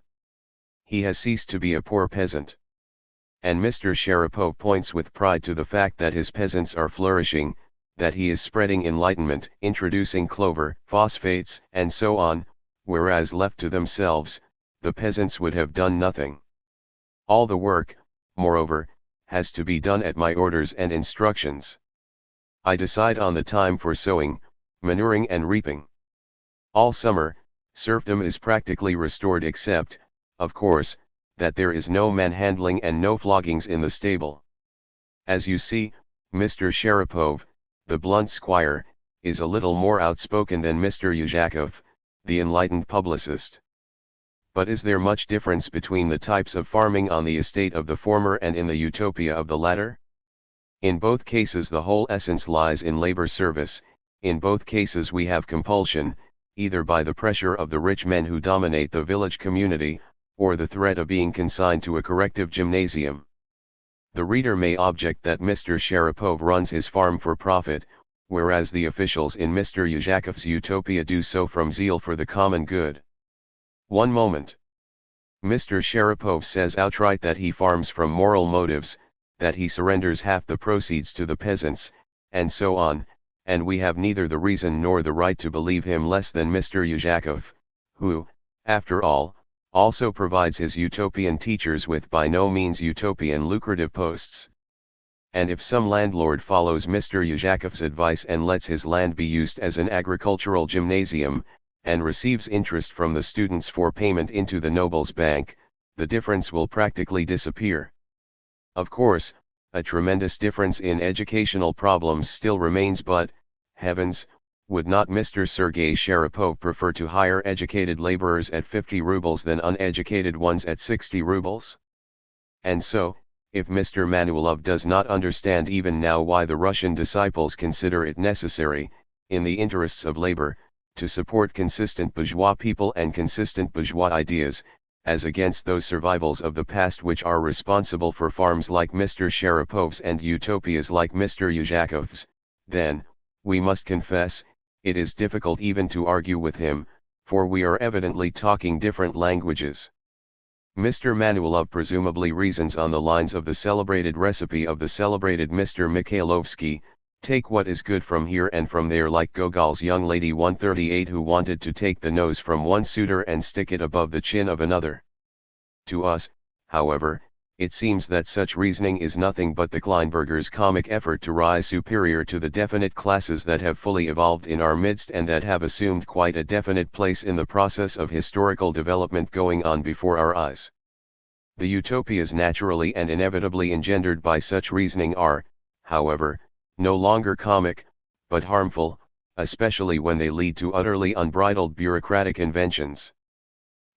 he has ceased to be a poor peasant. And Mr. Sharapov points with pride to the fact that his peasants are flourishing, that he is spreading enlightenment, introducing clover, phosphates, and so on, whereas left to themselves, the peasants would have done nothing. All the work, moreover, has to be done at my orders and instructions. I decide on the time for sowing, manuring and reaping. All summer, serfdom is practically restored except, of course, that there is no manhandling and no floggings in the stable. As you see, Mr. Sharapov, the blunt squire, is a little more outspoken than Mr. Yuzhakov, the enlightened publicist. But is there much difference between the types of farming on the estate of the former and in the utopia of the latter? In both cases the whole essence lies in labor service. In both cases we have compulsion, either by the pressure of the rich men who dominate the village community, or the threat of being consigned to a corrective gymnasium. The reader may object that Mr. Sharapov runs his farm for profit, whereas the officials in Mr. Yuzhakov's utopia do so from zeal for the common good. One moment. Mr. Sharapov says outright that he farms from moral motives, that he surrenders half the proceeds to the peasants, and so on, and we have neither the reason nor the right to believe him less than Mr. Yuzhakov, who, after all, also provides his utopian teachers with by no means utopian lucrative posts. And if some landlord follows Mr. Yuzhakov's advice and lets his land be used as an agricultural gymnasium, and receives interest from the students for payment into the noble's bank, the difference will practically disappear. Of course, a tremendous difference in educational problems still remains, but, heavens, would not Mr. Sergei Sharapov prefer to hire educated laborers at 50 rubles than uneducated ones at 60 rubles? And so, if Mr. Manulov does not understand even now why the Russian disciples consider it necessary, in the interests of labor, to support consistent bourgeois people and consistent bourgeois ideas, as against those survivals of the past which are responsible for farms like Mr. Sharapov's and utopias like Mr. Yuzakov's, then, we must confess, it is difficult even to argue with him, for we are evidently talking different languages. Mr. Manulov presumably reasons on the lines of the celebrated recipe of the celebrated Mr. Mikhailovsky: take what is good from here and from there, like Gogol's young lady 138 who wanted to take the nose from one suitor and stick it above the chin of another. To us, however, it seems that such reasoning is nothing but the Kleinberger's comic effort to rise superior to the definite classes that have fully evolved in our midst and that have assumed quite a definite place in the process of historical development going on before our eyes. The utopias naturally and inevitably engendered by such reasoning are, however, no longer comic, but harmful, especially when they lead to utterly unbridled bureaucratic inventions.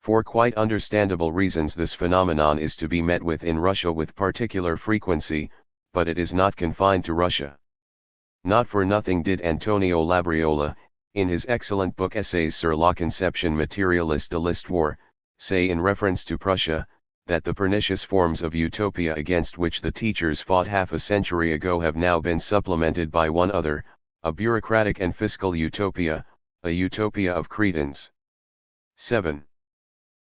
For quite understandable reasons this phenomenon is to be met with in Russia with particular frequency, but it is not confined to Russia. Not for nothing did Antonio Labriola, in his excellent book Essays sur la conception matérialiste de l'histoire, say in reference to Prussia, that the pernicious forms of utopia against which the teachers fought half a century ago have now been supplemented by one other, a bureaucratic and fiscal utopia, a utopia of cretins. 7.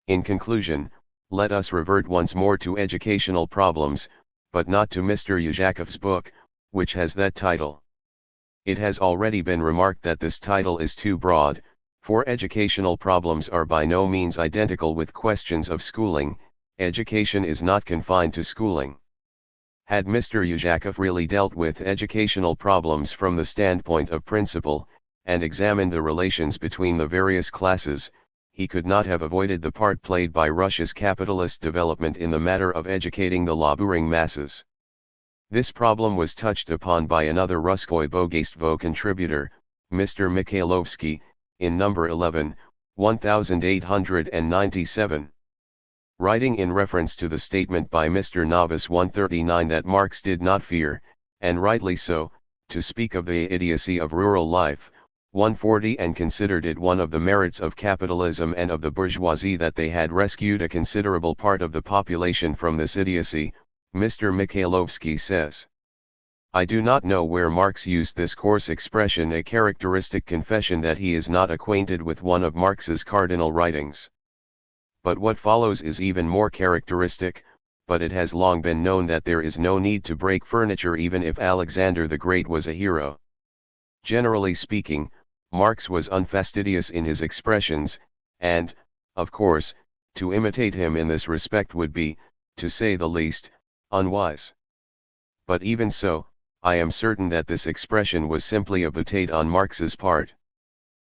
In conclusion, let us revert once more to educational problems, but not to Mr. Yuzakov's book, which has that title. It has already been remarked that this title is too broad, for educational problems are by no means identical with questions of schooling. Education is not confined to schooling. Had Mr. Yuzakov really dealt with educational problems from the standpoint of principle, and examined the relations between the various classes, he could not have avoided the part played by Russia's capitalist development in the matter of educating the laboring masses. This problem was touched upon by another Russkoye Bogatstvo contributor, Mr. Mikhailovsky, in number 11, 1897. Writing in reference to the statement by Mr. Novice 139 that Marx did not fear, and rightly so, to speak of the idiocy of rural life, 140, and considered it one of the merits of capitalism and of the bourgeoisie that they had rescued a considerable part of the population from this idiocy, Mr. Mikhailovsky says: I do not know where Marx used this coarse expression, a characteristic confession that he is not acquainted with one of Marx's cardinal writings. But what follows is even more characteristic, but it has long been known that there is no need to break furniture even if Alexander the Great was a hero. Generally speaking, Marx was unfastidious in his expressions, and, of course, to imitate him in this respect would be, to say the least, unwise. But even so, I am certain that this expression was simply a boutade on Marx's part.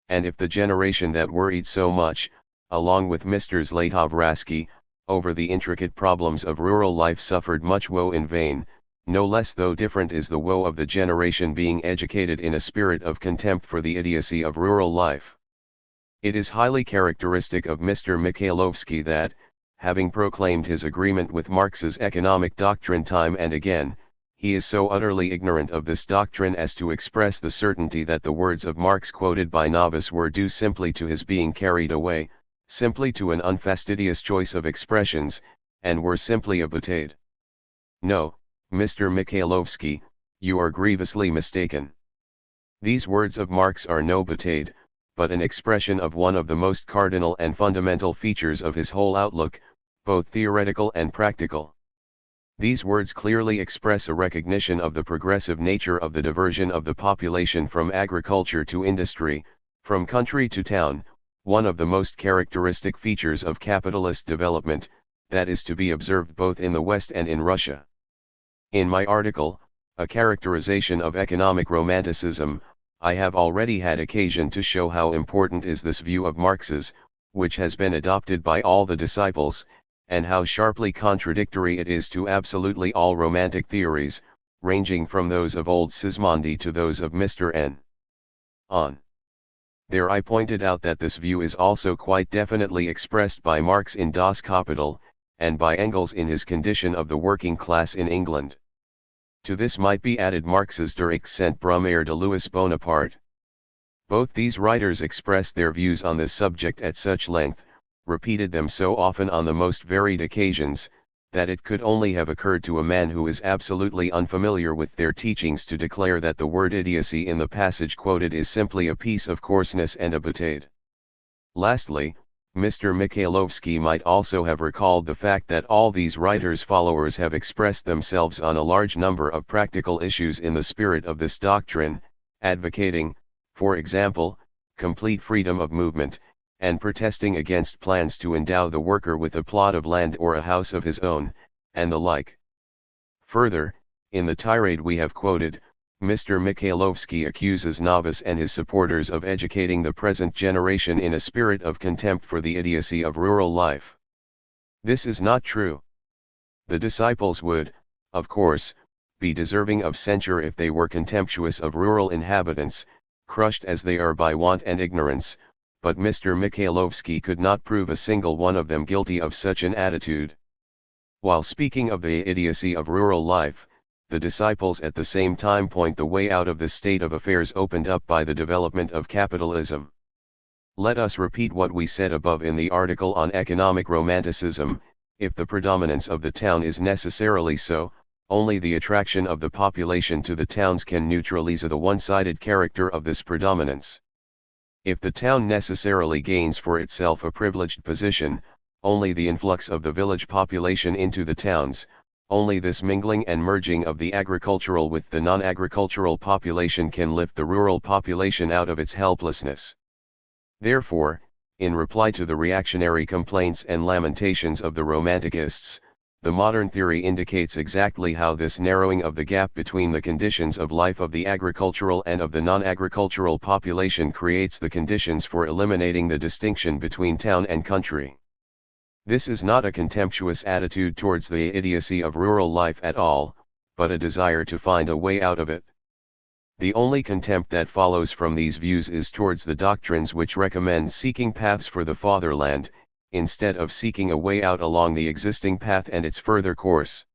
And if the generation that worried so much, along with Mr. Zlatovraski, over the intricate problems of rural life suffered much woe in vain, no less though different is the woe of the generation being educated in a spirit of contempt for the idiocy of rural life. It is highly characteristic of Mr. Mikhailovsky that, having proclaimed his agreement with Marx's economic doctrine time and again, he is so utterly ignorant of this doctrine as to express the certainty that the words of Marx quoted by Novice were due simply to his being carried away, simply to an unfastidious choice of expressions, and were simply a boutade. No, Mr. Mikhailovsky, you are grievously mistaken. These words of Marx are no boutade, but an expression of one of the most cardinal and fundamental features of his whole outlook, both theoretical and practical. These words clearly express a recognition of the progressive nature of the diversion of the population from agriculture to industry, from country to town, one of the most characteristic features of capitalist development, that is to be observed both in the West and in Russia. In my article, A Characterization of Economic Romanticism, I have already had occasion to show how important is this view of Marx's, which has been adopted by all the disciples, and how sharply contradictory it is to absolutely all romantic theories, ranging from those of old Sismondi to those of Mr. N. On. There I pointed out that this view is also quite definitely expressed by Marx in Das Kapital, and by Engels in his Condition of the Working Class in England. To this might be added Marx's Der Akzentbrummeier de Louis Bonaparte. Both these writers expressed their views on this subject at such length, repeated them so often on the most varied occasions, that it could only have occurred to a man who is absolutely unfamiliar with their teachings to declare that the word idiocy in the passage quoted is simply a piece of coarseness and a boutade. Lastly, Mr. Mikhailovsky might also have recalled the fact that all these writers' followers have expressed themselves on a large number of practical issues in the spirit of this doctrine, advocating, for example, complete freedom of movement, and protesting against plans to endow the worker with a plot of land or a house of his own, and the like. Further, in the tirade we have quoted, Mr. Mikhailovsky accuses Novice and his supporters of educating the present generation in a spirit of contempt for the idiocy of rural life. This is not true. The disciples would, of course, be deserving of censure if they were contemptuous of rural inhabitants, crushed as they are by want and ignorance, but Mr. Mikhailovsky could not prove a single one of them guilty of such an attitude. While speaking of the idiocy of rural life, the disciples at the same time point the way out of the state of affairs opened up by the development of capitalism. Let us repeat what we said above in the article on economic romanticism: if the predominance of the town is necessarily so, only the attraction of the population to the towns can neutralize the one-sided character of this predominance. If the town necessarily gains for itself a privileged position, only the influx of the village population into the towns, only this mingling and merging of the agricultural with the non-agricultural population can lift the rural population out of its helplessness. Therefore, in reply to the reactionary complaints and lamentations of the Romanticists, the modern theory indicates exactly how this narrowing of the gap between the conditions of life of the agricultural and of the non-agricultural population creates the conditions for eliminating the distinction between town and country. This is not a contemptuous attitude towards the idiocy of rural life at all, but a desire to find a way out of it. The only contempt that follows from these views is towards the doctrines which recommend seeking paths for the fatherland, instead of seeking a way out along the existing path and its further course.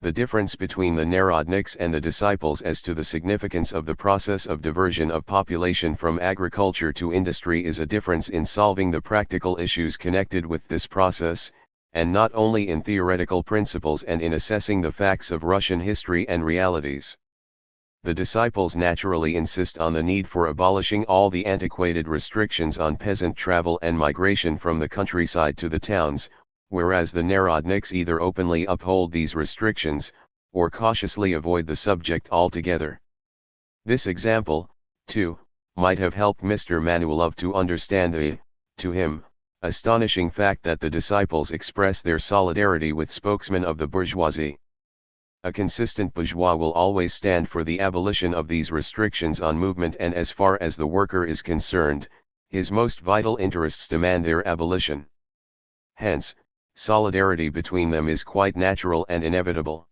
The difference between the Narodniks and the disciples as to the significance of the process of diversion of population from agriculture to industry is a difference in solving the practical issues connected with this process, and not only in theoretical principles and in assessing the facts of Russian history and realities. The disciples naturally insist on the need for abolishing all the antiquated restrictions on peasant travel and migration from the countryside to the towns, whereas the Narodniks either openly uphold these restrictions, or cautiously avoid the subject altogether. This example, too, might have helped Mr. Manulov to understand the, to him, astonishing fact that the disciples express their solidarity with spokesmen of the bourgeoisie. A consistent bourgeois will always stand for the abolition of these restrictions on movement, and as far as the worker is concerned, his most vital interests demand their abolition. Hence, solidarity between them is quite natural and inevitable.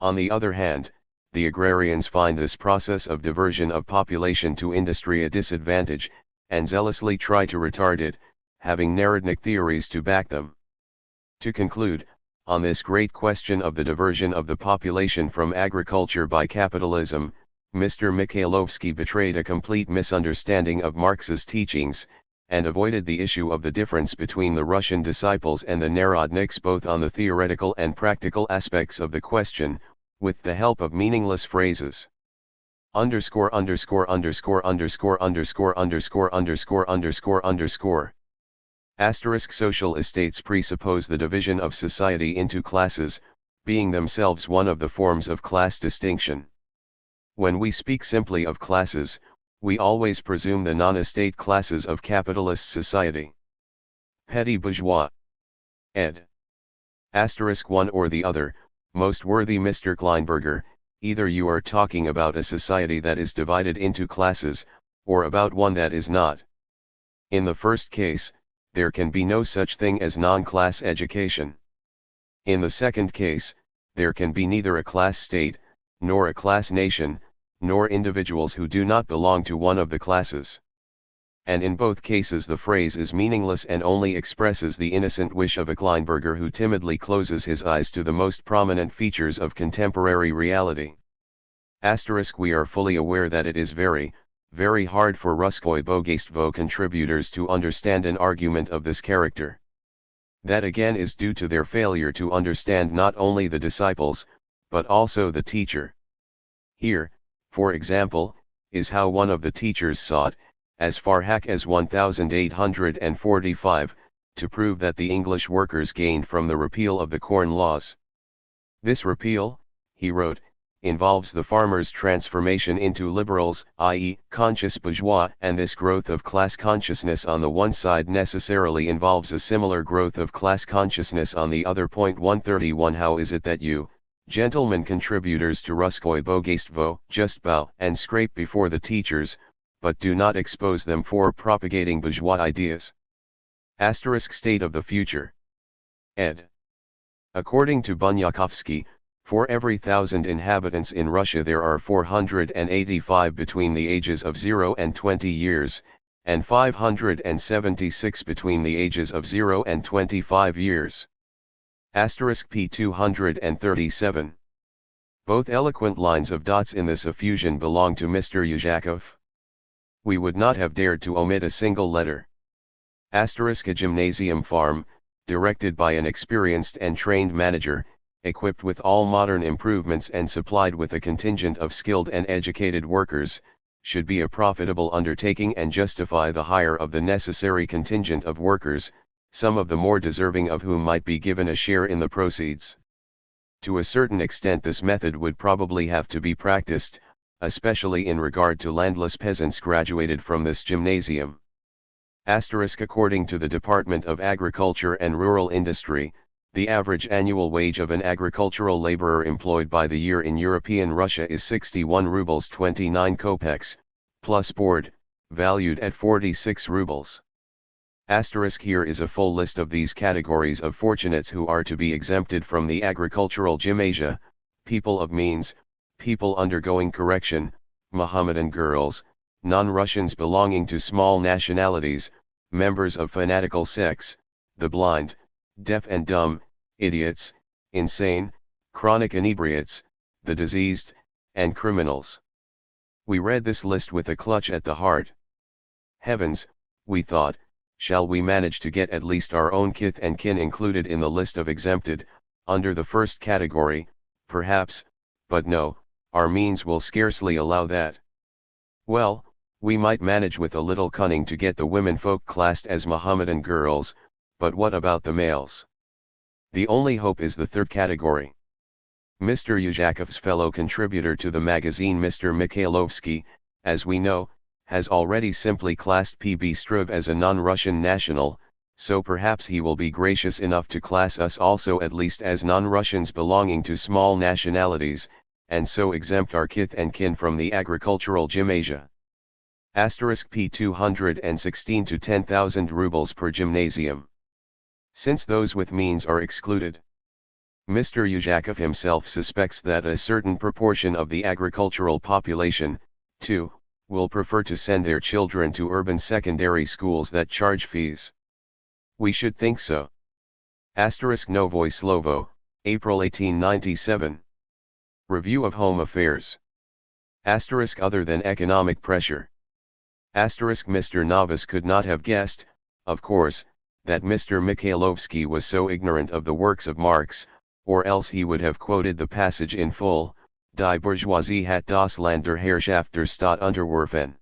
On the other hand, the agrarians find this process of diversion of population to industry a disadvantage, and zealously try to retard it, having Narodnik theories to back them. To conclude, on this great question of the diversion of the population from agriculture by capitalism, Mr. Mikhailovsky betrayed a complete misunderstanding of Marx's teachings, and avoided the issue of the difference between the Russian disciples and the Narodniks both on the theoretical and practical aspects of the question, with the help of meaningless phrases. Underscore underscore underscore underscore underscore underscore underscore underscore underscore. Asterisk social estates presuppose the division of society into classes, being themselves one of the forms of class distinction. When we speak simply of classes, we always presume the non-estate classes of capitalist society. Petty bourgeois. Ed. Asterisk one or the other, most worthy Mr. Kleinberger, either you are talking about a society that is divided into classes, or about one that is not. In the first case, there can be no such thing as non-class education. In the second case, there can be neither a class state, nor a class nation, nor individuals who do not belong to one of the classes. and in both cases the phrase is meaningless and only expresses the innocent wish of a Kleinberger who timidly closes his eyes to the most prominent features of contemporary reality. Asterisk, we are fully aware that it is very, very hard for Ruskoye Bogatstvo contributors to understand an argument of this character. That again is due to their failure to understand not only the disciples, but also the teacher. Here, for example, is how one of the teachers sought, as far back as 1845, to prove that the English workers gained from the repeal of the Corn Laws. This repeal, he wrote, involves the farmers' transformation into liberals, i.e., conscious bourgeois, and this growth of class consciousness on the one side necessarily involves a similar growth of class consciousness on the other. 131 How is it that you, gentlemen contributors to Ruskoye Bogatstvo, just bow and scrape before the teachers, but do not expose them for propagating bourgeois ideas? Asterisk, State of the Future. Ed. According to Bunyakovsky, for every 1,000 inhabitants in Russia there are 485 between the ages of 0 and 20 years, and 576 between the ages of 0 and 25 years. Asterisk p. 237. Both eloquent lines of dots in this effusion belong to Mr. Yuzhakov. We would not have dared to omit a single letter. Asterisk, a gymnasium farm, directed by an experienced and trained manager, equipped with all modern improvements and supplied with a contingent of skilled and educated workers, should be a profitable undertaking and justify the hire of the necessary contingent of workers, some of the more deserving of whom might be given a share in the proceeds. To a certain extent this method would probably have to be practiced, especially in regard to landless peasants graduated from this gymnasium. Asterisk, according to the Department of Agriculture and Rural Industry, the average annual wage of an agricultural laborer employed by the year in European Russia is 61 rubles 29 kopecks, plus board, valued at 46 rubles. Asterisk, here is a full list of these categories of fortunates who are to be exempted from the agricultural gymnasia: people of means, people undergoing correction, Mohammedan girls, non-Russians belonging to small nationalities, members of fanatical sects, the blind, deaf and dumb, idiots, insane, chronic inebriates, the diseased, and criminals. We read this list with a clutch at the heart. Heavens, we thought, shall we manage to get at least our own kith and kin included in the list of exempted, under the first category, perhaps, but no, our means will scarcely allow that. Well, we might manage with a little cunning to get the womenfolk classed as Mohammedan girls, but what about the males? The only hope is the third category. Mr. Yuzhakov's fellow contributor to the magazine, Mr. Mikhailovsky, as we know, has already simply classed P.B. Struve as a non-Russian national, so perhaps he will be gracious enough to class us also at least as non-Russians belonging to small nationalities, and so exempt our kith and kin from the agricultural gymnasia. Asterisk p. 216 to 10,000 rubles per gymnasium. Since those with means are excluded. Mr. Yuzhakov himself suspects that a certain proportion of the agricultural population, too, will prefer to send their children to urban secondary schools that charge fees. We should think so. Asterisk Novoye Slovo, April 1897. Review of Home Affairs. Asterisk other than economic pressure. Asterisk Mr. Novice could not have guessed, of course, that Mr. Mikhailovsky was so ignorant of the works of Marx, or else he would have quoted the passage in full: Die Bourgeoisie hat das Land der Herrschaft der Staat unterworfen.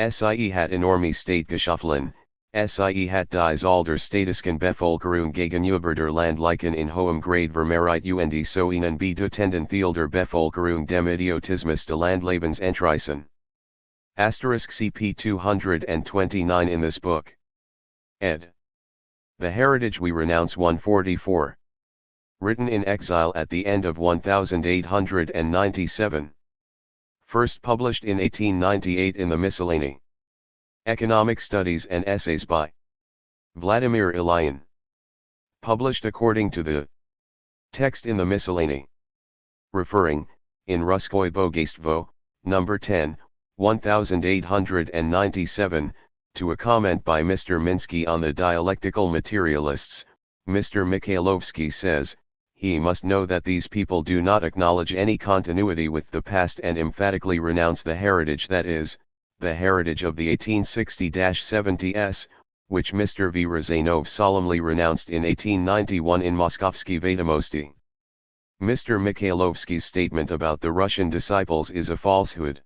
Sie hat enorme State geschaffen, sie hat die Zahl der städtischen Bevölkerung gegenüber der Landlichen in hohem Grade vermehrt und so ihnen bedeutenden Teil der Bevölkerung dem Idiotismus des Landlebens entrissen. Asterisk CP 229 in this book. Ed. The Heritage We Renounce 144. Written in exile at the end of 1897. First published in 1898 in the Miscellany. Economic Studies and Essays by Vladimir Ilyin. Published according to the text in the Miscellany. Referring, in Ruskoye Bogatstvo, number 10, 1897, To a comment by Mr. Minsky on the dialectical materialists, Mr. Mikhailovsky says, he must know that these people do not acknowledge any continuity with the past and emphatically renounce the heritage that is, the heritage of the 1860-70s, which Mr. Vyrazanov solemnly renounced in 1891 in Moskovsky Vedomosti. Mr. Mikhailovsky's statement about the Russian disciples is a falsehood.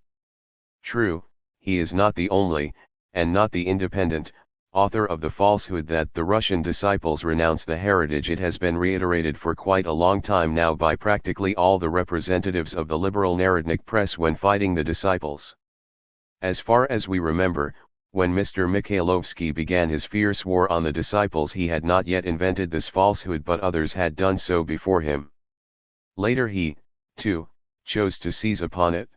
True, he is not the only, and not the independent, author of the falsehood that the Russian disciples renounce the heritage. It has been reiterated for quite a long time now by practically all the representatives of the liberal Narodnik press when fighting the disciples. As far as we remember, when Mr. Mikhailovsky began his fierce war on the disciples, he had not yet invented this falsehood, but others had done so before him. Later he, too, chose to seize upon it.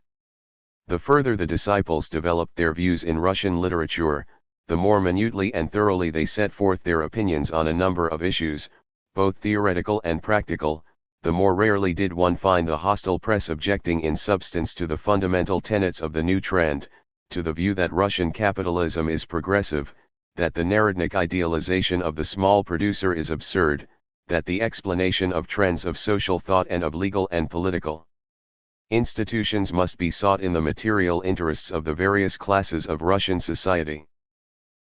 The further the disciples developed their views in Russian literature, the more minutely and thoroughly they set forth their opinions on a number of issues, both theoretical and practical, the more rarely did one find the hostile press objecting in substance to the fundamental tenets of the new trend, to the view that Russian capitalism is progressive, that the Narodnik idealization of the small producer is absurd, that the explanation of trends of social thought and of legal and political institutions must be sought in the material interests of the various classes of Russian society.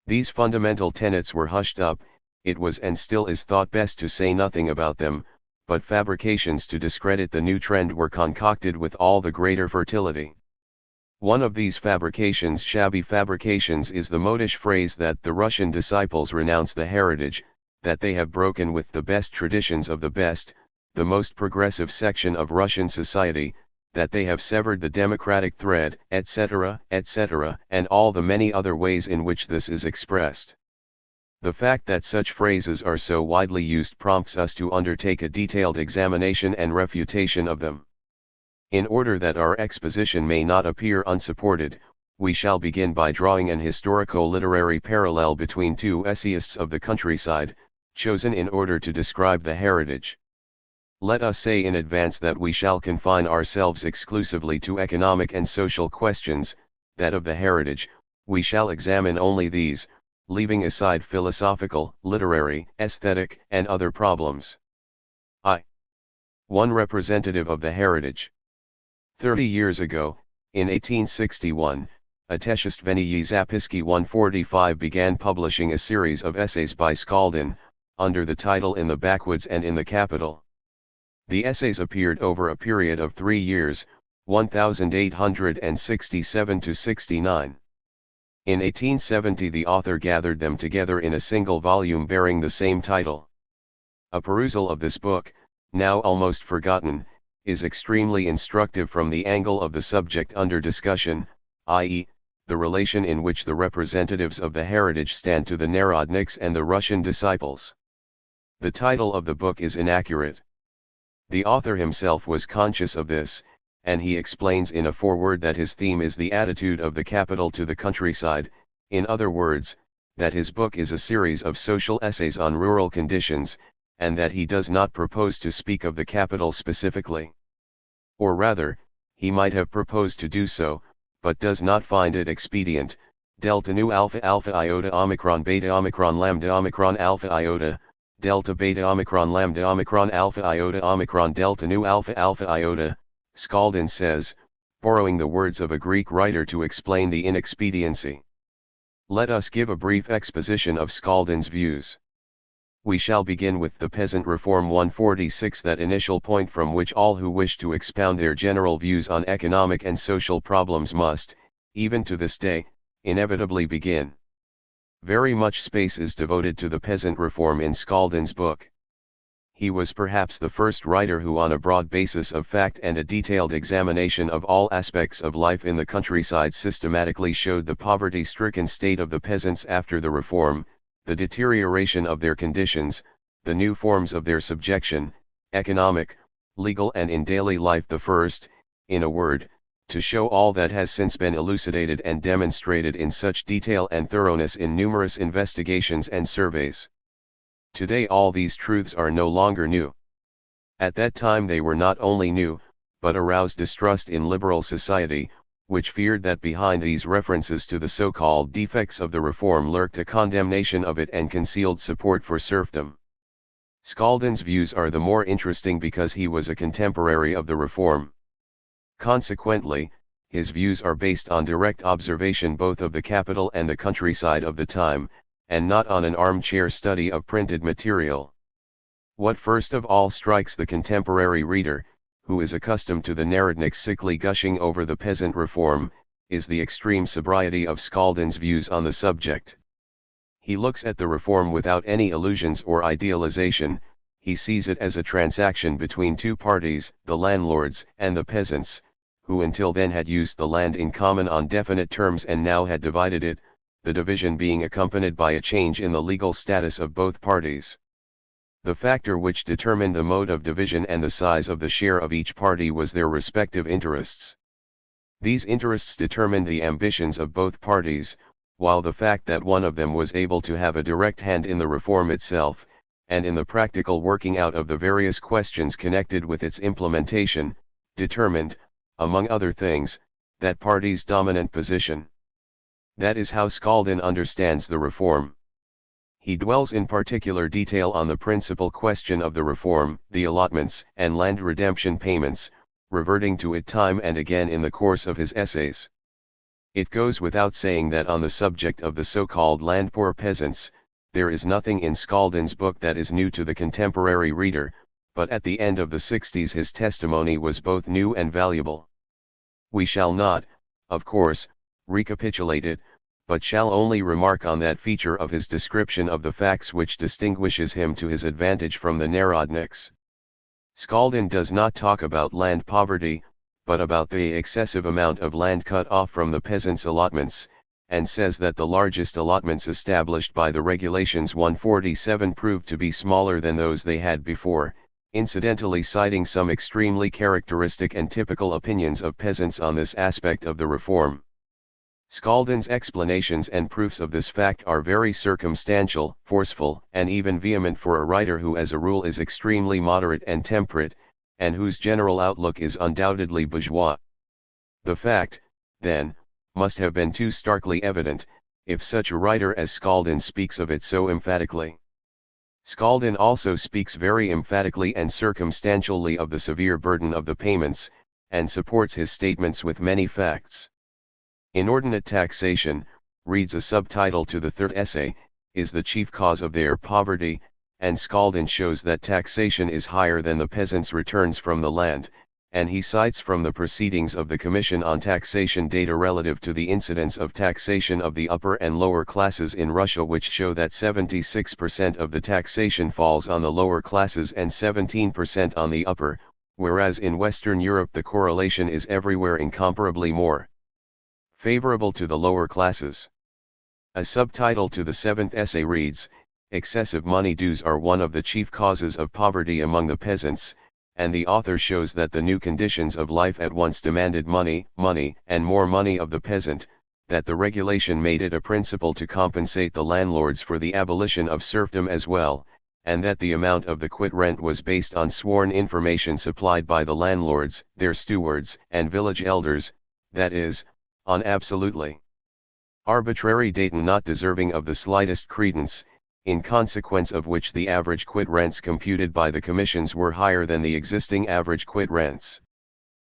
These fundamental tenets were hushed up. It was and still is thought best to say nothing about them, but fabrications to discredit the new trend were concocted with all the greater fertility. One of these fabrications, shabby fabrications, is the modish phrase that the Russian disciples renounce the heritage, that they have broken with the best traditions of the best, the most progressive section of Russian society, that they have severed the democratic thread, etc., etc., and all the many other ways in which this is expressed. The fact that such phrases are so widely used prompts us to undertake a detailed examination and refutation of them. In order that our exposition may not appear unsupported, we shall begin by drawing an historico-literary parallel between two essayists of the countryside, chosen in order to describe the heritage. Let us say in advance that we shall confine ourselves exclusively to economic and social questions, that of the heritage, we shall examine only these, leaving aside philosophical, literary, aesthetic, and other problems. One representative of the heritage. 30 years ago, in 1861, Otechestvenie Zapiski 145 began publishing a series of essays by Skaldin, under the title In the Backwoods and in the Capital. The essays appeared over a period of 3 years, 1867 to 69. In 1870 the author gathered them together in a single volume bearing the same title. A perusal of this book, now almost forgotten, is extremely instructive from the angle of the subject under discussion, i.e., the relation in which the representatives of the heritage stand to the Narodniks and the Russian disciples. The title of the book is inaccurate. The author himself was conscious of this, and he explains in a foreword that his theme is the attitude of the capital to the countryside, in other words, that his book is a series of social essays on rural conditions, and that he does not propose to speak of the capital specifically. Or rather, he might have proposed to do so, but does not find it expedient. Delta nu alpha alpha iota omicron beta omicron lambda omicron alpha iota, delta beta omicron lambda omicron alpha iota omicron delta nu alpha alpha iota, Skaldin says, borrowing the words of a Greek writer to explain the inexpediency. Let us give a brief exposition of Skaldin's views. We shall begin with the Peasant Reform 146, that initial point from which all who wish to expound their general views on economic and social problems must, even to this day, inevitably begin. Very much space is devoted to the Peasant Reform in Skaldin's book. He was perhaps the first writer who, on a broad basis of fact and a detailed examination of all aspects of life in the countryside, systematically showed the poverty-stricken state of the peasants after the reform, the deterioration of their conditions, the new forms of their subjection, economic, legal and in daily life. The first, in a word, to show all that has since been elucidated and demonstrated in such detail and thoroughness in numerous investigations and surveys. Today all these truths are no longer new. At that time they were not only new, but aroused distrust in liberal society, which feared that behind these references to the so-called defects of the reform lurked a condemnation of it and concealed support for serfdom. Scaldin's views are the more interesting because he was a contemporary of the reform. Consequently, his views are based on direct observation both of the capital and the countryside of the time, and not on an armchair study of printed material. What first of all strikes the contemporary reader, who is accustomed to the Narodnik's sickly gushing over the peasant reform, is the extreme sobriety of Scaldin's views on the subject. He looks at the reform without any illusions or idealization. He sees it as a transaction between two parties, the landlords and the peasants, who until then had used the land in common on definite terms and now had divided it, the division being accompanied by a change in the legal status of both parties. The factor which determined the mode of division and the size of the share of each party was their respective interests. These interests determined the ambitions of both parties, while the fact that one of them was able to have a direct hand in the reform itself, and in the practical working out of the various questions connected with its implementation, determined, among other things, that party's dominant position. That is how Scaldin understands the reform. He dwells in particular detail on the principal question of the reform, the allotments and land redemption payments, reverting to it time and again in the course of his essays. It goes without saying that on the subject of the so-called land-poor peasants, there is nothing in Scaldin's book that is new to the contemporary reader, but at the end of the 60s his testimony was both new and valuable. We shall not, of course, recapitulate it, but shall only remark on that feature of his description of the facts which distinguishes him to his advantage from the Narodniks. Scaldin does not talk about land poverty, but about the excessive amount of land cut off from the peasants' allotments, and says that the largest allotments established by the Regulations 147 proved to be smaller than those they had before, incidentally citing some extremely characteristic and typical opinions of peasants on this aspect of the reform. Scaldin's explanations and proofs of this fact are very circumstantial, forceful, and even vehement for a writer who as a rule is extremely moderate and temperate, and whose general outlook is undoubtedly bourgeois. The fact, then, must have been too starkly evident, if such a writer as Scaldin speaks of it so emphatically. Scaldin also speaks very emphatically and circumstantially of the severe burden of the payments, and supports his statements with many facts. Inordinate taxation, reads a subtitle to the third essay, is the chief cause of their poverty, and Scaldin shows that taxation is higher than the peasants' returns from the land, and he cites from the proceedings of the Commission on Taxation data relative to the incidence of taxation of the upper and lower classes in Russia which show that 76% of the taxation falls on the lower classes and 17% on the upper, whereas in Western Europe the correlation is everywhere incomparably more favorable to the lower classes. A subtitle to the seventh essay reads, "Excessive money dues are one of the chief causes of poverty among the peasants," and the author shows that the new conditions of life at once demanded money, and more money of the peasant, that the regulation made it a principle to compensate the landlords for the abolition of serfdom as well, and that the amount of the quit rent was based on sworn information supplied by the landlords, their stewards, and village elders, that is, on absolutely arbitrary data not deserving of the slightest credence, in consequence of which the average quit rents computed by the commissions were higher than the existing average quit rents.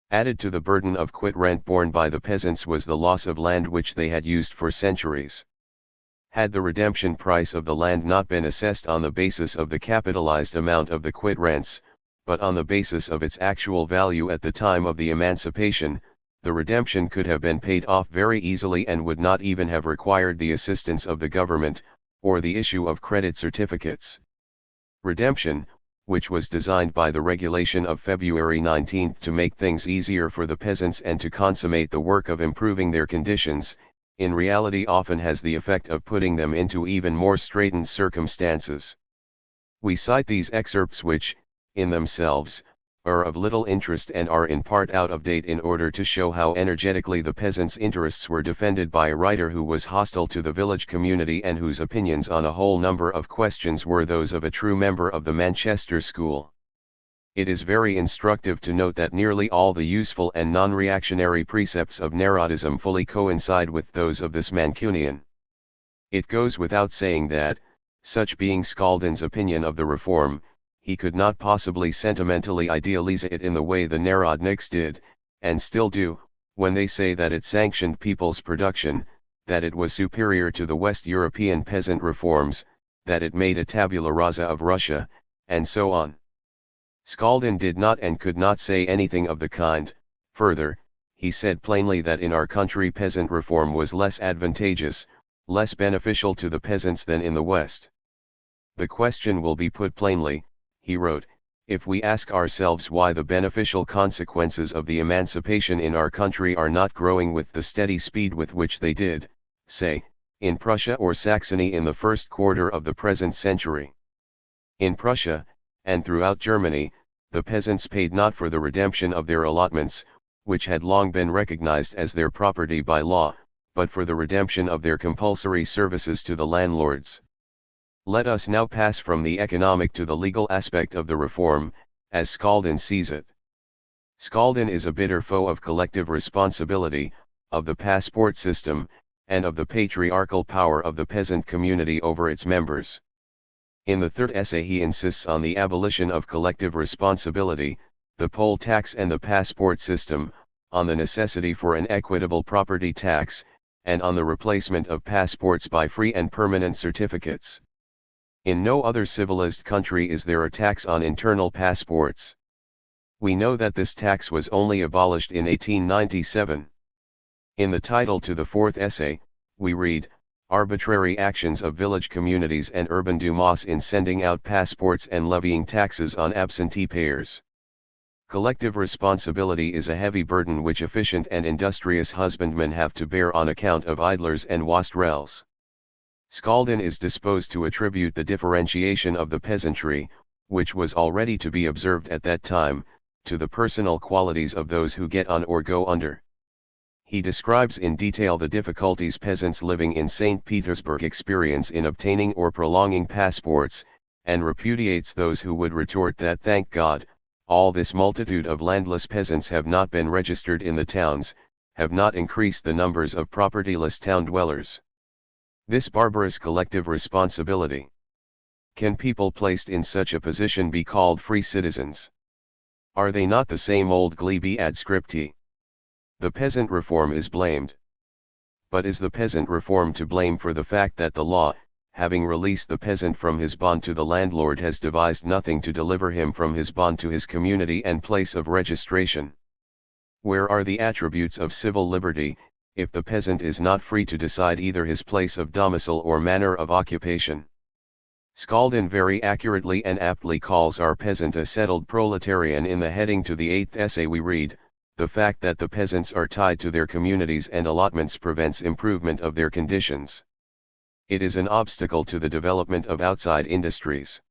Added to the burden of quit rent borne by the peasants was the loss of land which they had used for centuries. Had the redemption price of the land not been assessed on the basis of the capitalized amount of the quit rents, but on the basis of its actual value at the time of the emancipation, the redemption could have been paid off very easily and would not even have required the assistance of the government, or the issue of credit certificates. Redemption, which was designed by the regulation of February 19 to make things easier for the peasants and to consummate the work of improving their conditions, in reality often has the effect of putting them into even more straitened circumstances. We cite these excerpts which, in themselves, are of little interest and are in part out of date in order to show how energetically the peasants' interests were defended by a writer who was hostile to the village community and whose opinions on a whole number of questions were those of a true member of the Manchester school. It is very instructive to note that nearly all the useful and non-reactionary precepts of Narodism fully coincide with those of this Mancunian. It goes without saying that, such being Skaldin's opinion of the reform, he could not possibly sentimentally idealize it in the way the Narodniks did, and still do, when they say that it sanctioned people's production, that it was superior to the West European peasant reforms, that it made a tabula rasa of Russia, and so on. Skaldin did not and could not say anything of the kind. Further, he said plainly that in our country peasant reform was less advantageous, less beneficial to the peasants than in the West. The question will be put plainly, he wrote, if we ask ourselves why the beneficial consequences of the emancipation in our country are not growing with the steady speed with which they did, say, in Prussia or Saxony in the first quarter of the present century. In Prussia, and throughout Germany, the peasants paid not for the redemption of their allotments, which had long been recognized as their property by law, but for the redemption of their compulsory services to the landlords. Let us now pass from the economic to the legal aspect of the reform, as Skaldin sees it. Skaldin is a bitter foe of collective responsibility, of the passport system, and of the patriarchal power of the peasant community over its members. In the third essay he insists on the abolition of collective responsibility, the poll tax and the passport system, on the necessity for an equitable property tax, and on the replacement of passports by free and permanent certificates. In no other civilized country is there a tax on internal passports. We know that this tax was only abolished in 1897. In the title to the fourth essay, we read, arbitrary actions of village communities and urban dumas in sending out passports and levying taxes on absentee payers. Collective responsibility is a heavy burden which efficient and industrious husbandmen have to bear on account of idlers and wastrels. Skaldin is disposed to attribute the differentiation of the peasantry, which was already to be observed at that time, to the personal qualities of those who get on or go under. He describes in detail the difficulties peasants living in St. Petersburg experience in obtaining or prolonging passports, and repudiates those who would retort that thank God, all this multitude of landless peasants have not been registered in the towns, have not increased the numbers of propertyless town dwellers. This barbarous collective responsibility. Can people placed in such a position be called free citizens? Are they not the same old glebe adscripti? The peasant reform is blamed. But is the peasant reform to blame for the fact that the law, having released the peasant from his bond to the landlord, has devised nothing to deliver him from his bond to his community and place of registration? Where are the attributes of civil liberty, if the peasant is not free to decide either his place of domicile or manner of occupation? Skaldin very accurately and aptly calls our peasant a settled proletarian. In the heading to the eighth essay we read, the fact that the peasants are tied to their communities and allotments prevents improvement of their conditions. It is an obstacle to the development of outside industries.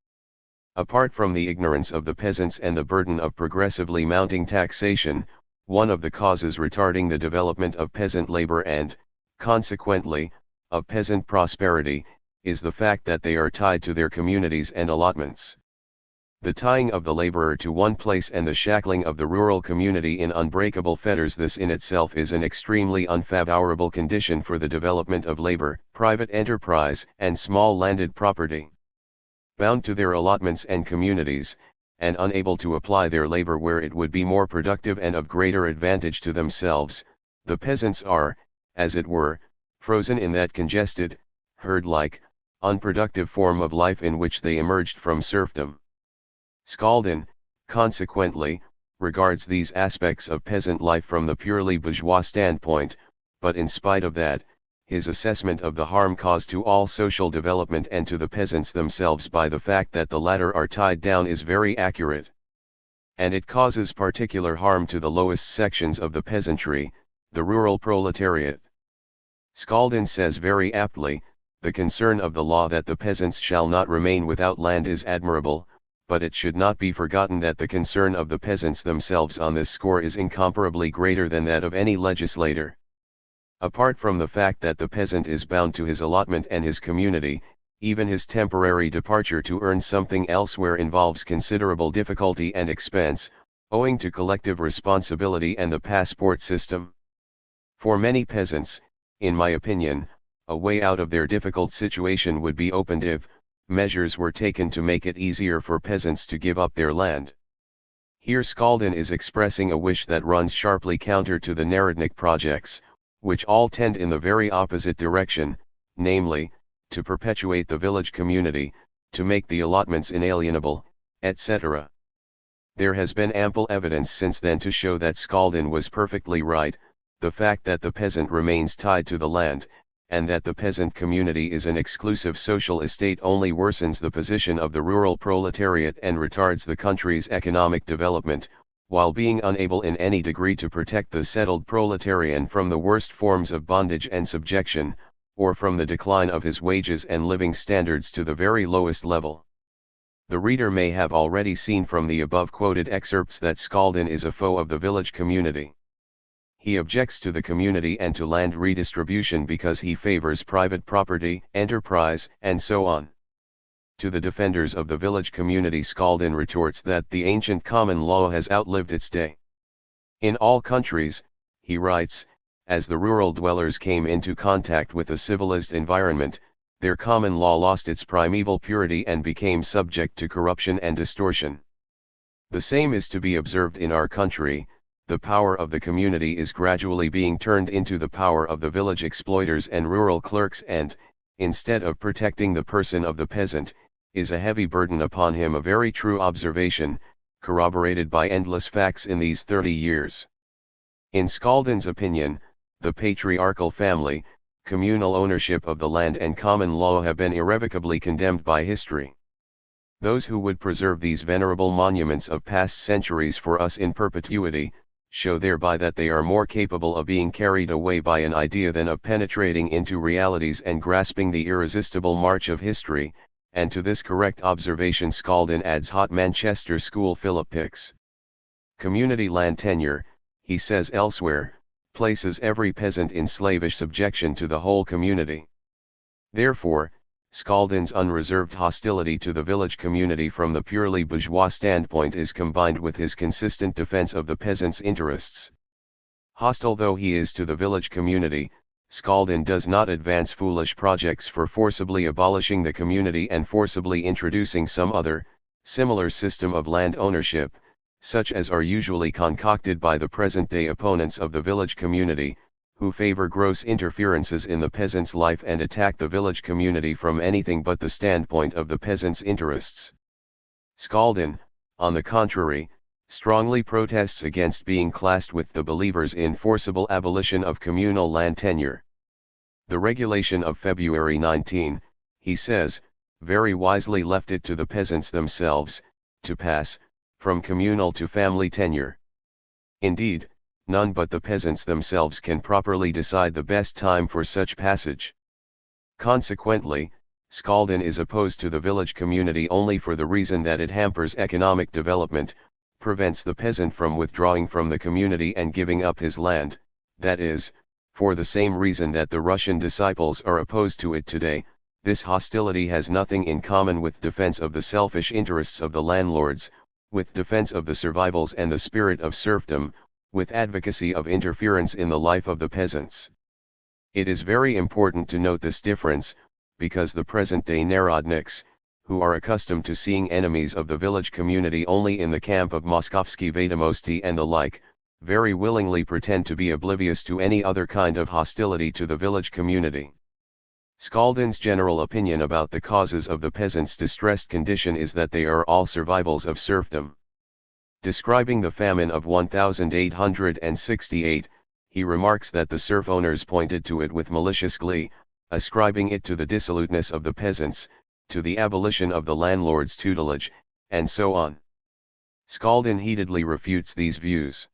Apart from the ignorance of the peasants and the burden of progressively mounting taxation, one of the causes retarding the development of peasant labor and, consequently, of peasant prosperity, is the fact that they are tied to their communities and allotments. The tying of the laborer to one place and the shackling of the rural community in unbreakable fetters, this in itself is an extremely unfavorable condition for the development of labor, private enterprise, and small landed property. Bound to their allotments and communities, and unable to apply their labor where it would be more productive and of greater advantage to themselves, the peasants are, as it were, frozen in that congested, herd-like, unproductive form of life in which they emerged from serfdom. Skaldin, consequently, regards these aspects of peasant life from the purely bourgeois standpoint, but in spite of that, his assessment of the harm caused to all social development and to the peasants themselves by the fact that the latter are tied down is very accurate. And it causes particular harm to the lowest sections of the peasantry, the rural proletariat. Skaldin says very aptly, the concern of the law that the peasants shall not remain without land is admirable, but it should not be forgotten that the concern of the peasants themselves on this score is incomparably greater than that of any legislator. Apart from the fact that the peasant is bound to his allotment and his community, even his temporary departure to earn something elsewhere involves considerable difficulty and expense, owing to collective responsibility and the passport system. For many peasants, in my opinion, a way out of their difficult situation would be opened if measures were taken to make it easier for peasants to give up their land. Here Skaldin is expressing a wish that runs sharply counter to the Narodnik projects, which all tend in the very opposite direction, namely, to perpetuate the village community, to make the allotments inalienable, etc. There has been ample evidence since then to show that Skaldin was perfectly right. The fact that the peasant remains tied to the land, and that the peasant community is an exclusive social estate only worsens the position of the rural proletariat and retards the country's economic development, while being unable in any degree to protect the settled proletarian from the worst forms of bondage and subjection, or from the decline of his wages and living standards to the very lowest level. The reader may have already seen from the above quoted excerpts that Skaldin is a foe of the village community. He objects to the community and to land redistribution because he favors private property, enterprise, and so on. To the defenders of the village community, Skaldin retorts that the ancient common law has outlived its day. In all countries, he writes, as the rural dwellers came into contact with a civilized environment, their common law lost its primeval purity and became subject to corruption and distortion. The same is to be observed in our country. The power of the community is gradually being turned into the power of the village exploiters and rural clerks and, instead of protecting the person of the peasant, is a heavy burden upon him, a very true observation, corroborated by endless facts in these 30 years. In Skaldin's opinion, the patriarchal family, communal ownership of the land and common law have been irrevocably condemned by history. Those who would preserve these venerable monuments of past centuries for us in perpetuity, show thereby that they are more capable of being carried away by an idea than of penetrating into realities and grasping the irresistible march of history, and to this correct observation Skaldin adds hot Manchester School Philip Picks. Community land tenure, he says elsewhere, places every peasant in slavish subjection to the whole community. Therefore, Skaldin's unreserved hostility to the village community from the purely bourgeois standpoint is combined with his consistent defense of the peasants' interests. Hostile though he is to the village community, Skaldin does not advance foolish projects for forcibly abolishing the community and forcibly introducing some other, similar system of land ownership, such as are usually concocted by the present-day opponents of the village community, who favor gross interferences in the peasant's life and attack the village community from anything but the standpoint of the peasant's interests. Skaldin, on the contrary, strongly protests against being classed with the believers in forcible abolition of communal land tenure. The regulation of February 19, he says, very wisely left it to the peasants themselves, to pass, from communal to family tenure. Indeed, none but the peasants themselves can properly decide the best time for such passage. Consequently, Skaldin is opposed to the village community only for the reason that it hampers economic development, prevents the peasant from withdrawing from the community and giving up his land, that is, for the same reason that the Russian disciples are opposed to it today. This hostility has nothing in common with defense of the selfish interests of the landlords, with defense of the survivals and the spirit of serfdom, with advocacy of interference in the life of the peasants. It is very important to note this difference, because the present-day Narodniks, who are accustomed to seeing enemies of the village community only in the camp of Moskovsky Vedomosti and the like, very willingly pretend to be oblivious to any other kind of hostility to the village community. Skaldin's general opinion about the causes of the peasants' distressed condition is that they are all survivals of serfdom. Describing the famine of 1868, he remarks that the serf owners pointed to it with malicious glee, ascribing it to the dissoluteness of the peasants, to the abolition of the landlord's tutelage, and so on. Skaldin heatedly refutes these views.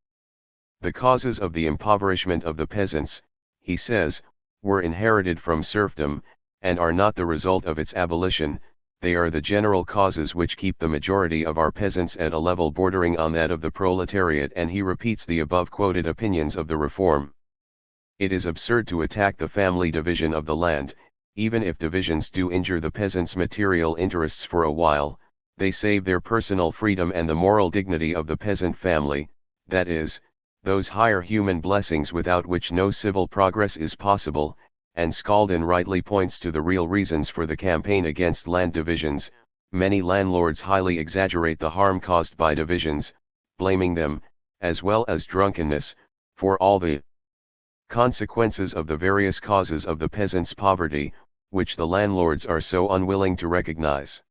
The causes of the impoverishment of the peasants, he says, were inherited from serfdom, and are not the result of its abolition. They are the general causes which keep the majority of our peasants at a level bordering on that of the proletariat, and he repeats the above quoted opinions of the reform. It is absurd to attack the family division of the land, Even if divisions do injure the peasants' material interests for a while, they save their personal freedom and the moral dignity of the peasant family, that is, those higher human blessings without which no civil progress is possible, and Scaldin rightly points to the real reasons for the campaign against land divisions. Many landlords highly exaggerate the harm caused by divisions, blaming them, as well as drunkenness, for all the consequences of the various causes of the peasants' poverty, which the landlords are so unwilling to recognize.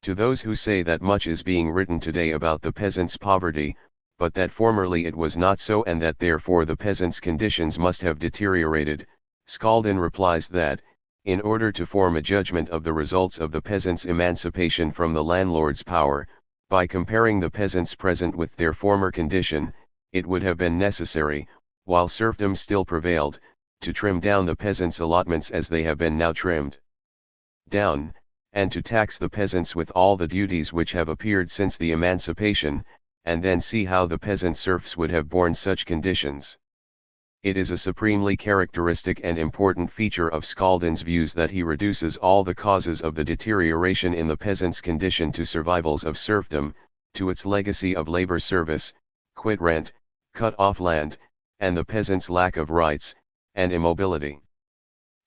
To those who say that much is being written today about the peasants' poverty, but that formerly it was not so and that therefore the peasants' conditions must have deteriorated, Scaldin replies that, in order to form a judgment of the results of the peasants' emancipation from the landlord's power, by comparing the peasants' present with their former condition, it would have been necessary, while serfdom still prevailed, to trim down the peasants' allotments as they have been now trimmed down, and to tax the peasants with all the duties which have appeared since the emancipation, and then see how the peasant serfs would have borne such conditions. It is a supremely characteristic and important feature of Scaldin's views that he reduces all the causes of the deterioration in the peasant's condition to survivals of serfdom, to its legacy of labor service, quit rent, cut off land, and the peasant's lack of rights, and immobility.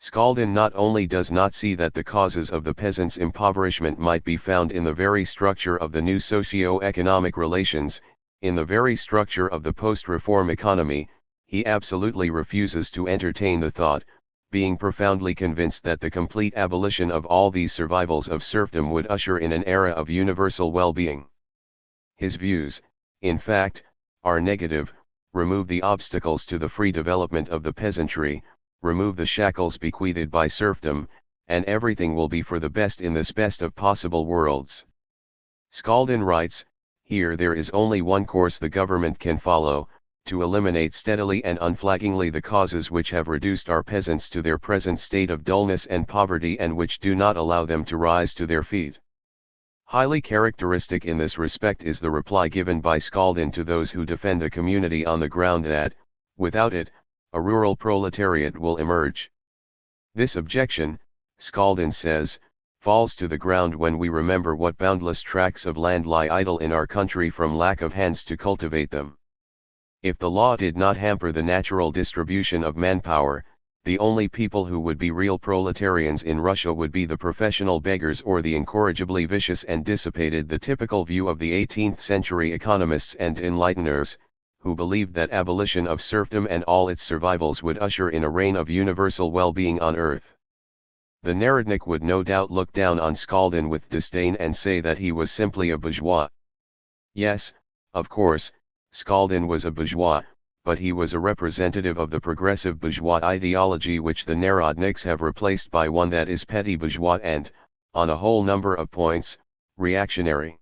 Scaldin not only does not see that the causes of the peasants' impoverishment might be found in the very structure of the new socio-economic relations, in the very structure of the post-reform economy, he absolutely refuses to entertain the thought, being profoundly convinced that the complete abolition of all these survivals of serfdom would usher in an era of universal well-being. His views, in fact, are negative: remove the obstacles to the free development of the peasantry, remove the shackles bequeathed by serfdom, and everything will be for the best in this best of possible worlds. Scaldin writes, here there is only one course the government can follow, to eliminate steadily and unflaggingly the causes which have reduced our peasants to their present state of dullness and poverty and which do not allow them to rise to their feet. Highly characteristic in this respect is the reply given by Scaldin to those who defend the community on the ground that, without it, a rural proletariat will emerge. This objection, Scaldin says, falls to the ground when we remember what boundless tracts of land lie idle in our country from lack of hands to cultivate them. If the law did not hamper the natural distribution of manpower, the only people who would be real proletarians in Russia would be the professional beggars or the incorrigibly vicious and dissipated, the typical view of the 18th century economists and enlighteners, who believed that abolition of serfdom and all its survivals would usher in a reign of universal well-being on earth. The Narodnik would no doubt look down on Scaldin with disdain and say that he was simply a bourgeois. Yes, of course, Scaldin was a bourgeois, but he was a representative of the progressive bourgeois ideology which the Narodniks have replaced by one that is petty bourgeois and, on a whole number of points, reactionary.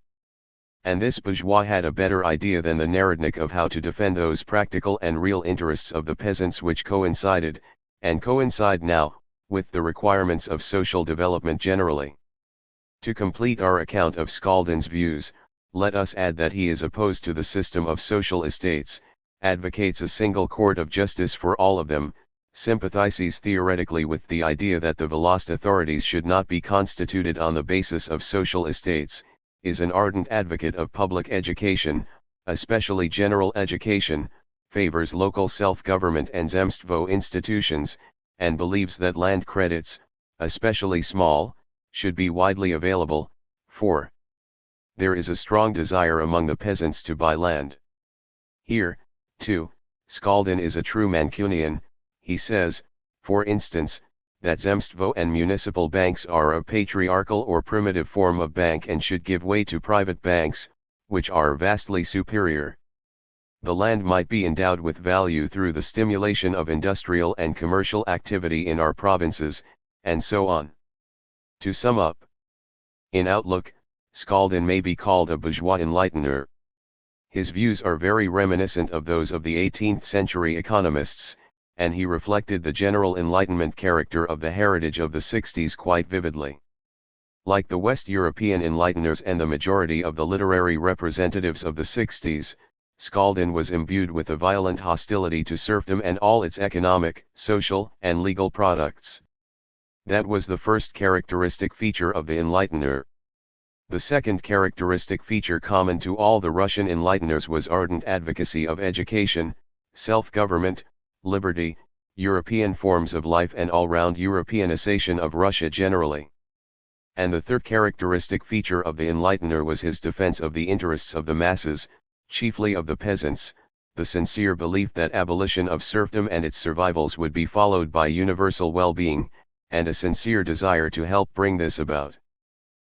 And this bourgeois had a better idea than the Narodnik of how to defend those practical and real interests of the peasants which coincided, and coincide now, with the requirements of social development generally. To complete our account of Scaldin's views, let us add that he is opposed to the system of social estates, advocates a single court of justice for all of them, sympathizes theoretically with the idea that the volost authorities should not be constituted on the basis of social estates, is an ardent advocate of public education, especially general education, favors local self-government and zemstvo institutions, and believes that land credits, especially small, should be widely available. 4. There is a strong desire among the peasants to buy land. Here, too, Scaldin is a true Mancunian. He says, for instance, that zemstvo and municipal banks are a patriarchal or primitive form of bank and should give way to private banks, which are vastly superior. The land might be endowed with value through the stimulation of industrial and commercial activity in our provinces, and so on. To sum up, in outlook, Scaldin may be called a bourgeois enlightener. His views are very reminiscent of those of the 18th century economists, and he reflected the general Enlightenment character of the heritage of the 60s quite vividly. Like the West European enlighteners and the majority of the literary representatives of the 60s, Scaldin was imbued with a violent hostility to serfdom and all its economic, social, and legal products. That was the first characteristic feature of the enlightener. The second characteristic feature common to all the Russian enlighteners was ardent advocacy of education, self-government, liberty, European forms of life and all-round Europeanization of Russia generally. And the third characteristic feature of the enlightener was his defense of the interests of the masses, chiefly of the peasants, the sincere belief that abolition of serfdom and its survivals would be followed by universal well-being, and a sincere desire to help bring this about.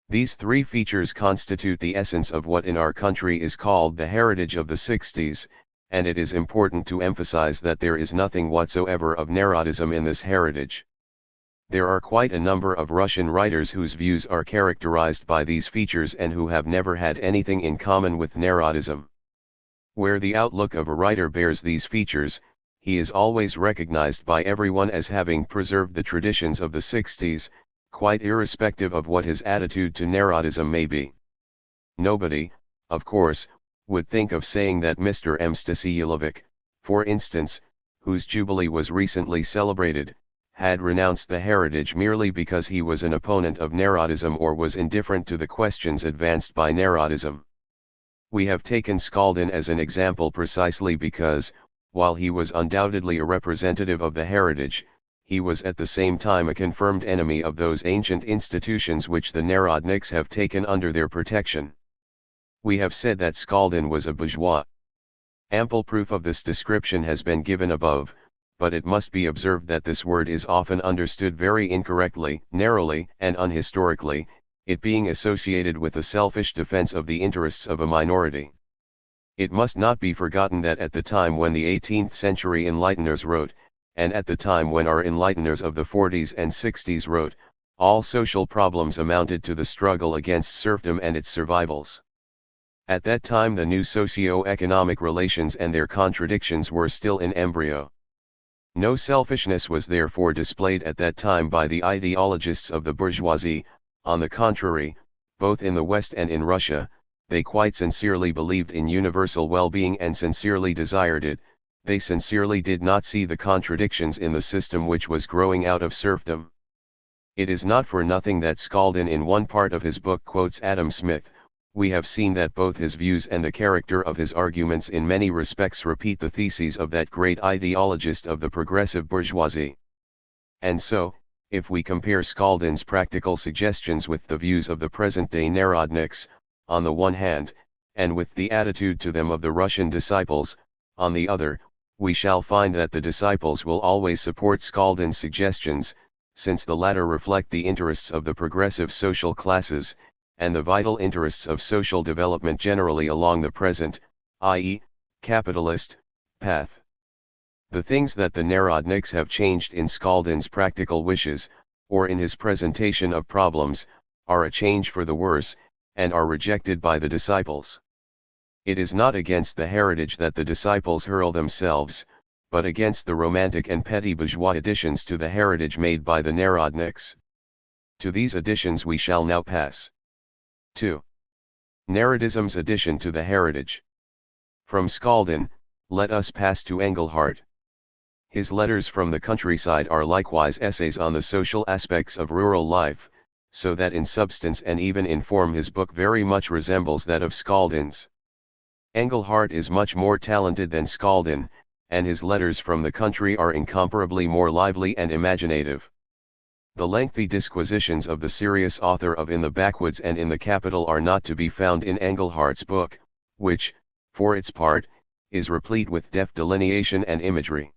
These three features constitute the essence of what in our country is called the heritage of the 60s, and it is important to emphasize that there is nothing whatsoever of Narodism in this heritage. There are quite a number of Russian writers whose views are characterized by these features and who have never had anything in common with Narodism. Where the outlook of a writer bears these features, he is always recognized by everyone as having preserved the traditions of the 60s, quite irrespective of what his attitude to Narodism may be. Nobody, of course, would think of saying that Mr. Mstislavich, for instance, whose jubilee was recently celebrated, had renounced the heritage merely because he was an opponent of Narodism or was indifferent to the questions advanced by Narodism. We have taken Skaldin as an example precisely because, while he was undoubtedly a representative of the heritage, he was at the same time a confirmed enemy of those ancient institutions which the Narodniks have taken under their protection. We have said that Skaldin was a bourgeois. Ample proof of this description has been given above, but it must be observed that this word is often understood very incorrectly, narrowly, and unhistorically, it being associated with the selfish defense of the interests of a minority. It must not be forgotten that at the time when the 18th century enlighteners wrote, and at the time when our enlighteners of the 40s and 60s wrote, all social problems amounted to the struggle against serfdom and its survivals. At that time the new socio-economic relations and their contradictions were still in embryo. No selfishness was therefore displayed at that time by the ideologists of the bourgeoisie. On the contrary, both in the West and in Russia, they quite sincerely believed in universal well-being and sincerely desired it. They sincerely did not see the contradictions in the system which was growing out of serfdom. It is not for nothing that Skaldin in one part of his book quotes Adam Smith. We have seen that both his views and the character of his arguments in many respects repeat the theses of that great ideologist of the progressive bourgeoisie. And so, if we compare Skaldin's practical suggestions with the views of the present-day Narodniks, on the one hand, and with the attitude to them of the Russian disciples, on the other, we shall find that the disciples will always support Skaldin's suggestions, since the latter reflect the interests of the progressive social classes, and the vital interests of social development generally along the present, i.e., capitalist, path. The things that the Narodniks have changed in Skaldin's practical wishes, or in his presentation of problems, are a change for the worse, and are rejected by the disciples. It is not against the heritage that the disciples hurl themselves, but against the romantic and petty bourgeois additions to the heritage made by the Narodniks. To these additions we shall now pass. 2. Narodism's addition to the heritage. From Skaldin, let us pass to Engelhardt. His letters from the countryside are likewise essays on the social aspects of rural life, so that in substance and even in form his book very much resembles that of Skaldin's. Engelhardt is much more talented than Skaldin, and his letters from the country are incomparably more lively and imaginative. The lengthy disquisitions of the serious author of In the Backwoods and in the Capital are not to be found in Engelhardt's book, which, for its part, is replete with deft delineation and imagery.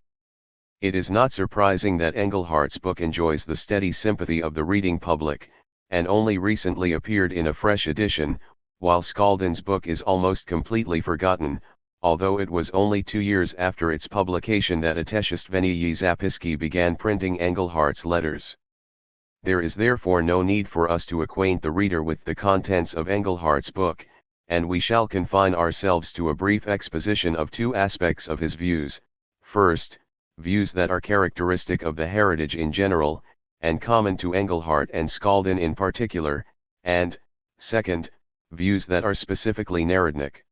It is not surprising that Engelhardt's book enjoys the steady sympathy of the reading public, and only recently appeared in a fresh edition, while Skaldin's book is almost completely forgotten, although it was only 2 years after its publication that Otechestvenniyi Zapiski began printing Engelhardt's letters. There is therefore no need for us to acquaint the reader with the contents of Engelhardt's book, and we shall confine ourselves to a brief exposition of 2 aspects of his views. First, views that are characteristic of the heritage in general, and common to Engelhardt and Skaldin in particular, and, second, views that are specifically Narodnik.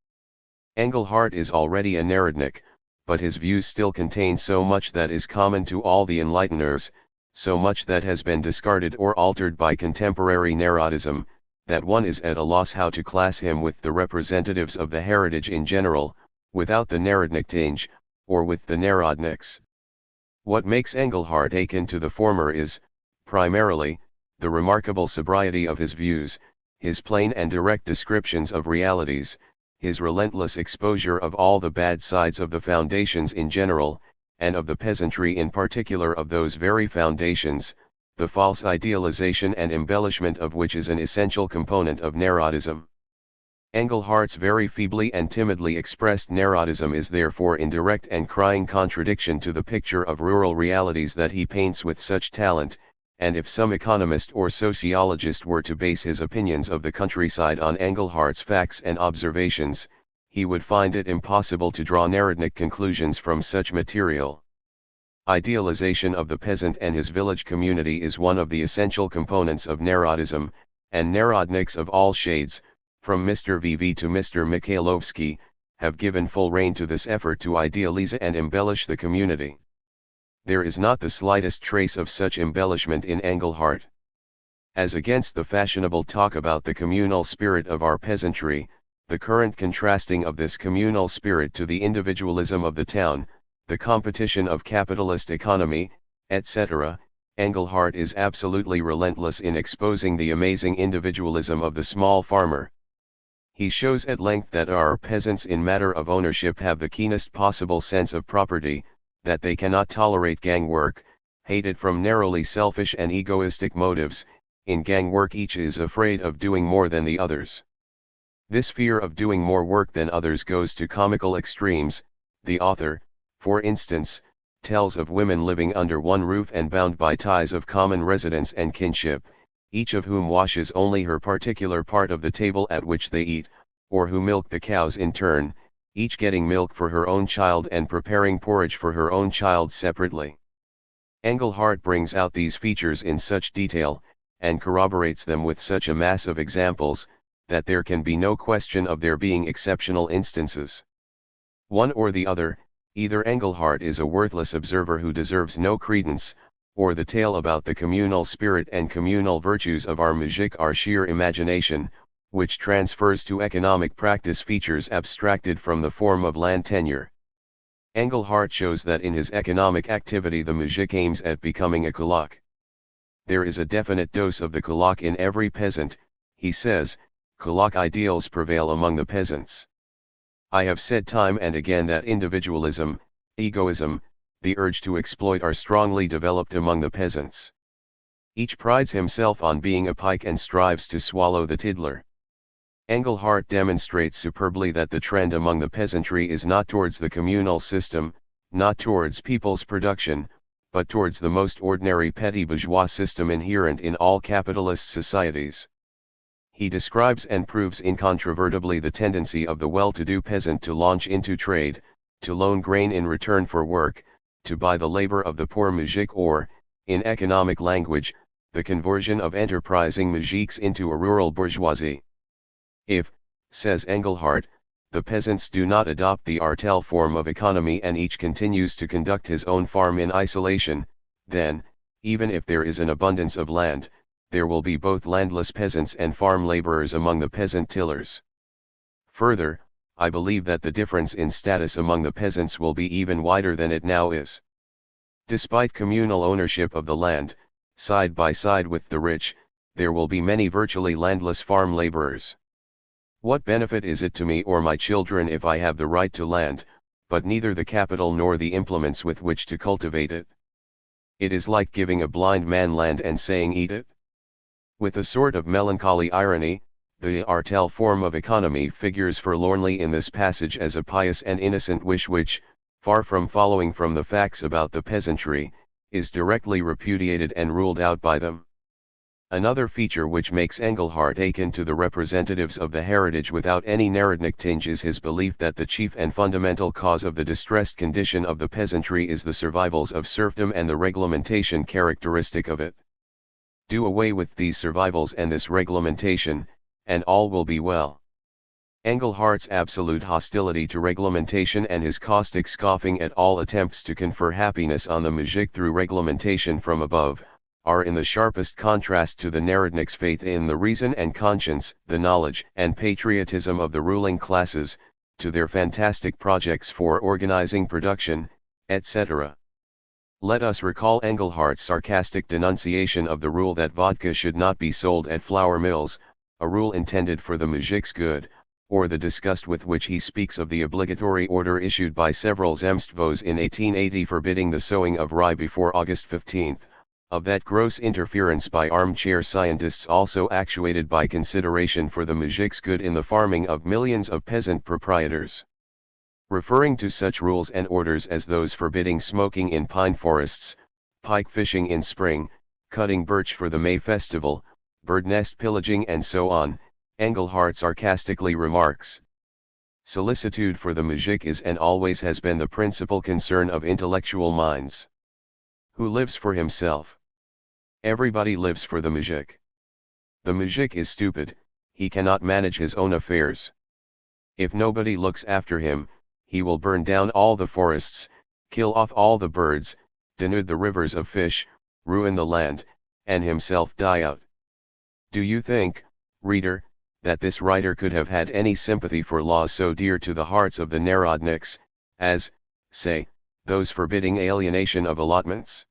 Engelhardt is already a Narodnik, but his views still contain so much that is common to all the enlighteners, so much that has been discarded or altered by contemporary Narodism, that one is at a loss how to class him with the representatives of the heritage in general, without the Narodnik, or with the Narodniks. What makes Engelhardt akin to the former is, primarily, the remarkable sobriety of his views, his plain and direct descriptions of realities, his relentless exposure of all the bad sides of the foundations in general, and of the peasantry in particular of those very foundations, the false idealization and embellishment of which is an essential component of Narodism. Engelhardt's very feebly and timidly expressed Narodism is therefore in direct and crying contradiction to the picture of rural realities that he paints with such talent, and if some economist or sociologist were to base his opinions of the countryside on Engelhardt's facts and observations, he would find it impossible to draw Narodnik conclusions from such material. Idealization of the peasant and his village community is one of the essential components of Narodism, and Narodniks of all shades, from Mr. VV to Mr. Mikhailovsky, have given full rein to this effort to idealize and embellish the community. There is not the slightest trace of such embellishment in Engelhardt. As against the fashionable talk about the communal spirit of our peasantry, the current contrasting of this communal spirit to the individualism of the town, the competition of capitalist economy, etc., Engelhardt is absolutely relentless in exposing the amazing individualism of the small farmer. He shows at length that our peasants in matter of ownership have the keenest possible sense of property, that they cannot tolerate gang work, hate it from narrowly selfish and egoistic motives. In gang work each is afraid of doing more than the others. This fear of doing more work than others goes to comical extremes. The author, for instance, tells of women living under one roof and bound by ties of common residence and kinship, each of whom washes only her particular part of the table at which they eat, or who milk the cows in turn, each getting milk for her own child and preparing porridge for her own child separately. Engelhardt brings out these features in such detail, and corroborates them with such a mass of examples, that there can be no question of there being exceptional instances. One or the other, either Engelhardt is a worthless observer who deserves no credence, or the tale about the communal spirit and communal virtues of our muzhik are sheer imagination, which transfers to economic practice features abstracted from the form of land tenure. Engelhardt shows that in his economic activity the muzhik aims at becoming a kulak. There is a definite dose of the kulak in every peasant, he says. Kulak ideals prevail among the peasants. I have said time and again that individualism, egoism, the urge to exploit are strongly developed among the peasants. Each prides himself on being a pike and strives to swallow the tiddler. Engelhardt demonstrates superbly that the trend among the peasantry is not towards the communal system, not towards people's production, but towards the most ordinary petty bourgeois system inherent in all capitalist societies. He describes and proves incontrovertibly the tendency of the well-to-do peasant to launch into trade, to loan grain in return for work, to buy the labor of the poor muzhik or, in economic language, the conversion of enterprising muzhiks into a rural bourgeoisie. If, says Engelhardt, the peasants do not adopt the artel form of economy and each continues to conduct his own farm in isolation, then, even if there is an abundance of land, there will be both landless peasants and farm laborers among the peasant tillers. Further, I believe that the difference in status among the peasants will be even wider than it now is. Despite communal ownership of the land, side by side with the rich, there will be many virtually landless farm laborers. What benefit is it to me or my children if I have the right to land, but neither the capital nor the implements with which to cultivate it? It is like giving a blind man land and saying eat it. With a sort of melancholy irony, the artel form of economy figures forlornly in this passage as a pious and innocent wish which, far from following from the facts about the peasantry, is directly repudiated and ruled out by them. Another feature which makes Engelhardt akin to the representatives of the heritage without any Narodnik tinge is his belief that the chief and fundamental cause of the distressed condition of the peasantry is the survivals of serfdom and the reglementation characteristic of it. Do away with these survivals and this reglementation, and all will be well. Engelhardt's absolute hostility to reglementation and his caustic scoffing at all attempts to confer happiness on the muzhik through reglementation from above, are in the sharpest contrast to the Narodnik's faith in the reason and conscience, the knowledge and patriotism of the ruling classes, to their fantastic projects for organizing production, etc. Let us recall Engelhardt's sarcastic denunciation of the rule that vodka should not be sold at flour mills, a rule intended for the muzhik's good, or the disgust with which he speaks of the obligatory order issued by several Zemstvos in 1880 forbidding the sowing of rye before August 15, of that gross interference by armchair scientists also actuated by consideration for the muzhik's good in the farming of millions of peasant proprietors. Referring to such rules and orders as those forbidding smoking in pine forests, pike fishing in spring, cutting birch for the May festival, bird nest pillaging and so on, Engelhardt sarcastically remarks: "Solicitude for the muzhik is and always has been the principal concern of intellectual minds. Who lives for himself? Everybody lives for the muzhik. The muzhik is stupid, he cannot manage his own affairs. If nobody looks after him, he will burn down all the forests, kill off all the birds, denude the rivers of fish, ruin the land, and himself die out." Do you think, reader, that this writer could have had any sympathy for laws so dear to the hearts of the Narodniks, as, say, those forbidding alienation of allotments?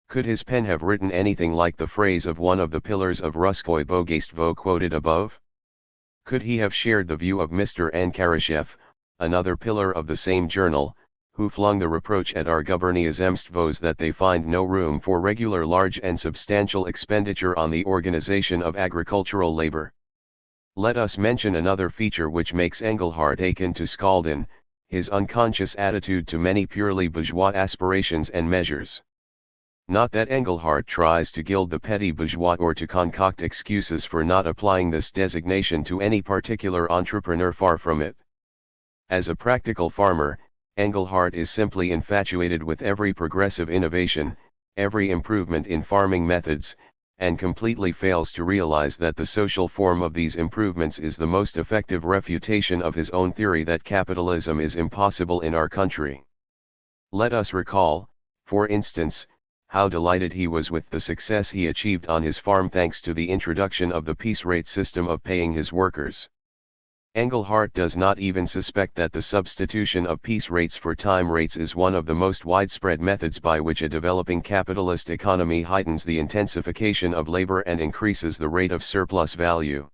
Could his pen have written anything like the phrase of one of the pillars of Russkoye Bogatstvo quoted above? Could he have shared the view of Mr. Ankarashev, another pillar of the same journal, who flung the reproach at our gubernia Zemstvos that they find no room for regular large and substantial expenditure on the organization of agricultural labor? Let us mention another feature which makes Engelhardt akin to Skaldin, his unconscious attitude to many purely bourgeois aspirations and measures. Not that Engelhardt tries to gild the petty bourgeois or to concoct excuses for not applying this designation to any particular entrepreneur, far from it. As a practical farmer, Engelhardt is simply infatuated with every progressive innovation, every improvement in farming methods, and completely fails to realize that the social form of these improvements is the most effective refutation of his own theory that capitalism is impossible in our country. Let us recall, for instance, how delighted he was with the success he achieved on his farm thanks to the introduction of the piece rate system of paying his workers. Engelhardt does not even suspect that the substitution of piece rates for time rates is one of the most widespread methods by which a developing capitalist economy heightens the intensification of labor and increases the rate of surplus value.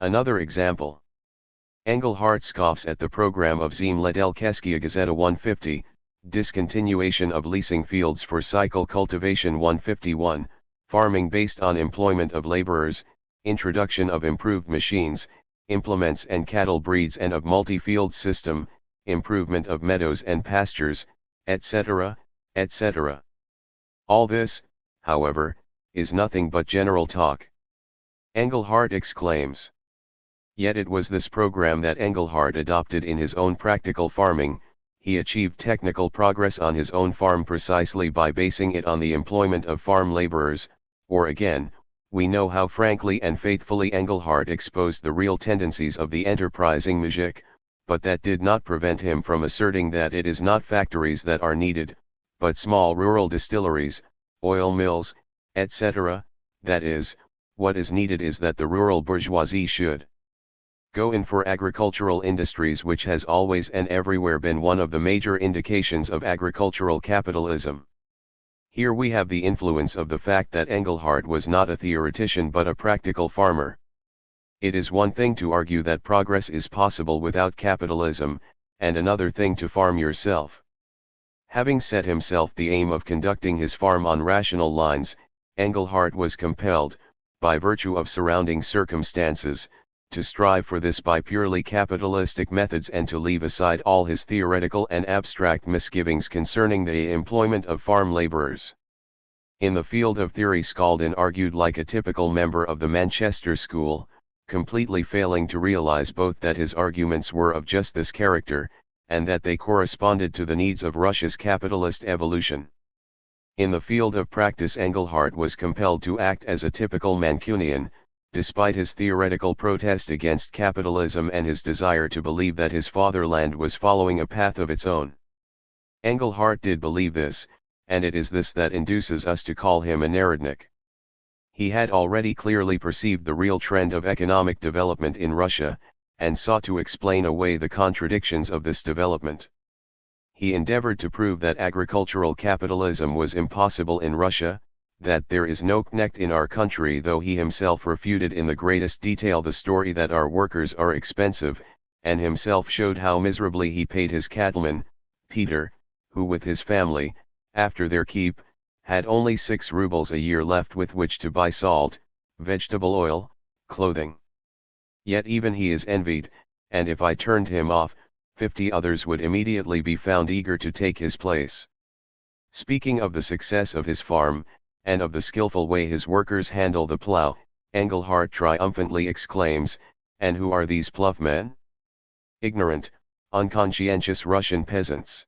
Another example. Engelhardt scoffs at the program of Zemledelskaya Gazeta 150, discontinuation of leasing fields for cycle cultivation 151, farming based on employment of laborers, introduction of improved machines, implements and cattle breeds and of multi-field system, improvement of meadows and pastures, etc., etc. All this, however, is nothing but general talk. Engelhardt exclaims. Yet it was this program that Engelhardt adopted in his own practical farming. He achieved technical progress on his own farm precisely by basing it on the employment of farm laborers, or again, we know how frankly and faithfully Engelhardt exposed the real tendencies of the enterprising muzhik, but that did not prevent him from asserting that it is not factories that are needed, but small rural distilleries, oil mills, etc., that is, what is needed is that the rural bourgeoisie should go in for agricultural industries, which has always and everywhere been one of the major indications of agricultural capitalism. Here we have the influence of the fact that Engelhardt was not a theoretician but a practical farmer. It is one thing to argue that progress is possible without capitalism, and another thing to farm yourself. Having set himself the aim of conducting his farm on rational lines, Engelhardt was compelled, by virtue of surrounding circumstances, to strive for this by purely capitalistic methods and to leave aside all his theoretical and abstract misgivings concerning the employment of farm laborers. In the field of theory, Skaldin argued like a typical member of the Manchester School, completely failing to realize both that his arguments were of just this character, and that they corresponded to the needs of Russia's capitalist evolution. In the field of practice, Engelhardt was compelled to act as a typical Mancunian, despite his theoretical protest against capitalism and his desire to believe that his fatherland was following a path of its own. Engelhardt did believe this, and it is this that induces us to call him a Narodnik. He had already clearly perceived the real trend of economic development in Russia, and sought to explain away the contradictions of this development. He endeavored to prove that agricultural capitalism was impossible in Russia, that there is no Knecht in our country, though he himself refuted in the greatest detail the story that our workers are expensive, and himself showed how miserably he paid his cattleman, Peter, who with his family, after their keep, had only 6 rubles a year left with which to buy salt, vegetable oil, clothing. Yet even he is envied, and if I turned him off, 50 others would immediately be found eager to take his place. Speaking of the success of his farm, and of the skillful way his workers handle the plough, Engelhardt triumphantly exclaims, "And who are these ploughmen? Ignorant, unconscientious Russian peasants."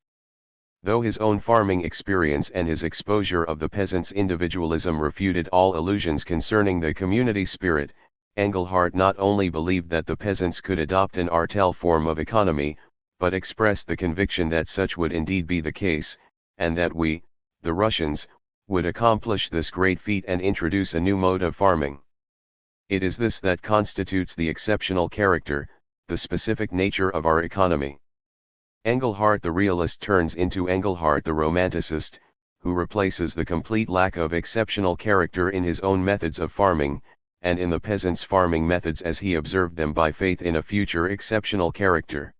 Though his own farming experience and his exposure of the peasant's individualism refuted all illusions concerning the community spirit, Engelhardt not only believed that the peasants could adopt an artel form of economy, but expressed the conviction that such would indeed be the case, and that we, the Russians, would accomplish this great feat and introduce a new mode of farming. It is this that constitutes the exceptional character, the specific nature of our economy. Engelhardt the realist turns into Engelhardt the romanticist, who replaces the complete lack of exceptional character in his own methods of farming, and in the peasants' farming methods as he observed them, by faith in a future exceptional character.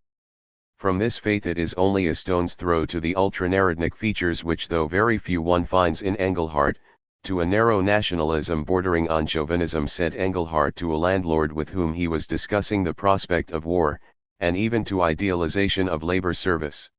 From this faith it is only a stone's throw to the ultra-Narodnik features which, though very few, one finds in Engelhardt, to a narrow nationalism bordering on chauvinism, said Engelhardt to a landlord with whom he was discussing the prospect of war, and even to idealization of labor service.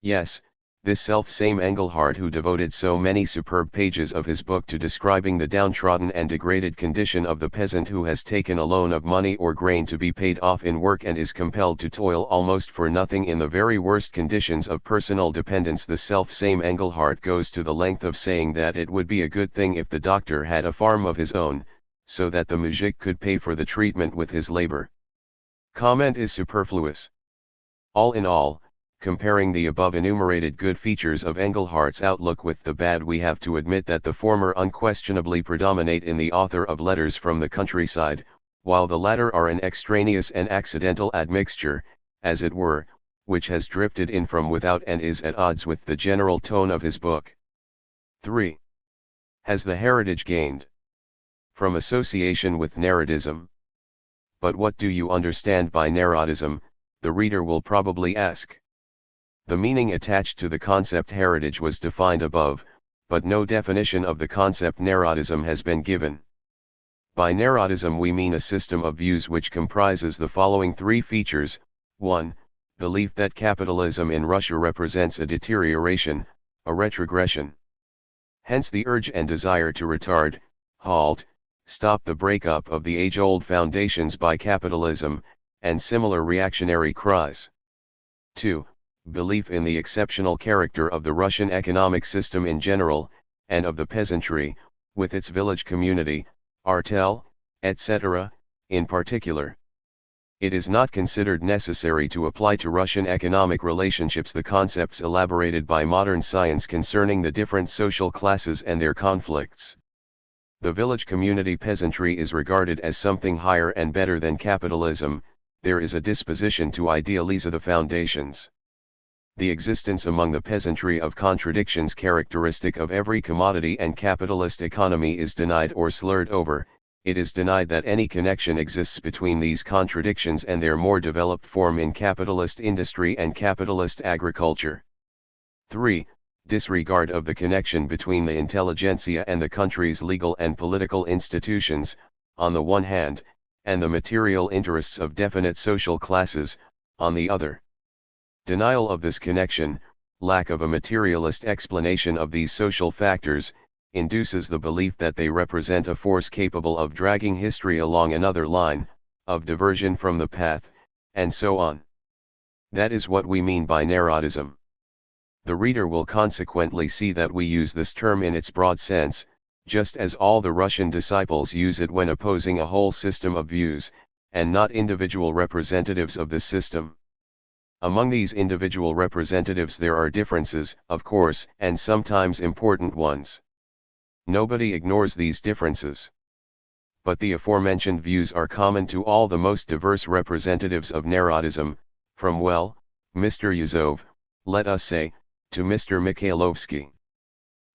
Yes, this self-same Engelhardt who devoted so many superb pages of his book to describing the downtrodden and degraded condition of the peasant who has taken a loan of money or grain to be paid off in work and is compelled to toil almost for nothing in the very worst conditions of personal dependence, the self-same Engelhardt goes to the length of saying that it would be a good thing if the doctor had a farm of his own, so that the mujik could pay for the treatment with his labor. Comment is superfluous. All in all, comparing the above enumerated good features of Engelhardt's outlook with the bad, we have to admit that the former unquestionably predominate in the author of Letters from the Countryside, while the latter are an extraneous and accidental admixture, as it were, which has drifted in from without and is at odds with the general tone of his book. 3. Has the heritage gained from association with Narodism? But what do you understand by Narodism, the reader will probably ask. The meaning attached to the concept heritage was defined above, but no definition of the concept Narodism has been given. By Narodism we mean a system of views which comprises the following 3 features. 1. Belief that capitalism in Russia represents a deterioration, a retrogression. Hence the urge and desire to retard, halt, stop the breakup of the age-old foundations by capitalism, and similar reactionary cries. 2. Belief in the exceptional character of the Russian economic system in general, and of the peasantry, with its village community, artel, etc., in particular. It is not considered necessary to apply to Russian economic relationships the concepts elaborated by modern science concerning the different social classes and their conflicts. The village community peasantry is regarded as something higher and better than capitalism. There is a disposition to idealize the foundations. The existence among the peasantry of contradictions characteristic of every commodity and capitalist economy is denied or slurred over. It is denied that any connection exists between these contradictions and their more developed form in capitalist industry and capitalist agriculture. 3. Disregard of the connection between the intelligentsia and the country's legal and political institutions, on the one hand, and the material interests of definite social classes, on the other. Denial of this connection, lack of a materialist explanation of these social factors, induces the belief that they represent a force capable of dragging history along another line, of diversion from the path, and so on. That is what we mean by Narodism. The reader will consequently see that we use this term in its broad sense, just as all the Russian disciples use it when opposing a whole system of views, and not individual representatives of this system. Among these individual representatives there are differences, of course, and sometimes important ones. Nobody ignores these differences. But the aforementioned views are common to all the most diverse representatives of Narodism, from Mr. Yuzov, let us say, to Mr. Mikhailovsky.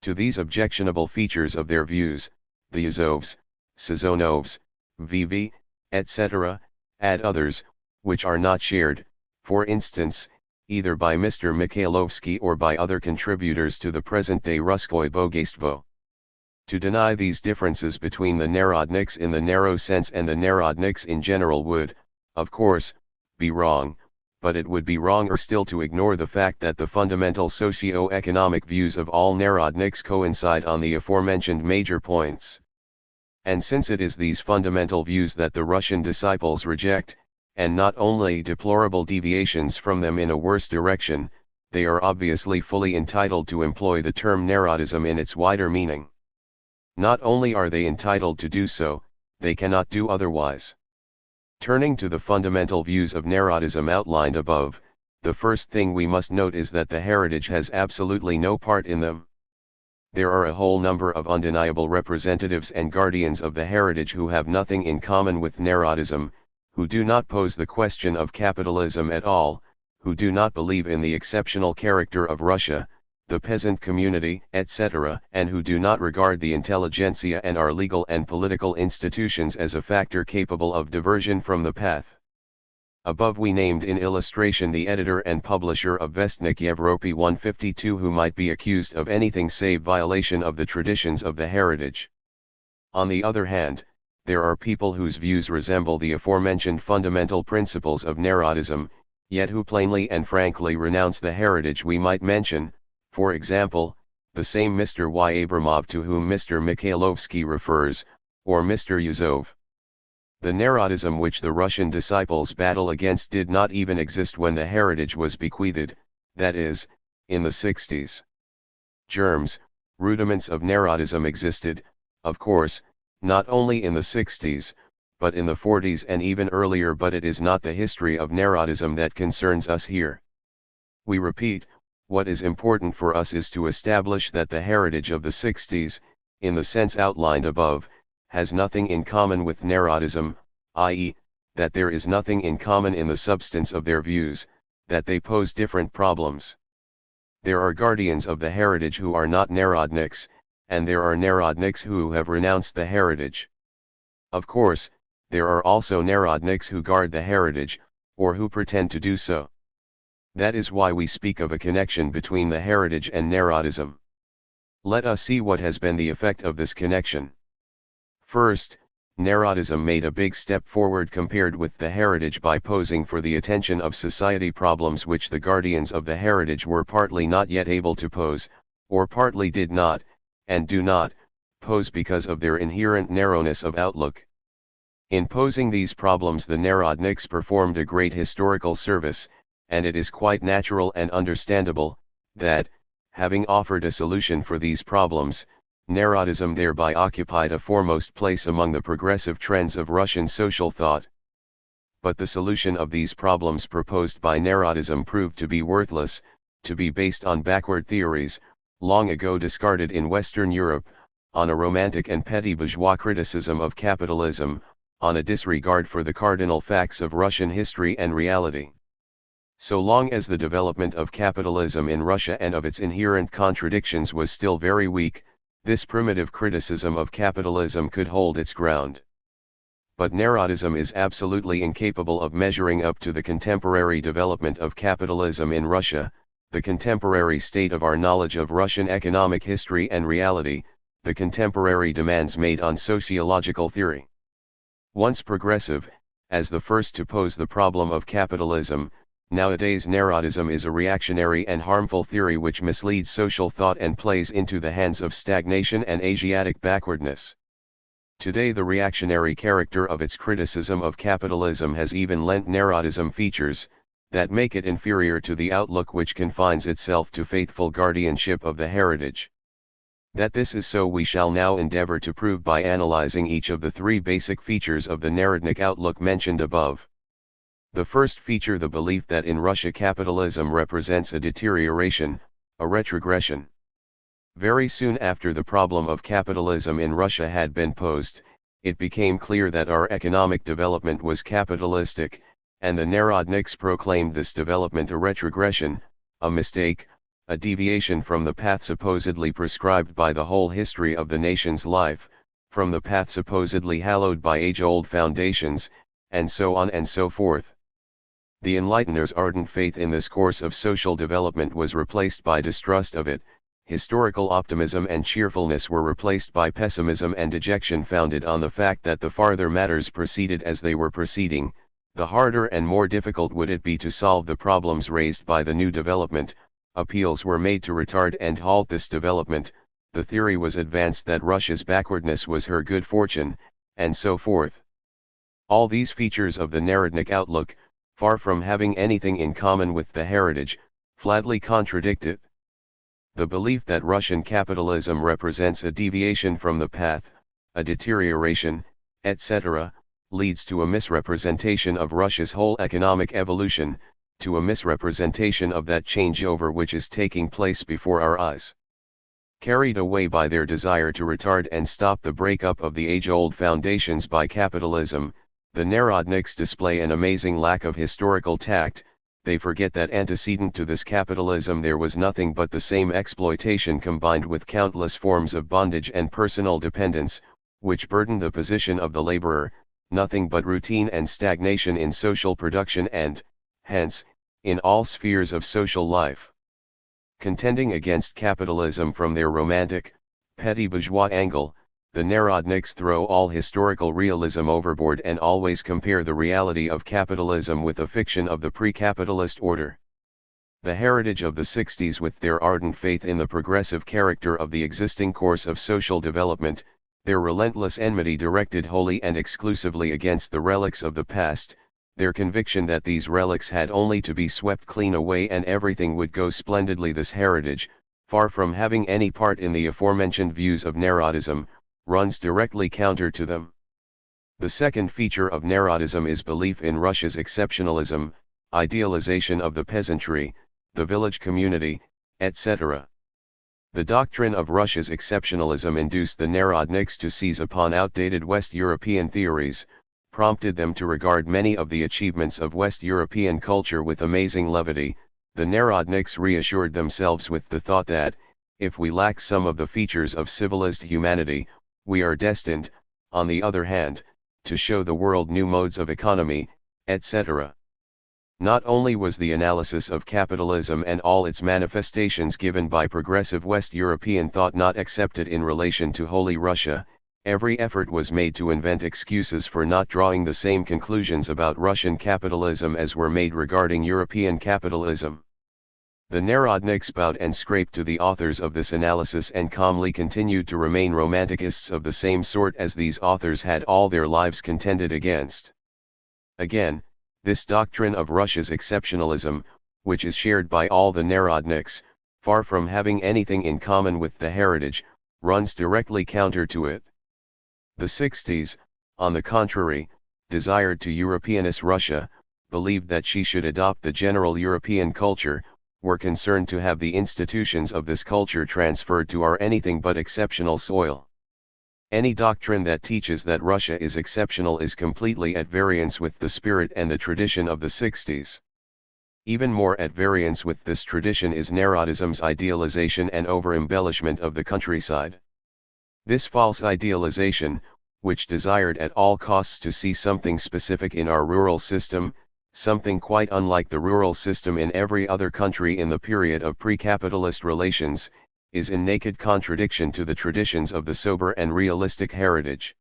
To these objectionable features of their views, the Yuzovs, Sazonovs, VV, etc., add others, which are not shared, for instance, either by Mr. Mikhailovsky or by other contributors to the present-day Russkoye Bogatstvo. To deny these differences between the Narodniks in the narrow sense and the Narodniks in general would, of course, be wrong, but it would be wronger still to ignore the fact that the fundamental socio-economic views of all Narodniks coincide on the aforementioned major points. And since it is these fundamental views that the Russian disciples reject, and not only deplorable deviations from them in a worse direction, they are obviously fully entitled to employ the term Narodism in its wider meaning. Not only are they entitled to do so, they cannot do otherwise. Turning to the fundamental views of Narodism outlined above, the first thing we must note is that the heritage has absolutely no part in them. There are a whole number of undeniable representatives and guardians of the heritage who have nothing in common with Narodism, who do not pose the question of capitalism at all, who do not believe in the exceptional character of Russia, the peasant community, etc., and who do not regard the intelligentsia and our legal and political institutions as a factor capable of diversion from the path. Above we named in illustration the editor and publisher of Vestnik Evropy 152 who might be accused of anything save violation of the traditions of the heritage. On the other hand, there are people whose views resemble the aforementioned fundamental principles of Narodism, yet who plainly and frankly renounce the heritage we might mention, for example, the same Mr. Y. Abramov to whom Mr. Mikhailovsky refers, or Mr. Yuzov. The Narodism which the Russian disciples battle against did not even exist when the heritage was bequeathed, that is, in the 60s. Germs, rudiments of Narodism existed, of course, not only in the 60s, but in the 40s and even earlier, but it is not the history of Narodism that concerns us here. We repeat, what is important for us is to establish that the heritage of the 60s, in the sense outlined above, has nothing in common with Narodism, i.e., that there is nothing in common in the substance of their views, that they pose different problems. There are guardians of the heritage who are not Narodniks, and there are Narodniks who have renounced the heritage. Of course, there are also Narodniks who guard the heritage, or who pretend to do so. That is why we speak of a connection between the heritage and Narodism. Let us see what has been the effect of this connection. First, Narodism made a big step forward compared with the heritage by posing for the attention of society problems which the guardians of the heritage were partly not yet able to pose, or partly did not, and do not, pose because of their inherent narrowness of outlook. In posing these problems the Narodniks performed a great historical service, and it is quite natural and understandable, that, having offered a solution for these problems, Narodism thereby occupied a foremost place among the progressive trends of Russian social thought. But the solution of these problems proposed by Narodism proved to be worthless, to be based on backward theories, long ago discarded in Western Europe, on a romantic and petty bourgeois criticism of capitalism, on a disregard for the cardinal facts of Russian history and reality. So long as the development of capitalism in Russia and of its inherent contradictions was still very weak, this primitive criticism of capitalism could hold its ground. But Narodism is absolutely incapable of measuring up to the contemporary development of capitalism in Russia, the contemporary state of our knowledge of Russian economic history and reality, the contemporary demands made on sociological theory. Once progressive, as the first to pose the problem of capitalism, nowadays Narodism is a reactionary and harmful theory which misleads social thought and plays into the hands of stagnation and Asiatic backwardness. Today the reactionary character of its criticism of capitalism has even lent Narodism features that make it inferior to the outlook which confines itself to faithful guardianship of the heritage. That this is so we shall now endeavor to prove by analyzing each of the three basic features of the Narodnik outlook mentioned above. The first feature, the belief that in Russia capitalism represents a deterioration, a retrogression. Very soon after the problem of capitalism in Russia had been posed, it became clear that our economic development was capitalistic, and the Narodniks proclaimed this development a retrogression, a mistake, a deviation from the path supposedly prescribed by the whole history of the nation's life, from the path supposedly hallowed by age-old foundations, and so on and so forth. The enlighteners' ardent faith in this course of social development was replaced by distrust of it, historical optimism and cheerfulness were replaced by pessimism and dejection founded on the fact that the farther matters proceeded as they were proceeding, the harder and more difficult would it be to solve the problems raised by the new development. Appeals were made to retard and halt this development, the theory was advanced that Russia's backwardness was her good fortune, and so forth. All these features of the Narodnik outlook, far from having anything in common with the heritage, flatly contradict it. The belief that Russian capitalism represents a deviation from the path, a deterioration, etc., leads to a misrepresentation of Russia's whole economic evolution, to a misrepresentation of that changeover which is taking place before our eyes. Carried away by their desire to retard and stop the breakup of the age-old foundations by capitalism, the Narodniks display an amazing lack of historical tact. They forget that antecedent to this capitalism there was nothing but the same exploitation combined with countless forms of bondage and personal dependence, which burden the position of the laborer, nothing but routine and stagnation in social production and, hence, in all spheres of social life. Contending against capitalism from their romantic, petty bourgeois angle, the Narodniks throw all historical realism overboard and always compare the reality of capitalism with the fiction of the pre-capitalist order. The heritage of the 60s, with their ardent faith in the progressive character of the existing course of social development, their relentless enmity directed wholly and exclusively against the relics of the past, their conviction that these relics had only to be swept clean away and everything would go splendidly, this heritage, far from having any part in the aforementioned views of Narodism, runs directly counter to them. The second feature of Narodism is belief in Russia's exceptionalism, idealization of the peasantry, the village community, etc. The doctrine of Russia's exceptionalism induced the Narodniks to seize upon outdated West European theories, prompted them to regard many of the achievements of West European culture with amazing levity. The Narodniks reassured themselves with the thought that, if we lack some of the features of civilized humanity, we are destined, on the other hand, to show the world new modes of economy, etc. Not only was the analysis of capitalism and all its manifestations given by progressive West European thought not accepted in relation to Holy Russia, every effort was made to invent excuses for not drawing the same conclusions about Russian capitalism as were made regarding European capitalism. The Narodniks bowed and scraped to the authors of this analysis and calmly continued to remain romanticists of the same sort as these authors had all their lives contended against. Again, this doctrine of Russia's exceptionalism, which is shared by all the Narodniks, far from having anything in common with the heritage, runs directly counter to it. The 60s, on the contrary, desired to Europeanize Russia, believed that she should adopt the general European culture, were concerned to have the institutions of this culture transferred to our anything but exceptional soil. Any doctrine that teaches that Russia is exceptional is completely at variance with the spirit and the tradition of the 60s. Even more at variance with this tradition is Narodism's idealization and over-embellishment of the countryside. This false idealization, which desired at all costs to see something specific in our rural system, something quite unlike the rural system in every other country in the period of pre-capitalist relations, is in naked contradiction to the traditions of the sober and realistic heritage.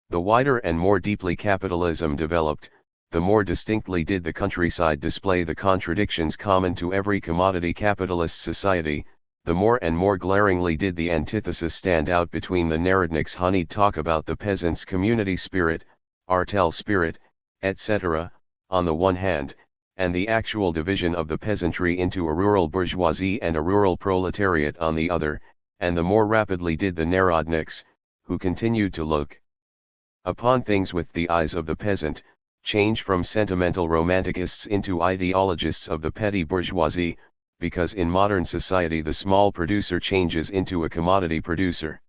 The wider and more deeply capitalism developed, the more distinctly did the countryside display the contradictions common to every commodity capitalist society, the more and more glaringly did the antithesis stand out between the Narodniks' honeyed talk about the peasants' community spirit, artel spirit, etc., on the one hand, and the actual division of the peasantry into a rural bourgeoisie and a rural proletariat on the other, and the more rapidly did the Narodniks, who continued to look upon things with the eyes of the peasant, change from sentimental romanticists into ideologists of the petty bourgeoisie, because in modern society the small producer changes into a commodity producer.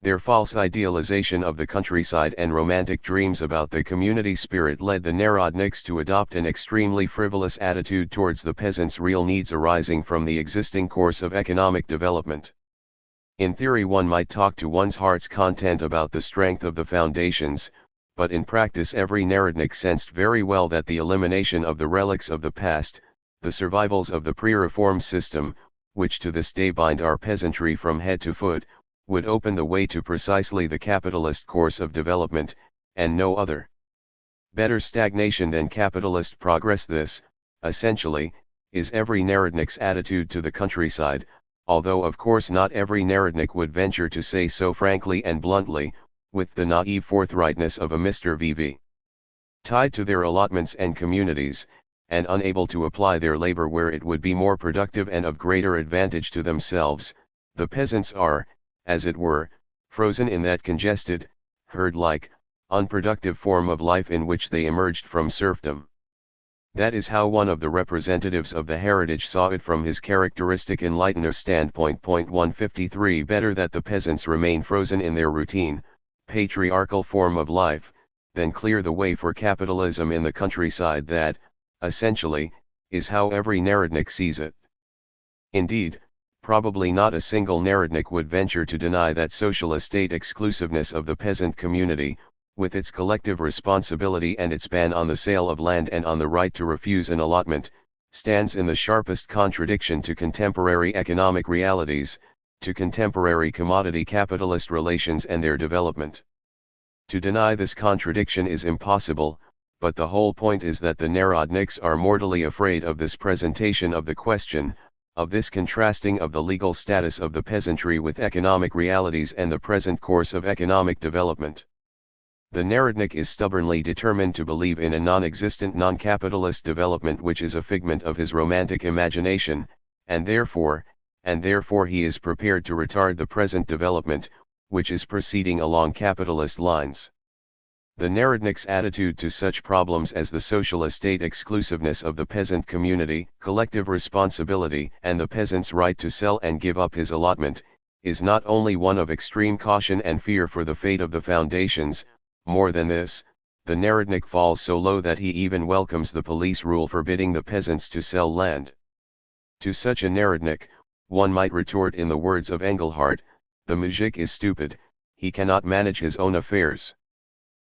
Their false idealization of the countryside and romantic dreams about the community spirit led the Narodniks to adopt an extremely frivolous attitude towards the peasants' real needs arising from the existing course of economic development. In theory one might talk to one's heart's content about the strength of the foundations, but in practice every Narodnik sensed very well that the elimination of the relics of the past, the survivals of the pre-reform system, which to this day bind our peasantry from head to foot, would open the way to precisely the capitalist course of development, and no other. Better stagnation than capitalist progress this, essentially, is every Narodnik's attitude to the countryside, although of course not every Narodnik would venture to say so frankly and bluntly, with the naive forthrightness of a Mr. VV. Tied to their allotments and communities, and unable to apply their labor where it would be more productive and of greater advantage to themselves, the peasants are, as it were, frozen in that congested, herd-like, unproductive form of life in which they emerged from serfdom. That is how one of the representatives of the heritage saw it from his characteristic enlightener standpoint. 153 Better that the peasants remain frozen in their routine, patriarchal form of life, than clear the way for capitalism in the countryside. That, essentially, is how every Narodnik sees it. Indeed, probably not a single Narodnik would venture to deny that social estate exclusiveness of the peasant community, with its collective responsibility and its ban on the sale of land and on the right to refuse an allotment, stands in the sharpest contradiction to contemporary economic realities, to contemporary commodity capitalist relations and their development. To deny this contradiction is impossible, but the whole point is that the Narodniks are mortally afraid of this presentation of the question, of this contrasting of the legal status of the peasantry with economic realities and the present course of economic development. The Narodnik is stubbornly determined to believe in a non-existent non-capitalist development which is a figment of his romantic imagination, and therefore he is prepared to retard the present development, which is proceeding along capitalist lines. The Narodnik's attitude to such problems as the social estate exclusiveness of the peasant community, collective responsibility, and the peasant's right to sell and give up his allotment, is not only one of extreme caution and fear for the fate of the foundations. More than this, the Narodnik falls so low that he even welcomes the police rule forbidding the peasants to sell land. To such a Narodnik, one might retort in the words of Engelhardt, the muzhik is stupid, he cannot manage his own affairs.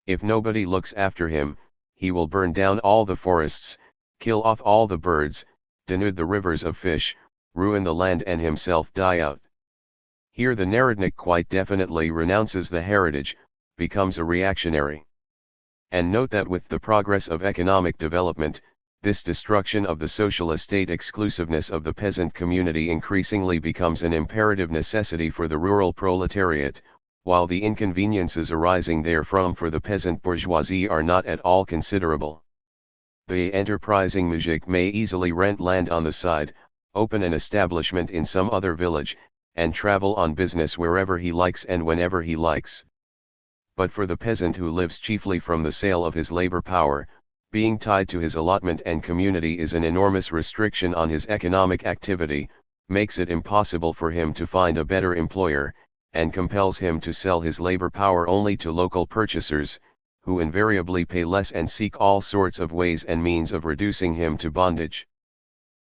If nobody looks after him, he will burn down all the forests, kill off all the birds, denude the rivers of fish, ruin the land and himself die out. Here the Narodnik quite definitely renounces the heritage, becomes a reactionary. And note that with the progress of economic development, this destruction of the social estate exclusiveness of the peasant community increasingly becomes an imperative necessity for the rural proletariat, while the inconveniences arising therefrom for the peasant bourgeoisie are not at all considerable. The enterprising muzhik may easily rent land on the side, open an establishment in some other village, and travel on business wherever he likes and whenever he likes. But for the peasant who lives chiefly from the sale of his labor power, being tied to his allotment and community is an enormous restriction on his economic activity, makes it impossible for him to find a better employer, and compels him to sell his labor power only to local purchasers, who invariably pay less and seek all sorts of ways and means of reducing him to bondage.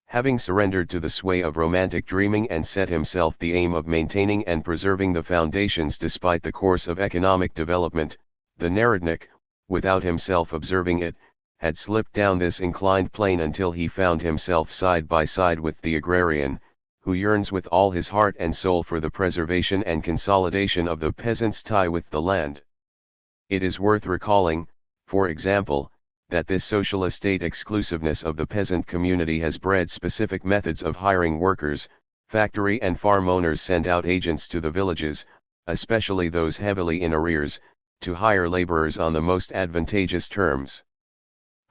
Having surrendered to the sway of romantic dreaming and set himself the aim of maintaining and preserving the foundations despite the course of economic development, the Narodnik, without himself observing it, had slipped down this inclined plane until he found himself side by side with the agrarian, who yearns with all his heart and soul for the preservation and consolidation of the peasant's tie with the land. It is worth recalling, for example, that this social estate exclusiveness of the peasant community has bred specific methods of hiring workers. Factory and farm owners send out agents to the villages, especially those heavily in arrears, to hire laborers on the most advantageous terms.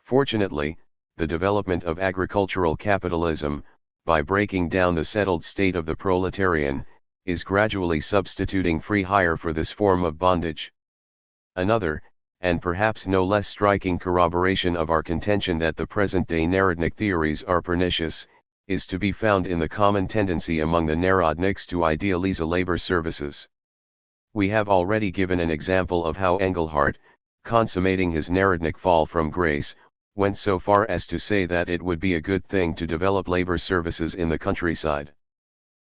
Fortunately, the development of agricultural capitalism, by breaking down the settled state of the proletarian, is gradually substituting free hire for this form of bondage. Another, and perhaps no less striking corroboration of our contention that the present-day Narodnik theories are pernicious, is to be found in the common tendency among the Narodniks to idealize labor services. We have already given an example of how Engelhardt, consummating his Narodnik fall from grace, went so far as to say that it would be a good thing to develop labor services in the countryside.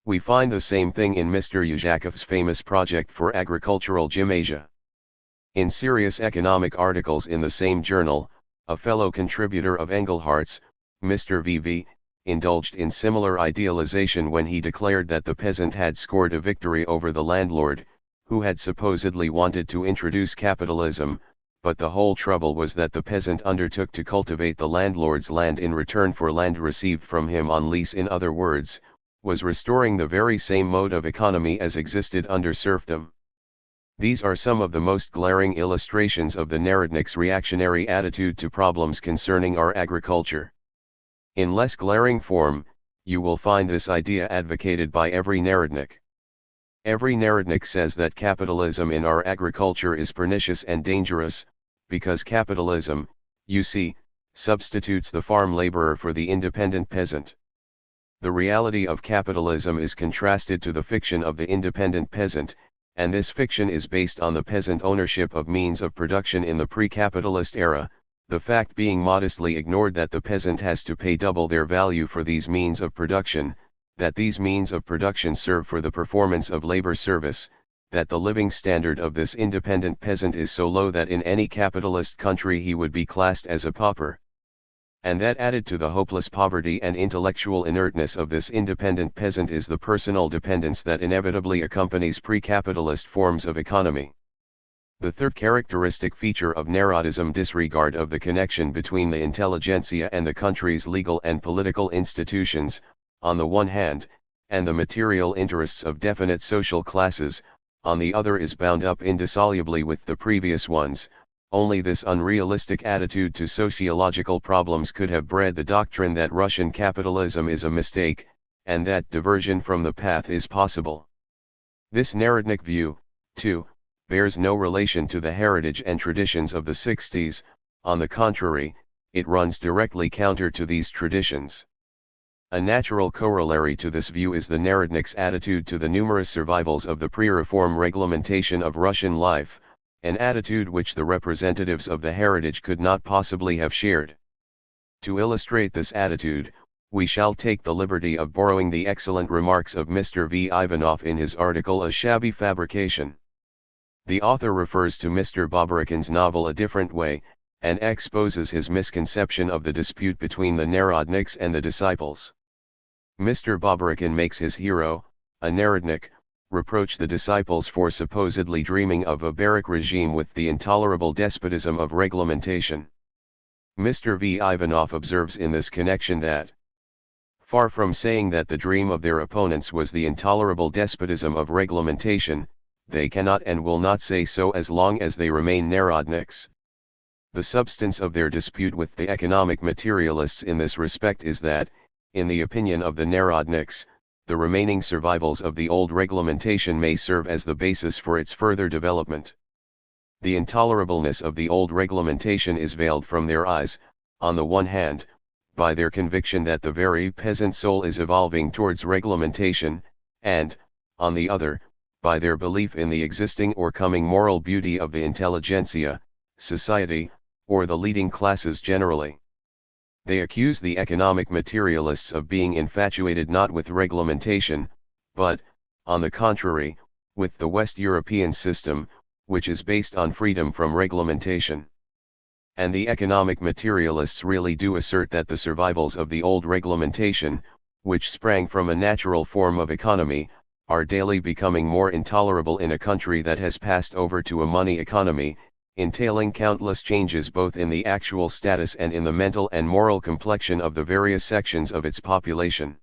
We find the same thing in Mr. Uzakov's famous project for agricultural gymnasia. In serious economic articles in the same journal, a fellow contributor of Engelhardt's, Mr. V.V., indulged in similar idealization when he declared that the peasant had scored a victory over the landlord, who had supposedly wanted to introduce capitalism, but the whole trouble was that the peasant undertook to cultivate the landlord's land in return for land received from him on lease. In other words, was restoring the very same mode of economy as existed under serfdom. These are some of the most glaring illustrations of the Narodnik's reactionary attitude to problems concerning our agriculture. In less glaring form, you will find this idea advocated by every Narodnik. Every Narodnik says that capitalism in our agriculture is pernicious and dangerous, because capitalism, you see, substitutes the farm laborer for the independent peasant. The reality of capitalism is contrasted to the fiction of the independent peasant, and this fiction is based on the peasant ownership of means of production in the pre-capitalist era, the fact being modestly ignored that the peasant has to pay double their value for these means of production, that these means of production serve for the performance of labor service, that the living standard of this independent peasant is so low that in any capitalist country he would be classed as a pauper. And that added to the hopeless poverty and intellectual inertness of this independent peasant is the personal dependence that inevitably accompanies pre-capitalist forms of economy. The third characteristic feature of Narodism, disregard of the connection between the intelligentsia and the country's legal and political institutions, on the one hand, and the material interests of definite social classes, on the other, is bound up indissolubly with the previous ones. Only this unrealistic attitude to sociological problems could have bred the doctrine that Russian capitalism is a mistake, and that diversion from the path is possible. This Narodnik view, too, bears no relation to the heritage and traditions of the 60s, on the contrary, it runs directly counter to these traditions. A natural corollary to this view is the Narodnik's attitude to the numerous survivals of the pre-reform reglementation of Russian life, an attitude which the representatives of the heritage could not possibly have shared. To illustrate this attitude, we shall take the liberty of borrowing the excellent remarks of Mr. V. Ivanov in his article A Shabby Fabrication. The author refers to Mr. Babarykin's novel A Different Way, and exposes his misconception of the dispute between the Narodniks and the disciples. Mr. Babarykin makes his hero, a Narodnik, reproach the disciples for supposedly dreaming of a barrack regime with the intolerable despotism of reglementation. Mr. V. Ivanov observes in this connection that, far from saying that the dream of their opponents was the intolerable despotism of reglementation, they cannot and will not say so as long as they remain Narodniks. The substance of their dispute with the economic materialists in this respect is that, in the opinion of the Narodniks, the remaining survivals of the old reglementation may serve as the basis for its further development. The intolerableness of the old reglementation is veiled from their eyes, on the one hand, by their conviction that the very peasant soul is evolving towards reglementation, and, on the other, by their belief in the existing or coming moral beauty of the intelligentsia, society, or the leading classes generally. They accuse the economic materialists of being infatuated not with reglementation, but, on the contrary, with the West European system, which is based on freedom from reglementation. And the economic materialists really do assert that the survivals of the old reglementation, which sprang from a natural form of economy, are daily becoming more intolerable in a country that has passed over to a money economy, entailing countless changes both in the actual status and in the mental and moral complexion of the various sections of its population.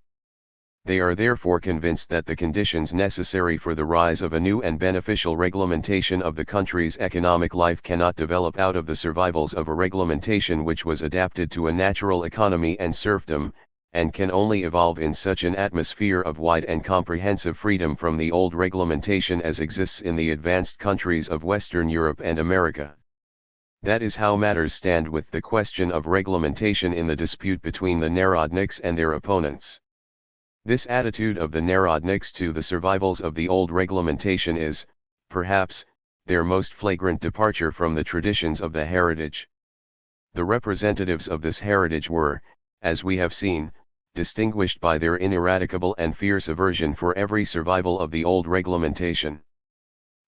They are therefore convinced that the conditions necessary for the rise of a new and beneficial reglementation of the country's economic life cannot develop out of the survivals of a reglementation which was adapted to a natural economy and serfdom, and can only evolve in such an atmosphere of wide and comprehensive freedom from the old reglementation as exists in the advanced countries of Western Europe and America. That is how matters stand with the question of reglementation in the dispute between the Narodniks and their opponents. This attitude of the Narodniks to the survivals of the old reglementation is, perhaps, their most flagrant departure from the traditions of the heritage. The representatives of this heritage were, as we have seen, distinguished by their ineradicable and fierce aversion for every survival of the old reglementation.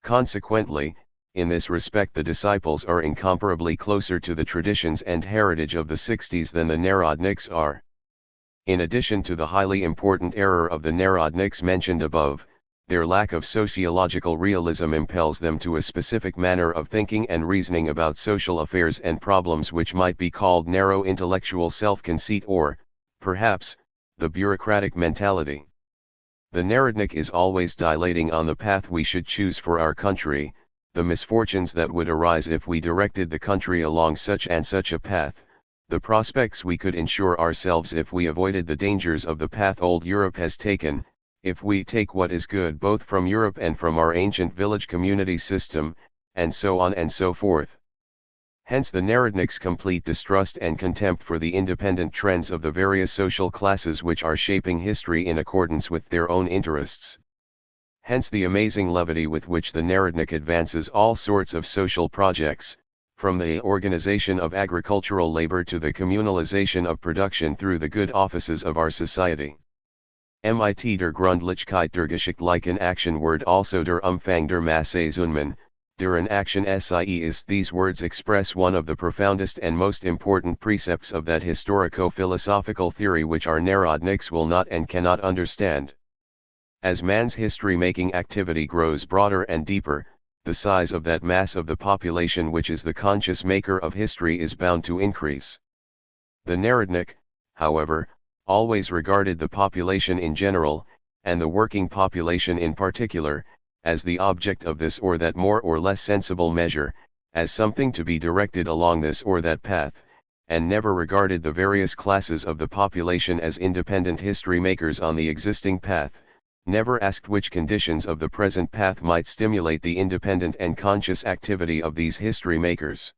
Consequently, in this respect the disciples are incomparably closer to the traditions and heritage of the 60s than the Narodniks are. In addition to the highly important error of the Narodniks mentioned above, their lack of sociological realism impels them to a specific manner of thinking and reasoning about social affairs and problems which might be called narrow intellectual self-conceit or, perhaps, the bureaucratic mentality. The Narodnik is always dilating on the path we should choose for our country, the misfortunes that would arise if we directed the country along such and such a path, the prospects we could ensure ourselves if we avoided the dangers of the path old Europe has taken, if we take what is good both from Europe and from our ancient village community system, and so on and so forth. Hence the Narodniks' complete distrust and contempt for the independent trends of the various social classes which are shaping history in accordance with their own interests. Hence the amazing levity with which the Narodnik advances all sorts of social projects, from the organization of agricultural labor to the communalization of production through the good offices of our society. Mit der Grundlichkeit der geschichtlichen Action word also der Umfang der Masse Unman, deren Action sie ist. These words express one of the profoundest and most important precepts of that historico-philosophical theory which our Narodniks will not and cannot understand. As man's history-making activity grows broader and deeper, the size of that mass of the population which is the conscious maker of history is bound to increase. The Narodnik, however, always regarded the population in general, and the working population in particular, as the object of this or that more or less sensible measure, as something to be directed along this or that path, and never regarded the various classes of the population as independent history makers on the existing path, never asked which conditions of the present path might stimulate the independent and conscious activity of these history makers.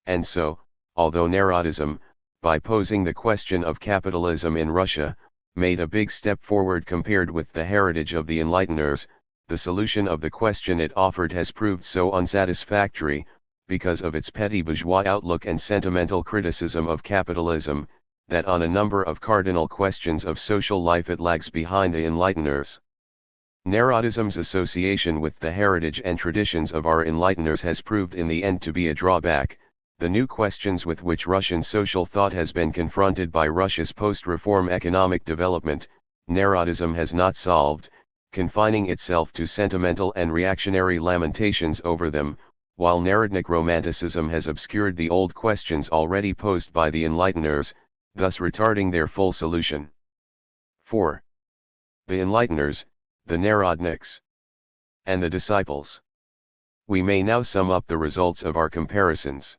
And so, although Narodism, by posing the question of capitalism in Russia, made a big step forward compared with the heritage of the Enlighteners, the solution of the question it offered has proved so unsatisfactory, because of its petty bourgeois outlook and sentimental criticism of capitalism, that on a number of cardinal questions of social life it lags behind the Enlighteners. Narodism's association with the heritage and traditions of our Enlighteners has proved in the end to be a drawback. The new questions with which Russian social thought has been confronted by Russia's post-reform economic development, Narodism has not solved, confining itself to sentimental and reactionary lamentations over them, while Narodnik romanticism has obscured the old questions already posed by the Enlighteners, thus retarding their full solution. 4. The Enlighteners, the Narodniks, and the disciples. We may now sum up the results of our comparisons.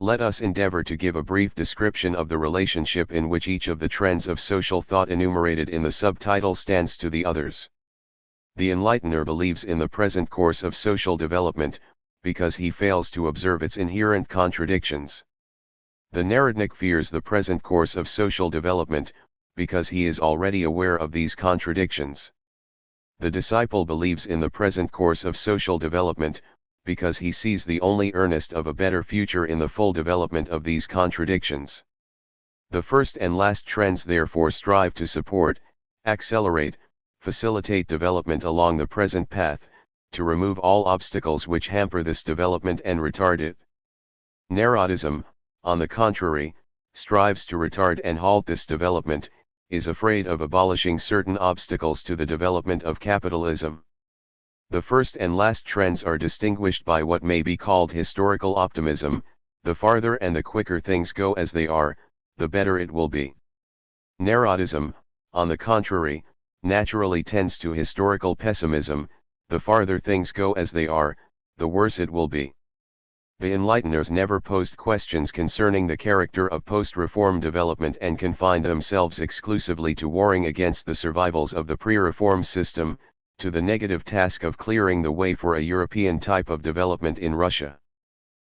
Let us endeavor to give a brief description of the relationship in which each of the trends of social thought enumerated in the subtitle stands to the others. The Enlightener believes in the present course of social development, because he fails to observe its inherent contradictions. The Narodnik fears the present course of social development, because he is already aware of these contradictions. The disciple believes in the present course of social development, because he sees the only earnest of a better future in the full development of these contradictions. The first and last trends therefore strive to support, accelerate, facilitate development along the present path, to remove all obstacles which hamper this development and retard it. Narodism, on the contrary, strives to retard and halt this development, is afraid of abolishing certain obstacles to the development of capitalism. The first and last trends are distinguished by what may be called historical optimism. The farther and the quicker things go as they are, the better it will be. Narodism, on the contrary, naturally tends to historical pessimism. The farther things go as they are, the worse it will be. The Enlighteners never posed questions concerning the character of post-reform development and confined themselves exclusively to warring against the survivals of the pre-reform system, to the negative task of clearing the way for a European type of development in Russia.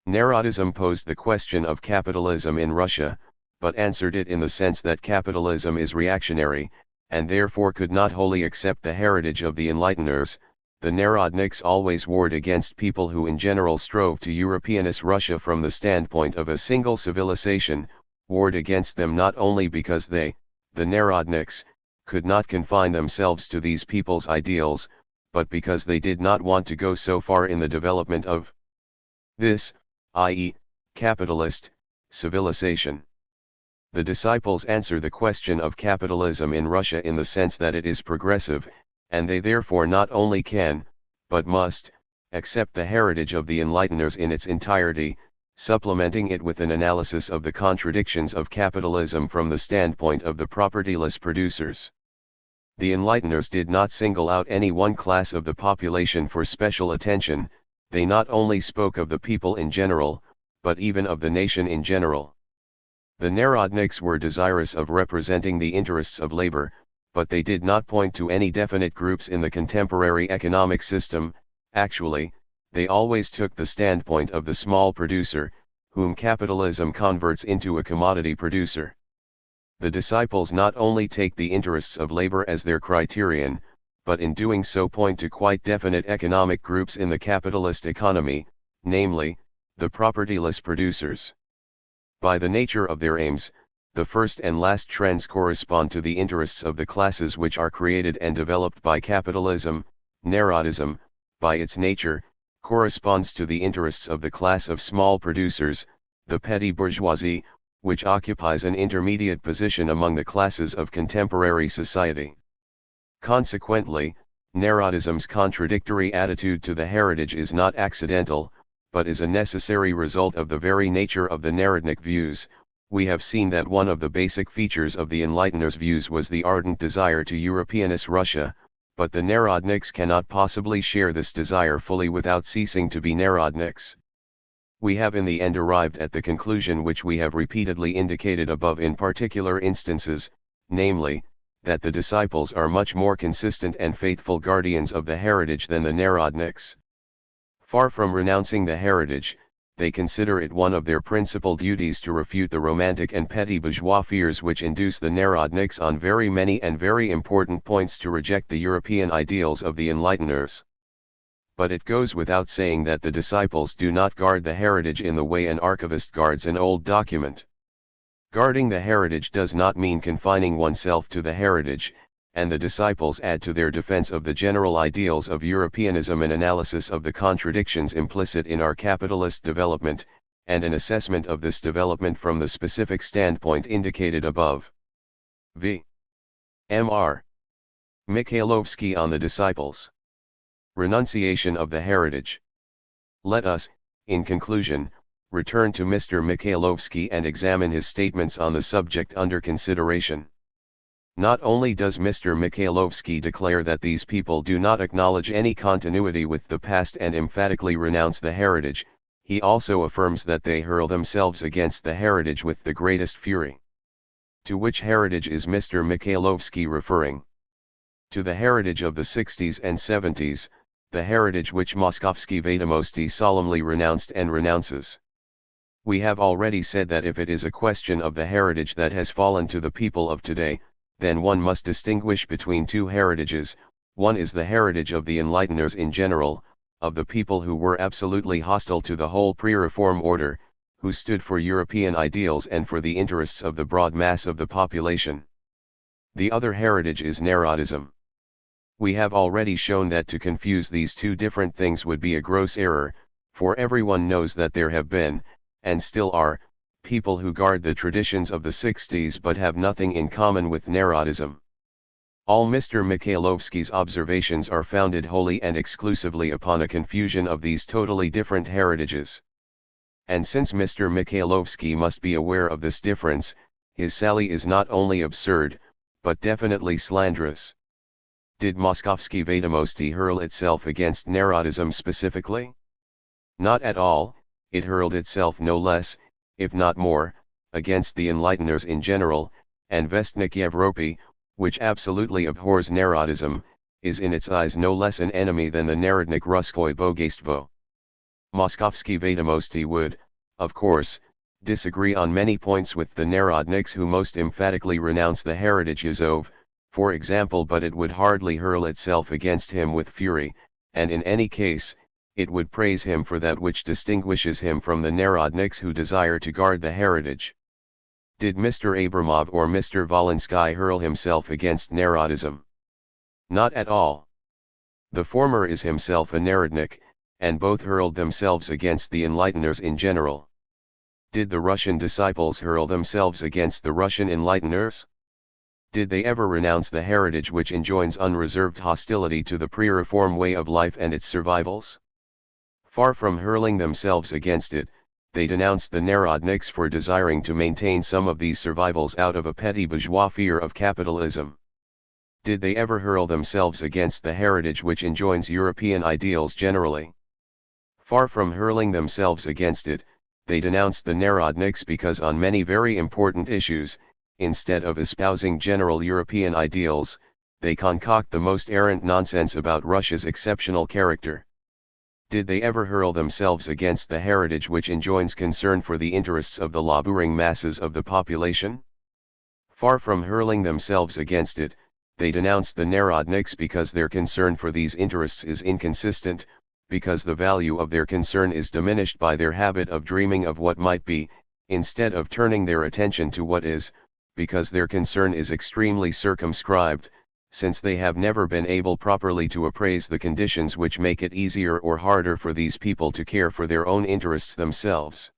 Narodism posed the question of capitalism in Russia, but answered it in the sense that capitalism is reactionary, and therefore could not wholly accept the heritage of the Enlighteners. The Narodniks always warred against people who in general strove to Europeanize Russia from the standpoint of a single civilization, warred against them not only because they, the Narodniks, could not confine themselves to these people's ideals, but because they did not want to go so far in the development of this, i.e., capitalist, civilization. The disciples answer the question of capitalism in Russia in the sense that it is progressive, and they therefore not only can, but must, accept the heritage of the Enlighteners in its entirety, supplementing it with an analysis of the contradictions of capitalism from the standpoint of the propertyless producers. The Enlighteners did not single out any one class of the population for special attention. They not only spoke of the people in general, but even of the nation in general. The Narodniks were desirous of representing the interests of labor, but they did not point to any definite groups in the contemporary economic system. Actually, they always took the standpoint of the small producer, whom capitalism converts into a commodity producer. The disciples not only take the interests of labor as their criterion, but in doing so point to quite definite economic groups in the capitalist economy, namely, the propertyless producers. By the nature of their aims, the first and last trends correspond to the interests of the classes which are created and developed by capitalism. Narodism, by its nature, corresponds to the interests of the class of small producers, the petty bourgeoisie, which occupies an intermediate position among the classes of contemporary society. Consequently, Narodism's contradictory attitude to the heritage is not accidental, but is a necessary result of the very nature of the Narodnik views. We have seen that one of the basic features of the Enlighteners' views was the ardent desire to Europeanize Russia, but the Narodniks cannot possibly share this desire fully without ceasing to be Narodniks. We have in the end arrived at the conclusion which we have repeatedly indicated above in particular instances, namely, that the disciples are much more consistent and faithful guardians of the heritage than the Narodniks. Far from renouncing the heritage, they consider it one of their principal duties to refute the romantic and petty bourgeois fears which induce the Narodniks on very many and very important points to reject the European ideals of the Enlighteners. But it goes without saying that the disciples do not guard the heritage in the way an archivist guards an old document. Guarding the heritage does not mean confining oneself to the heritage, and the disciples add to their defense of the general ideals of Europeanism an analysis of the contradictions implicit in our capitalist development, and an assessment of this development from the specific standpoint indicated above. V. M.R. Mikhailovsky on the disciples. Renunciation of the heritage. Let us, in conclusion, return to Mr. Mikhailovsky and examine his statements on the subject under consideration. Not only does Mr. Mikhailovsky declare that these people do not acknowledge any continuity with the past and emphatically renounce the heritage, he also affirms that they hurl themselves against the heritage with the greatest fury. To which heritage is Mr. Mikhailovsky referring? To the heritage of the 60s and 70s, the heritage which Moskovsky Vedomosti solemnly renounced and renounces. We have already said that if it is a question of the heritage that has fallen to the people of today, then one must distinguish between two heritages. One is the heritage of the Enlighteners in general, of the people who were absolutely hostile to the whole pre-reform order, who stood for European ideals and for the interests of the broad mass of the population. The other heritage is Narodism. We have already shown that to confuse these two different things would be a gross error, for everyone knows that there have been, and still are, people who guard the traditions of the 60s but have nothing in common with Narodism. All Mr. Mikhailovsky's observations are founded wholly and exclusively upon a confusion of these totally different heritages. And since Mr. Mikhailovsky must be aware of this difference, his sally is not only absurd, but definitely slanderous. Did Moskovsky Vedomosti hurl itself against Narodism specifically? Not at all. it hurled itself no less, if not more, against the enlighteners in general, and Vestnik Evropy, which absolutely abhors Narodism, is in its eyes no less an enemy than the Narodnik Ruskoy Bogaystvo. Moskovsky Vedomosti would, of course, disagree on many points with the Narodniks who most emphatically renounce the heritage Azov, for example, but it would hardly hurl itself against him with fury, and in any case, it would praise him for that which distinguishes him from the Narodniks who desire to guard the heritage. Did Mr. Abramov or Mr. Volensky hurl himself against Narodism? Not at all. The former is himself a Narodnik, and both hurled themselves against the enlighteners in general. Did the Russian disciples hurl themselves against the Russian enlighteners? Did they ever renounce the heritage which enjoins unreserved hostility to the pre-reform way of life and its survivals? Far from hurling themselves against it, they denounced the Narodniks for desiring to maintain some of these survivals out of a petty bourgeois fear of capitalism. Did they ever hurl themselves against the heritage which enjoins European ideals generally? Far from hurling themselves against it, they denounced the Narodniks because on many very important issues, instead of espousing general European ideals, they concoct the most errant nonsense about Russia's exceptional character. Did they ever hurl themselves against the heritage which enjoins concern for the interests of the laboring masses of the population? Far from hurling themselves against it, they denounced the Narodniks because their concern for these interests is inconsistent, because the value of their concern is diminished by their habit of dreaming of what might be, instead of turning their attention to what is, because their concern is extremely circumscribed, since they have never been able properly to appraise the conditions which make it easier or harder for these people to care for their own interests themselves.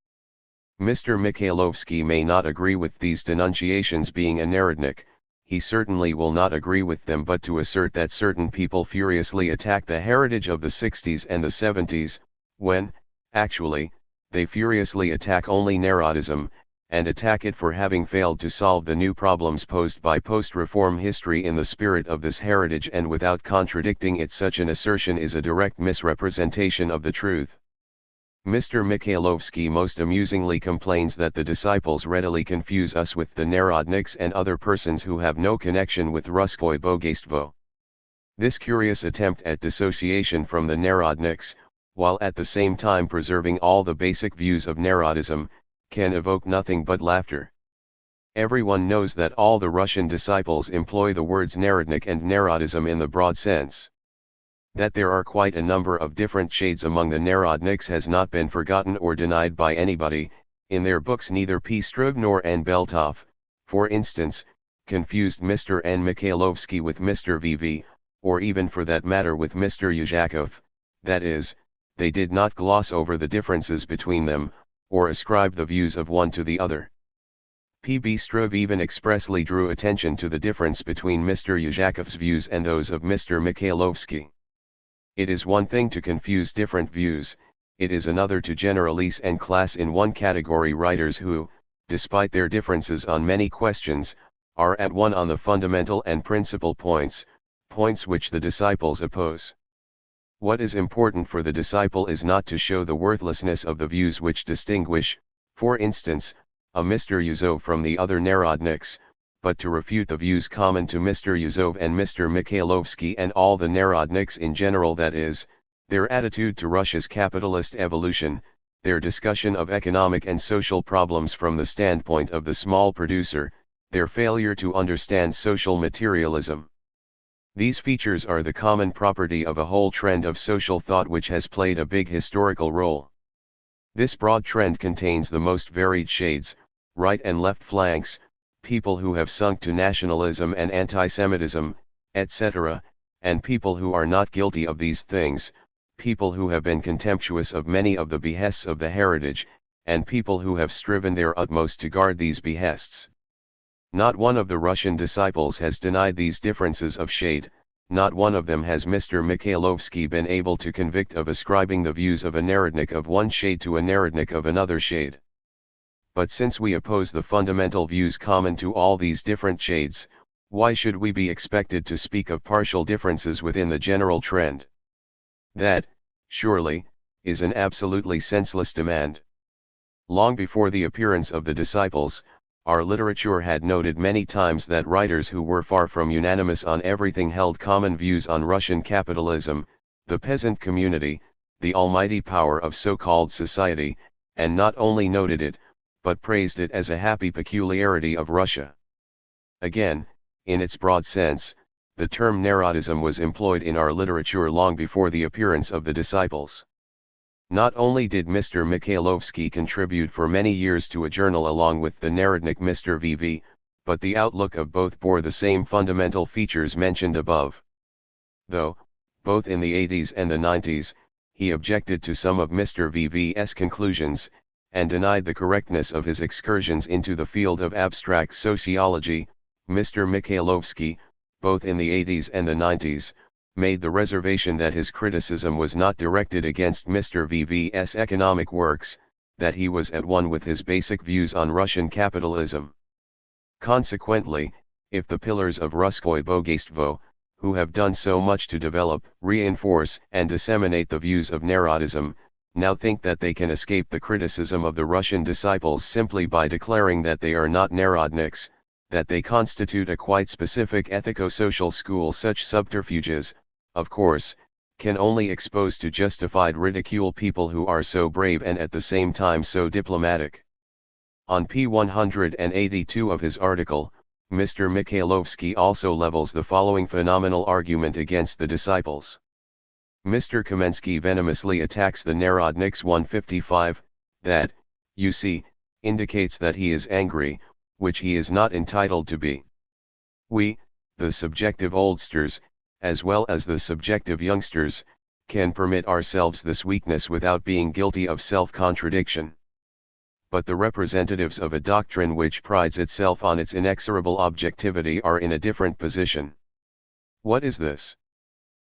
Mr. Mikhailovsky may not agree with these denunciations being a Narodnik, he certainly will not agree with them, but to assert that certain people furiously attack the heritage of the 60s and the 70s, when, actually, they furiously attack only Narodism, and attack it for having failed to solve the new problems posed by post-reform history in the spirit of this heritage and without contradicting it, such an assertion is a direct misrepresentation of the truth. Mr. Mikhailovsky most amusingly complains that the disciples readily confuse us with the Narodniks and other persons who have no connection with Ruskoy Bogaystvo. This curious attempt at dissociation from the Narodniks, while at the same time preserving all the basic views of Narodism, can evoke nothing but laughter. Everyone knows that all the Russian disciples employ the words Narodnik and Narodism in the broad sense. That there are quite a number of different shades among the Narodniks has not been forgotten or denied by anybody. In their books neither P. Strug nor N. Beltov, for instance, confused Mr. N. Mikhailovsky with Mr. V.V., or even for that matter with Mr. Yuzhakov, that is, they did not gloss over the differences between them, or ascribe the views of one to the other. P.B. Struve even expressly drew attention to the difference between Mr. Yuzhakov's views and those of Mr. Mikhailovsky. It is one thing to confuse different views, it is another to generalize and class in one category writers who, despite their differences on many questions, are at one on the fundamental and principal points, points which the disciples oppose. What is important for the disciple is not to show the worthlessness of the views which distinguish, for instance, a Mr. Yuzov from the other Narodniks, but to refute the views common to Mr. Yuzov and Mr. Mikhailovsky and all the Narodniks in general, that is, their attitude to Russia's capitalist evolution, their discussion of economic and social problems from the standpoint of the small producer, their failure to understand social materialism. These features are the common property of a whole trend of social thought which has played a big historical role. This broad trend contains the most varied shades, right and left flanks, people who have sunk to nationalism and anti-Semitism, etc., and people who are not guilty of these things, people who have been contemptuous of many of the behests of the heritage, and people who have striven their utmost to guard these behests. Not one of the Russian disciples has denied these differences of shade, not one of them has Mr. Mikhailovsky been able to convict of ascribing the views of a Narodnik of one shade to a Narodnik of another shade. But since we oppose the fundamental views common to all these different shades, why should we be expected to speak of partial differences within the general trend? That, surely, is an absolutely senseless demand. Long before the appearance of the disciples, our literature had noted many times that writers who were far from unanimous on everything held common views on Russian capitalism, the peasant community, the almighty power of so-called society, and not only noted it, but praised it as a happy peculiarity of Russia. Again, in its broad sense, the term Narodism was employed in our literature long before the appearance of the disciples. Not only did Mr. Mikhailovsky contribute for many years to a journal along with the Narodnik Mr. VV, but the outlook of both bore the same fundamental features mentioned above. Though, both in the 80s and the 90s, he objected to some of Mr. VV's conclusions, and denied the correctness of his excursions into the field of abstract sociology, Mr. Mikhailovsky, both in the 80s and the 90s, made the reservation that his criticism was not directed against Mr. VV's economic works, that he was at one with his basic views on Russian capitalism. Consequently, if the pillars of Russkoye Bogatstvo, who have done so much to develop, reinforce and disseminate the views of Narodism, now think that they can escape the criticism of the Russian disciples simply by declaring that they are not Narodniks, that they constitute a quite specific ethico-social school, such subterfuges, of course, can only expose to justified ridicule people who are so brave and at the same time so diplomatic. On p. 182 of his article, Mr. Mikhailovsky also levels the following phenomenal argument against the disciples. Mr. Kamensky venomously attacks the Narodniks 155, that, you see, indicates that he is angry, which he is not entitled to be. We, the subjective oldsters, as well as the subjective youngsters, can permit ourselves this weakness without being guilty of self-contradiction. But the representatives of a doctrine which prides itself on its inexorable objectivity are in a different position. What is this?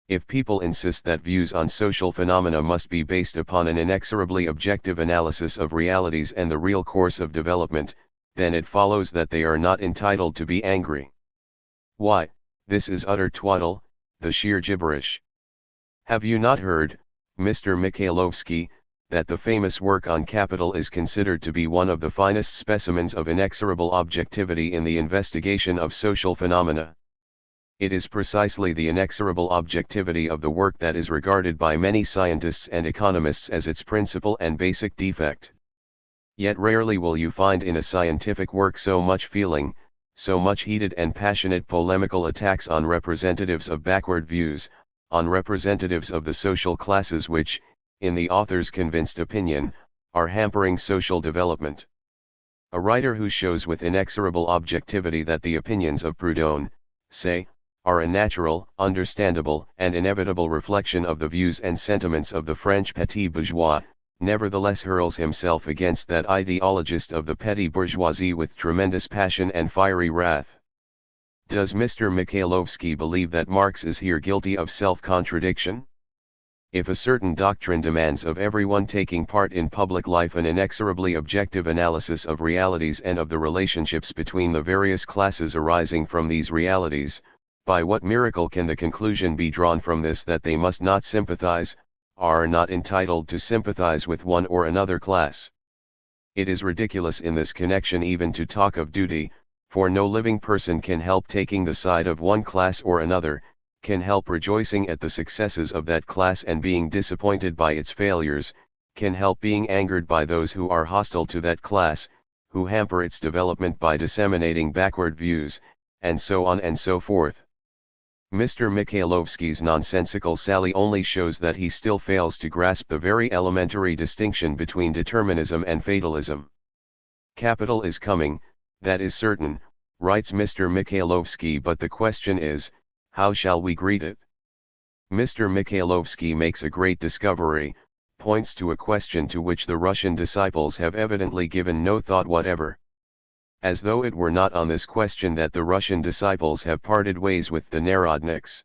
If people insist that views on social phenomena must be based upon an inexorably objective analysis of realities and the real course of development, then it follows that they are not entitled to be angry. Why, this is utter twaddle, the sheer gibberish. Have you not heard, Mr. Mikhailovsky, that the famous work on Capital is considered to be one of the finest specimens of inexorable objectivity in the investigation of social phenomena? It is precisely the inexorable objectivity of the work that is regarded by many scientists and economists as its principal and basic defect. Yet rarely will you find in a scientific work so much feeling, so much heated and passionate polemical attacks on representatives of backward views, on representatives of the social classes which, in the author's convinced opinion, are hampering social development. A writer who shows with inexorable objectivity that the opinions of Proudhon, say, are a natural, understandable, and inevitable reflection of the views and sentiments of the French petit bourgeois, nevertheless hurls himself against that ideologist of the petty bourgeoisie with tremendous passion and fiery wrath. Does Mr. Mikhailovsky believe that Marx is here guilty of self-contradiction? If a certain doctrine demands of everyone taking part in public life an inexorably objective analysis of realities and of the relationships between the various classes arising from these realities, by what miracle can the conclusion be drawn from this that they must not sympathize, are not entitled to sympathize with one or another class? It is ridiculous in this connection even to talk of duty, for no living person can help taking the side of one class or another, can help rejoicing at the successes of that class and being disappointed by its failures, can help being angered by those who are hostile to that class, who hamper its development by disseminating backward views, and so on and so forth. Mr. Mikhailovsky's nonsensical sally only shows that he still fails to grasp the very elementary distinction between determinism and fatalism. Capital is coming, that is certain, writes Mr. Mikhailovsky, but the question is, how shall we greet it? Mr. Mikhailovsky makes a great discovery, points to a question to which the Russian disciples have evidently given no thought whatever. As though it were not on this question that the Russian disciples have parted ways with the Narodniks.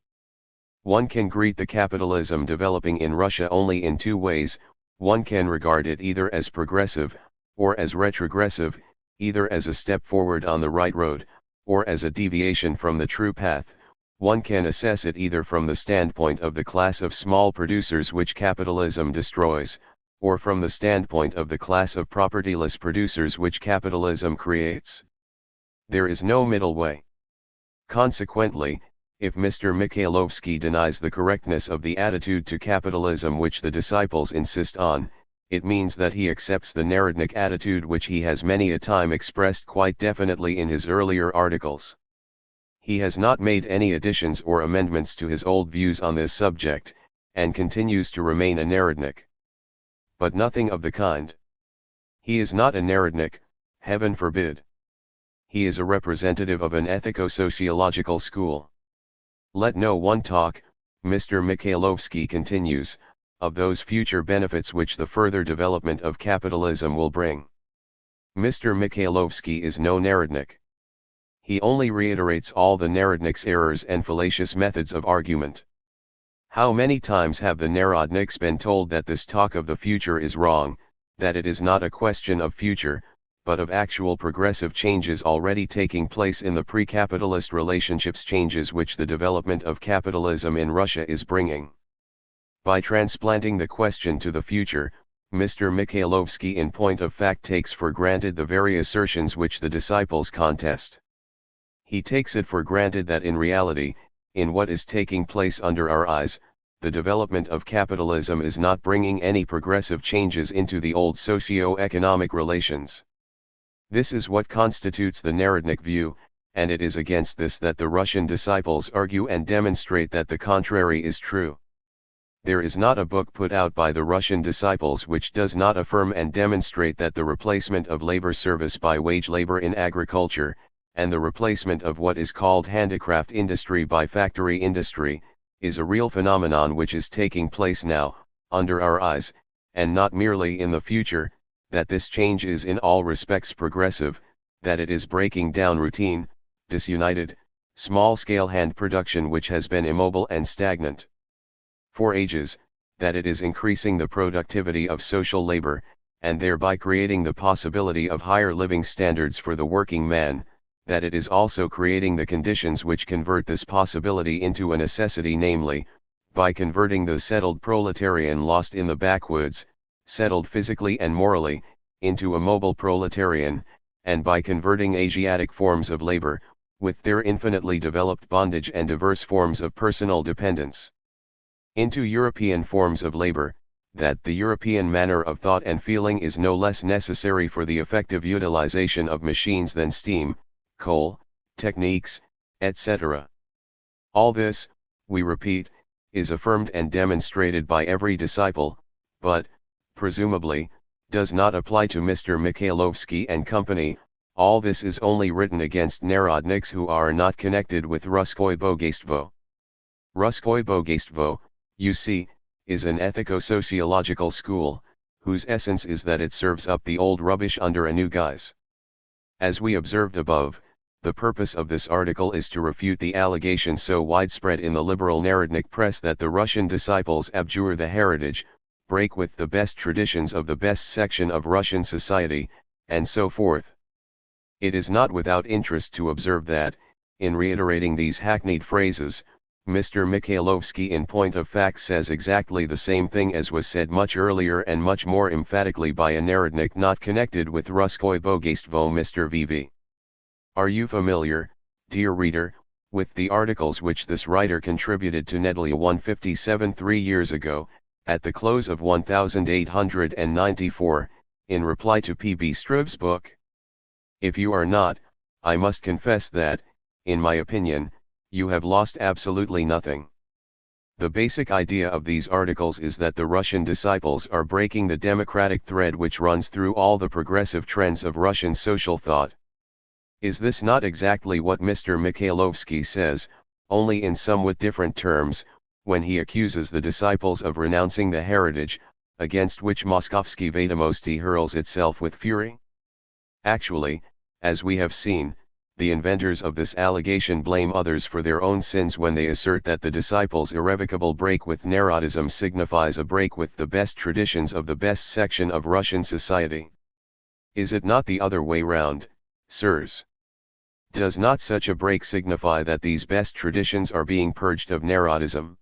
One can greet the capitalism developing in Russia only in two ways: one can regard it either as progressive, or as retrogressive, either as a step forward on the right road, or as a deviation from the true path, One can assess it either from the standpoint of the class of small producers which capitalism destroys, or from the standpoint of the class of propertyless producers which capitalism creates. There is no middle way. Consequently, if Mr. Mikhailovsky denies the correctness of the attitude to capitalism which the disciples insist on, it means that he accepts the Narodnik attitude which he has many a time expressed quite definitely in his earlier articles. He has not made any additions or amendments to his old views on this subject, and continues to remain a Narodnik. But nothing of the kind. He is not a Narodnik, heaven forbid. He is a representative of an ethico-sociological school. Let no one talk, Mr. Mikhailovsky continues, of those future benefits which the further development of capitalism will bring. Mr. Mikhailovsky is no Narodnik. He only reiterates all the Narodnik's errors and fallacious methods of argument. How many times have the Narodniks been told that this talk of the future is wrong, that it is not a question of future, but of actual progressive changes already taking place in the pre-capitalist relationships, changes which the development of capitalism in Russia is bringing. By transplanting the question to the future, Mr. Mikhailovsky in point of fact takes for granted the very assertions which the disciples contest. He takes it for granted that in reality, in what is taking place under our eyes, the development of capitalism is not bringing any progressive changes into the old socio-economic relations. This is what constitutes the Narodnik view, and it is against this that the Russian disciples argue and demonstrate that the contrary is true. There is not a book put out by the Russian disciples which does not affirm and demonstrate that the replacement of labor service by wage labor in agriculture, and the replacement of what is called handicraft industry by factory industry, is a real phenomenon which is taking place now, under our eyes, and not merely in the future, that this change is in all respects progressive, that it is breaking down routine, disunited, small-scale hand production which has been immobile and stagnant for ages, that it is increasing the productivity of social labor, and thereby creating the possibility of higher living standards for the working man, that it is also creating the conditions which convert this possibility into a necessity, namely, by converting the settled proletarian lost in the backwoods, settled physically and morally, into a mobile proletarian, and by converting Asiatic forms of labor, with their infinitely developed bondage and diverse forms of personal dependence, into European forms of labor, that the European manner of thought and feeling is no less necessary for the effective utilization of machines than steam, coal, techniques, etc. All this, we repeat, is affirmed and demonstrated by every disciple, but, presumably, does not apply to Mr. Mikhailovsky and company. All this is only written against Narodniks who are not connected with Russkoye Bogatstvo. Russkoye Bogatstvo, you see, is an ethico-sociological school, whose essence is that it serves up the old rubbish under a new guise. As we observed above, the purpose of this article is to refute the allegation so widespread in the liberal Narodnik press that the Russian disciples abjure the heritage, break with the best traditions of the best section of Russian society, and so forth. It is not without interest to observe that, in reiterating these hackneyed phrases, Mr. Mikhailovsky in point of fact says exactly the same thing as was said much earlier and much more emphatically by a Narodnik not connected with Russkoye Bogatstvo, Mr. VV. Are you familiar, dear reader, with the articles which this writer contributed to Nedelia 157 3 years ago, at the close of 1894, in reply to P.B. Struve's book? If you are not, I must confess that, in my opinion, you have lost absolutely nothing. The basic idea of these articles is that the Russian disciples are breaking the democratic thread which runs through all the progressive trends of Russian social thought. Is this not exactly what Mr. Mikhailovsky says, only in somewhat different terms, when he accuses the disciples of renouncing the heritage, against which Moskovsky Vedomosti hurls itself with fury? Actually, as we have seen, the inventors of this allegation blame others for their own sins when they assert that the disciples' irrevocable break with Narodism signifies a break with the best traditions of the best section of Russian society. Is it not the other way round, sirs? Does not such a break signify that these best traditions are being purged of Narodism?